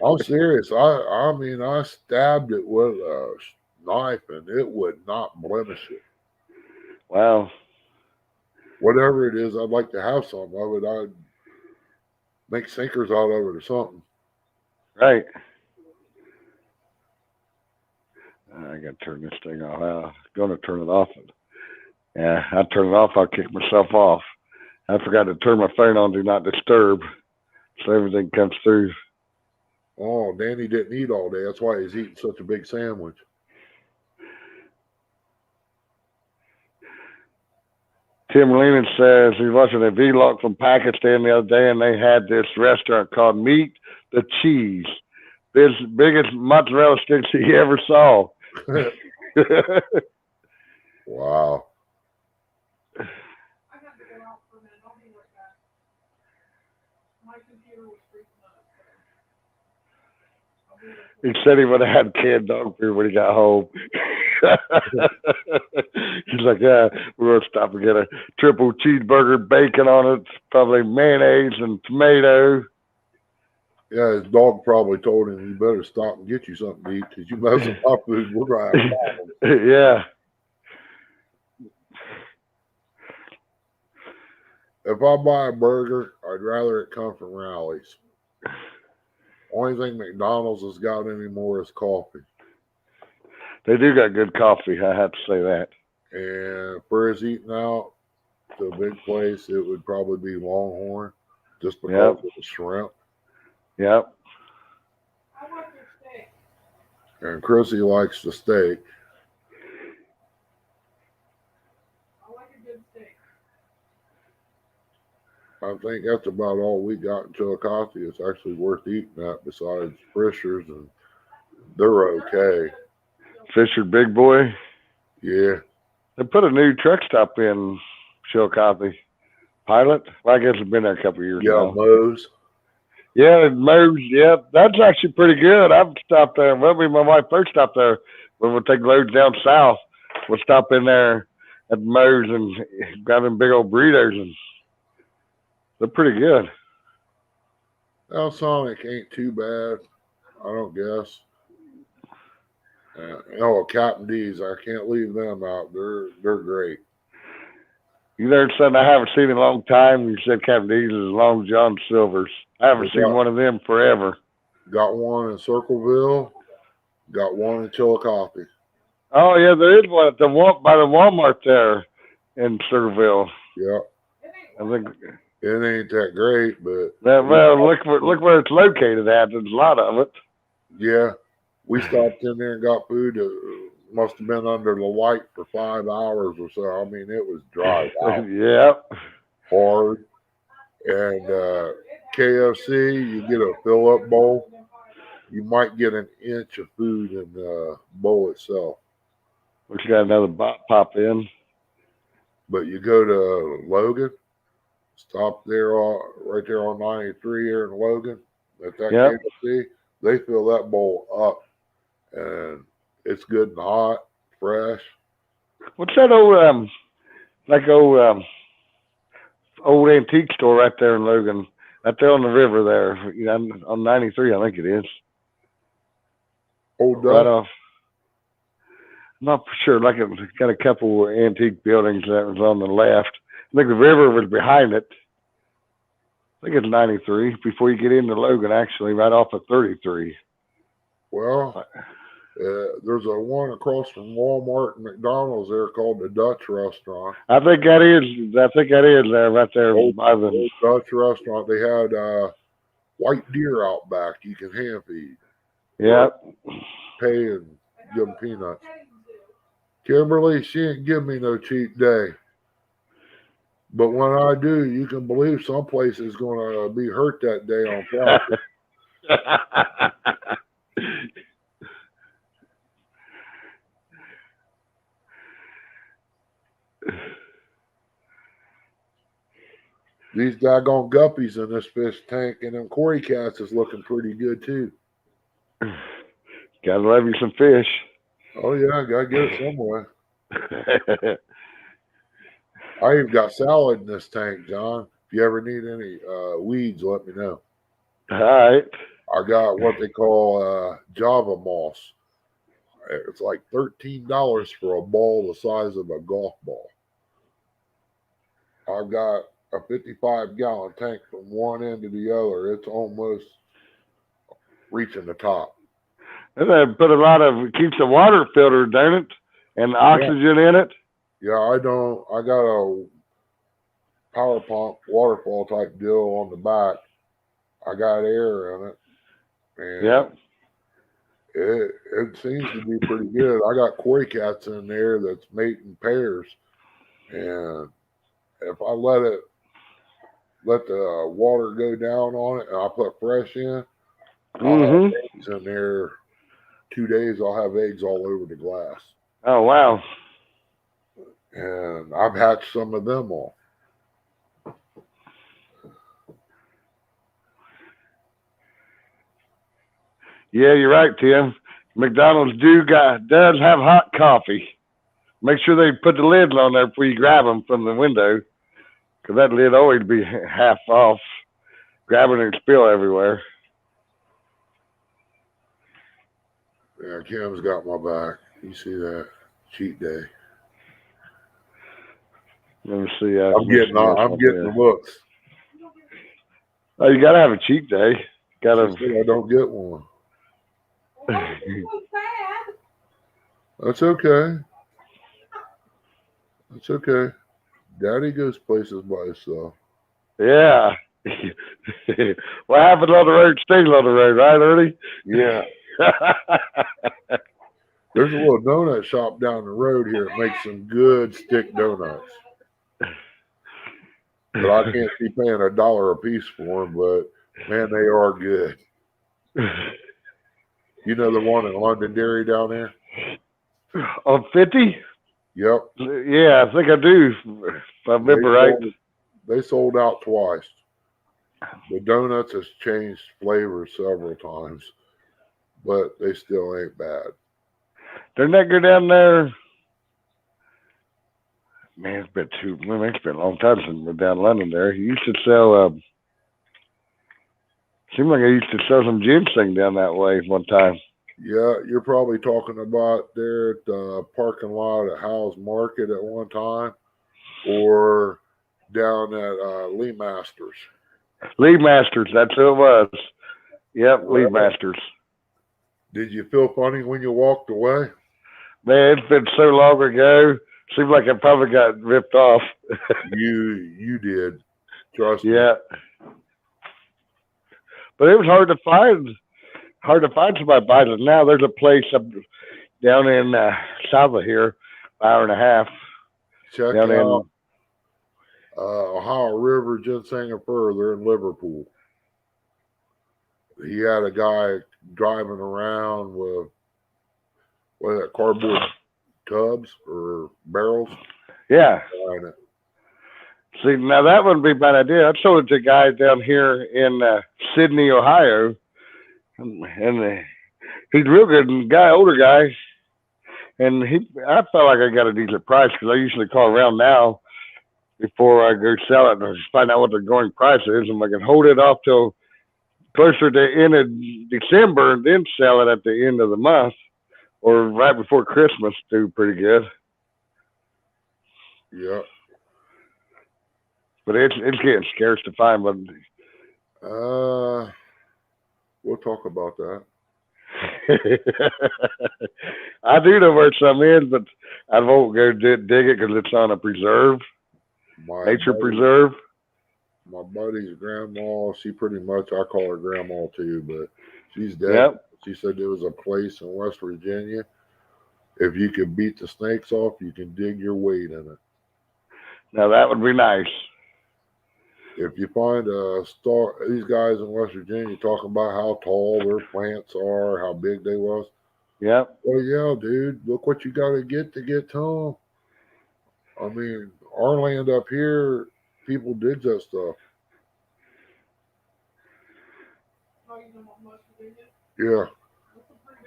I'm serious. I mean, I stabbed it with a knife and it would not blemish it. Wow. Whatever it is, I'd like to have some of it. I'd make sinkers out of it or something. Right. I got to turn this thing off. I'm going to turn it off. Yeah, I turn it off. I'll kick myself off. I forgot to turn my phone on Do Not Disturb, so everything comes through. Oh, Danny didn't eat all day. That's why he's eating such a big sandwich. Tim Leland says he's watching a vlog from Pakistan the other day, and they had this restaurant called Meet the Cheese. Biggest mozzarella sticks he ever saw. Wow. I have to go out for a minute. I'll be right back. My computer was freaking up. So I'll be right back. He said he would have had canned dog food when he got home. He's like, yeah, we're going to stop and get a triple cheeseburger, bacon on it, probably mayonnaise and tomato. Yeah, his dog probably told him, you better stop and get you something to eat because you mess with my food, we're going to have problems. Yeah. If I buy a burger, I'd rather it come from Rally's. Only thing McDonald's has got anymore is coffee. They do got good coffee, I have to say that. And for his eating out to a big place, it would probably be Longhorn just because of the shrimp. Yep. I want your steak. And Chrissy likes the steak. I like a good steak. I think that's about all we got in Chillicothe. It's actually worth eating at besides Frischers, and they're okay. Fisher Big Boy. Yeah. They put a new truck stop in Chillicothe. Pilot? Well, I guess it's been there a couple of years Yeah, now. Moe's. Yeah, Moe's. Yeah, that's actually pretty good. I've stopped there. Well, me and my wife first stopped there when we take loads down south. We'll stop in there at Moe's and got them big old burritos, and they're pretty good. Well, Sonic ain't too bad, I don't guess. Captain D's, I can't leave them out. They're great. You learned something I haven't seen in a long time. You said Captain D's is Long John Silver's. I haven't Yeah. seen one of them forever. Got one in Circleville. Got one in Chillicothe. Oh yeah, there is one at by the Walmart there in Circleville. Yeah, I think. it ain't that great, but Well, look where it's located at. There's a lot of it. yeah, we stopped in there and got food. Must have been under the light for 5 hours or so. I mean, it was dry out, Yep. hard. And KFC, you get a fill-up bowl. You might get an inch of food in the bowl itself. We got another pop in. But you go to Logan, stop there right there on 93 here in Logan at that Yep. KFC. They fill that bowl up, and it's good and hot, fresh. What's that old old antique store right there in Logan? Right there on the river there, you know, on 93, I think it is. Old Right Duck. off. I'm not for sure. Like it's got a couple antique buildings that was on the left. I think the river was behind it. I think it's 93 before you get into Logan, actually, right off of 33. Well, there's a one across from Walmart and McDonald's there called the Dutch Restaurant. I think that is there, right there by the. Old Dutch Restaurant. They had white deer out back. You can hand feed. Yeah. Pay and give them peanuts. Kimberly, she ain't give me no cheat day. But when I do, you can believe some place is going to be hurt that day on Friday. These daggone guppies in this fish tank and them Cory cats is looking pretty good too. Gotta love you some fish. Oh yeah, I gotta get it somewhere. I even got salad in this tank, John. If you ever need any weeds, let me know. All right. I got what they call Java moss. It's like $13 for a ball the size of a golf ball. I've got a 55-gallon tank from one end to the other. It's almost reaching the top. And they put a lot of keeps the water filtered, don't it? And oxygen in it. Yeah, I don't. I got a power pump waterfall type deal on the back. I got air in it, and Yep. it seems to be pretty good. I got koi cats in there that's mating pairs, and if I let the water go down on it, and I put fresh in, I'll have eggs in there. 2 days, I'll have eggs all over the glass, Oh wow. and I've hatched some of them off. Yeah, you're right, Tim. McDonald's does have hot coffee. Make sure they put the lid on there before you grab them from the window, because that lid always be half off. Grabbing and spill everywhere. Yeah, Kim's got my back. You see that? Cheat day. Let me see. I'm getting the looks. Oh, you gotta have a cheat day. Gotta. She said I don't get one. That's okay. That's okay. Daddy goes places by himself. Yeah. What happened on the road stays on the road, right, Ernie? Yeah. There's a little donut shop down the road here that makes some good stick donuts. But I can't see paying $1 a piece for them, but man, they are good. You know the one in Londonderry down there? On 50? Yep. Yeah, I think I do. If I remember right. They sold out twice. The donuts has changed flavors several times, but they still ain't bad. Doesn't that go down there? Man, it's been a long time since we've been down Londonderry. He used to sell, seemed like I used to sell some ginseng down that way one time. Yeah, you're probably talking about there at the parking lot at Howe's Market at one time, or down at Lee Masters. Lee Masters, that's who it was. Yep, Lee Masters. Did you feel funny when you walked away? Man, it's been so long ago. Seems like I probably got ripped off. You did. Trust me. Yeah. But it was hard to find somebody buy it. Now there's a place up down in south of here, hour and a half. Check down out Ohio River Ginseng and Further in Liverpool. He had a guy driving around with cardboard tubs or barrels. Yeah. Behind it. See, now that wouldn't be a bad idea. I sold it to a guy down here in Sydney, Ohio, and he's a real good guy, older guy, and I felt like I got a decent price because I usually call around now before I go sell it and find out what the going price is, and I can hold it off till closer to the end of December and then sell it at the end of the month or right before Christmas. Do pretty good. Yeah. But it's getting scarce to find. But we'll talk about that. I do know where some is, but I won't go dig it because it's on a preserve, nature preserve. My buddy's grandma, she pretty much, I call her grandma too, but she's dead. Yep. She said there was a place in West Virginia. If you can beat the snakes off, you can dig your weight in it. Now that would be nice. If you find these guys in West Virginia talking about how tall their plants are, how big they was. Yep. Well, yeah, dude, look what you got to get tall. I mean, our land up here, people dig that stuff. Yeah.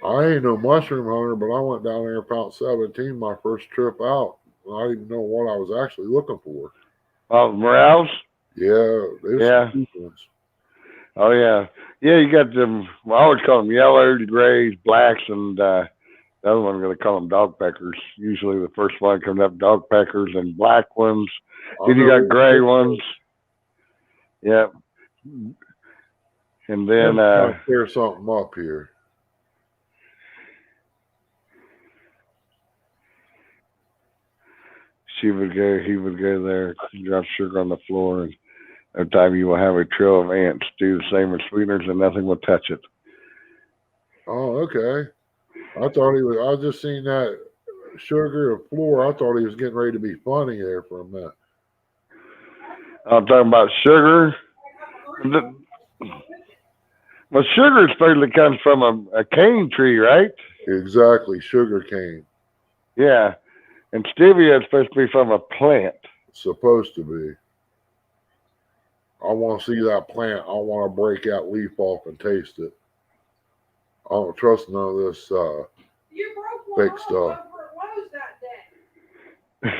I ain't no mushroom hunter, but I went down there about 17 my first trip out. I didn't even know what I was actually looking for. Oh, morels? Yeah, there's Yeah. some good ones. Oh yeah. Yeah, you got them. Well, I always call them yellows, grays, blacks, and the other one I'm going to call them dog peckers. Usually the first one comes up dog peckers and black ones. Then you got gray ones. Yep. And then clear something up here. he would go there, drop sugar on the floor, and every time you will have a trail of ants do the same as sweeteners, and nothing will touch it. Oh, okay. I just seen that sugar and floor. I thought he was getting ready to be funny there for a minute. I'm talking about sugar. Well, sugar supposedly comes from a cane tree, right? Exactly, sugar cane. Yeah. And stevia is supposed to be from a plant. It's supposed to be. I want to see that plant. I want to break that leaf off and taste it. I don't trust none of this You broke one fake off stuff. over at Lowe's that day.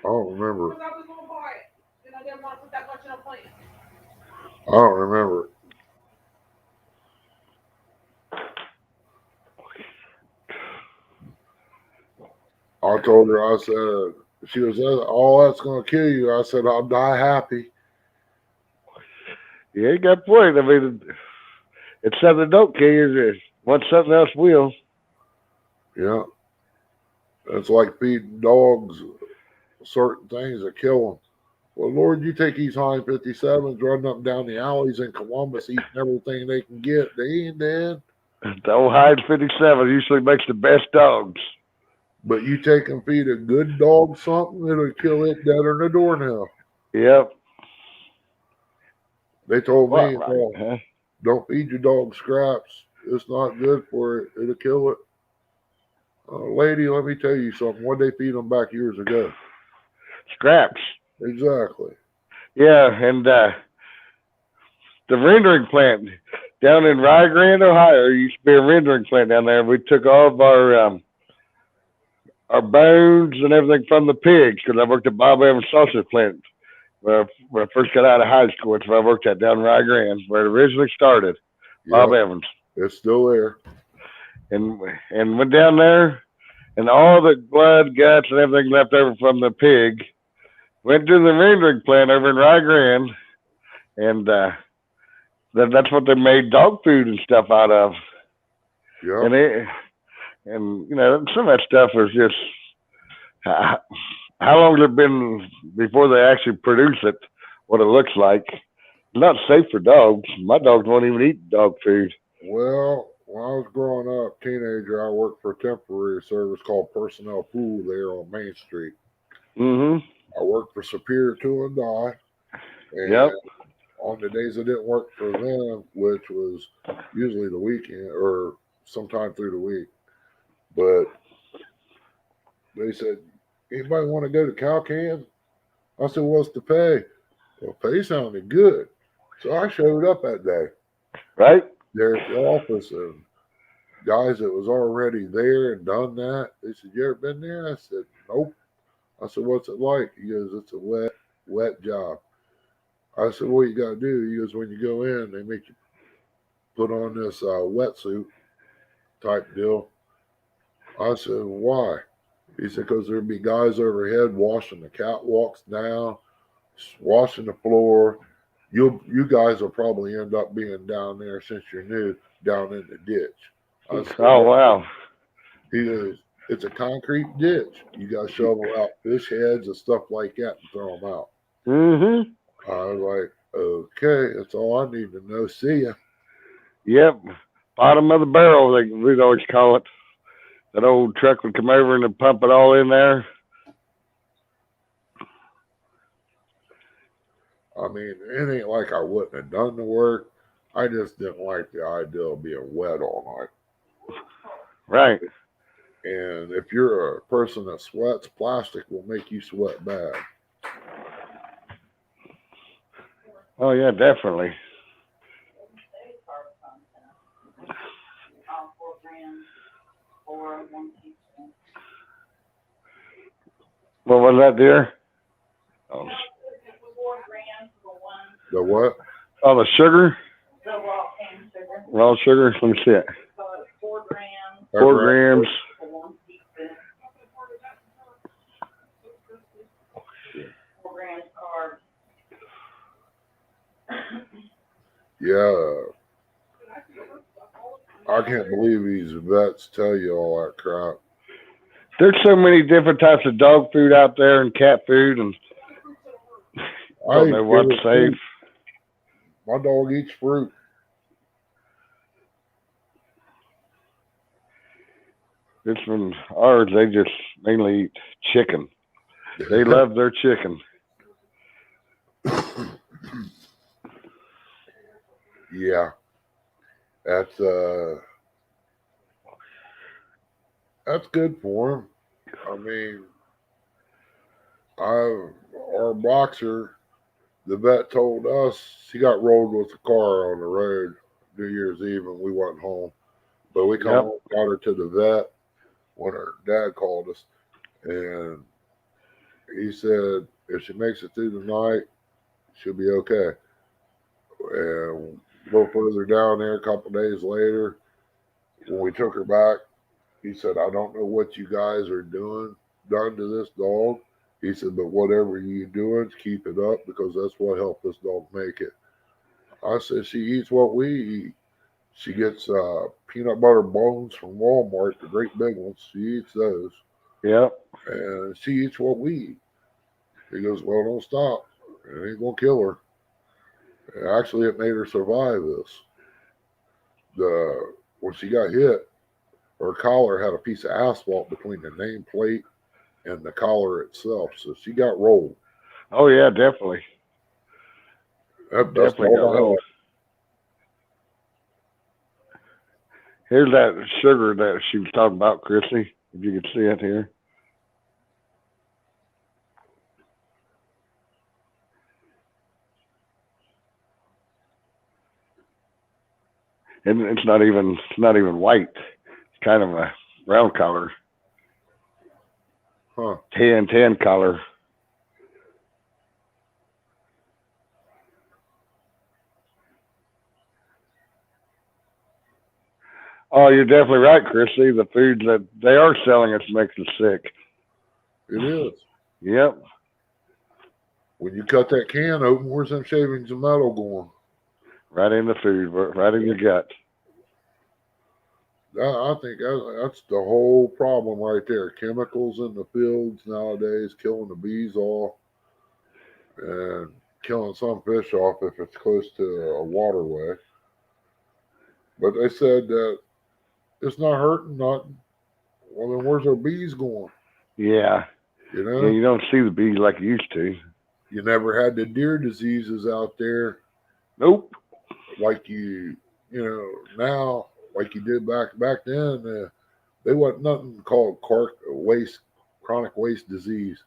I don't remember. Because I was going to buy it. And I didn't want to put that much in a plant. I don't remember. I told her, I said, she was, oh, that's going to kill you. I said, I'll die happy. You ain't got a point. I mean, it's something that don't kill you. Once something else will. Yeah. It's like feeding dogs certain things that kill them. Well, Lord, you take these Hind 57s running up and down the alleys in Columbus, eating everything they can get. They ain't dead. The old Hind 57 usually makes the best dogs. But you take and feed a good dog something, it'll kill it deader than a doornail. Yep. They told me, Right, well, huh? don't feed your dog scraps. It's not good for it. It'll kill it. Lady, let me tell you something. What they feed them back years ago? Scraps. Exactly. Yeah, and the rendering plant down in Rye Grand, Ohio, there used to be a rendering plant down there. We took all of our bones and everything from the pigs because I worked at Bob Evans sausage plant when I first got out of high school. That's where I worked at down in Rye Grand, where it originally started. Bob Yep, Evans. it's still there. And went down there, and all the blood, guts, and everything left over from the pig went to the rendering plant over in Rye Grand, and that's what they made dog food and stuff out of. Yeah. And you know, some of that stuff was just how long has it been before they actually produce it? What it looks like. Not safe for dogs. My dogs won't even eat dog food. Well, when I was growing up, teenager, I worked for a temporary service called Personnel Pool there on Main Street. Mm-hmm. I worked for Superior Tool and Die. And Yep. on the days I didn't work for them, which was usually the weekend or sometime through the week, but they said, anybody want to go to Calcan? I said, what's the pay? Well, pay sounded good. So I showed up that day Right? there at the office, and guys that was already there and done that, they said, you ever been there? I said, nope. I said, what's it like? He goes, it's a wet job. I said, what you got to do? He goes, when you go in, they make you put on this wetsuit type deal. I said, why? He said, because there'd be guys overhead washing the catwalks down, washing the floor. You guys will probably end up being down there since you're new, down in the ditch. I said, Oh wow. He goes, it's a concrete ditch. You got to shovel out fish heads and stuff like that and throw them out. Mm-hmm. I was like, okay, that's all I need to know. See ya. Yep. Bottom of the barrel, we'd always call it. That old truck would come over and they'd pump it all in there. I mean, it ain't like I wouldn't have done the work. I just didn't like the idea of being wet all night. Right. And if you're a person that sweats, plastic will make you sweat bad. Oh yeah, definitely. What was that, dear? Oh, The what? oh, the sugar? Raw sugar? Let me see it. 4 grams. Yeah. I can't believe these vets tell you all that crap. There's so many different types of dog food out there and cat food, and I don't know what's eat safe. fruit. My dog eats fruit. This one, ours, they just mainly eat chicken. They love their chicken. Yeah. That's good for him. I mean, our boxer, the vet told us he got rolled with a car on the road New Year's Eve and we went home. But we come Yep. home, got her to the vet when her dad called us, and he said if she makes it through the night, she'll be okay. And a little further down there, a couple days later, when we took her back, he said, I don't know what you guys are done to this dog. He said, but whatever you're doing, keep it up because that's what helped this dog make it. I said, she eats what we eat. She gets peanut butter bones from Walmart, the great big ones. She eats those. Yep. And she eats what we eat. He goes, well, don't stop. It ain't going to kill her. And actually, it made her survive this. When she got hit, her collar had a piece of asphalt between the nameplate and the collar itself. So she got rolled. Oh, yeah, definitely. That's Definitely got all I rolled. Here's that sugar that she was talking about, Chrissy, if you could see it here. And it's not even white. It's kind of a brown color. Huh. Tan color. Oh, you're definitely right, Chrissy. The food that they are selling us makes us sick. It is. Yep. When you cut that can open, where's them shavings of metal going? Right in the food, right in your gut. I think that's the whole problem right there. Chemicals in the fields nowadays, killing the bees off and killing some fish off if it's close to a waterway. But they said that it's not hurting nothing. Well, then where's our bees going? Yeah. You know? Yeah, you don't see the bees like you used to. You never had the deer diseases out there Nope. like you know, now, like you did back then. There wasn't nothing called chronic waste disease.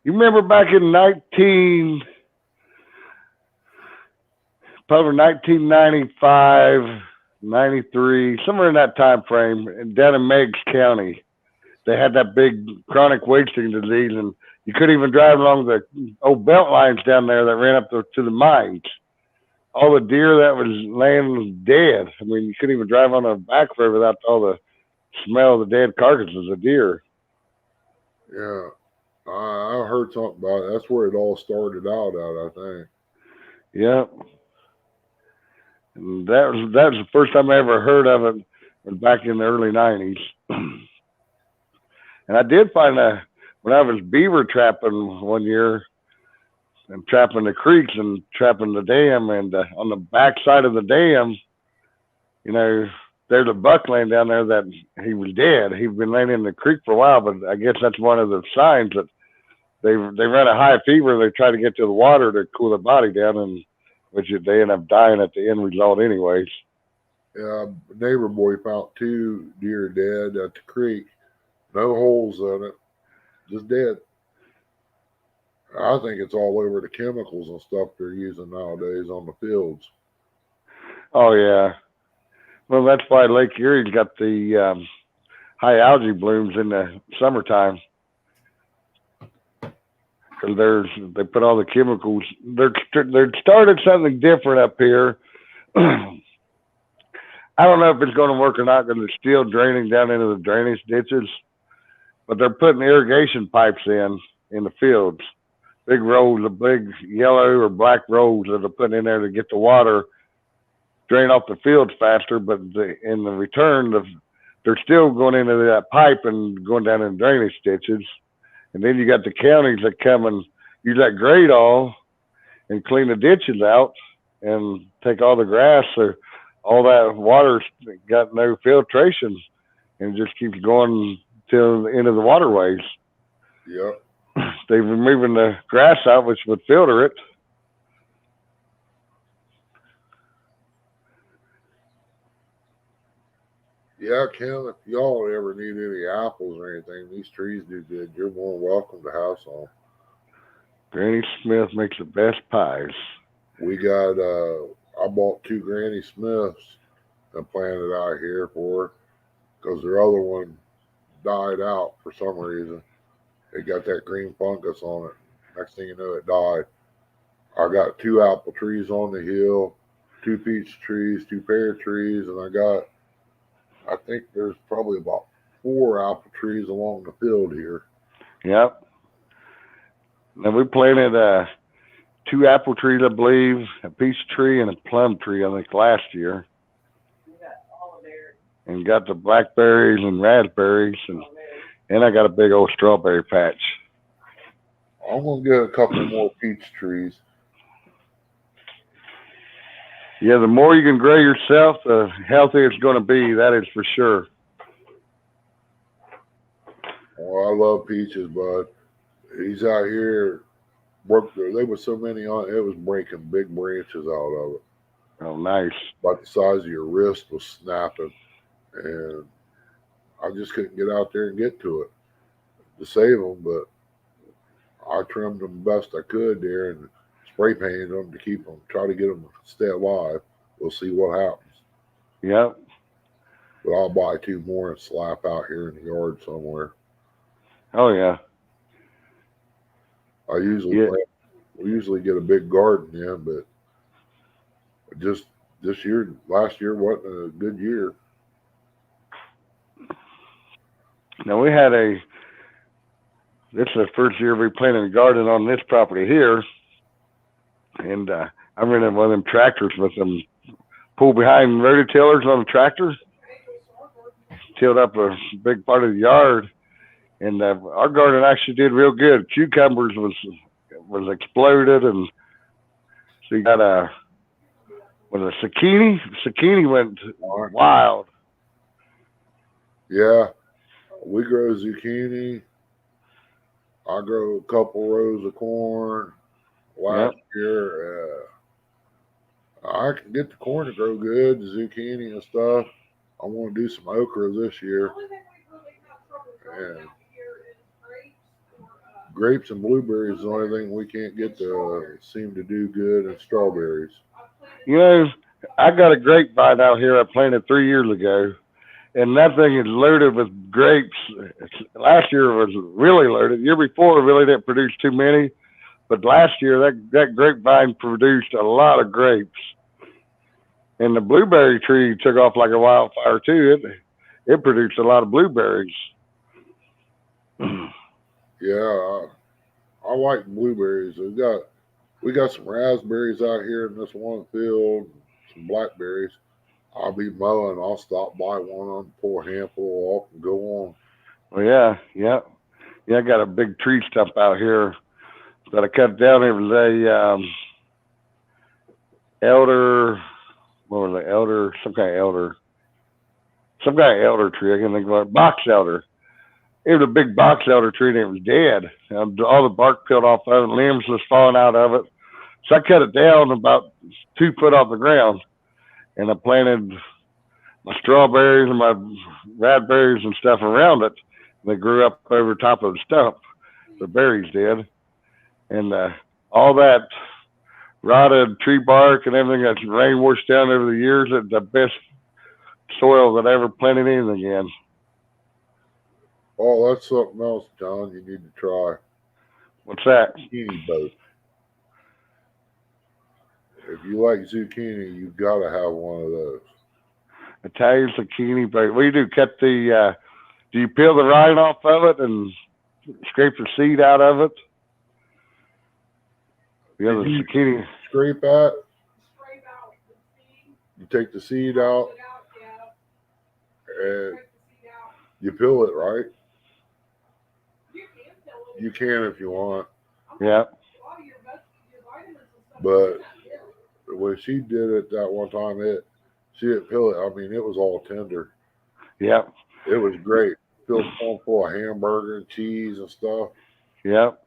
You remember back in 1995, 93, somewhere in that time frame, down in Meigs County, they had that big chronic wasting disease, and you couldn't even drive along the old belt lines down there that ran up to the mines. All the deer that was laying was dead. I mean, you couldn't even drive on a back road without all the smell of the dead carcasses of deer. Yeah, I heard something about it. That's where it all started out at, I think. Yep. And that was the first time I ever heard of it, was back in the early 90s. And I did find when I was beaver trapping one year, and trapping the creeks and trapping the dam, and on the back side of the dam, you know, there's a buck laying down there that he was dead. He'd been laying in the creek for a while, but I guess that's one of the signs that they run a high fever. They try to get to the water to cool their body down, and which they end up dying at the end result anyways. Yeah, a neighbor boy found 2 deer dead at the creek. No holes in it, just dead. I think it's all over the chemicals and stuff they're using nowadays on the fields. Oh yeah. Well, that's why Lake Erie's got the high algae blooms in the summertime. Because they put all the chemicals. They're started something different up here. I don't know if it's going to work or not because it's still draining down into the drainage ditches. But they're putting irrigation pipes in the fields. Big rolls of big yellow or black rolls that are put in there to get the water drain off the fields faster. But in the return, they're still going into that pipe and going down in drainage ditches. And then you got the counties that come and use that grade all and clean the ditches out and take all the grass. So all that water's got no filtration and just keeps going till the end of the waterways. Yep. They're removing the grass out, which would filter it. Yeah, Ken, if y'all ever need any apples or anything, these trees do good. You're more welcome to have some. Granny Smith makes the best pies. We got, I bought 2 Granny Smiths and planted out here for her because their other one died out for some reason. It got that green fungus on it. Next thing you know, it died. I got 2 apple trees on the hill, 2 peach trees, 2 pear trees, and I think there's probably about 4 apple trees along the field here. Yep. Now we planted 2 apple trees, I believe, a peach tree and a plum tree, I think, last year. And got the blackberries and raspberries, and I got a big old strawberry patch. I'm gonna get a couple more peach trees. Yeah, the more you can grow yourself, the healthier it's going to be. That is for sure. Well, I love peaches, bud. He's out here. There was so many on it was breaking big branches out of it. Oh, nice. About the size of your wrist was snapping, and I just couldn't get out there and get to it to save them. But I trimmed them best I could there and spray painted them to keep them, try to get them to stay alive. We'll see what happens. Yep. But I'll buy 2 more and slap out here in the yard somewhere. Oh, yeah. We usually get a big garden in, but just last year wasn't a good year. Now this is the first year we planted a garden on this property here. And I rented one of them tractors with them pull behind rototillers on the tractor. Tilled up a big part of the yard. And our garden actually did real good. Cucumbers was exploded, and so you got a zucchini. Zucchini went wild. Yeah, we grow zucchini. I grow a couple rows of corn. Last year, I can get the corn to grow good, the zucchini and stuff. I want to do some okra this year. And grapes and blueberries is the only thing we can't get to seem to do good, and strawberries. You know, I got a grapevine out here I planted 3 years ago, and that thing is loaded with grapes. Last year was really loaded. The year before, it really didn't produce too many, but last year that grapevine produced a lot of grapes. And the blueberry tree took off like a wildfire too. It produced a lot of blueberries. Yeah, I like blueberries. We got some raspberries out here in this one field, some blackberries. I'll be mowing. I'll stop by one of them, pull a handful off, and go on. Well, yeah. I got a big tree stump out here that I cut down. It was a elder. What was it? Elder? Some kind of elder tree. I can't think of it. Box elder. It was a big box elder tree, and it was dead. All the bark peeled off of it, limbs was falling out of it. So I cut it down about 2 foot off the ground, and I planted my strawberries and my raspberries and stuff around it. They grew up over top of the stump. The berries did, and all that rotted tree bark and everything that's rain washed down over the years, it's the best soil that I ever planted anything in. Oh, that's something else, John. You need to try What's that? zucchini boat. If you like zucchini, you've got to have one of those. Italian zucchini, but what do you do? Cut the, do you peel the rind off of it and scrape the seed out of it? The other Mhm. zucchini. Scrape that. Scrape out the seed, You take the seed out pull it out, yeah, and scrape the seed out. you peel it, right? You can tell it. You can if you want. Yeah. A lot of your vitamins and stuff. But- Yeah. When she did it that one time, she didn't peel it. I mean, it was all tender. Yep. It was great. Filled full of hamburger and cheese and stuff. Yep.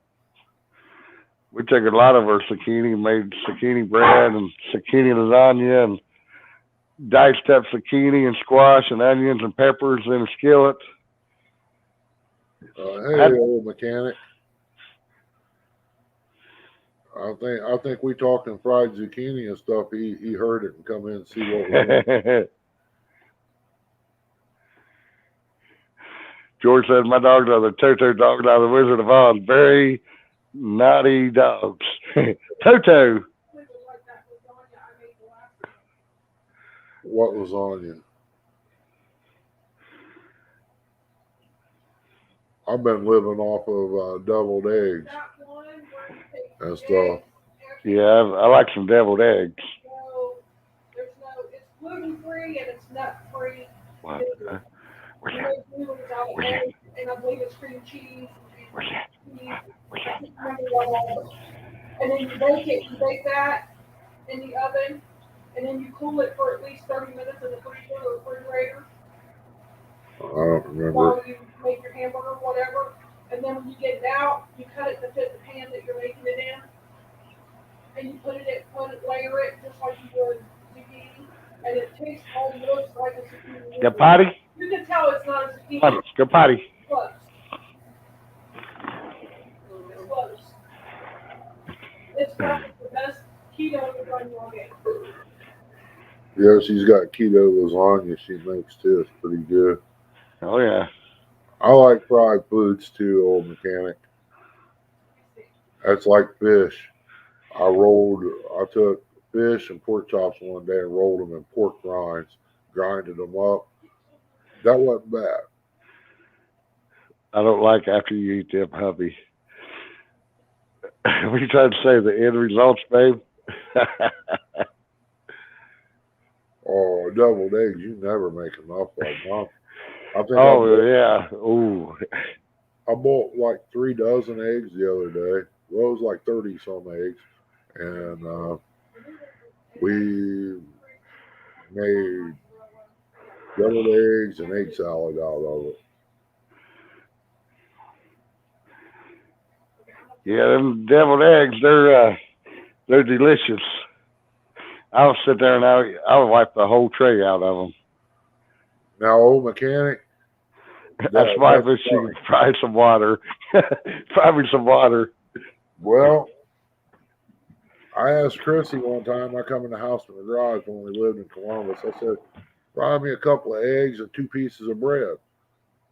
We took a lot of our zucchini, made zucchini bread and zucchini lasagna and diced up zucchini and squash and onions and peppers in a skillet. Hey, old mechanic. I think we talking fried zucchini and stuff. He heard it and come in and see what we're doing. George said my dogs are the Toto dogs are the Wizard of Oz. Very naughty dogs. Toto. It was like that lasagna I made the last time. What was on you? I've been living off of deviled eggs That one where you take and eggs, stuff. Yeah, I like some deviled eggs. there's no, it's gluten free and it's nut free. What? Where's You that? make noodles out of Where's that? eggs, and I believe it's cream cheese. Where's that? Where's I that? can't remember what all of it. And then you bake it, you bake that in the oven, and then you cool it for at least 30 minutes in the freezer or refrigerator I don't remember. while you make your hamburger, whatever. And then when you get it out, you cut it to fit the pan that you're making it in. And you layer it just like you would zucchini. And it tastes almost like a zucchini. Got potty? You can tell it's not a zucchini. Potty. Go potty. Close. It's close. It's probably the best keto lasagna I'll get. Yeah, she's got keto lasagna she makes too. It's pretty good. Oh yeah. I like fried foods too, old mechanic. That's like fish. I took fish and pork chops one day and rolled them in pork rinds, grinded them up. That wasn't bad. I don't like after you eat them, hubby. What you trying to say? The end results, babe? Oh, deviled eggs, you never make enough of them. I think Oh yeah. Ooh. I bought like 3 dozen eggs the other day. Well, it was like 30 some eggs. And we made deviled eggs and egg salad out of it. Yeah, them deviled eggs, they're delicious. I'll sit there and I'll wipe the whole tray out of them. Now, old mechanic, That's why that's she funny. fry some water. Fry me some water. Well, I asked Chrissy one time, I come in the house from the garage when we lived in Columbus. I said, fry me a couple of eggs and 2 pieces of bread.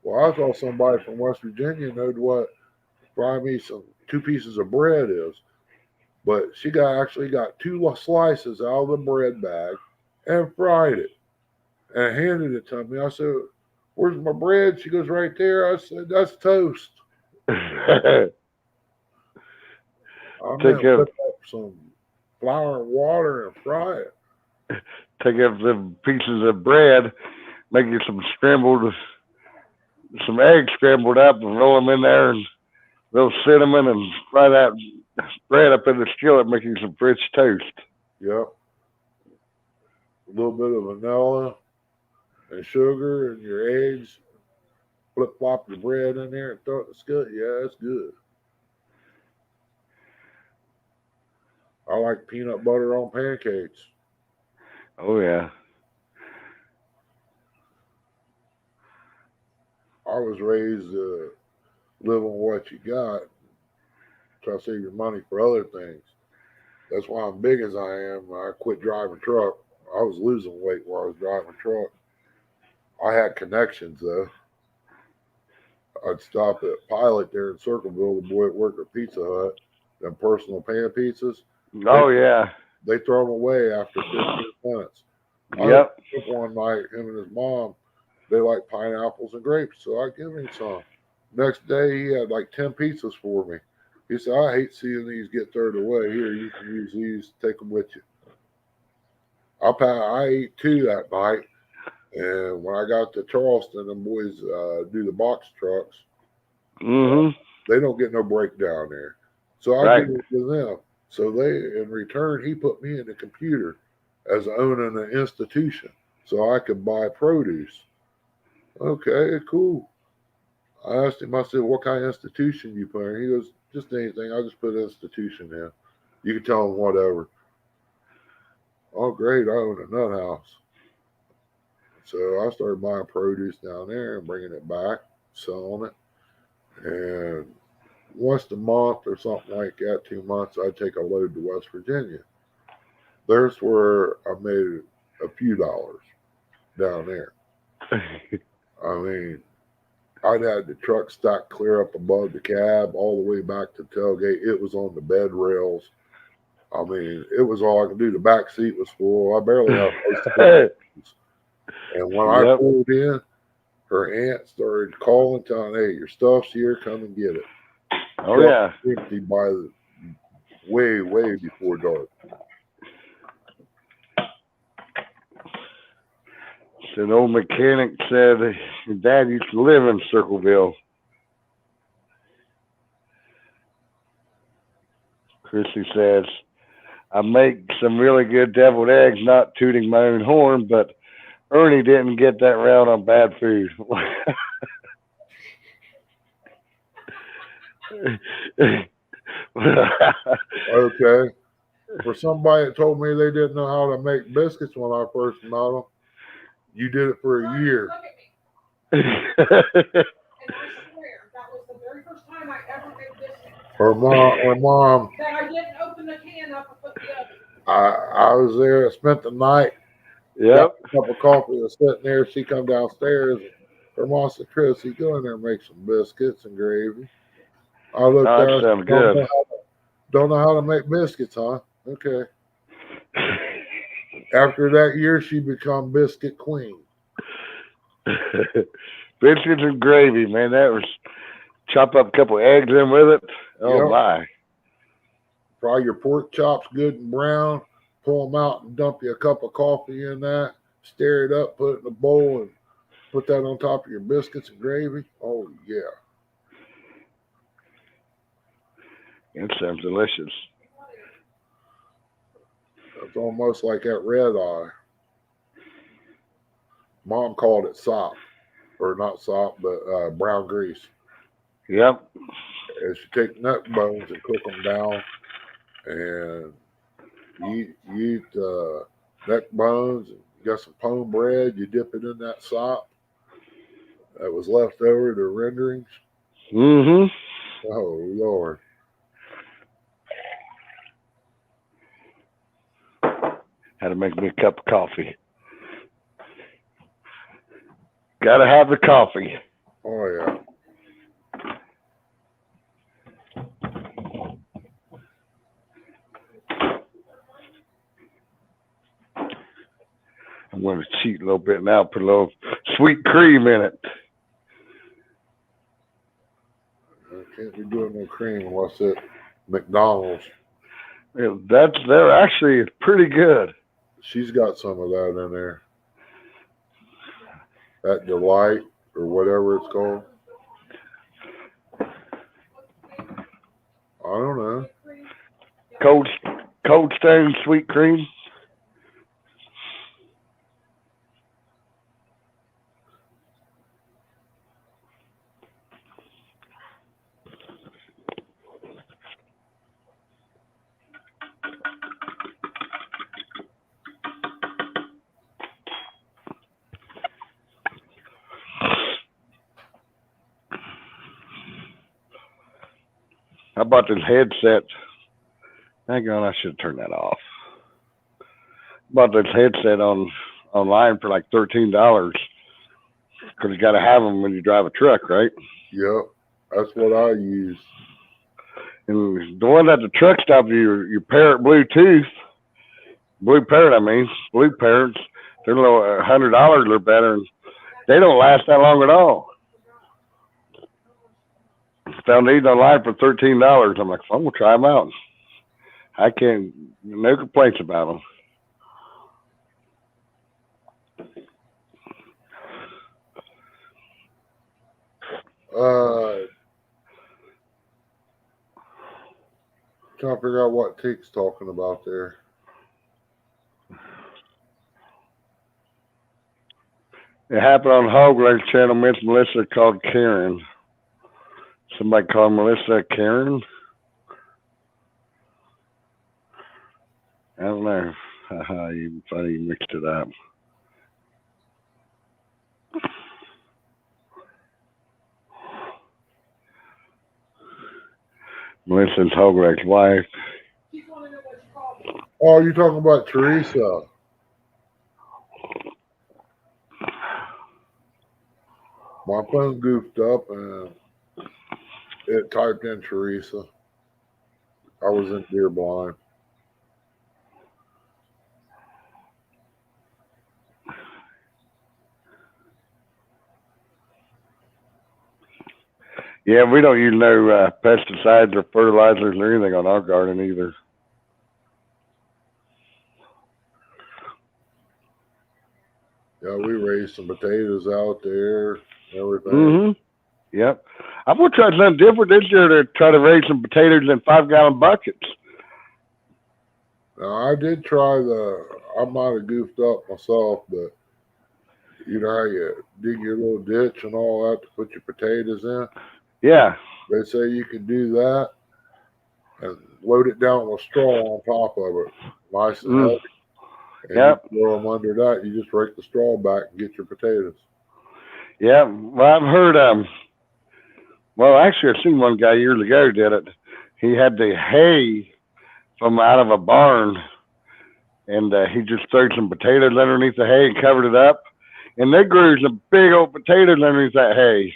Well, I thought somebody from West Virginia knowed what fry me 2 pieces of bread is. But she actually got 2 slices out of the bread bag and fried it and handed it to me. I said, where's my bread? She goes, right there. I said, that's toast. I Take meant a- put up some flour and water and fry it. Take up the pieces of bread, make you some eggs scrambled up and roll them in there and a little cinnamon and fry that bread up in the skillet, making some French toast. Yep. A little bit of vanilla and sugar and your eggs. Flip flop your bread in there and throw it in the skillet. Yeah, it's good. I like peanut butter on pancakes. Oh yeah. I was raised to live on what you got. Try to save your money for other things. That's why I'm big as I am. I quit driving truck. I was losing weight while I was driving truck. I had connections though. I'd stop at Pilot there in Circleville. The boy at work at Pizza Hut, them personal pan pizzas. Oh yeah. They throw them away after 15 minutes. Yep. One night, him and his mom, they like pineapples and grapes, so I give him some. Next day, he had like 10 pizzas for me. He said, I hate seeing these get thrown away. Here, you can use these, take them with you. I ate 2 that night, and when I got to Charleston, them boys do the box trucks. Mm-hmm. They don't get no breakdown there. So I Right. give it to them. So they, in return, he put me in the computer as owning an institution so I could buy produce. Okay, cool. I asked him, I said, what kind of institution you put in? He goes, just anything. I just put institution in. You can tell him whatever. Oh, great. I own a nut house. So I started buying produce down there and bringing it back, selling it. And once a month or something like that, 2 months, I'd take a load to West Virginia. There's where I made a few dollars down there. I mean, I'd had the truck stacked clear up above the cab all the way back to tailgate. It was on the bed rails. I mean, it was all I could do. The back seat was full. I barely had a place to put things. And when I Yep. pulled in, her aunt started calling, telling, hey, your stuff's here, come and get it. Oh yeah. Empty by the way before dark. So an old mechanic said his dad used to live in Circleville. Chrissy says, I make some really good deviled eggs, not tooting my own horn, but Ernie didn't get that round on bad food. Okay. For somebody that told me they didn't know how to make biscuits when I first met them, you did it for a year. And I swear, that was the very first time I ever made biscuits. Her mom, That I didn't open the can up and put the oven. I was there, I spent the night, Yep. got a cup of coffee, was sitting there, she come downstairs. Her mom said, Chris, you go in there and make some biscuits and gravy. I looked Oh, at that her, sounds good. don't know how to make biscuits, huh? Okay. After that year, she become biscuit queen. Biscuits and gravy, man. That was chop up a couple eggs in with it. Oh Yep. my. Fry your pork chops good and brown, pull them out and dump you a cup of coffee in that, stir it up, put it in a bowl, and put that on top of your biscuits and gravy. Oh, yeah. That sounds delicious. It's almost like that red eye. Mom called it sop, or not sop, but brown grease. Yep. And she take neck bones and cook them down, and you eat neck bones. And you got some pone bread. You dip it in that sop that was left over, the renderings. Mm-hmm. Oh Lord. Had to make me a cup of coffee. Gotta have the coffee. Oh yeah. I'm going to cheat a little bit now, put a little sweet cream in it. I can't be doing no cream unless it's McDonald's. Yeah, they're actually pretty good. She's got some of that in there. That Delight or whatever it's called. I don't know. Cold Stone sweet cream. How about this headset? Hang on, I should turn that off. Bought this headset online for like $13. because you got to have them when you drive a truck, right? Yep, that's what I use. And the one at the truck stop, your Parrot Bluetooth, Blue Parrot, Blue Parrots, they're a little $100 or better, and they don't last that long at all. Found these online for $13. I'm like, I'm gonna try them out. I can't, no complaints about them. Trying to figure out what Teek's talking about there. It happened on Hog Leg's channel. Miss Melissa called Karen. Somebody called Melissa Karen. I don't know. Haha, you funny, you mixed it up. Melissa's Hog Leg's wife. Oh, you're talking about Teresa. My phone goofed up and it typed in Teresa. I was in deer blind. Yeah, we don't use no pesticides or fertilizers or anything on our garden either. Yeah, we raised some potatoes out there, everything. Mm-hmm. Yep. I'm gonna try something different this year to try to raise some potatoes in 5-gallon buckets. Now, I did try I might have goofed up myself, but you know how you dig your little ditch and all that to put your potatoes in? Yeah. They say you can do that and load it down with straw on top of it, nice and heavy. And Yep. you throw them under that. You just rake the straw back and get your potatoes. Yeah. Well, I've heard. Well, actually, I seen one guy years ago did it. He had the hay from out of a barn, and he just threw some potatoes underneath the hay and covered it up, and they grew some big old potatoes underneath that hay.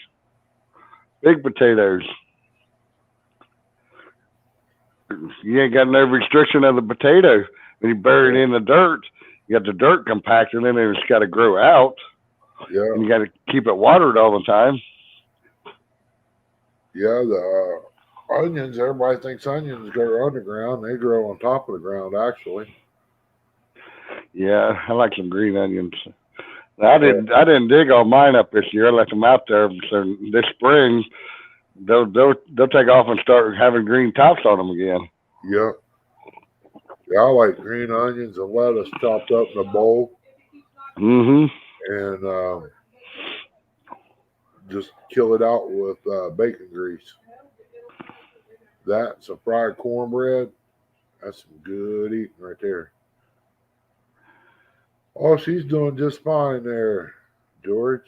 Big potatoes. You ain't got no restriction of the potato. When you bury it in the dirt, you got the dirt compacted and then it's got to grow out. Yeah. And you got to keep it watered all the time. Yeah, the onions, everybody thinks onions grow underground. They grow on top of the ground, actually. Yeah, I like some green onions. I didn't dig all mine up this year. I left them out there. So this spring, they'll take off and start having green tops on them again. Yep. Yeah, I like green onions and lettuce chopped up in a bowl. Mm-hmm. And just kill it out with bacon grease. That, some fried cornbread, that's some good eating right there. Oh, she's doing just fine there, George.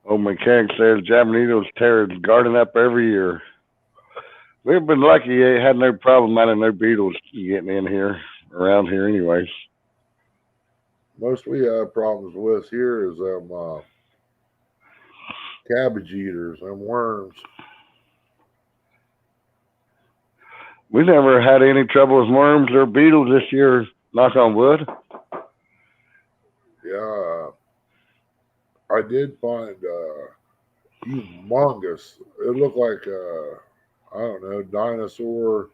Old mechanic says Japanese tear his garden up every year. We've been lucky. They had no problem out of no beetles getting in here, around here anyways. Most we have problems with here is cabbage eaters and worms. We never had any trouble with worms or beetles this year, knock on wood. Yeah, I did find humongous. It looked like I don't know, dinosaur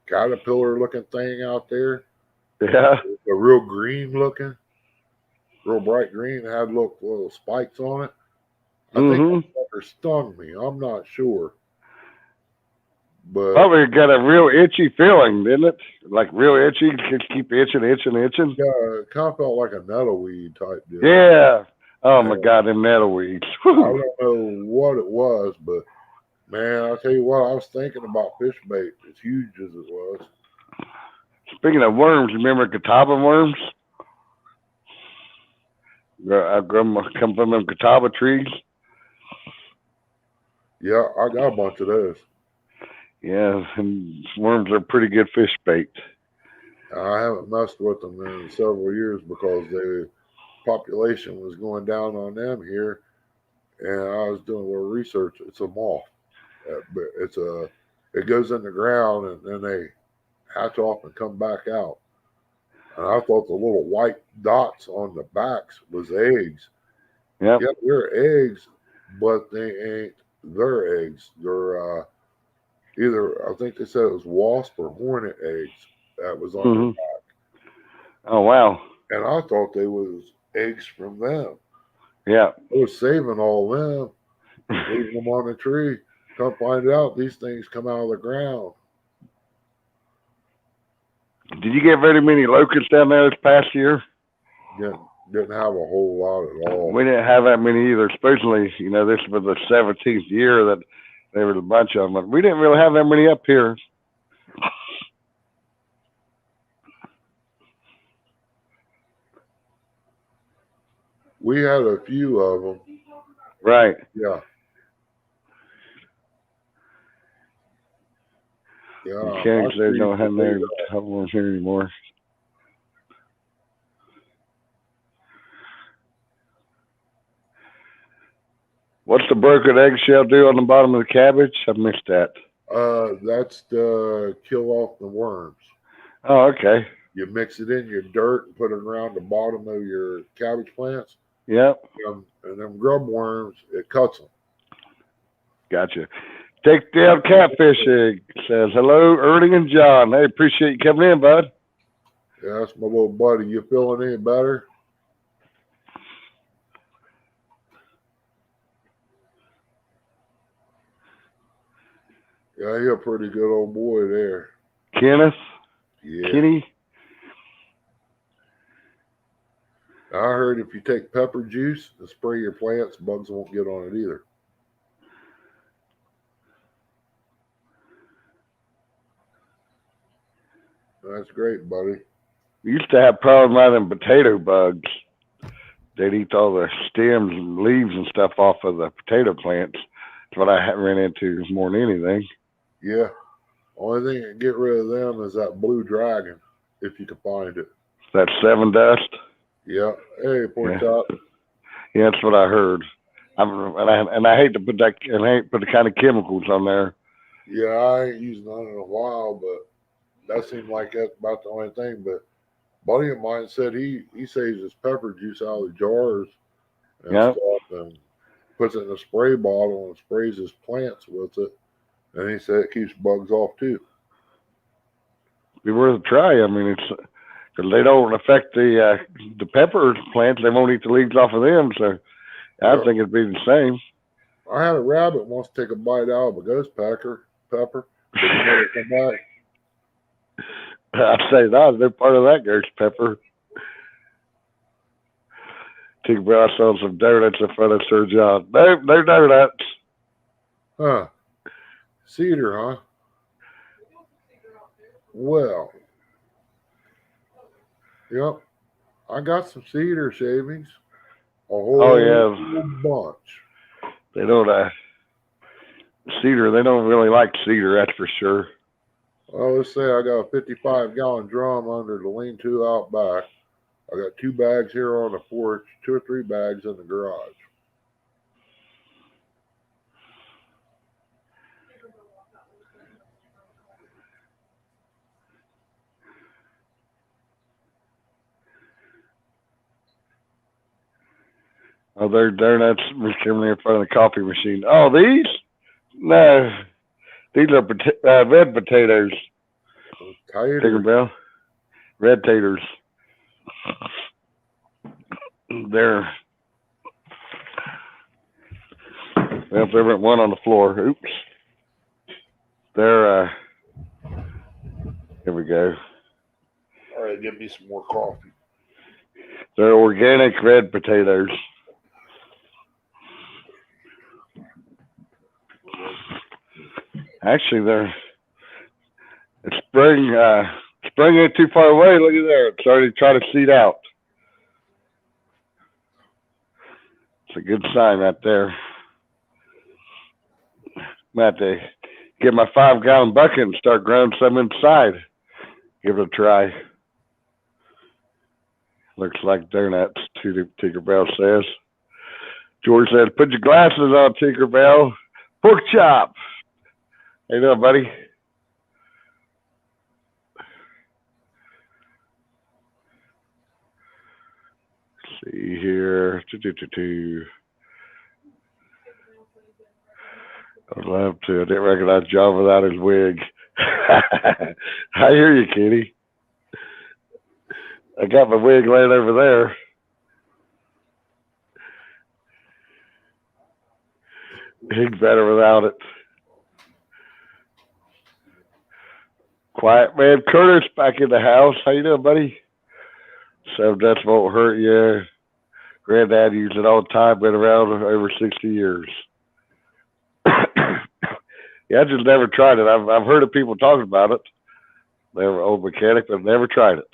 caterpillar looking thing out there. Yeah. A real green looking, real bright green. It had little spikes on it. I think that sucker stung me. I'm not sure. But probably got a real itchy feeling, didn't it? Like real itchy, just keep itching. yeah, it kind of felt like a nettleweed type deal. Yeah. Oh my God, them nettleweeds. I don't know what it was, but man, I'll tell you what, I was thinking about fish bait, as huge as it was. Speaking of worms, remember catawba worms? I come from them catawba trees. Yeah, I got a bunch of those. Yeah, and worms are pretty good fish bait. I haven't messed with them in several years because the population was going down on them here, and I was doing a little research. It's a moth. But it goes in the ground and then they hatch off and come back out. And I thought the little white dots on the backs was eggs. Yep. Yeah, they're eggs, but they ain't their eggs. They're either I think they said it was wasp or hornet eggs that was on hmm the Oh, wow. and I thought they was eggs from them. Yeah. I was saving all them, leaving them on the tree. Come find out these things come out of the ground. Did you get very many locusts down there this past year? Didn't have a whole lot at all. We didn't have that many either. Especially, this was the 17th year that there was a bunch of them. But we didn't really have that many up here. We had a few of them. Right. Yeah. Yeah. You can't my say they don't have street, no ones here anymore. What's the broken eggshell do on the bottom of the cabbage? I missed that. that's to kill off the worms. Oh, okay. You mix it in your dirt and put it around the bottom of your cabbage plants. Yep. And them grub worms, it cuts them. Gotcha. Take down catfishing. Says hello, Ernie and John. Hey, appreciate you coming in, bud. Yeah, that's my little buddy. You feeling any better? Yeah, you're a pretty good old boy there. Kenneth, Yeah. Kenny. I heard if you take pepper juice and spray your plants, bugs won't get on it either. That's great, buddy. We used to have problems with them potato bugs. They'd eat all the stems and leaves and stuff off of the potato plants. That's what I ran into more than anything. Yeah. Only thing that can get rid of them is that blue dragon, if you can find it. That 7 dust. Yeah. Hey, poor Yeah. top. Yeah, that's what I heard. And I hate to put that, and I hate to put the kind of chemicals on there. Yeah, I ain't used none in a while, but that seemed like that's about the only thing. But buddy of mine said he saves his pepper juice out of the jars and Yeah. stuff and puts it in a spray bottle and sprays his plants with it. And he said it keeps bugs off too. Be worth a try. I mean, it's because they don't affect the pepper plants. They won't eat the leaves off of them. So I Yeah. think it'd be the same. I had a rabbit once take a bite out of a ghost pepper. But he never come back. I'd say that they're part of that ghost pepper. Think about ourselves some donuts in front of Sir John. No donuts. Huh. Cedar, huh? Well. Yep. I got some cedar shavings. A whole yeah. bunch. They don't cedar. They don't really like cedar. That's for sure. Well, let's say I got a 55-gallon drum under the lean-to out back. I got 2 bags here on the porch, 2 or 3 bags in the garage. Oh, they're donuts coming in front of the coffee machine. Oh, these? No, these are red potatoes. Tired? Tinkerbell. Red taters. They're. Well, there went one on the floor. Oops. They're. Here we go. All right, give me some more coffee. They're organic red potatoes. Actually, it's spring. Spring ain't too far away. Look at there. It's already trying to seed out. It's a good sign right there. I'm about to get my 5-gallon bucket and start growing some inside. Give it a try. Looks like donuts, Tinkerbell says. George says, put your glasses on, Tinkerbell. Pork chop. How you doing, buddy? Let's see here. I'd love to. I didn't recognize John without his wig. I hear you, Kitty. I got my wig laying over there. He's better without it. Quiet man Curtis back in the house. How you doing, buddy? So that won't hurt you. Granddad used it all the time. Been around over 60 years. Yeah, I just never tried it. I've heard of people talking about it. They were old mechanic, but never tried it.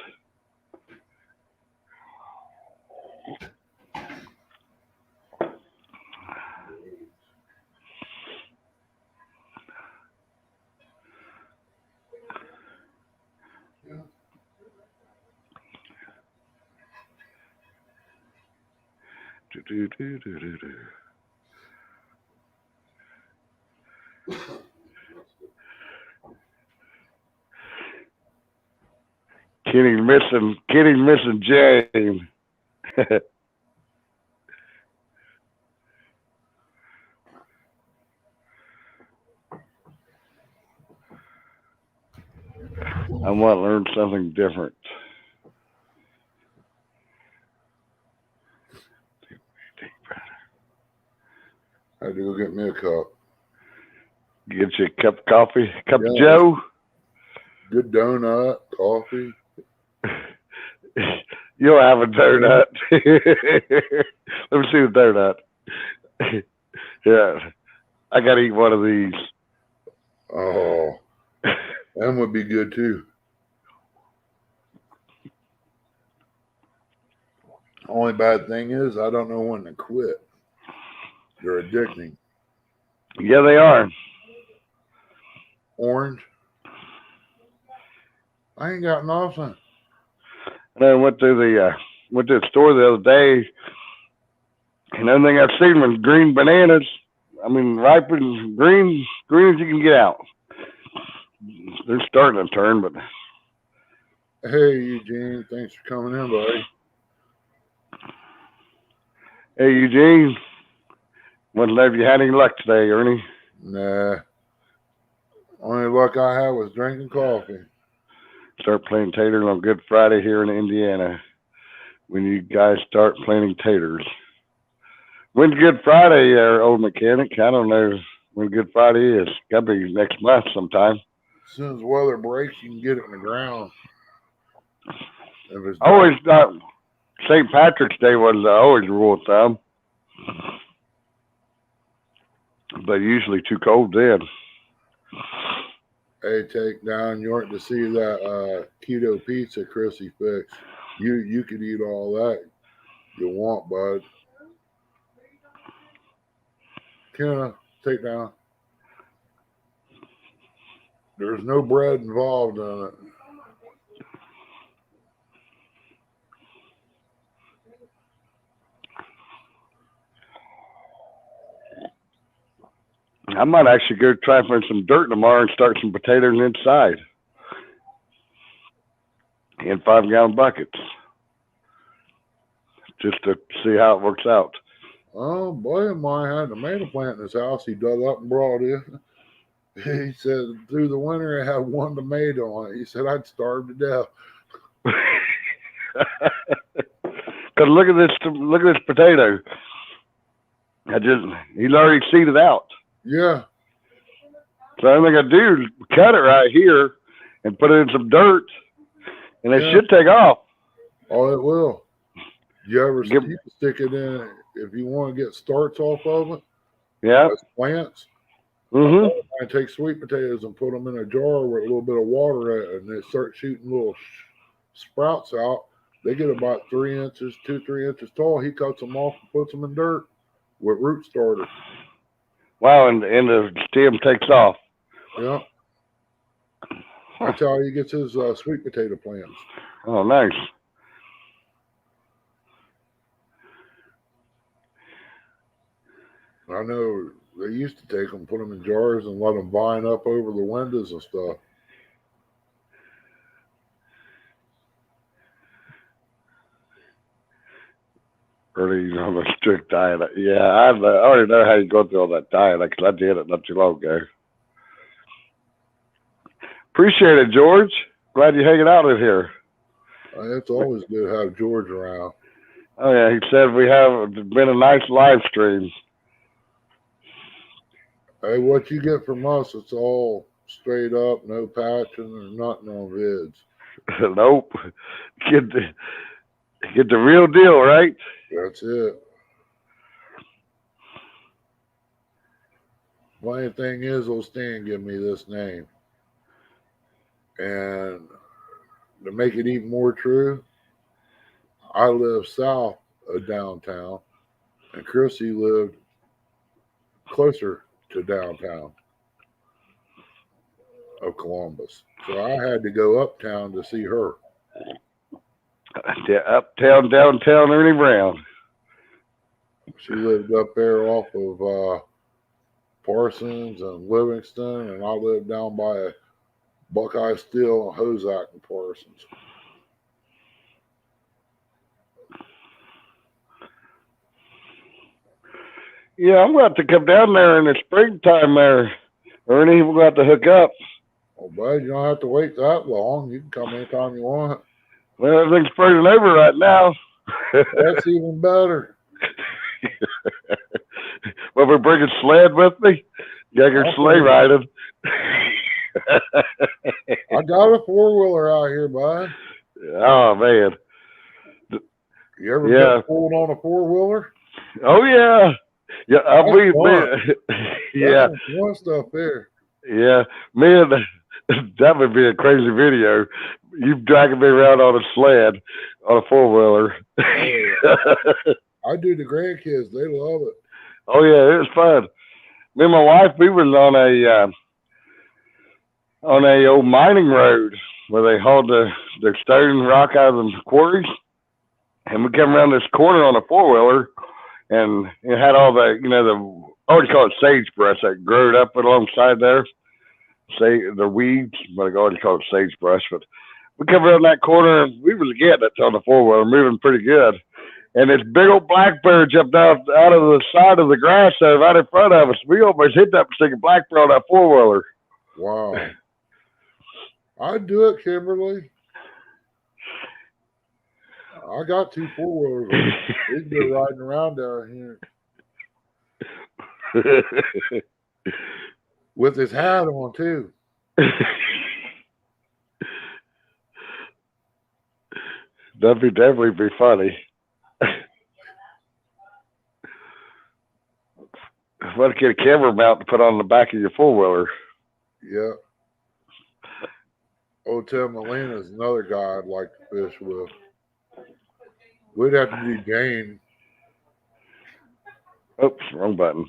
Kenny's missing James. I want to learn something different. I had to go get me a cup. Get you a cup of coffee, cup of Yeah. Joe. Good donut, coffee. You'll have a donut. Let me see the donut. Yeah, I gotta eat one of these. Oh, that would be good too. Only bad thing is I don't know when to quit. They're addicting. Yeah, they are. Orange. I ain't got nothing. And I went to the store the other day, and the only thing I've seen was green bananas. I mean, ripened green as you can get out. They're starting to turn, but Hey, Eugene. Thanks for coming in, buddy. hey, Eugene, wouldn't know if you had any luck today, Ernie. Nah. Only luck I had was drinking coffee. Start planting taters on Good Friday here in Indiana. When you guys start planting taters. When's Good Friday, old mechanic? I don't know when Good Friday is. Gotta be next month sometime. As soon as the weather breaks, you can get it in the ground. If it's Always not. St. Patrick's Day was always a rule of thumb. But usually too cold then. Hey, take down York to see that keto pizza Chrissy fixed. You could eat all that you want, bud. Kenna, take down. There's no bread involved in it. I might actually go try and find some dirt tomorrow and start some potatoes inside. In 5-gallon buckets. Just to see how it works out. Oh, boy of mine had a tomato plant in his house. He dug up and brought in. He said through the winter it had one tomato on it. He said I'd starve to death. Cause look at this potato. He's already seeded out. Yeah. So the only thing I do is cut it right here and put it in some dirt, and it Yeah. should take off. Oh, it will. You ever Give- you can stick it in if you want to get starts off of it? Yeah. As plants. Mhm. I take sweet potatoes and put them in a jar with a little bit of water in it, and they start shooting little sprouts out. They get about 3 inches, 2-3 inches tall. He cuts them off and puts them in dirt with root starter. Wow, and the stem takes off. Yeah. That's how he gets his sweet potato plants. Oh, nice. I know they used to take them, put them in jars, and let them vine up over the windows and stuff. Early on a strict diet. Yeah, I already know how you go through all that diet because I did it not too long ago. Appreciate it, George. Glad you're hanging out in here. It's always good to have George around. Oh yeah, he said we have been a nice live stream. Hey, what you get from us, it's all straight up, no patching or nothing on vids. Nope. Get the real deal, right? That's it. Funny thing is, old Stan give me this name. And to make it even more true, I live south of downtown, and Chrissy lived closer to downtown of Columbus. So I had to go uptown to see her. Yeah, uptown, downtown, Ernie Brown. She lived up there off of Parsons and Livingston, and I lived down by Buckeye Steel and Hozak and Parsons. Yeah, I'm going to have to come down there in the springtime there, Ernie. We're going to have to hook up. Oh, bud, you don't have to wait that long. You can come anytime you want. Well, everything's frozen over right now. That's even better. Well, we're bringing sled with me. Jaeger sleigh riding. I got a 4-wheeler out here, bud. Oh, man. You ever Yeah. been pulled on a 4-wheeler? Oh, yeah. Yeah, That's yeah, That's one stuff there. yeah. Man, that would be a crazy video. You dragging me around on a sled on a 4-wheeler. I do the grandkids. They love it. Oh, yeah, it was fun. Me and my wife, we was on a old mining road where they hauled the stone and rock out of the quarries. And we come around this corner on a 4-wheeler, and it had all the, I always call it sagebrush that growed up alongside there. Say the weeds, but I always call it sagebrush. But we come around that corner, and we was getting it on the 4-wheeler, moving pretty good. And this big old black bear jumped out of the side of the grass there right in front of us. We almost hit that stinking black bear on that 4-wheeler. Wow. I'd do it, Kimberly. I got 2 4-wheelers. We'd be riding around down here with his hat on, too. That'd definitely be funny. Let's get a camera mount to put on the back of your 4-wheeler. Yeah. Old Tim Molina is another guy I'd like to fish with. We'd have to do Jane. Oops, wrong button.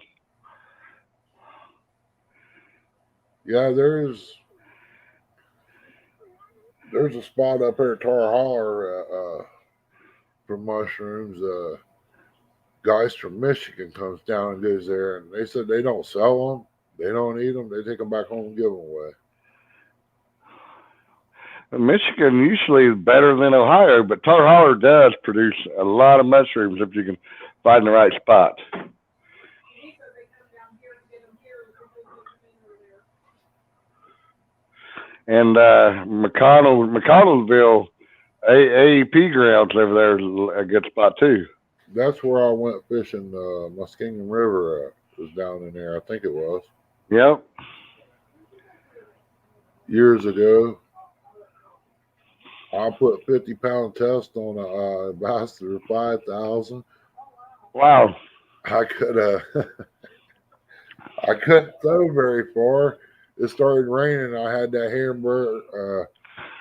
Yeah, there's a spot up there at Tar Holler for mushrooms. Guys from Michigan comes down and goes there, and they said they don't sell them, they don't eat them, they take them back home and give them away. Michigan usually is better than Ohio, but Tar Holler does produce a lot of mushrooms if you can find the right spot. And McConnellsville, AEP grounds over there is a good spot too. That's where I went fishing Muskingum River at. It was down in there, I think it was. Yep. Years ago. I put 50-pound test on a Ambassador 5000. Wow. I couldn't throw very far. It started raining. I had that hamburger,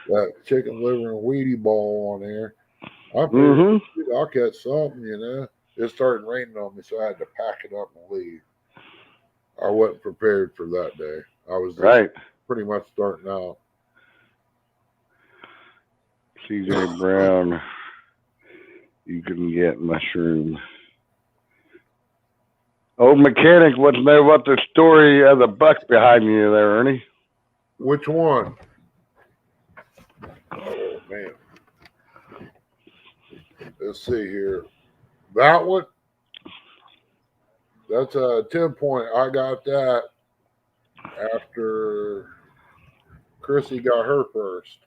that chicken liver and Wheatie ball on there. I figured I'll catch something, It started raining on me, so I had to pack it up and leave. I wasn't prepared for that day. I was just pretty much starting out. CJ Brown, you can get mushroom. Old mechanic wants to know what the story of the buck behind you there, Ernie. Which one? Oh man. Let's see here. That one. That's a 10-point. I got that after Chrissy got her first.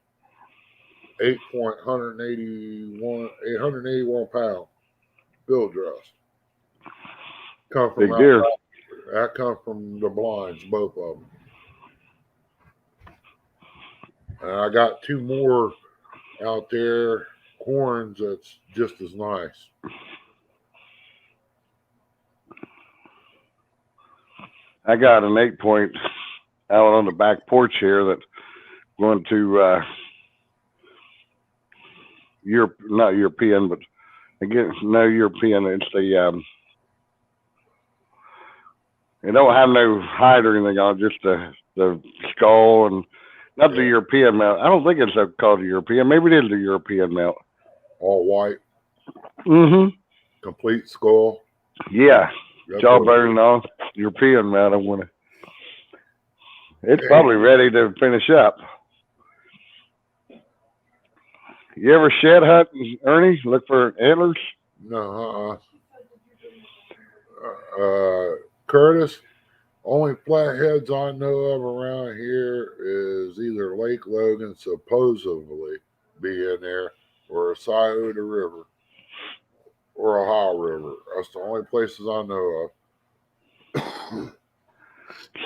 8-point, 881 pound bill dress. Come from Big deer. That come from the blinds, both of them. And I got 2 more out there, horns that's just as nice. I got an 8-point out on the back porch here that going to not European, but again, no European. It's the it don't have no hide or anything on it, just the skull and not the European mount. I don't think it's called a European. Maybe it is the European mount. All white, Mm-hmm. complete skull. Yeah. That's Jawbone and all. European mount. I want to. It's probably ready to finish up. You ever shed hunt, Ernie? Look for antlers? No, Curtis, only flatheads I know of around here is either Lake Logan, supposedly being there, or Scioto River, or Ohio River. That's the only places I know of.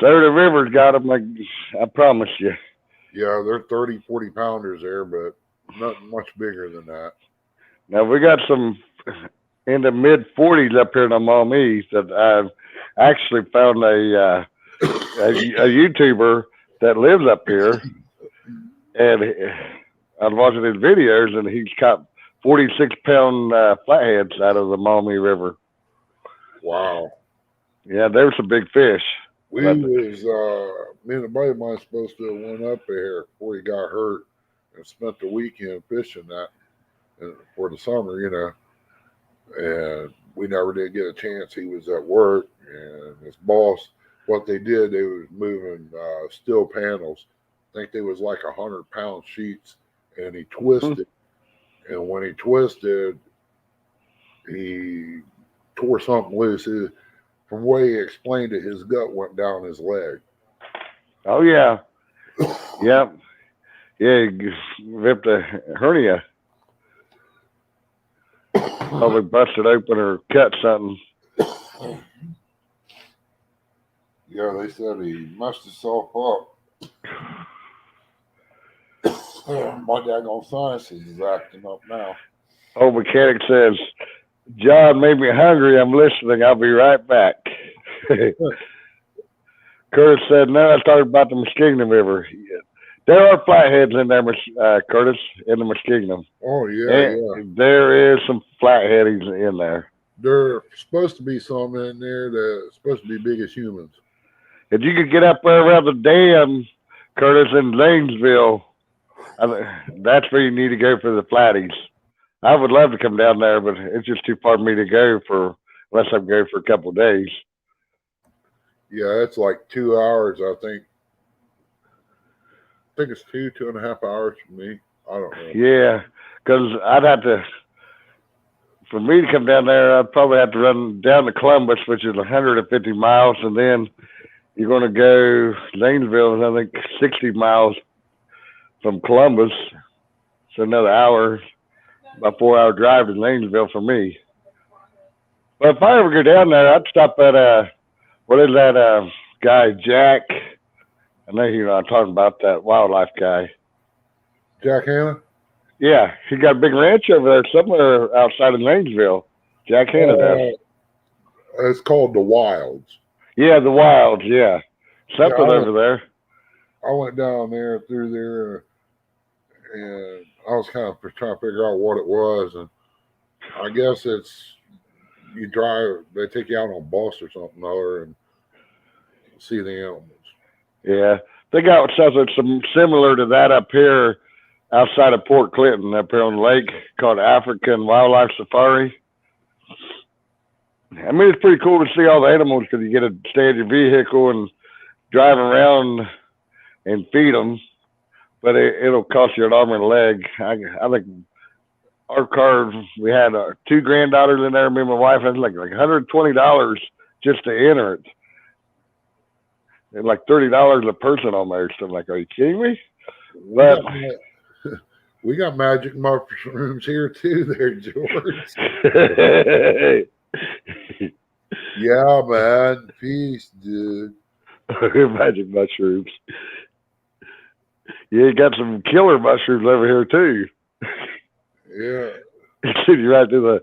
So the river's got them, like I promise you. Yeah, they're 30, 40 pounders there, but nothing much bigger than that. Now we got some in the mid 40s up here in the Maumee that I've actually found a YouTuber that lives up here, and I was watching his videos, and he's caught 46-pound flatheads out of the Maumee River. Wow. Yeah, there's some big fish. We was me and a buddy of mine supposed to have went up there before he got hurt and spent the weekend fishing that for the summer, you know. And we never did get a chance. He was at work, and his boss, what they did, they was moving steel panels. I think they was like 100-pound sheets, and he twisted. And when he twisted, he tore something loose. From the way he explained it, his gut went down his leg. Oh yeah, yep, yeah. He ripped a hernia. Probably busted open or cut something. Yeah, they said he messed himself up. My daggone sinuses is acting up now. Old mechanic says, John made me hungry. I'm listening. I'll be right back. Curtis said, no, I was talking about the Muskingum River. There are flatheads in there, Curtis, in the Muskingum. Oh, yeah. There is some flatheads in there. There's supposed to be some in there that's supposed to be big as humans. If you could get up there around the dam, Curtis, in Lanesville, that's where you need to go for the flatties. I would love to come down there, but it's just too far for me to go unless I go for a couple of days. Yeah, it's like 2 hours, I think. I think it's 2.5 hours for me. I don't know. Yeah, because I'd have to, for me to come down there, I'd probably have to run down to Columbus, which is 150 miles, and then you're going to go Lanesville, I think 60 miles from Columbus. So another hour, about 4-hour drive to Lanesville for me. But if I ever go down there, I'd stop at, what is that guy, Jack? I know you're not talking about that wildlife guy. Jack Hanna? Yeah, he got a big ranch over there somewhere outside of Lanesville. Jack Hanna does. It's called the Wilds. Yeah, the Wilds, yeah. Something over there. I went down there through there, and I was kind of trying to figure out what it was. And I guess it's, you drive, they take you out on a bus or something other and see the animals. Yeah. They got something similar to that up here outside of Port Clinton, up here on the lake, called African Wildlife Safari. I mean, it's pretty cool to see all the animals because you get to stay in your vehicle and drive around and feed them. But it'll cost you an arm and a leg. I think our car, we had two granddaughters in there. Me and my wife had like $120 just to enter it. And like $30 a person almost. I'm like, are you kidding me? But We got magic mushrooms here too, there, George. Yeah, man. Peace, dude. magic mushrooms. You got some killer mushrooms over here too. Yeah. Send you right to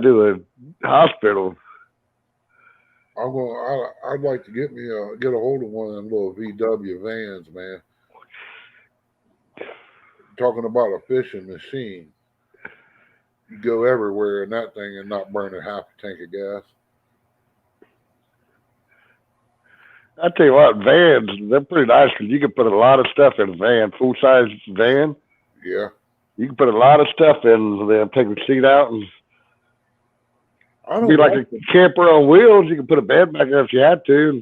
the hospital. I'd like to get a hold of one of them little VW vans, man. Talking about a fishing machine. You go everywhere in that thing and not burn a half a tank of gas. I tell you what, vans, they're pretty nice because you can put a lot of stuff in a van, full-size van. Yeah. You can put a lot of stuff in there, take the seat out, and I don't be like a camper on wheels. You can put a bed back there if you had to.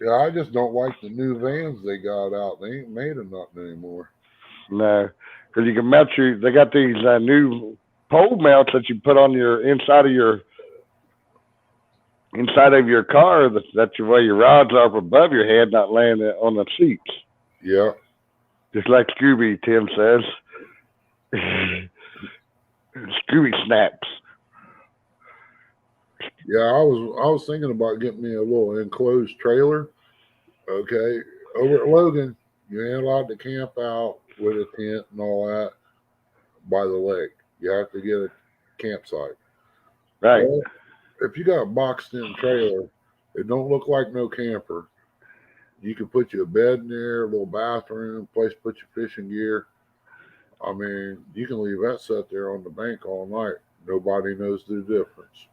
Yeah, I just don't like the new vans they got out. They ain't made of nothing anymore. No, because you can mount they got these new pole mounts that you put on your inside of your car. That's where your rods are up above your head, not laying on the seats. Yeah. Just like Scooby, Tim says. Scooby snaps. Yeah, I was thinking about getting me a little enclosed trailer. Okay. Over at Logan, you ain't allowed to camp out with a tent and all that by the lake. You have to get a campsite. Right. Well, if you got a boxed in trailer, it don't look like no camper. You can put you a bed in there, a little bathroom, place to put your fishing gear. I mean, you can leave that set there on the bank all night. Nobody knows the difference.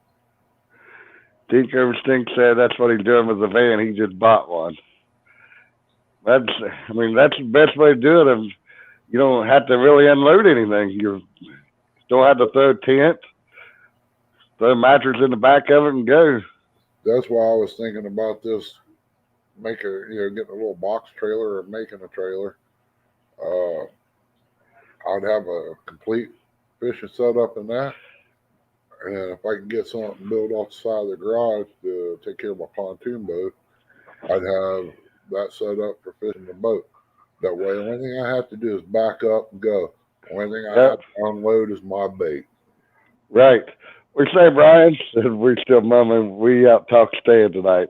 Dink Overstink said that's what he's doing with the van. He just bought one. That's the best way to do it. And you don't have to really unload anything. You don't have to throw a tent, throw a mattress in the back of it, and go. That's why I was thinking about this, getting a little box trailer or making a trailer. I'd have a complete fishing setup in that. And if I can get something built off the side of the garage to take care of my pontoon boat, I'd have that set up for fishing the boat. That way, the only thing I have to do is back up and go. The only thing I have to unload is my bait. Right. We say, Brian, and we're still mumbling, we out talk Stan tonight.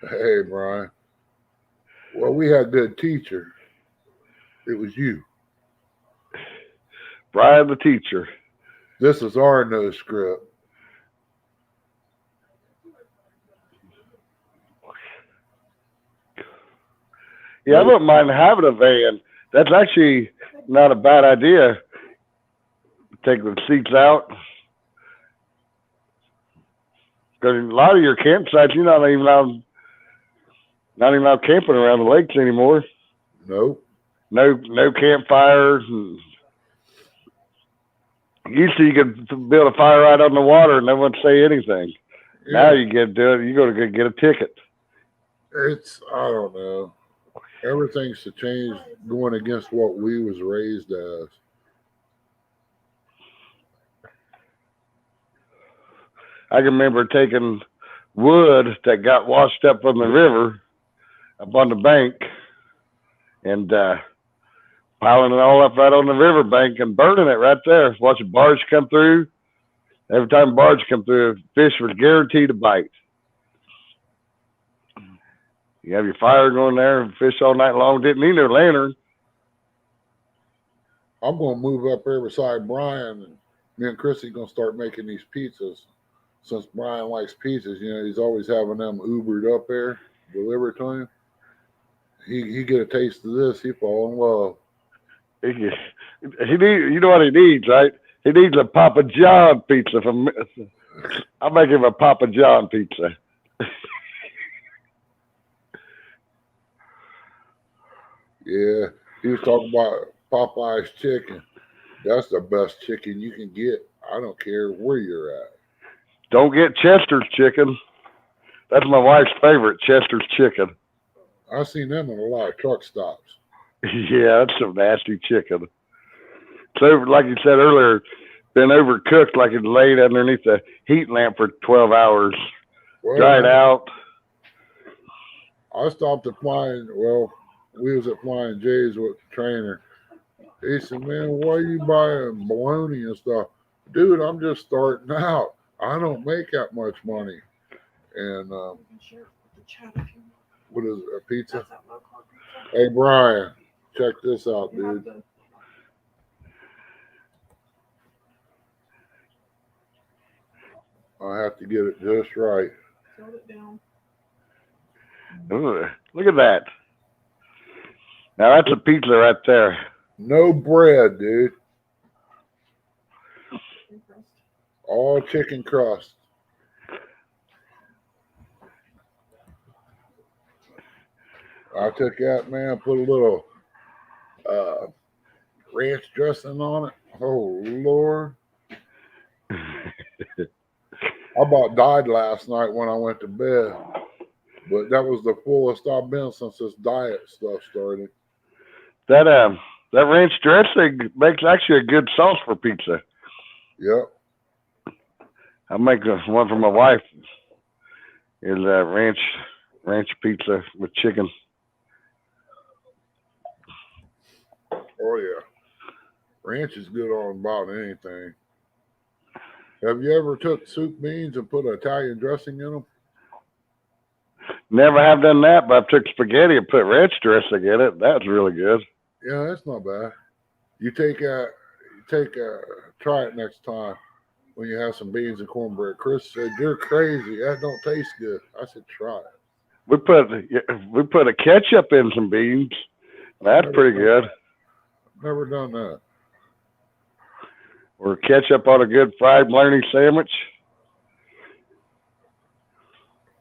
Hey, Brian. Well, we had a good teacher. It was you. Brian the teacher. This is our no script. Yeah, I wouldn't mind having a van. That's actually not a bad idea. Take the seats out. Because a lot of your campsites, you're not even out camping around the lakes anymore. Nope. No campfires. Usually you could build a fire right on the water and no one say anything. Yeah. Now you get to you got to get a ticket. I don't know. Everything's to change going against what we was raised as. I can remember taking wood that got washed up from the river up on the bank and piling it all up right on the river bank and burning it right there. Watching barge come through. Every time barge come through, fish was guaranteed to bite. You have your fire going there and fish all night long. Didn't need no lantern. I'm going to move up there beside Brian, and me and Chrissy going to start making these pizzas. Since Brian likes pizzas, he's always having them Ubered up there, delivered to him. He get a taste of this, he fall in love. You know what he needs, right? He needs a Papa John pizza from. I'll make him a Papa John pizza. Yeah, he was talking about Popeye's chicken. That's the best chicken you can get. I don't care where you're at. Don't get Chester's chicken. That's my wife's favorite, Chester's chicken. I've seen them in a lot of truck stops. Yeah, that's some nasty chicken. So, like you said earlier, been overcooked like it's laid underneath the heat lamp for 12 hours. Well, Dried out. I stopped at Flying. Well, we was at Flying J's with the trainer. He said, "Man, why you buying bologna and stuff?" Dude, I'm just starting out. I don't make that much money. And You can share it with the chat if you want. what is it, a pizza? That's that low carb pizza. Hey, Brian, check this out, You have dude. to- I have to get it just right. Tilt it down. Ooh, look at that. Now that's a pizza right there. No bread, dude. Thin crust. All chicken crust. I took that, man, put a little ranch dressing on it. Oh, Lord. I about died last night when I went to bed. But that was the fullest I've been since this diet stuff started. That ranch dressing makes actually a good sauce for pizza. Yep. I make one for my wife. Is ranch pizza with chicken. Oh, yeah. Ranch is good on about anything. Have you ever took soup beans and put Italian dressing in them? Never have done that, but I took spaghetti and put ranch dressing in it. That's really good. Yeah, that's not bad. You try it next time when you have some beans and cornbread. Chris said, "You're crazy. That don't taste good." I said, "Try it." We put a ketchup in some beans. That's pretty good. Never done that. Or ketchup on a good fried bologna sandwich.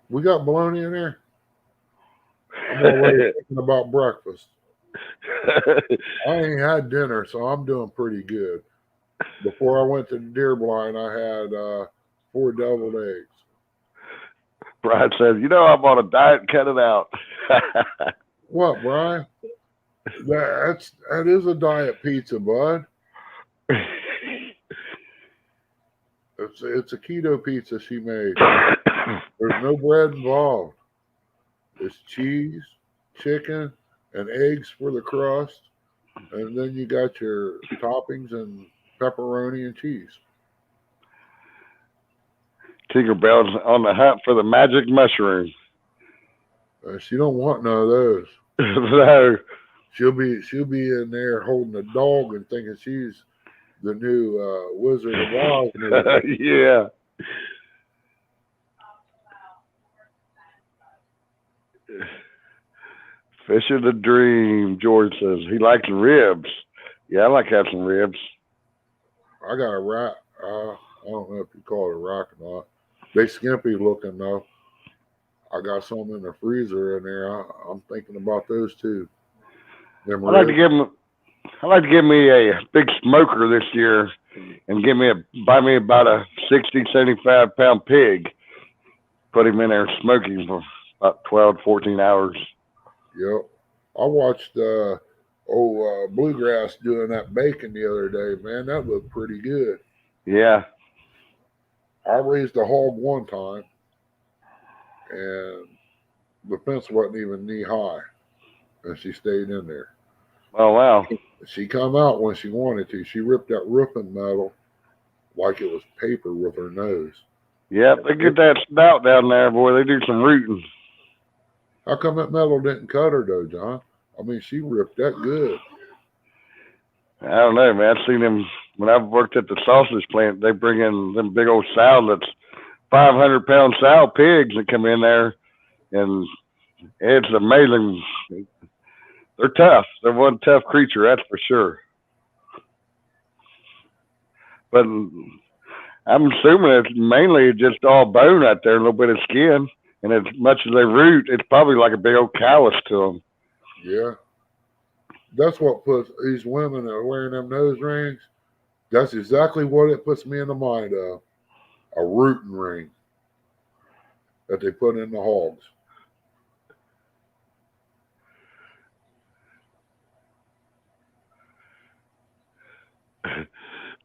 We got bologna in there. I'm already thinking about breakfast. I ain't had dinner, so I'm doing pretty good. Before I went to the deer blind, I had 4 deviled eggs. Brian says, I'm on a diet, cut it out. What, Brian? That is a diet pizza, bud. It's a keto pizza she made. There's no bread involved. It's cheese, chicken, and eggs for the crust. And then you got your toppings and pepperoni and cheese. Tinkerbell's on the hunt for the magic mushroom. She don't want none of those. So, She'll be in there holding a dog and thinking she's the new Wizard of Oz movie. yeah. Fish of the dream, George says. He likes ribs. Yeah, I like having some ribs. I got a rack. I don't know if you call it a rack or not. They skimpy looking though. I got some in the freezer in there. I'm thinking about those too. I'd like to give me a big smoker this year and buy me about a 60, 75 pound pig. Put him in there smoking for about 12, 14 hours. Yep. I watched Bluegrass doing that bacon the other day, man. That looked pretty good. Yeah. I raised a hog one time and the fence wasn't even knee high. And she stayed in there. Oh, wow. She come out when she wanted to. She ripped that roofing metal like it was paper with her nose. Yep, they get that snout down there, boy. They do some rooting. How come that metal didn't cut her though, John? I mean, she ripped that good. I don't know, man. I've seen them when I've worked at the sausage plant. They bring in them big old sow that's 500-pound sow pigs that come in there, and it's amazing. They're tough. They're one tough creature, that's for sure. But I'm assuming it's mainly just all bone out there, a little bit of skin. And as much as they root, it's probably like a big old callus to them. Yeah. That's what puts these women that are wearing them nose rings. That's exactly what it puts me in the mind of. A rooting ring that they put in the hogs.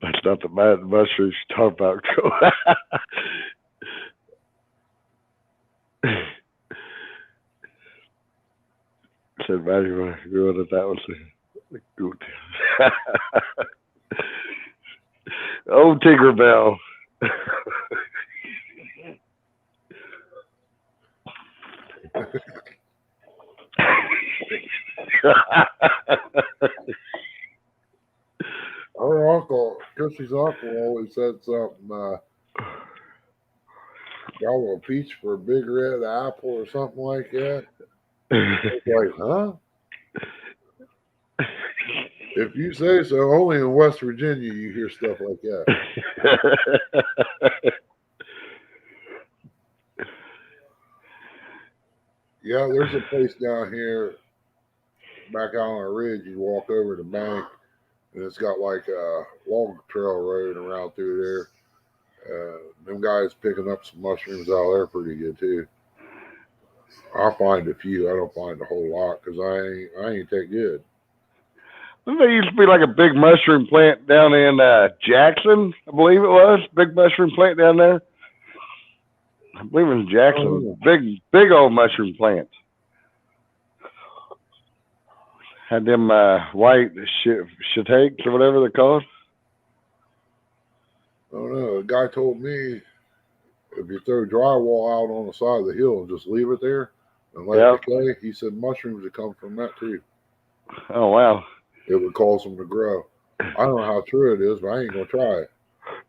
That's not the mad mushrooms you talk about. Said, man, you want to go into that one? Good. Oh, Tinkerbell. Her uncle, Chrissy's uncle, always said something. Y'all a peach for a big red apple or something like that. It's like, huh? If you say so, only in West Virginia you hear stuff like that. Yeah, there's a place down here, back out on a ridge. You walk over the bank, and it's got like a log trail road around through there. Them guys picking up some mushrooms out there pretty good too. I find a few. I don't find a whole lot because I ain't that good. There used to be like a big mushroom plant down in Jackson, I believe it was. Big mushroom plant down there. I believe it was Jackson. Big old mushroom plant. Had them white shiitakes or whatever they're called. I don't know. A guy told me if you throw drywall out on the side of the hill and just leave it there and let it decay, he said mushrooms would come from that too. Oh, wow. It would cause them to grow. I don't know how true it is, but I ain't going to try it.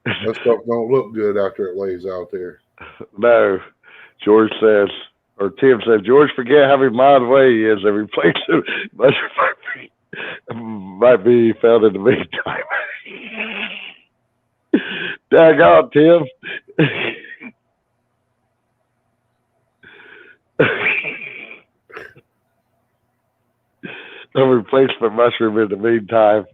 That stuff don't look good after it lays out there. No. George says, or Tim says, George, forget how mild away he is. Every place might be found in the meantime. Daggone, Tim. A replacement mushroom in the meantime.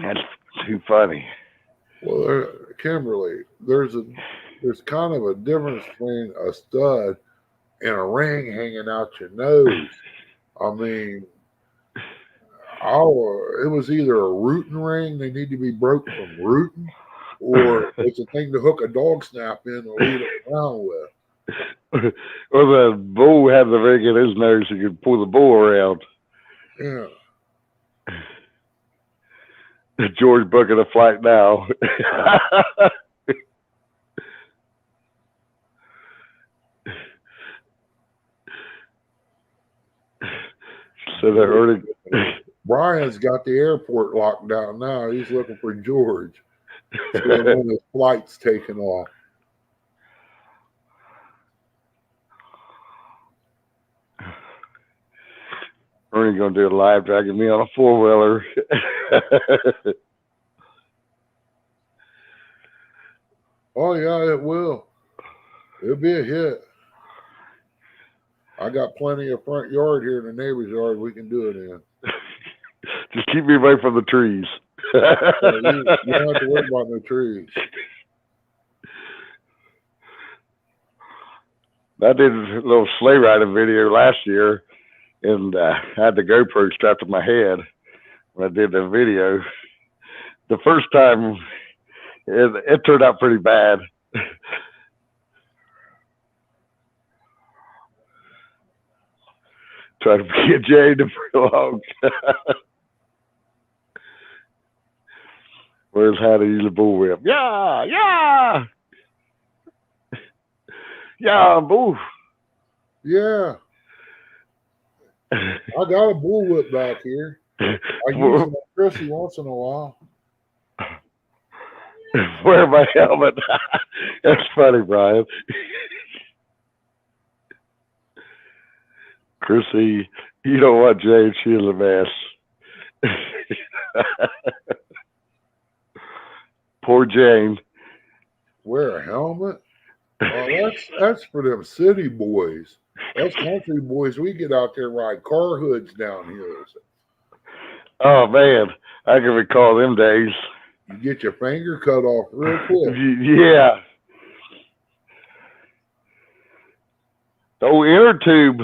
That's too funny. Well, Kimberly, there's kind of a difference between a stud and a ring hanging out your nose. I mean, it was either a rooting ring, they need to be broke from rooting, or it's a thing to hook a dog snap in and lead it around with. Or the bull had the ring in his nose, you could pull the bull around. Yeah. George booking a flight now. So they're early. Brian's got the airport locked down now. He's looking for George. When his flight's taken off. Ernie gonna do a live dragging me on a 4-wheeler. Oh yeah, it will. It'll be a hit. I got plenty of front yard here in the neighbor's yard we can do it in. Just keep me away from the trees. You don't have to worry about no trees. I did a little sleigh riding video last year, and I had the GoPro strapped to my head when I did the video. The first time, it turned out pretty bad. Trying to be a Jane for long. Where's how to use a bullwhip? Yeah, yeah, yeah, bull. Yeah. I got a bullwhip back here. I use it on Chrissy once in a while. Wear my helmet. That's funny, Brian. Chrissy, you don't want Jane. She is a mess. Poor Jane. Wear a helmet? Oh, that's for them city boys. Us country boys, we get out there and ride car hoods down hills. Oh man, I can recall them days. You get your finger cut off real quick. Yeah. The old inner tube,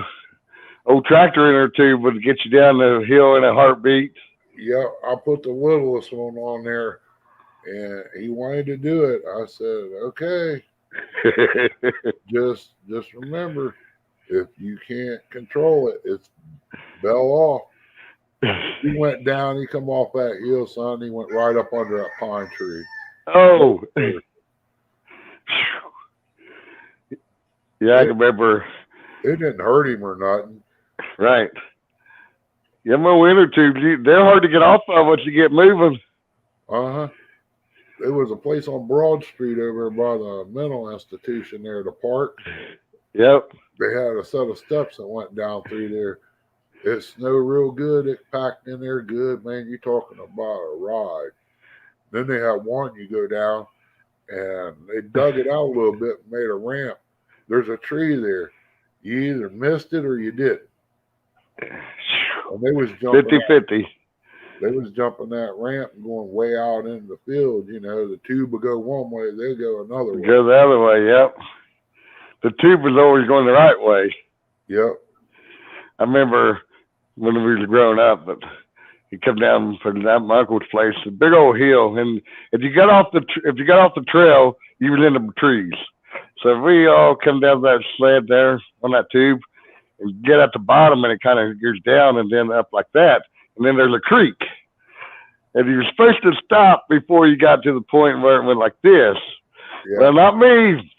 old tractor inner tube would get you down the hill in a heartbeat. Yeah, I put the littlest one on there, and he wanted to do it. I said, okay, just remember, if you can't control it, it's bell off. He went down. He come off that hill, son. He went right up under that pine tree. Oh. Yeah, I can remember. It didn't hurt him or nothing. Right. Yeah, my inner tubes, they're hard to get off of once you get moving. Uh-huh. There was a place on Broad Street over by the mental institution there, the park. Yep. They had a set of steps that went down through there. It snowed real good. It packed in there good, man. You talking about a ride. Then they had one you go down, and they dug it out a little bit and made a ramp. There's a tree there. You either missed it or you didn't. And they was jumping 50-50. They was jumping that ramp and going way out into the field. You know, the tube would go one way, they'll go another way. Go the other way, yep. The tube was always going the right way. Yep. I remember when we was growing up, but you come down from my uncle's place, a big old hill, and if you got off the trail, you was in the trees. So if we all come down that sled there on that tube and get at the bottom, and it kind of goes down and then up like that, and then there's a creek. And you were supposed to stop before you got to the point where it went like this. Yep. Well, not me.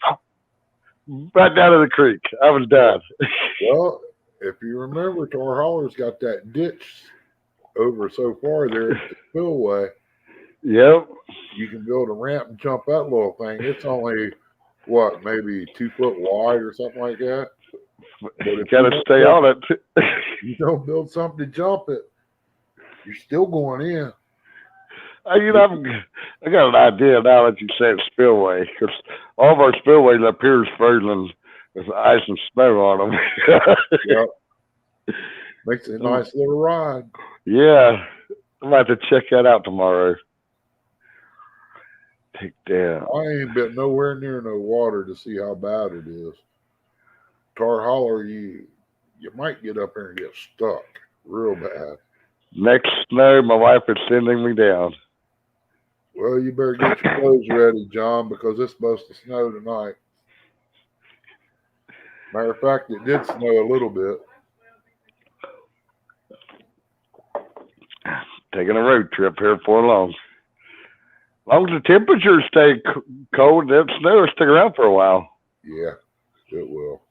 Right down to the creek. I was done. Well, if you remember, Tar Holler's got that ditch over so far there at the spillway. Yep. You can build a ramp and jump that little thing. It's only, what, maybe 2 foot wide or something like that. But You got to stay on it. You don't build something to jump it, you're still going in. You know, I got an idea now that you said spillway, because all of our spillways up here is frozen with ice and snow on them. Yep. Makes it a nice little ride. Yeah, I'm about to check that out tomorrow. Take down. I ain't been nowhere near no water to see how bad it is. Tar Holler, you might get up there and get stuck real bad. Next snow, my wife is sending me down. Well, you better get your clothes ready, John, because it's supposed to snow tonight. Matter of fact, it did snow a little bit. Taking a road trip here for long. As long as the temperatures stay cold, that snow will stick around for a while. Yeah, it will.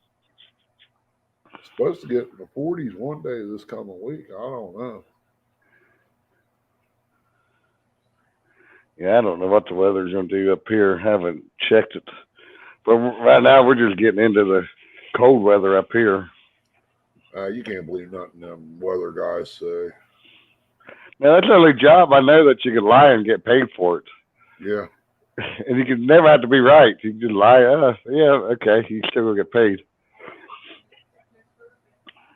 It's supposed to get in the 40s one day this coming week. I don't know. Yeah, I don't know what the weather's going to do up here. Haven't checked it. But right now, we're just getting into the cold weather up here. You can't believe nothing them weather guys say. Now, that's the only job I know that you can lie and get paid for it. Yeah. And you can never have to be right. You can just lie. Yeah, okay. You still going to get paid.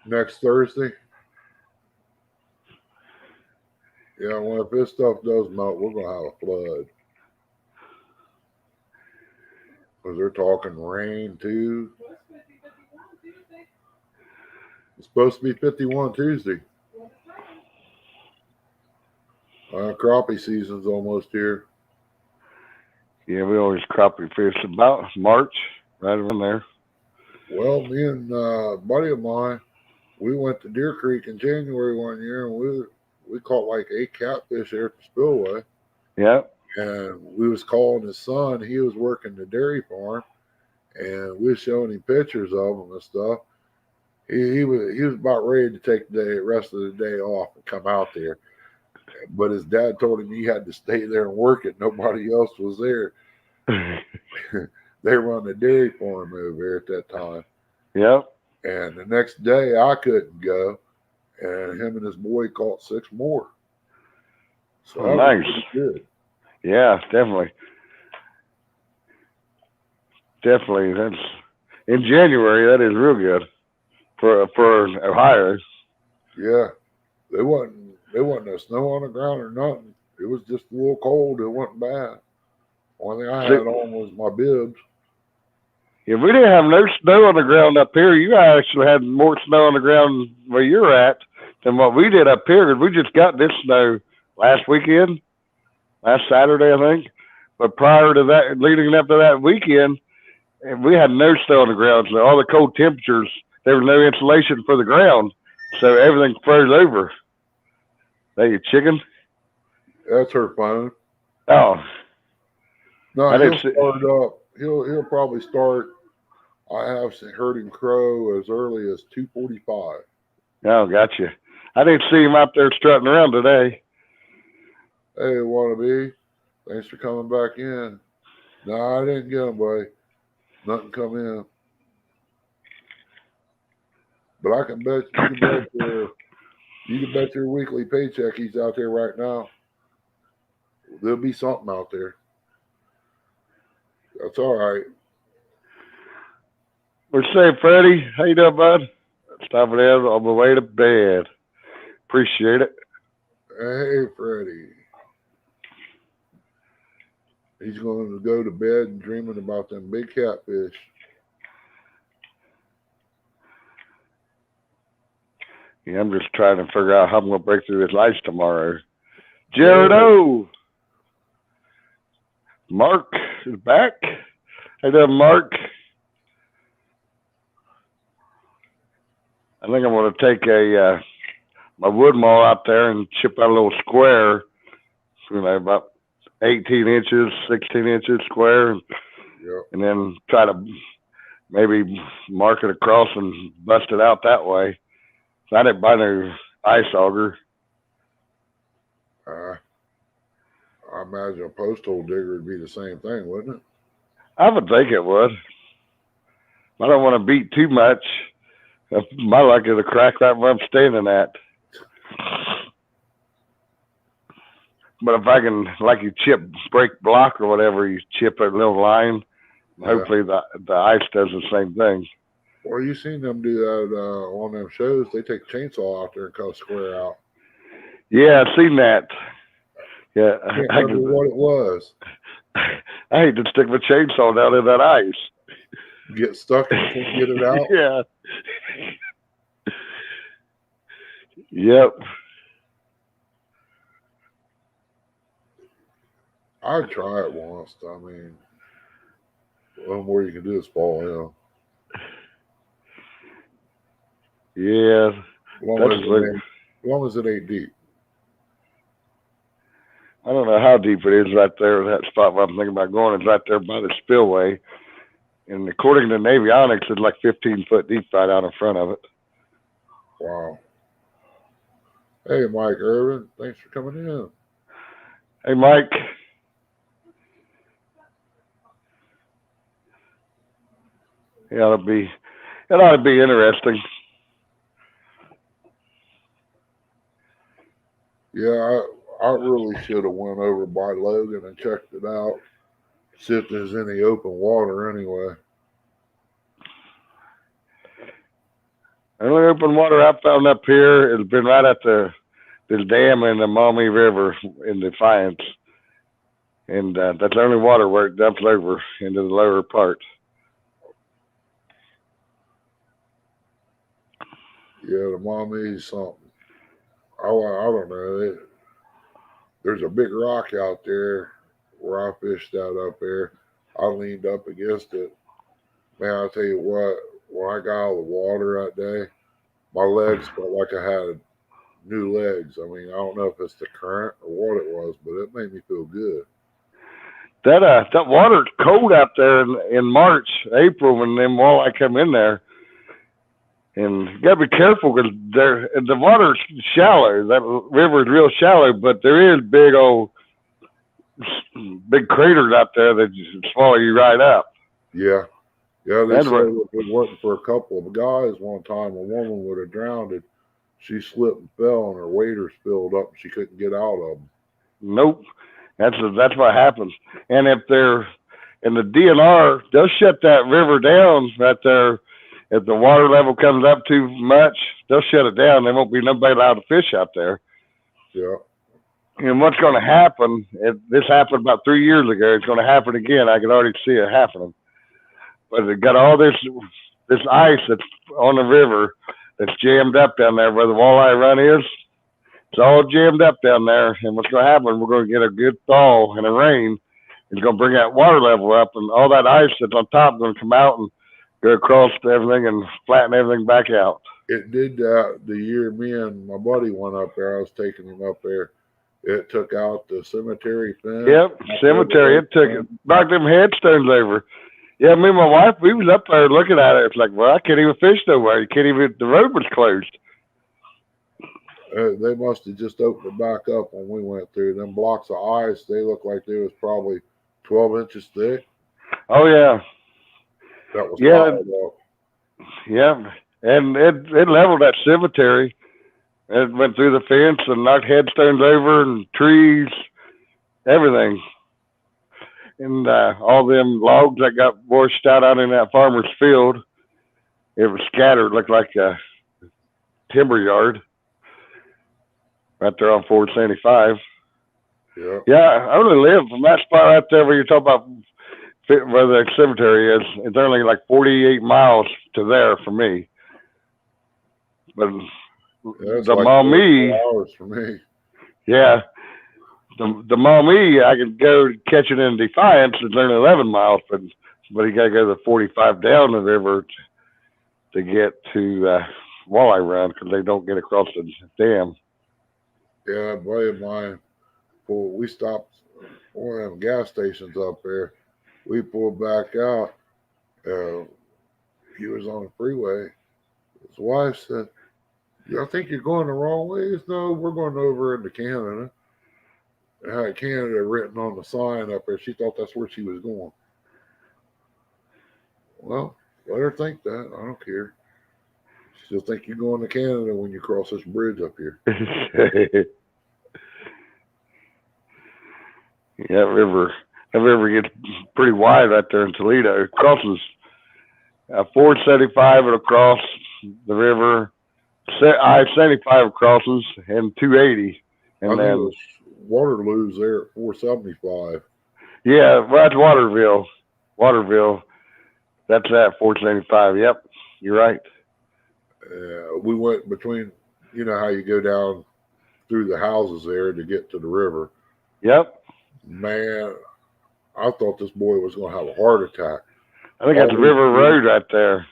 Next Thursday. Yeah, well, if this stuff does melt, we're going to have a flood. Because they're talking rain, too. It's supposed to be 51 Tuesday. Crappie season's almost here. Yeah, we always crappie fish about March, right around there. Well, me and a buddy of mine, we went to Deer Creek in January one year, and we caught like 8 catfish there at the spillway. Yeah. And we was calling his son. He was working the dairy farm, and we was showing him pictures of them and stuff. He was about ready to take the rest of the day off and come out there. But his dad told him he had to stay there and work it. Nobody else was there. They run a dairy farm over there at that time. Yep. And the next day I couldn't go. And him and his boy caught 6 more. So that nice. was pretty good. Yeah, definitely. Definitely. That's in January, that is real good. for Ohio. Yeah, they wasn't no snow on the ground or nothing. It was just a little cold. It wasn't bad. Only thing I had on was my bibs. If we didn't have no snow on the ground up here, you actually had more snow on the ground where you're at than what we did up here. Because we just got this snow last Saturday, I think. But prior to that, leading up to that weekend, we had no snow on the ground. So all the cold temperatures, there was no insulation for the ground. So everything froze over. Hey, you chicken? That's her phone. Oh, No, I he'll didn't see- start up. He'll probably start. I have heard him crow as early as 2:45. oh, gotcha. I didn't see him out there strutting around today. Hey, wannabe, thanks for coming back in. No, I didn't get him, buddy. Nothing come in. But I can bet you can bet your weekly paycheck he's out there right now. There'll be something out there. That's all right. We're saying, Freddie, how you doing, bud? Stopping in on my way to bed. Appreciate it. Hey, Freddie. He's going to go to bed and dreaming about them big catfish. Yeah, I'm just trying to figure out how I'm going to break through this ice tomorrow. Jared O. Mark is back. Hey there, Mark. I think I'm going to take my wood maul out there and chip out a little square, about 18 inches, 16 inches square, Yep. and then try to maybe mark it across and bust it out that way. So I didn't buy no ice auger. I imagine a post hole digger would be the same thing, wouldn't it? I would think it would. I don't want to beat too much. My luck is a crack right where I'm standing at. But if I can, like you break block or whatever, you chip a little line, Yeah. hopefully the ice does the same thing. Well, you seen them do that on them shows. They take a chainsaw out there and cut a square out. Yeah, I've seen that. Yeah, I can't remember what it was. I hate to stick my chainsaw down in that ice. Get stuck and can't get it out. Yeah. Yep. I'd try it once. I mean, one more you can do is fall in. Yeah. As long as it ain't deep. I don't know how deep it is right there. That spot where I'm thinking about going is right there by the spillway. And according to Navionics, it's like 15 foot deep right out in front of it. Wow. Hey, Mike Irvin. Thanks for coming in. Hey, Mike. It ought to be interesting. Yeah, I really should have went over by Logan and checked it out. See if there's any open water anyway. The only open water I found up here has been right at the dam in the Maumee River in Defiance. And that's the only water where it dumps over into the lower part. Yeah, the Maumee something. I don't know. There's a big rock out there where I fished out up there. I leaned up against it. Man, I'll tell you what, when I got out of the water that day, my legs felt like I had new legs. I mean, I don't know if it's the current or what it was, but it made me feel good. That water's cold out there in March, April when them walleye come in there. And you gotta be careful because the water's shallow. That river is real shallow, but there is big craters out there that just swallow you right up. Yeah. Yeah, they That's said right. if it wasn't for a couple of guys one time, a woman would have drowned. She slipped and fell and her waders filled up and she couldn't get out of them. Nope. That's what happens. And if they're in the DNR, they'll shut that river down right there if the water level comes up too much, they'll shut it down. There won't be nobody allowed to fish out there. Yeah. And what's going to happen, this happened about 3 years ago, it's going to happen again. I can already see it happening. But they got all this ice that's on the river that's jammed up down there where the walleye run is. It's all jammed up down there. And what's going to happen, we're going to get a good thaw and a rain. It's going to bring that water level up, and all that ice that's on top is going to come out and go across everything and flatten everything back out. It did that the year me and my buddy went up there. I was taking him up there. It took out the cemetery fence. Yep, cemetery. It took it, knocked them headstones over. Yeah, me and my wife, we was up there looking at it. It's like, well, I can't even fish nowhere. You can't even. The road was closed. They must have just opened it back up when we went through. Them blocks of ice, they look like they was probably 12 inches thick. Oh yeah, That was Yeah. piled up. yeah, and it leveled that cemetery. It went through the fence and knocked headstones over and trees, everything. And all them logs that got washed out in that farmer's field, it was scattered, looked like a timber yard right there on 475. Yeah. Yeah, I only live from that spot right there where you're talking about where the cemetery is. It's only like 48 miles to there for me. But That's the like Maumee, 4 hours for me. yeah, the Maumee, I could go catch it in Defiance. It's only 11 miles, but you got to go the 45 down the river to get to Walleye Run because they don't get across the dam. Yeah, a buddy of mine, we stopped one of them gas stations up there. We pulled back out. He was on the freeway. His wife said, "I think you're going the wrong way." He said, "No, we're going over into Canada." It had Canada written on the sign up there. She thought that's where she was going. Well, let her think that. I don't care. She'll think you're going to Canada when you cross this bridge up here. Yeah, that river gets pretty wide right there in Toledo. It crosses 475 and across the river. I-75 crosses and 280, and I think it then was Waterloo's there at 475. yeah, well, that's Waterville. Waterville, that's at 475. Yep, you're right. We went between, you know how you go down through the houses there to get to the river. Yep, Man, I thought this boy was going to have a heart attack. I think that's River Road right there.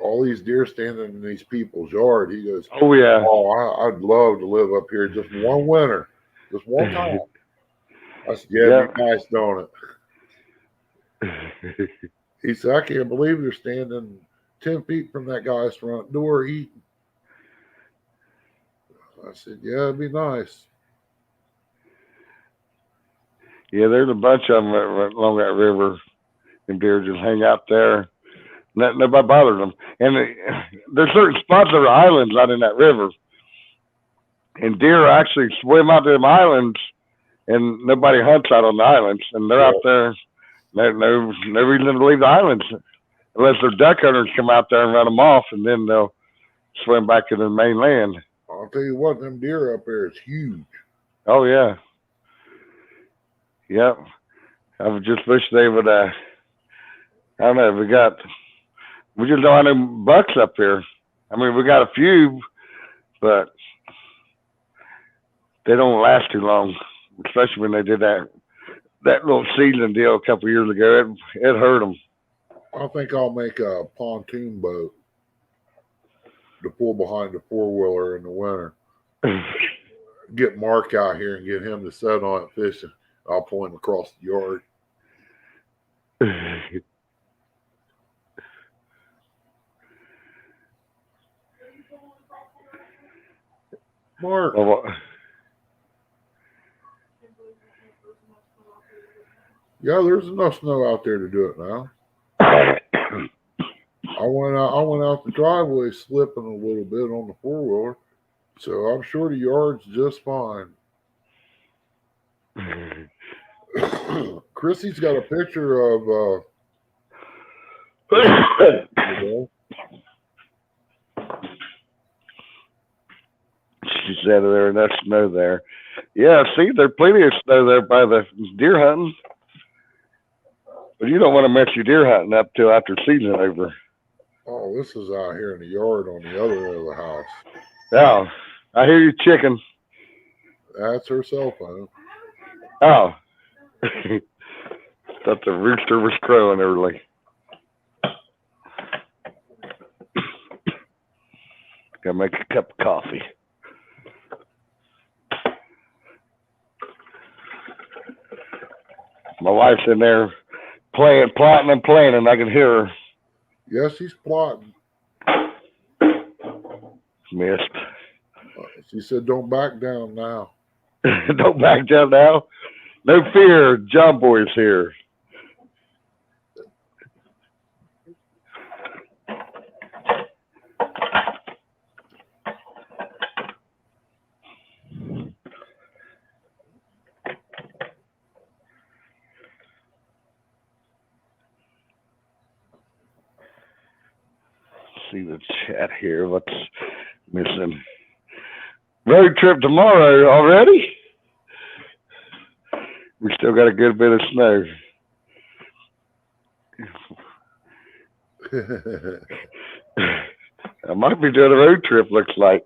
All these deer standing in these people's yard. He goes, Oh yeah. "Oh, I'd love to live up here just one winter, just one time." I said, "Yeah, it'd be nice, don't it?" He said, "I can't believe you're standing 10 feet from that guy's front door eating." I said, "Yeah, it'd be nice." Yeah, there's a bunch of them along that river, and deer just hang out there. Nobody bothers them. And there's certain spots that are islands out in that river, and deer actually swim out to them islands, and nobody hunts out on the islands, and they're out there. No reason to leave the islands unless their duck hunters come out there and run them off, and then they'll swim back to the mainland. I'll tell you what, them deer up there is huge. Oh yeah. Yep. I would just wish they would. I don't know. We just don't have any bucks up here. I mean, we got a few, but they don't last too long. Especially when they did that little season deal a couple years ago. It hurt them. I think I'll make a pontoon boat to pull behind the 4-wheeler in the winter. Get Mark out here and get him to set on it fishing. I'll pull him across the yard. Mark, Well, yeah, there's enough snow out there to do it now. I went out the driveway slipping a little bit on the 4-wheeler, so I'm sure the yard's just fine. Chrissy's got a picture of you know, she said there enough snow there. Yeah, see, there's plenty of snow there by the deer hunting. But you don't want to mess your deer hunting up till after season over. Oh, this is out here in the yard on the other end of the house. Oh, I hear you chicken. That's her cell phone. Oh. Thought the rooster was crowing early. Gotta make a cup of coffee. My wife's in there plotting and planning. I can hear her. Yes, she's plotting. Missed. She said, "Don't back down now." Don't back down now. No fear, John Boy's here. See the chat here. What's missing? Road trip tomorrow already? We still got a good bit of snow. I might be doing a road trip, looks like.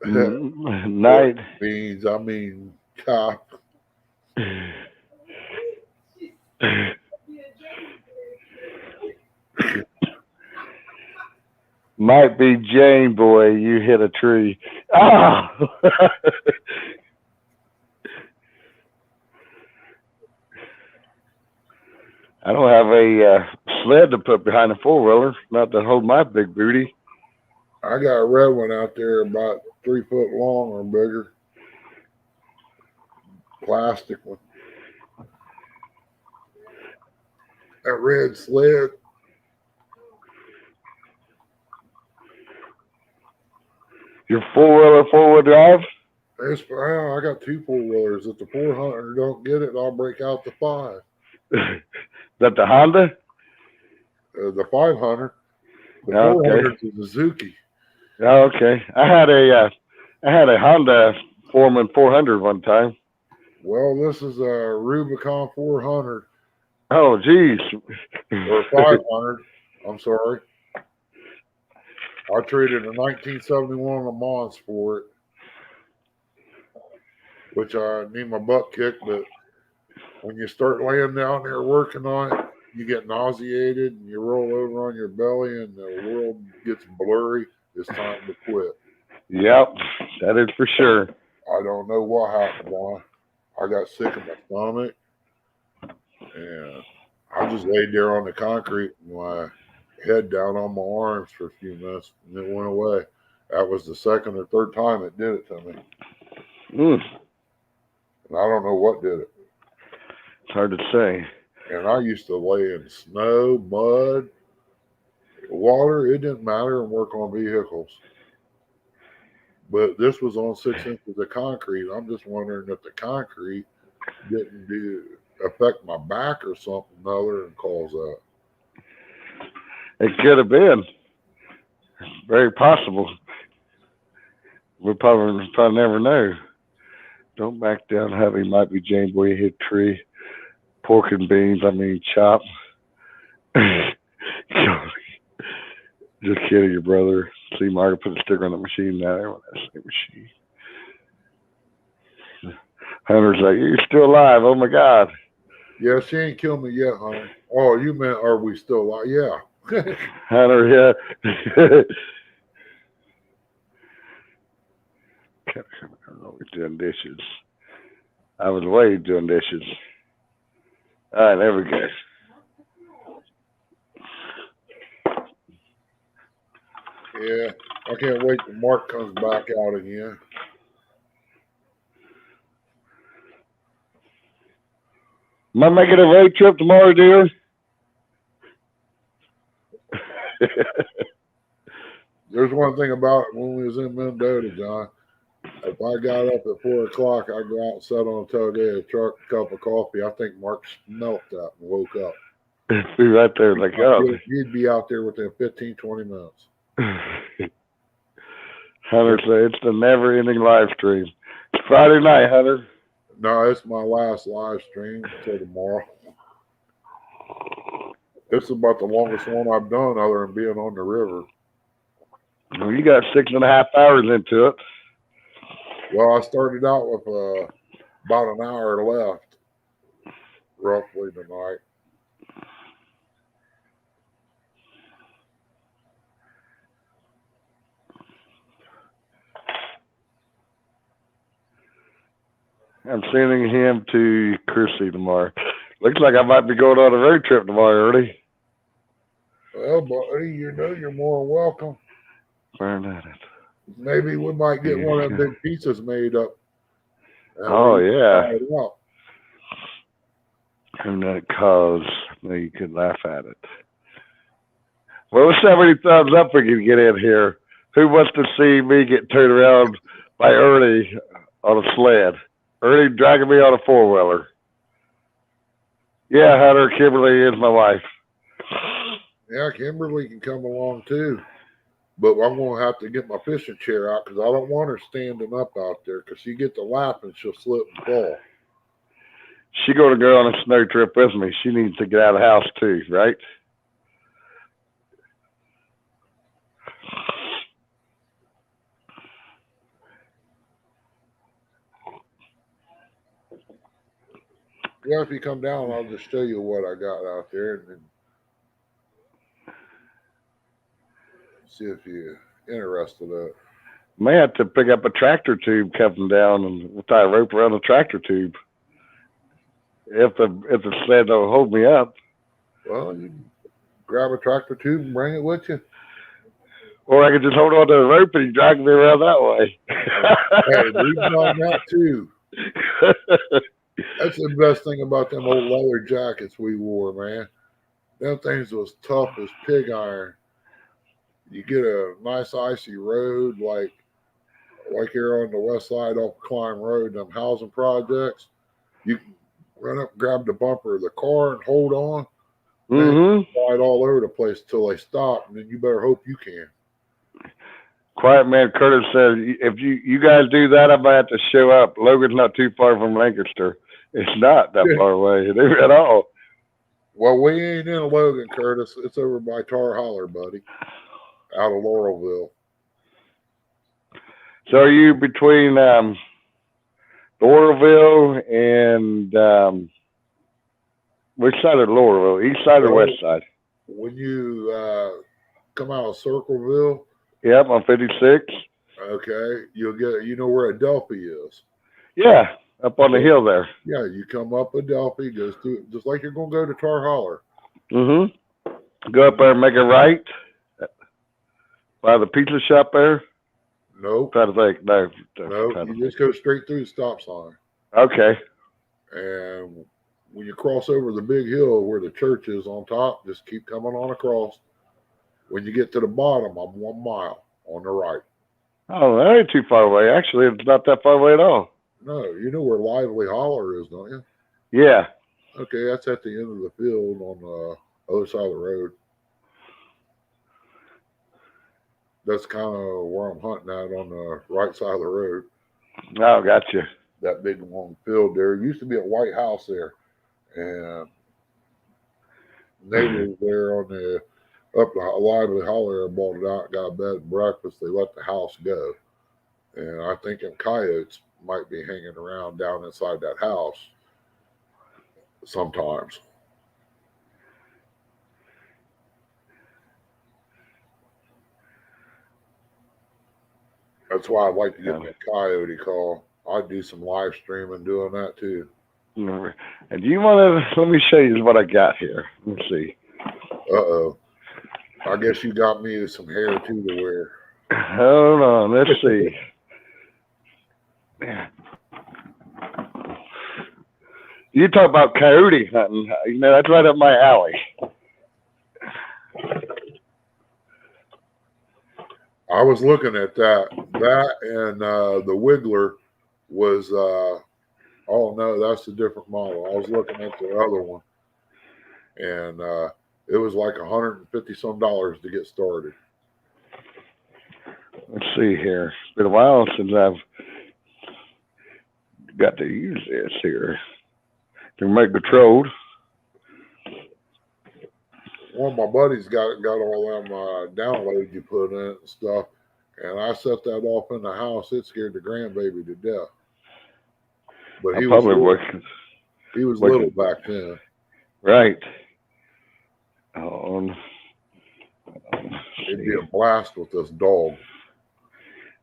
Night. Beans, I mean, cop. Might be Jane Boy, you hit a tree. Ah! I don't have a sled to put behind the four-wheeler, not to hold my big booty. I got a red one out there about 3 foot long or bigger. Plastic one. That red sled. Your four-wheel drive? I got 2 4-wheelers. If the 400 don't get it, I'll break out the 5. Is that the Honda? The 500. The Okay. 400 is a Suzuki. Oh, okay. I had a Honda Foreman 400 one time. Well, this is a Rubicon 400 Oh, geez. or 500. I'm sorry. I traded a 1971 Le Mans for it, which I need my butt kicked. But when you start laying down there working on it, you get nauseated and you roll over on your belly and the world gets blurry. It's time to quit. Yep, that is for sure. I don't know what happened, Juan. I got sick in my stomach, and I just laid there on the concrete with my head down on my arms for a few minutes, and it went away. That was the second or third time it did it to me. Mm, And I don't know what did it. it's hard to say. And I used to lay in snow, mud, water. It didn't matter and work on vehicles. But this was on 6 inches of concrete. I'm just wondering if the concrete didn't affect my back or something other and cause that. It could have been. Very possible. We'll probably never know. Don't back down heavy. Might be Jane Boy hit tree. Pork and beans, chop. Just kidding, your brother. See, Margaret put a sticker on the machine now. Everyone has the same machine. Hunter's like, you're still alive. Oh, my God. Yeah, she ain't killed me yet, honey. Oh, you meant, are we still alive? Yeah. Hunter, yeah. I don't know, we're doing dishes. I was away doing dishes. All right, there we go. Yeah, I can't wait till Mark comes back out again. Am I making a road trip tomorrow, dear? There's one thing about it when we was in Mendota, John. If I got up at 4 o'clock, I'd go out and sit on a tailgate, truck, a cup of coffee. I think Mark smelt that and woke up. Be right there, like, oh. He'd be out there within 15, 20 minutes. Hunter said it's the never-ending live stream. It's Friday night, Hunter. No, it's my last live stream till tomorrow. This is about the longest one I've done other than being on the river. Well, you got 6.5 hours into it. Well, I started out with about an hour left, roughly, tonight. I'm sending him to Chrissy tomorrow. Looks like I might be going on a road trip tomorrow, Ernie. Well, buddy, you know you're more welcome. Burn at it. Maybe we might get one of them big pizzas made up. Oh, yeah. Try it out. And that cause you could laugh at it. Well, let's see how many thumbs up we can get in here. Who wants to see me get turned around by Ernie on a sled? Ernie dragging me on a four-wheeler. Yeah, Hunter, Kimberly is my wife. Yeah, Kimberly can come along too. But I'm going to have to get my fishing chair out because I don't want her standing up out there because she gets to lapping, she'll slip and fall. She going to go on a snow trip with me. She needs to get out of the house too, right? Yeah, if you come down, I'll just show you what I got out there and then see if you're interested in it. May have to pick up a tractor tube coming down and we'll tie a rope around the tractor tube. If the sled don't hold me up. Well, you can grab a tractor tube and bring it with you. Or I could just hold on to the rope and he drag me around that way. Hey, we've done that too. That's the best thing about them old leather jackets we wore, man. Them things was tough as pig iron. You get a nice icy road like here on the west side off Climb Road, them housing projects. You can run up and grab the bumper of the car and hold on. Mm-hmm. Slide all over the place till they stop, and then you better hope you can. Quiet Man Curtis says, if you guys do that, I might have to show up. Logan's not too far from Lancaster. It's not that far away at all. Well, we ain't in Logan, Curtis. It's over by Tar Holler, buddy, out of Laurelville. So are you between Laurelville and which side of Laurelville? East side or west side? When you come out of Circleville, Yep, on 56. okay, you'll get, you know where Adelphi is. Yeah, up on the hill there. Yeah, you come up Adelphi, goes through, just like you're going to go to Tar Holler. Mm-hmm. Go up there and make a right by the pizza shop there. Nope. Try to think. No. No, you just go straight through the stop sign. Okay. And when you cross over the big hill where the church is on top, just keep coming on across. When you get to the bottom, I'm 1 mile on the right. Oh, that ain't too far away. Actually, it's not that far away at all. No, you know where Lively Holler is, don't you? Yeah. Okay, that's at the end of the field on the other side of the road. That's kind of where I'm hunting at on the right side of the road. Oh, gotcha. That big long field there. Used to be a white house there. And neighbors there on the up the Lively Holler bought it out, got a bed and breakfast. They let the house go. And I think them coyotes might be hanging around down inside that house sometimes. That's why I'd like to get that coyote call. I'd do some live streaming doing that too. And do you want to, let me show you what I got here. Let's see. Uh-oh. I guess you got me some hair too to wear. Hold on, let's see. You talk about coyote hunting. You know, that's right up my alley. I was looking at that. That and the Wiggler was, oh no, that's a different model. I was looking at the other one. And it was like $150 some to get started. Let's see here. It's been a while since I've got to use this here. To make controlled. One of my buddies got all them downloads you put in it and stuff, and I set that off in the house. It scared the grandbaby to death. But he was little back then. Right. It'd be a blast with this dog.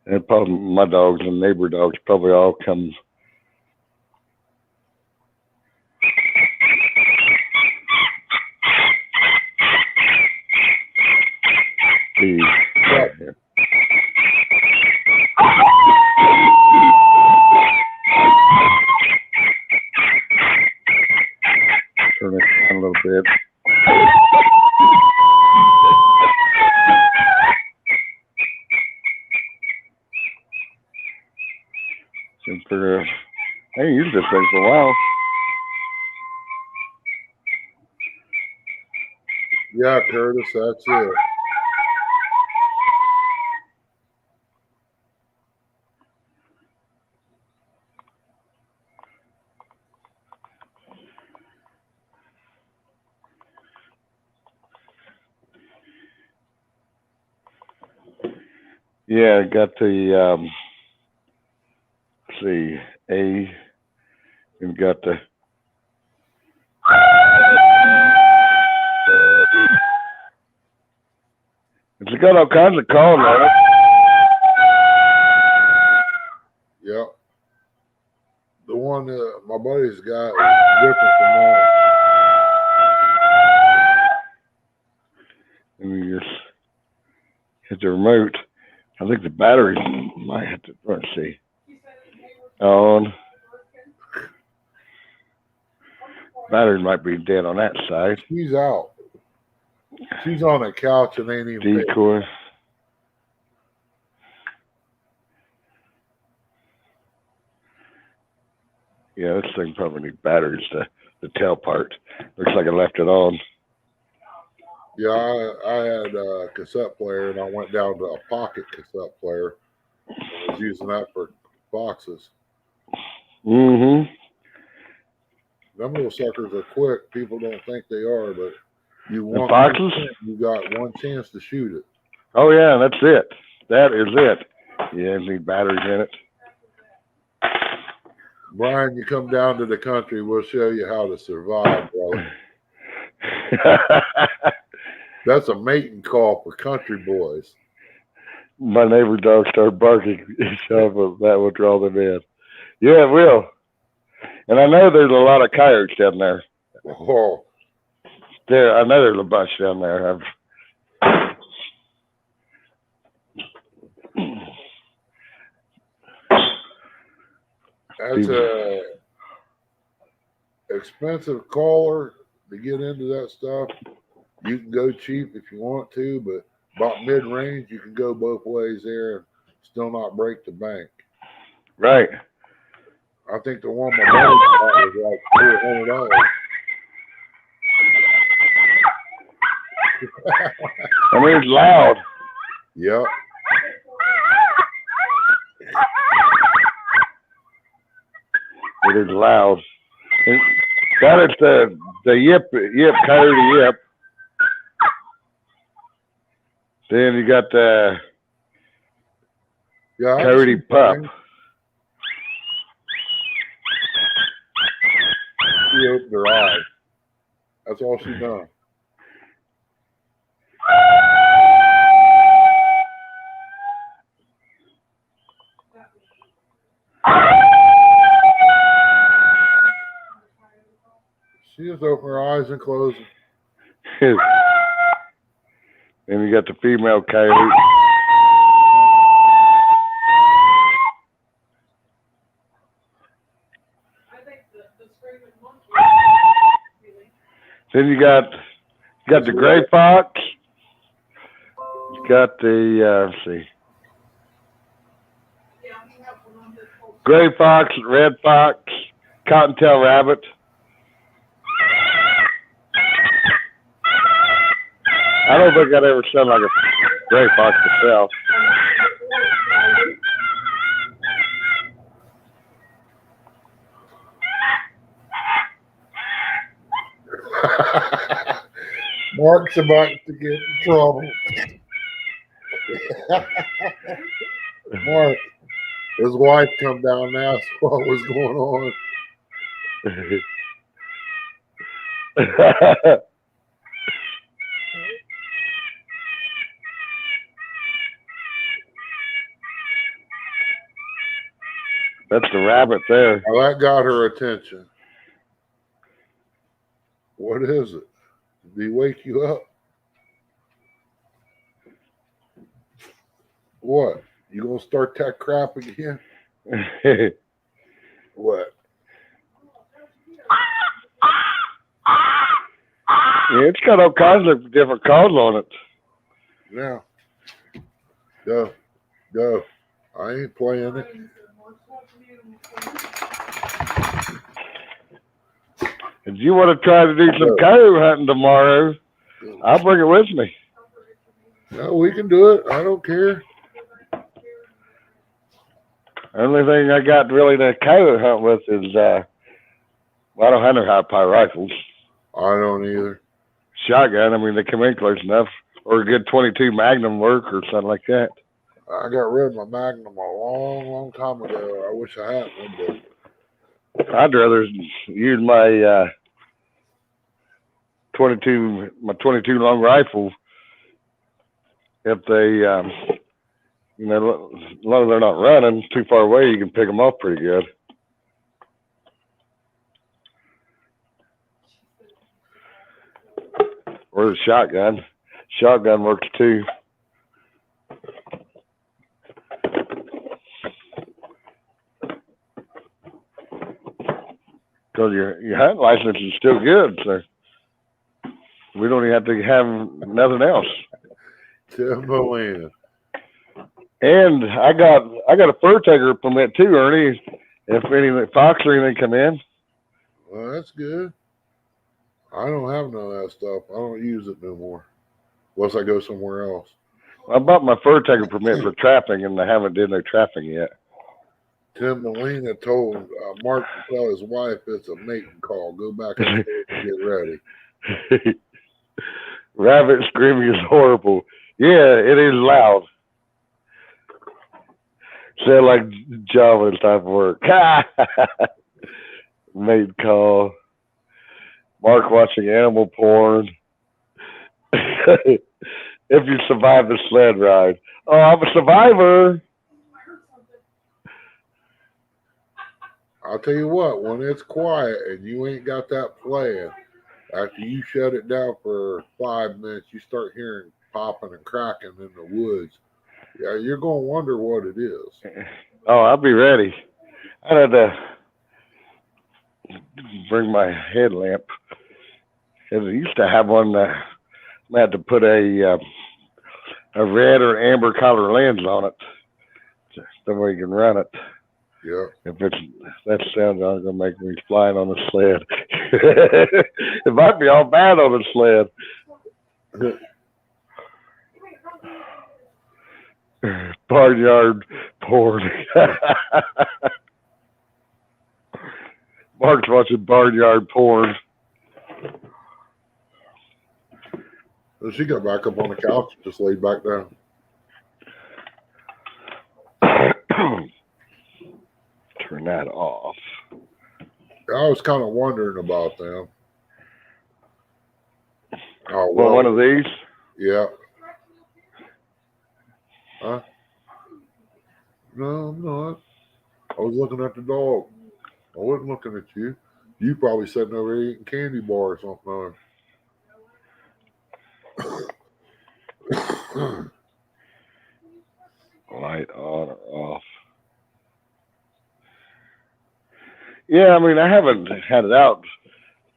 And probably my dogs and neighbor dogs probably all come. Turn it down a little bit. I ain't used this thing for a while. Yeah, Curtis, that's it. Yeah, got the let's see, A, and got the it's got all kinds of calls on it. Yep. The one that my buddy's got is different from that. And you just hit the remote. I think the battery might have to, let's see. On. Battery might be dead on that side. She's out. She's on a couch and ain't even there. Decoy. Yeah, this thing probably needs batteries, the tail part. Looks like I left it on. Yeah, I had a cassette player and I went down to a pocket cassette player. I was using that for boxes. Mm-hmm. Them little suckers are quick. People don't think they are, but you want boxes? You got one chance to shoot it. Oh yeah, that's it. That is it. Yeah, need batteries in it. Brian, you come down to the country, we'll show you how to survive, brother. That's a mating call for country boys. My neighbor dog started barking. So that will draw them in. Yeah, it will. And I know there's a lot of coyotes down there. Oh, I know there's a bunch down there. that's a expensive caller to get into that stuff. You can go cheap if you want to, but about mid-range, you can go both ways there and still not break the bank. Right. I think the one my buddy got was like $400. I mean, it's loud. Yep. It is loud. That is the yip, coyote yip. Then you got the coyote pup. She opened her eyes. That's all she done. She just opened her eyes and closed them. Then you got the female coyote. Then you got the gray fox. You got the let's see, gray fox, red fox, cottontail rabbit. I don't think I'd ever sound like a gray fox myself. Mark's about to get in trouble. Mark, his wife come down and asked what was going on. That's the rabbit there. Well, that got her attention. What is it? Did he wake you up? What? You gonna start that crap again? What? Yeah, it's got all kinds of different calls on it. Now, go, go. I ain't playing it. If you want to try to do some coyote hunting tomorrow, I'll bring it with me. No, we can do it. I don't care. The only thing I got really to coyote hunt with is, well, I don't hunt high power rifles. I don't either. Shotgun, I mean, they come in close enough. Or a good 22 Magnum work or something like that. I got rid of my Magnum a long, long time ago. I wish I hadn't. I'd rather use my 22 long rifle if they, you know, as long as they're not running too far away, you can pick them off pretty good. Or the shotgun. Shotgun works too. Because your hunting license is still good, so we don't even have to have nothing else. Timberland. And I got a fur taker permit too, Ernie. If any fox or anything come in. Well, that's good. I don't have none of that stuff. I don't use it no more. Unless I go somewhere else. I bought my fur taker permit for trapping, and I haven't did no trapping yet. Tim Molina told Mark to tell his wife it's a mating call. Go back and get ready. Rabbit screaming is horrible. Yeah, it is loud. Sound like Java type of work. Mate call. Mark watching animal porn. If you survive the sled ride. Oh, I'm a survivor. I'll tell you what, when it's quiet and you ain't got that playing, after you shut it down for 5 minutes, you start hearing popping and cracking in the woods. Yeah, you're going to wonder what it is. Oh, I'll be ready. I had to bring my headlamp. I used to have one. I had to put a red or amber color lens on it, so way you can run it. Yeah. If it's that sounds not gonna make me flying on the sled. It might be all bad on the sled. Barnyard porn. Mark's watching barnyard porn. So she got back up on the couch and just laid back down. Turn that off. I was kind of wondering about them. Oh, Well, one of these? Yeah. Huh? No, I'm not. I was looking at the dog. I wasn't looking at you. You probably sitting over there eating candy bar or something. Light on or off. Yeah, I mean, I haven't had it out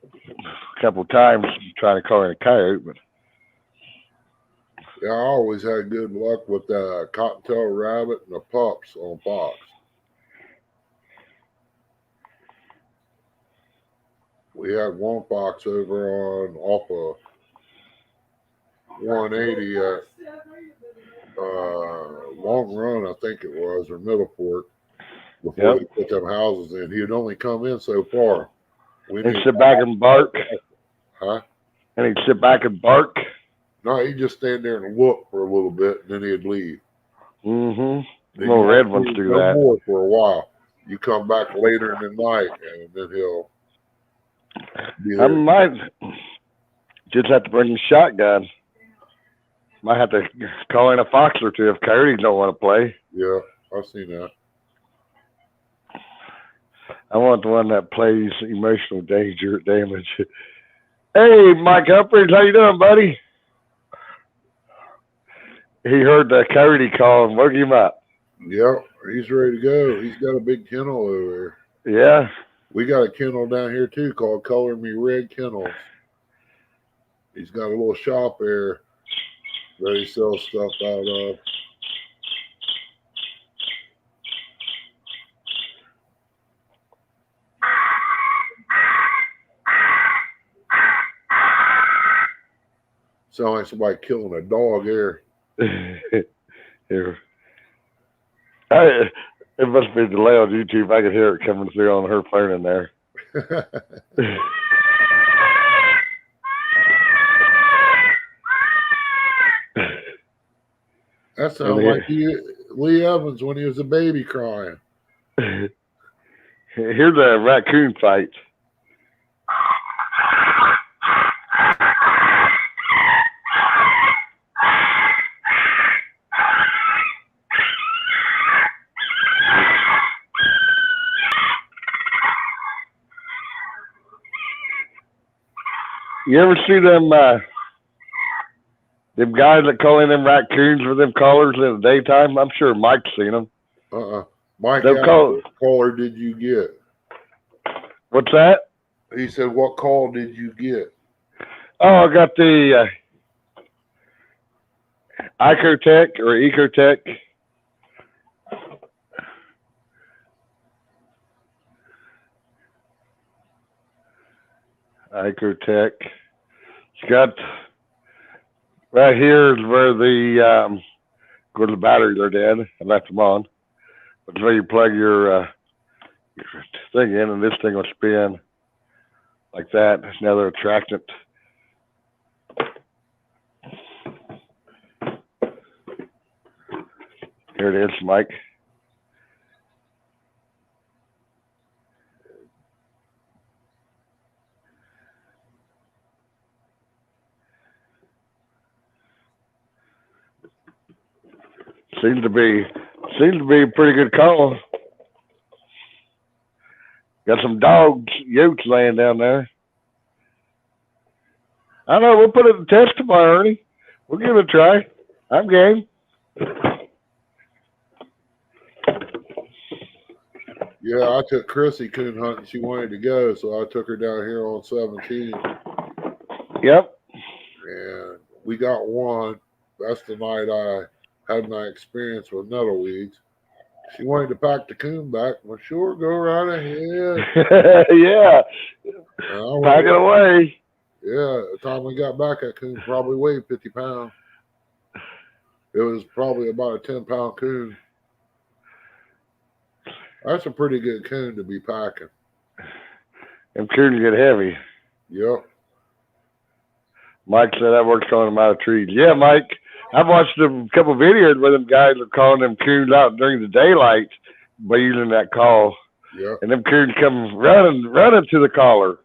a couple of times trying to call in a coyote, but Yeah, I always had good luck with the cottontail rabbit and the pups on fox. We had one fox over on off of 180 at Long Run, I think it was, or Middleport, before they put them houses in. He had only come in so far. We they need sit back and bark. Huh? And he'd sit back and bark. No, he'd just stand there and look for a little bit, and then he'd leave. Mm-hmm. Then Little you red won't ones see do no that. more for a while. You come back later in the night, and then he'll be I there. might just have to bring a shotgun. Might have to call in a fox or two if coyotes don't want to play. Yeah, I've seen that. I want the one that plays emotional danger damage. Hey, Mike Humphreys, how you doing, buddy? He heard the coyote call and woke him up. Yep, he's ready to go. He's got a big kennel over there. Yeah. We got a kennel down here too called Color Me Red Kennels. He's got a little shop there that he sells stuff out of. Sound like somebody killing a dog there. Here. It must be a delay on YouTube. I can hear it coming through on her phone in there. That sounds like Lee Evans when he was a baby crying. Here's a raccoon fight. You ever see them guys that call in them raccoons with them collars in the daytime? I'm sure Mike's seen them. Mike, They'll what caller did you get? What's that? He said, what call did you get? Oh, I got the Icotech or Ecotech. Icotech. It's got right here is where the where the batteries are dead. I left them on. But where you plug your thing in, and this thing will spin like that. It's another attractant. Here it is, Mike. Seems to be a pretty good call. Got some dogs, yotes laying down there. I don't know. We'll put it to test tomorrow, Ernie. We'll give it a try. I'm game. Yeah, I took Chrissy coon hunting. She wanted to go, so I took her down here on 17. Yep. And we got one. That's the night I had my experience with nettleweeds. She wanted to pack the coon back. Well, sure, go right ahead. Yeah. Pack it away. Yeah, the time we got back, that coon probably weighed 50 pounds. It was probably about a 10-pound coon. That's a pretty good coon to be packing. Them coons get heavy. Yep. Mike said that works on them out of trees. Yeah, Mike. I've watched a couple videos where them guys are calling them coons out during the daylight by using that call. Yep. And them coons come running to the collar.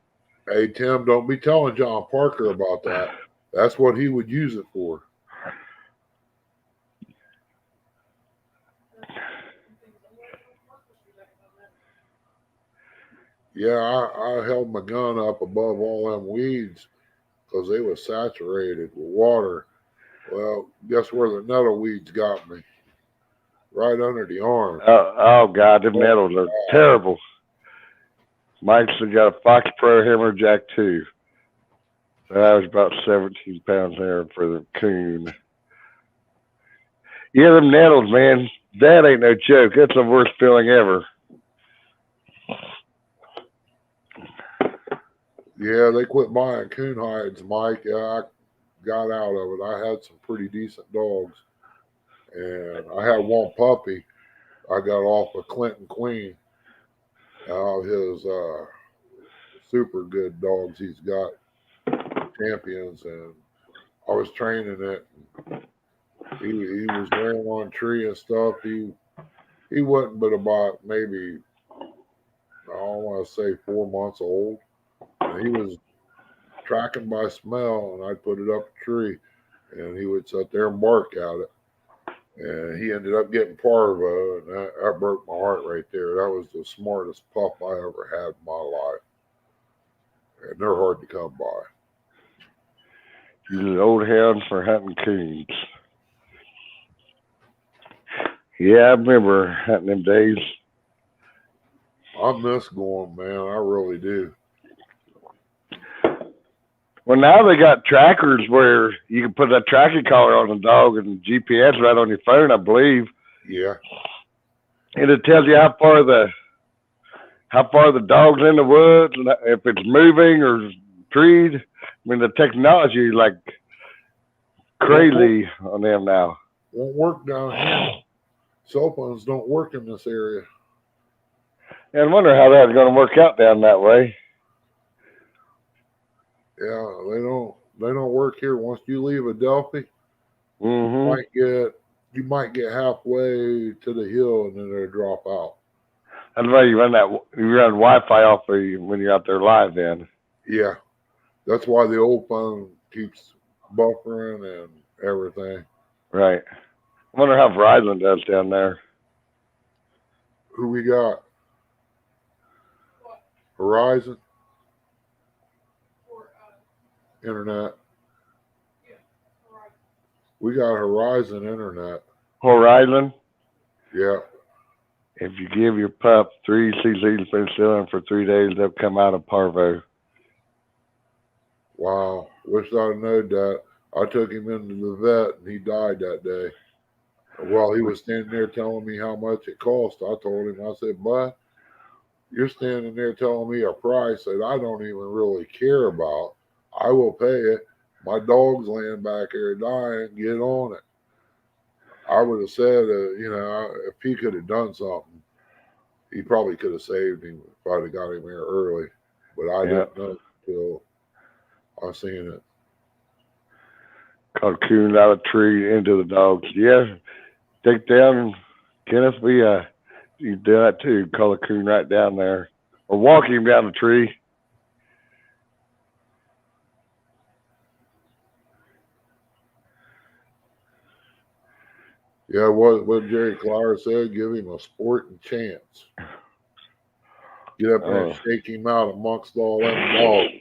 Hey, Tim, don't be telling John Parker about that. That's what he would use it for. Yeah, I held my gun up above all them weeds because they were saturated with water. Well, guess where the nettle weeds got me? Right under the arm. Oh God, them nettles are terrible. Mike's got a Fox Pro Hammerjack too. That was about 17 pounds there for the coon. Yeah, them nettles, man, that ain't no joke. That's the worst feeling ever. Yeah, they quit buying coon hides, Mike. Yeah, I got out of it. I had some pretty decent dogs. And I had one puppy I got off of Clinton Queen. Out of his super good dogs he's got. champions, and I was training it. He was laying on a tree and stuff. He wasn't but about maybe, I don't want to say 4 months old. And he was tracking by smell, and I'd put it up a tree, and he would sit there and bark at it. And he ended up getting parvo, and that broke my heart right there. That was the smartest pup I ever had in my life. And they're hard to come by. He's an old hound for hunting coons. Yeah, I remember hunting them days. I miss going, man. I really do. Well, now they got trackers where you can put that tracking collar on the dog and GPS right on your phone, I believe. Yeah. And it tells you how far the dog's in the woods and if it's moving or treed. I mean, the technology is like crazy on them now. Won't work down here. Cell phones don't work in this area. And I wonder how that's going to work out down that way. Yeah, they don't work here. Once you leave Adelphi, Mm-hmm. you might get halfway to the hill and then it'll drop out. That's why you run Wi-Fi off of you when you're out there live. Then. Yeah, that's why the old phone keeps buffering and everything. Right. I wonder how Verizon does down there. Who we got? Horizon Internet. We got Horizon Internet. Horizon. Yeah. If you give your pup 3 cc's of penicillin for 3 days, they'll come out of parvo. Wow. Wish I'd known that. I took him into the vet and he died that day. While he was standing there telling me how much it cost, I told him, I said, "Bud, you're standing there telling me a price that I don't even really care about. I will pay it. My dog's laying back here dying. Get on it." I would have said, if he could have done something, he probably could have saved him if I'd have got him here early. But I didn't know until I seen it. Called coon out of tree into the dogs. Yeah, take down. Kenneth, you do that too. Call a coon right down there, or walk him down the tree. Yeah, what Jerry Clower said, give him a sporting chance. Get up there and shake him out amongst all them dogs.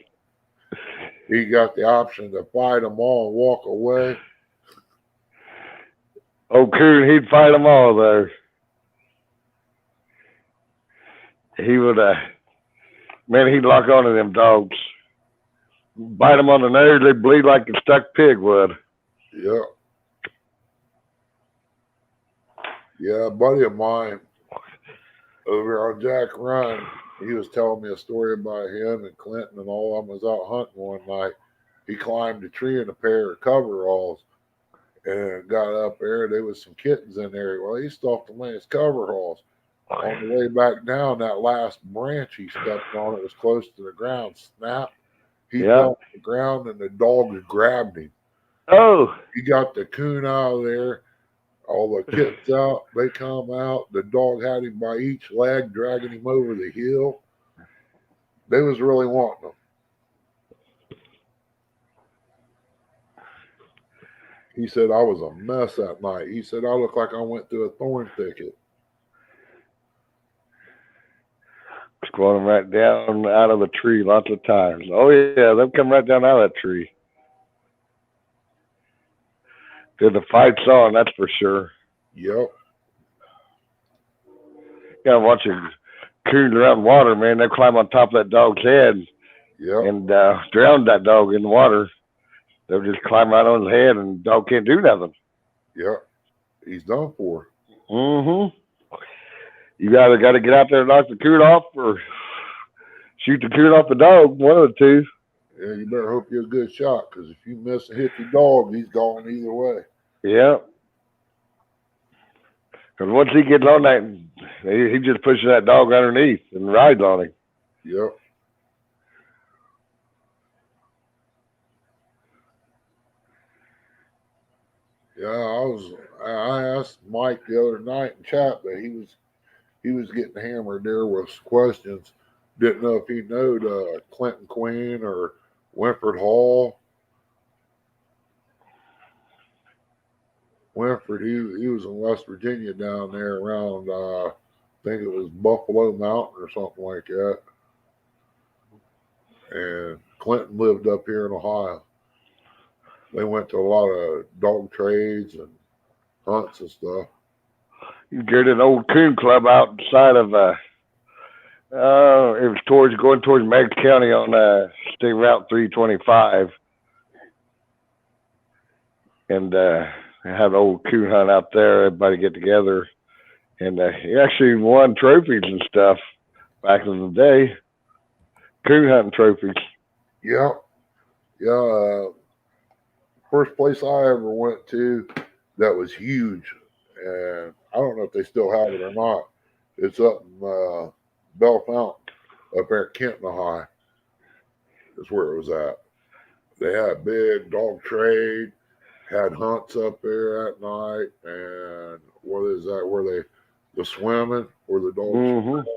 He got the option to fight them all and walk away. Old coon, he'd fight them all though. He would, he'd lock onto them dogs. Bite them on the nose, they'd bleed like a stuck pig would. Yeah. Yeah, a buddy of mine over on Jack Run, he was telling me a story about him and Clinton and all of them was out hunting one night. He climbed a tree in a pair of coveralls and got up there. There was some kittens in there. Well, he stuffed them in his coveralls. On the way back down, that last branch he stepped on, it was close to the ground, snapped. He fell to the ground and the dogs grabbed him. Oh. He got the coon out of there. All the kittens out, they come out. The dog had him by each leg, dragging him over the hill. They was really wanting him. He said, I was a mess that night. He said, I looked like I went through a thorn thicket. Squatting right down out of the tree lots of times. Oh, yeah, they'll come right down out of that tree. Till the fight's on, that's for sure. Yep. Gotta watch a coon around water, man. They'll climb on top of that dog's head and drown that dog in the water. They'll just climb right on his head and the dog can't do nothing. Yep. He's done for. Mm-hmm. You either got to get out there and knock the coon off or shoot the coon off the dog, one of the two. Yeah, you better hope you're a good shot, because if you miss and hit the dog, he's gone either way. Yeah. Because once he gets on that, he just pushes that dog underneath and rides on him. Yep. I asked Mike the other night in chat, but he was getting hammered there with questions. Didn't know if he knowed Clinton Queen or Winfred Hall. Winfred, he was in West Virginia down there around I think it was Buffalo Mountain or something like that. And Clinton lived up here in Ohio. They went to a lot of dog trades and hunts and stuff. You get an old coon club outside of it was going towards Meigs County on State Route 325, and they had an old coon hunt out there. Everybody get together, and he actually won trophies and stuff back in the day. Coon hunting trophies. Yeah. First place I ever went to that was huge, and I don't know if they still have it or not. It's up in Bell Fountain, up there at Kenton High. That's where it was at. They had big dog trade, had hunts up there at night, and what is that? Where the swimming, where the dogs. Mm-hmm.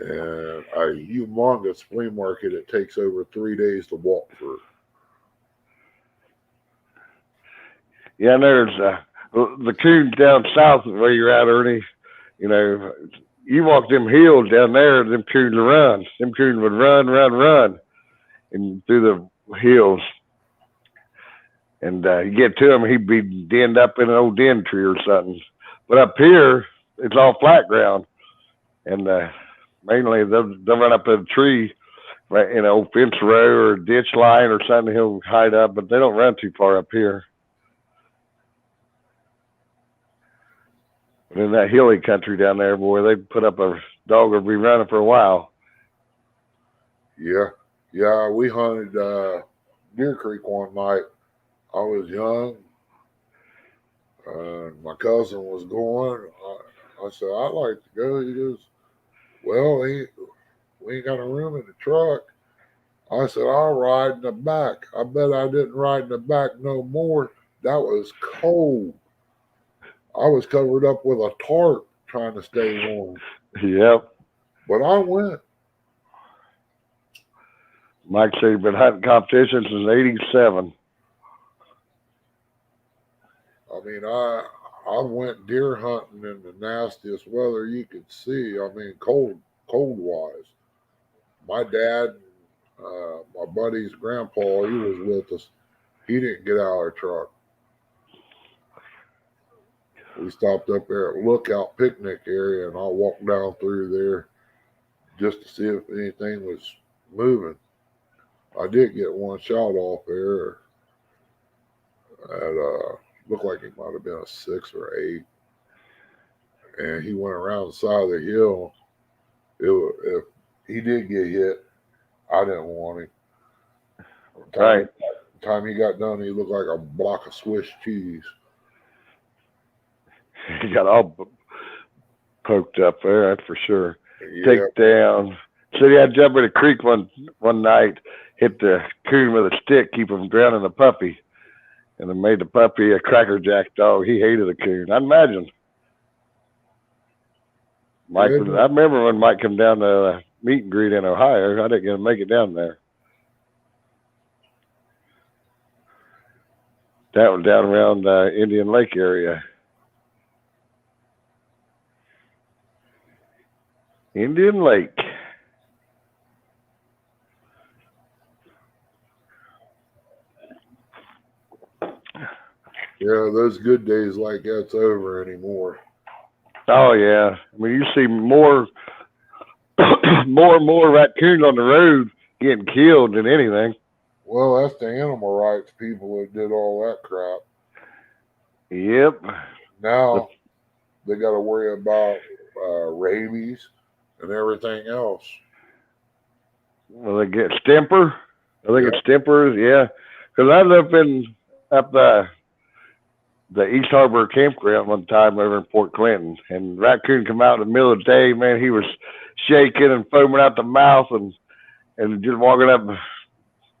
And a humongous flea market. It takes over 3 days to walk through. Yeah, and there's the coons down south where you're at, Ernie. You know, you walk them hills down there, them coons run. Them coons would run, and through the hills. And you get to him, he'd be denned up in an old den tree or something. But up here, it's all flat ground, and mainly they'll run up in a tree, right in an old fence row or ditch line or something. He'll hide up, but they don't run too far up here. And in that hilly country down there, boy, they put up a dog that'll be running for a while. Yeah, we hunted Deer Creek one night. I was young. My cousin was going. I said, I'd like to go. He goes, well, we ain't got a room in the truck. I said, I'll ride in the back. I bet I didn't ride in the back no more. That was cold. I was covered up with a tarp trying to stay warm. Yep. But I went. Mike said he's been hunting competitions since '87. I mean, I went deer hunting in the nastiest weather you could see. I mean, cold wise. My dad, my buddy's grandpa, he was with us. He didn't get out of our truck. We stopped up there at Lookout Picnic area, and I walked down through there just to see if anything was moving. I did get one shot off there. At looked like it might have been a 6 or 8, and he went around the side of the hill. If he did get hit, I didn't want him. Right. The time he got done, he looked like a block of Swiss cheese. He got all poked up there, that's for sure. Yeah. Take down. So he had to jump in a creek one night, hit the coon with a stick, keep him drowning the puppy. And then made the puppy a Cracker Jack dog. He hated the coon. I imagine. Mike, I remember when Mike came down to a meet and greet in Ohio. I didn't get to make it down there. That was down around Indian Lake area. Indian Lake. Yeah, those good days like that's over anymore. Oh yeah, I mean you see more and more raccoons on the road getting killed than anything. Well, that's the animal rights people that did all that crap. Yep. Now they got to worry about rabies and everything else. Well, they get stemper. I think it's stempers. Yeah, because I lived up the East Harbor campground one time over in Port Clinton, and raccoon come out in the middle of the day. Man, he was shaking and foaming out the mouth, and just walking up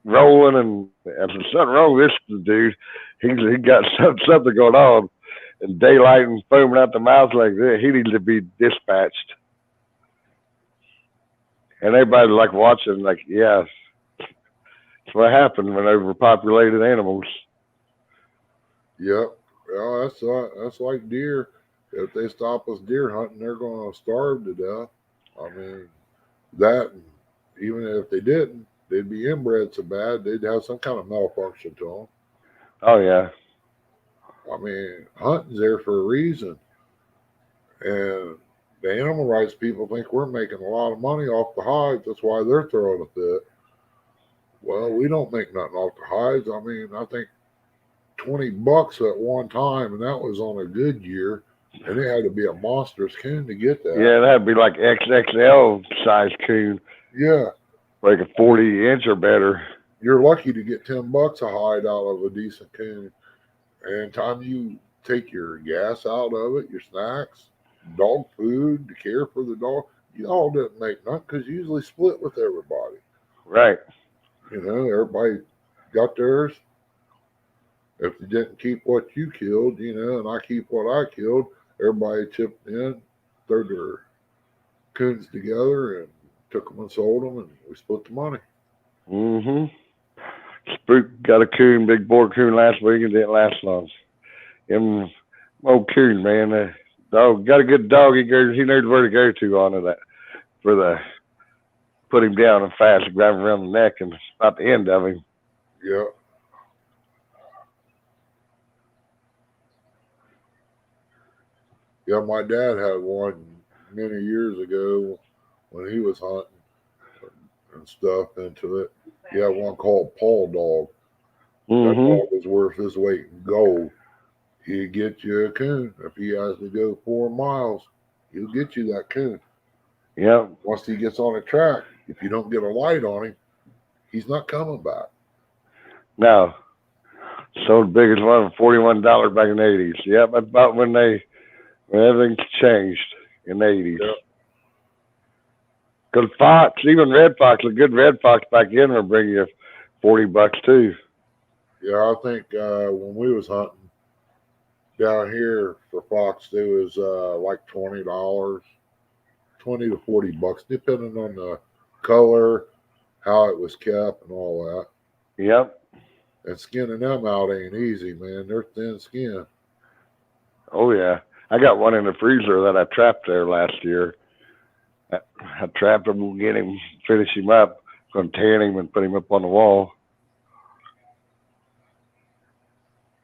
rolling, and there's something wrong with this dude. He got something going on, and daylight and foaming out the mouth like that. He needs to be dispatched. And everybody like watching, like, yeah, that's what happened when overpopulated animals. Yep. Well, that's like deer. If they stop us deer hunting, they're going to starve to death. I mean, that, even if they didn't, they'd be inbred so bad, they'd have some kind of malfunction to them. Oh yeah, I mean, hunting's there for a reason. And the animal rights people think we're making a lot of money off the hides. That's why they're throwing a fit. Well, we don't make nothing off the hides. I mean, I think $20 at one time, and that was on a good year. And it had to be a monstrous coon to get that. yeah, that'd be like XXL size coon, Yeah. like a 40-inch or better. You're lucky to get $10 a hide out of a decent coon. And time you take your gas out of it, your snacks, dog food, to care for the dog, you all didn't make nothing because you usually split with everybody. Right. You know, everybody got theirs. If you didn't keep what you killed, you know, and I keep what I killed, everybody chipped in, threw their coons together, and took them and sold them, and we split the money. Mm-hmm. Spook got a coon, big boar coon last week, and didn't last long. Him old coon, man. Dog got a good dog. He knows where to go to on it. For the put him down and fast, grab him around the neck, and about the end of him. Yeah. Yeah, my dad had one many years ago when he was hunting and stuff into it. He had one called Paul Dog. That Mm-hmm. dog was worth his weight in gold. He'd get you a coon. If he has to go 4 miles, he'll get you that coon. Yep. Once he gets on a track, if you don't get a light on him, he's not coming back. No. Sold the biggest one for $41 back in the 80s. Yep, that's about when everything changed in the 80s. Yep. Because fox, even red fox, a good red fox back in will bring you $40 too. Yeah, I think when we was hunting down here for fox, it was like $20, $20 to $40, depending on the color, how it was kept, and all that. Yep. And skinning them out ain't easy, man. They're thin skin. Oh yeah. I got one in the freezer that I trapped there last year. I trapped him, get him, finish him up, gonna tan him and put him up on the wall.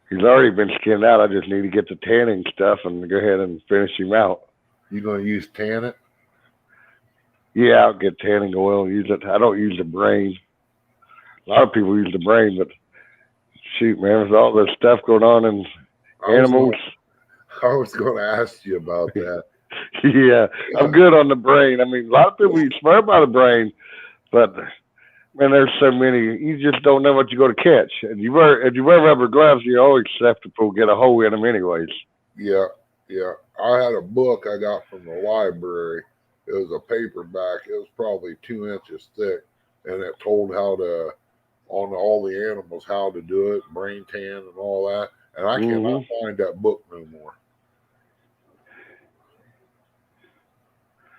He's already been skinned out. I just need to get the tanning stuff and go ahead and finish him out. You gonna use tannin? Yeah, I'll get tanning oil. Use it. I don't use the brain. A lot of people use the brain, but shoot, man, with all this stuff going on in animals. I was gonna ask you about that. Yeah, I'm good on the brain. I mean, a lot of people you swear by the brain, but man, there's so many. You just don't know what you're going to catch. And if you wear rubber gloves, you're always susceptible to get a hole in them, anyways. Yeah, yeah. I had a book I got from the library. It was a paperback. It was probably 2 inches thick, and it told how to, on all the animals, how to do it, brain tan and all that. And I cannot find that book no more.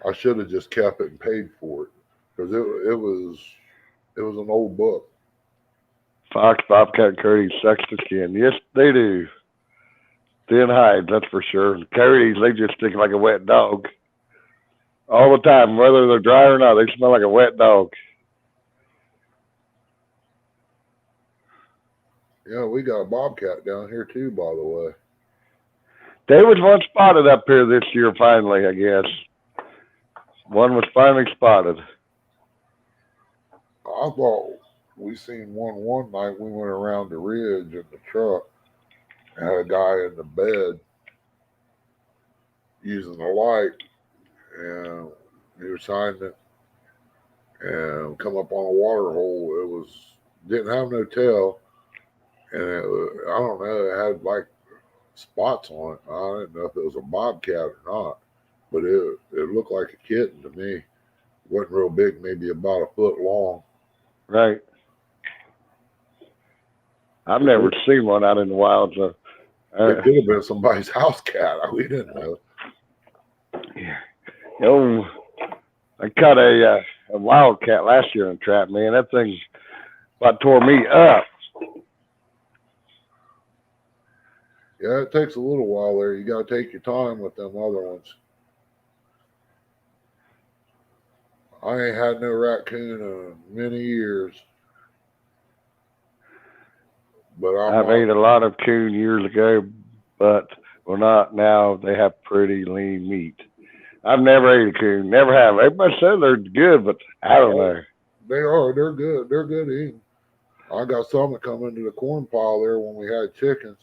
I should have just kept it and paid for it because it was an old book. Fox, bobcat, and coyote sucks the skin. Yes, they do. Thin hides, that's for sure. Coyotes, they just stick like a wet dog all the time, whether they're dry or not. They smell like a wet dog. Yeah, we got a bobcat down here too, by the way. There was one spotted up here this year, finally, I guess. One was finally spotted. I thought we seen one night. We went around the ridge in the truck. Had a guy in the bed using the light, and he was shining it and come up on a water hole. Didn't have no tail, and I don't know. It had like spots on it. I didn't know if it was a bobcat or not, but it looked like a kitten to me. Wasn't real big, maybe about a foot long. Right. I've never seen one out in the wild. So, It could have been somebody's house cat. We didn't know. oh, I caught a wildcat last year in a trap, man. That thing about tore me up. Yeah, it takes a little while there. You got to take your time with them other ones. I ain't had no raccoon in many years. But I've ate a lot of coon years ago, but well, not now. They have pretty lean meat. I've never ate a coon. Never have. Everybody says they're good, but I don't know. They are. They're good. They're good eating. I got some that come into the corn pile there when we had chickens.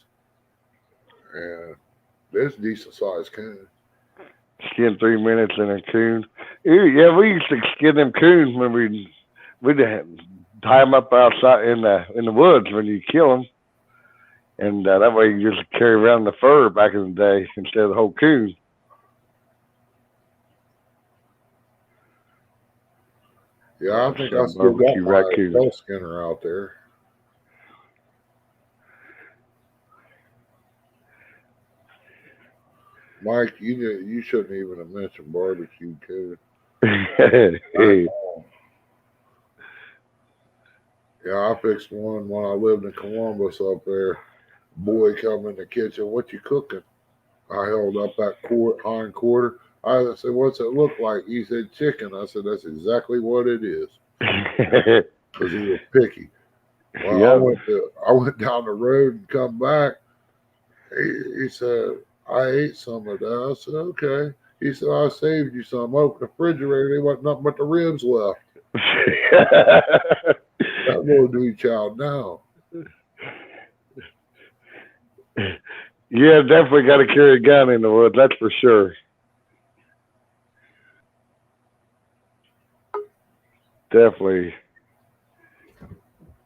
And there's decent sized coon. Skin 3 minutes in a coon. Ew, yeah, we used to skin them coons when we'd tie them up outside in the woods when you kill them, and that way you just carry around the fur back in the day instead of the whole coon. Yeah, I think I still got Barbecue my raccoon. bell skinner out there. Mike, you shouldn't even have mentioned barbecue coon. Hey, Yeah, I fixed one when I lived in Columbus up there. Boy come in the kitchen, what you cooking? I held up that hind quarter. I said, what's it look like? He said, chicken. I said, that's exactly what it is. Because he was picky. Well, Yep. I went down the road and come back. He said, I ate some of that. I said, okay. He said, I saved you some. Open the refrigerator. There wasn't nothing but the ribs left. That little dude chowed down. Yeah, definitely got to carry a gun in the woods. That's for sure. Definitely.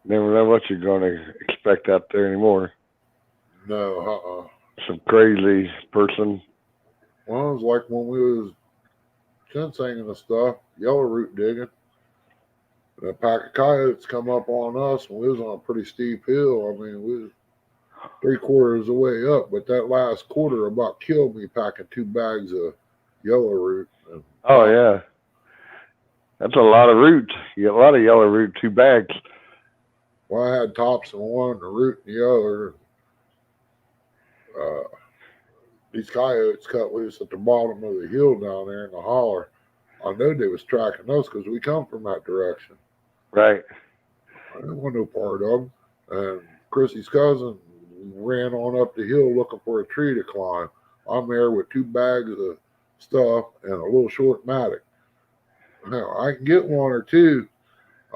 Never know what you're going to expect out there anymore. No, Some crazy person. Well, it was like when we was ginsenging and stuff, yellow root digging. And a pack of coyotes come up on us, and we was on a pretty steep hill. I mean, we was 3/4 of the way up, but that last quarter about killed me packing 2 bags of yellow root. And Oh, yeah. That's a lot of root. You get a lot of yellow root, 2 bags. well, I had tops in one, the root in the other. These coyotes cut loose at the bottom of the hill down there in the holler. I know they was tracking us because we come from that direction. Right. I didn't want no part of them. And Chrissy's cousin ran on up the hill looking for a tree to climb. I'm there with 2 bags of stuff and a little short mattock. Now, I can get 1 or 2.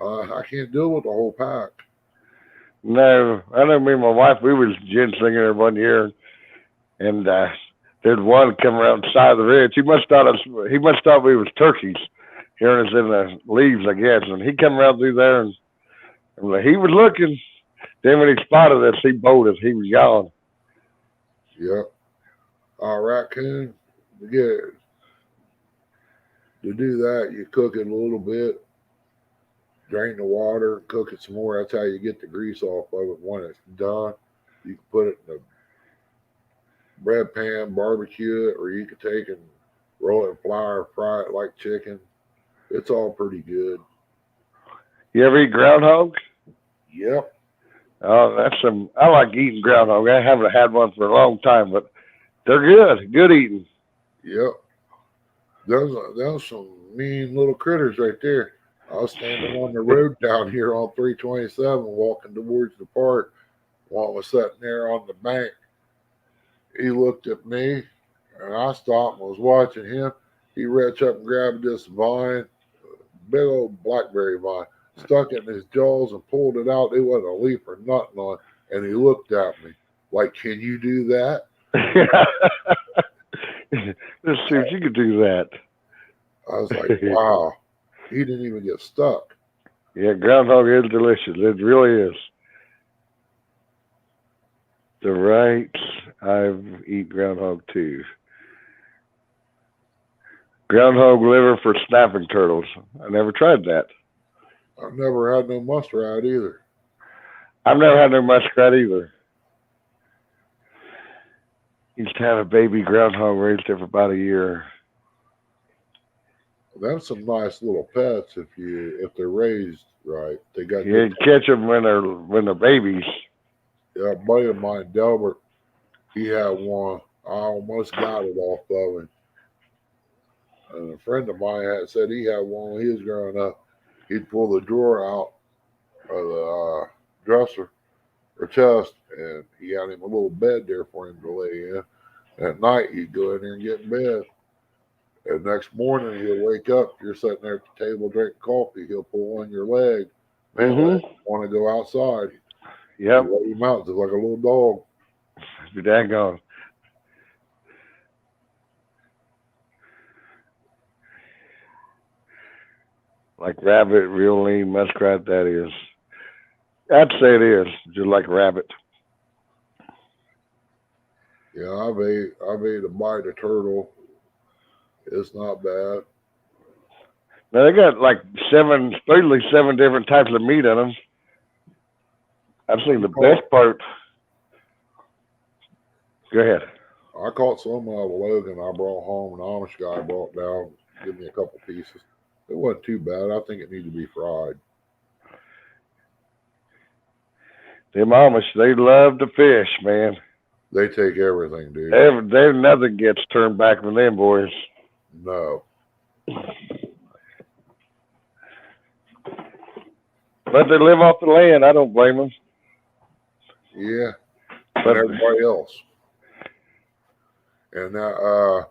I can't deal with the whole pack. No, I know me and my wife, we was ginsenging there one year, and there's one come around the side of the ridge. He must thought we was turkeys, hearing us in the leaves, I guess. And he come around through there, and he was looking. Then when he spotted us, he bolted. He was gone. Yep. Raccoon, to do that, you cook it a little bit, drain the water, cook it some more. That's how you get the grease off of it when it's done. You can put it in a bread pan, barbecue it, or you could take and roll it in flour, fry it like chicken. It's all pretty good. You ever eat groundhog? Yep. Oh, I like eating groundhog. I haven't had one for a long time, but they're good. Good eating. Yep. Those some mean little critters right there. I was standing on the road down here on 327 walking towards the park. One was sitting there on the bank. He looked at me, and I stopped and was watching him. He reached up and grabbed this vine, big old blackberry vine, stuck it in his jaws and pulled it out. It wasn't a leaf or nothing on it. And he looked at me like, can you do that? Let's see if you could do that. I was like, wow. He didn't even get stuck. Yeah, groundhog is delicious. It really is. The right, I've eat groundhog too. Groundhog liver for snapping turtles. I never tried that. I've never had no muskrat either. I've never had no muskrat either. Used to have a baby groundhog, raised it for about a year. Them some nice little pets if they're raised right. They got You catch them when they're babies. Yeah, a buddy of mine, Delbert, he had one. I almost got it off of him. And a friend of mine had said he had one when he was growing up. He'd pull the drawer out of the dresser or chest, and he had him a little bed there for him to lay in. At night, he'd go in there and get in bed. And next morning, he'll wake up. You're sitting there at the table drinking coffee. He'll pull on your leg. Man, Mhm. I want to go outside. Yep. You let him out just like a little dog. Be daggone. Like rabbit, real lean muskrat, that is. I'd say it is, just like rabbit. Yeah, I've ate a bite of turtle. It's not bad. Now they got like supposedly seven different types of meat in them. I've seen the best part. Go ahead. I caught some out of Logan. I brought home. An Amish guy brought down, give me a couple pieces. It wasn't too bad. I think it needed to be fried. Them Amish, they love to fish, man. They take everything, dude. They nothing gets turned back from them boys. No. But they live off the land. I don't blame them. Yeah. But And everybody else. And that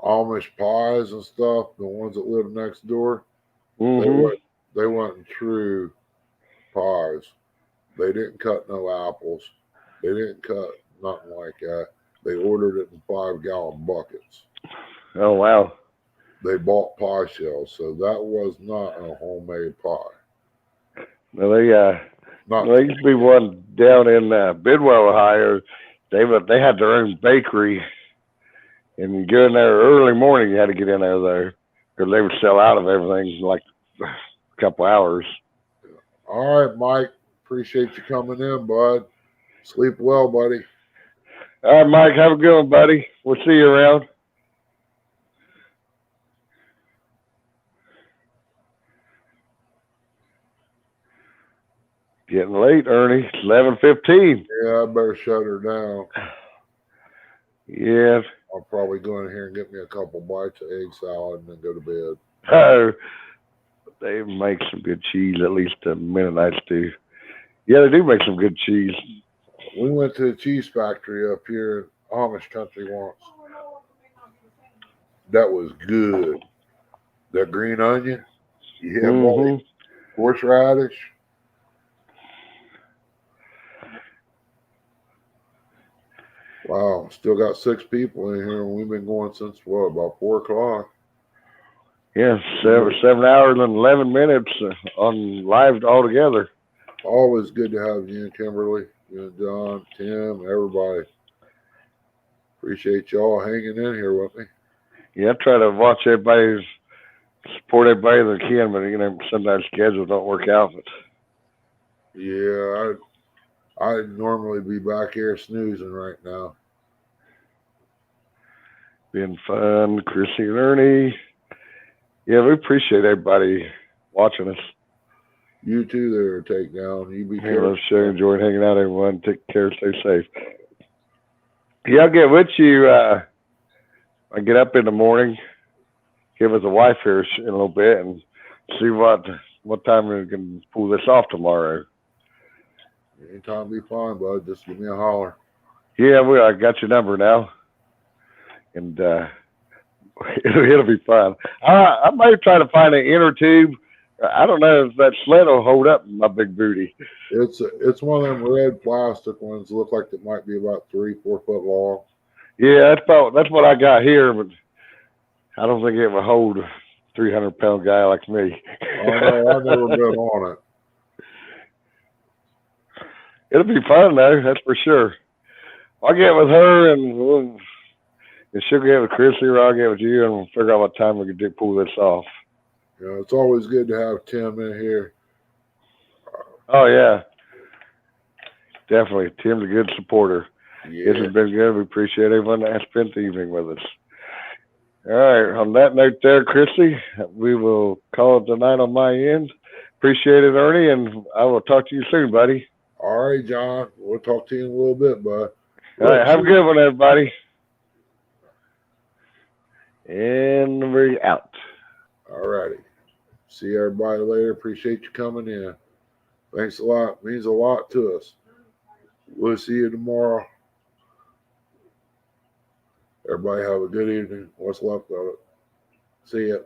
Amish pies and stuff, the ones that live next door, mhm. they weren't true pies. They didn't cut no apples. They didn't cut nothing like that. They ordered it in 5-gallon buckets. Oh wow. They bought pie shells, so that was not a homemade pie. No, they Not there used to be one down in Bidwell, Ohio. They had their own bakery, and you go in there early morning. You had to get in there though, because they would sell out of everything in like a couple hours. all right, Mike. Appreciate you coming in, bud. Sleep well, buddy. All right, Mike, have a good one, buddy. We'll see you around. Getting late, Ernie. It's 11:15. Yeah, I better shut her down. Yeah. I'll probably go in here and get me a couple bites of egg salad and then go to bed. Oh, they make some good cheese, at least the Mennonites do. Yeah, they do make some good cheese. We went to the cheese factory up here in Amish country once. That was good. That green onion, yeah, Mhm. horseradish. Wow, still got 6 people in here, and we've been going since what, about 4 o'clock. Yeah, 7 hours and 11 minutes on live altogether. Always good to have you and Kimberly, you and John, Tim, everybody. Appreciate y'all hanging in here with me. Yeah, I try to watch everybody, support everybody that can, but sometimes schedules don't work out. But Yeah, I'd normally be back here snoozing right now. been fun, Chrissy and Ernie. Yeah, we appreciate everybody watching us. You too there, Takedown. You be Yeah, careful. love show. Enjoyed hanging out, everyone. Take care. Stay safe. Yeah, I'll get with you. I get up in the morning, get with the wife here in a little bit, and see what time we can pull this off tomorrow. Anytime be fine, bud. Just give me a holler. Yeah, I got your number now, and it'll be fun. I might try to find an inner tube. I don't know if that sled will hold up my big booty. It's one of them red plastic ones. Look like it might be about 3-4 foot long. Yeah, that's what I got here, but I don't think it would hold a 300-pound guy like me. I know. I've never been on it. It'll be fun though, that's for sure. I'll get with her and she'll get with Chrissy, or I'll get with you, and we'll figure out what time we can pull this off. You know, it's always good to have Tim in here. Oh yeah. definitely. Tim's a good supporter. This Yeah. has been good. We appreciate everyone that has spent the evening with us. All right. On that note there, Chrissy, we will call it the night on my end. Appreciate it, Ernie, and I will talk to you soon, buddy. All right, John. We'll talk to you in a little bit, bud. All right. Have a good one, everybody. And we're out. All righty. See everybody later. Appreciate you coming in. Thanks a lot. Means a lot to us. We'll see you tomorrow. Everybody have a good evening. What's left of it. See ya.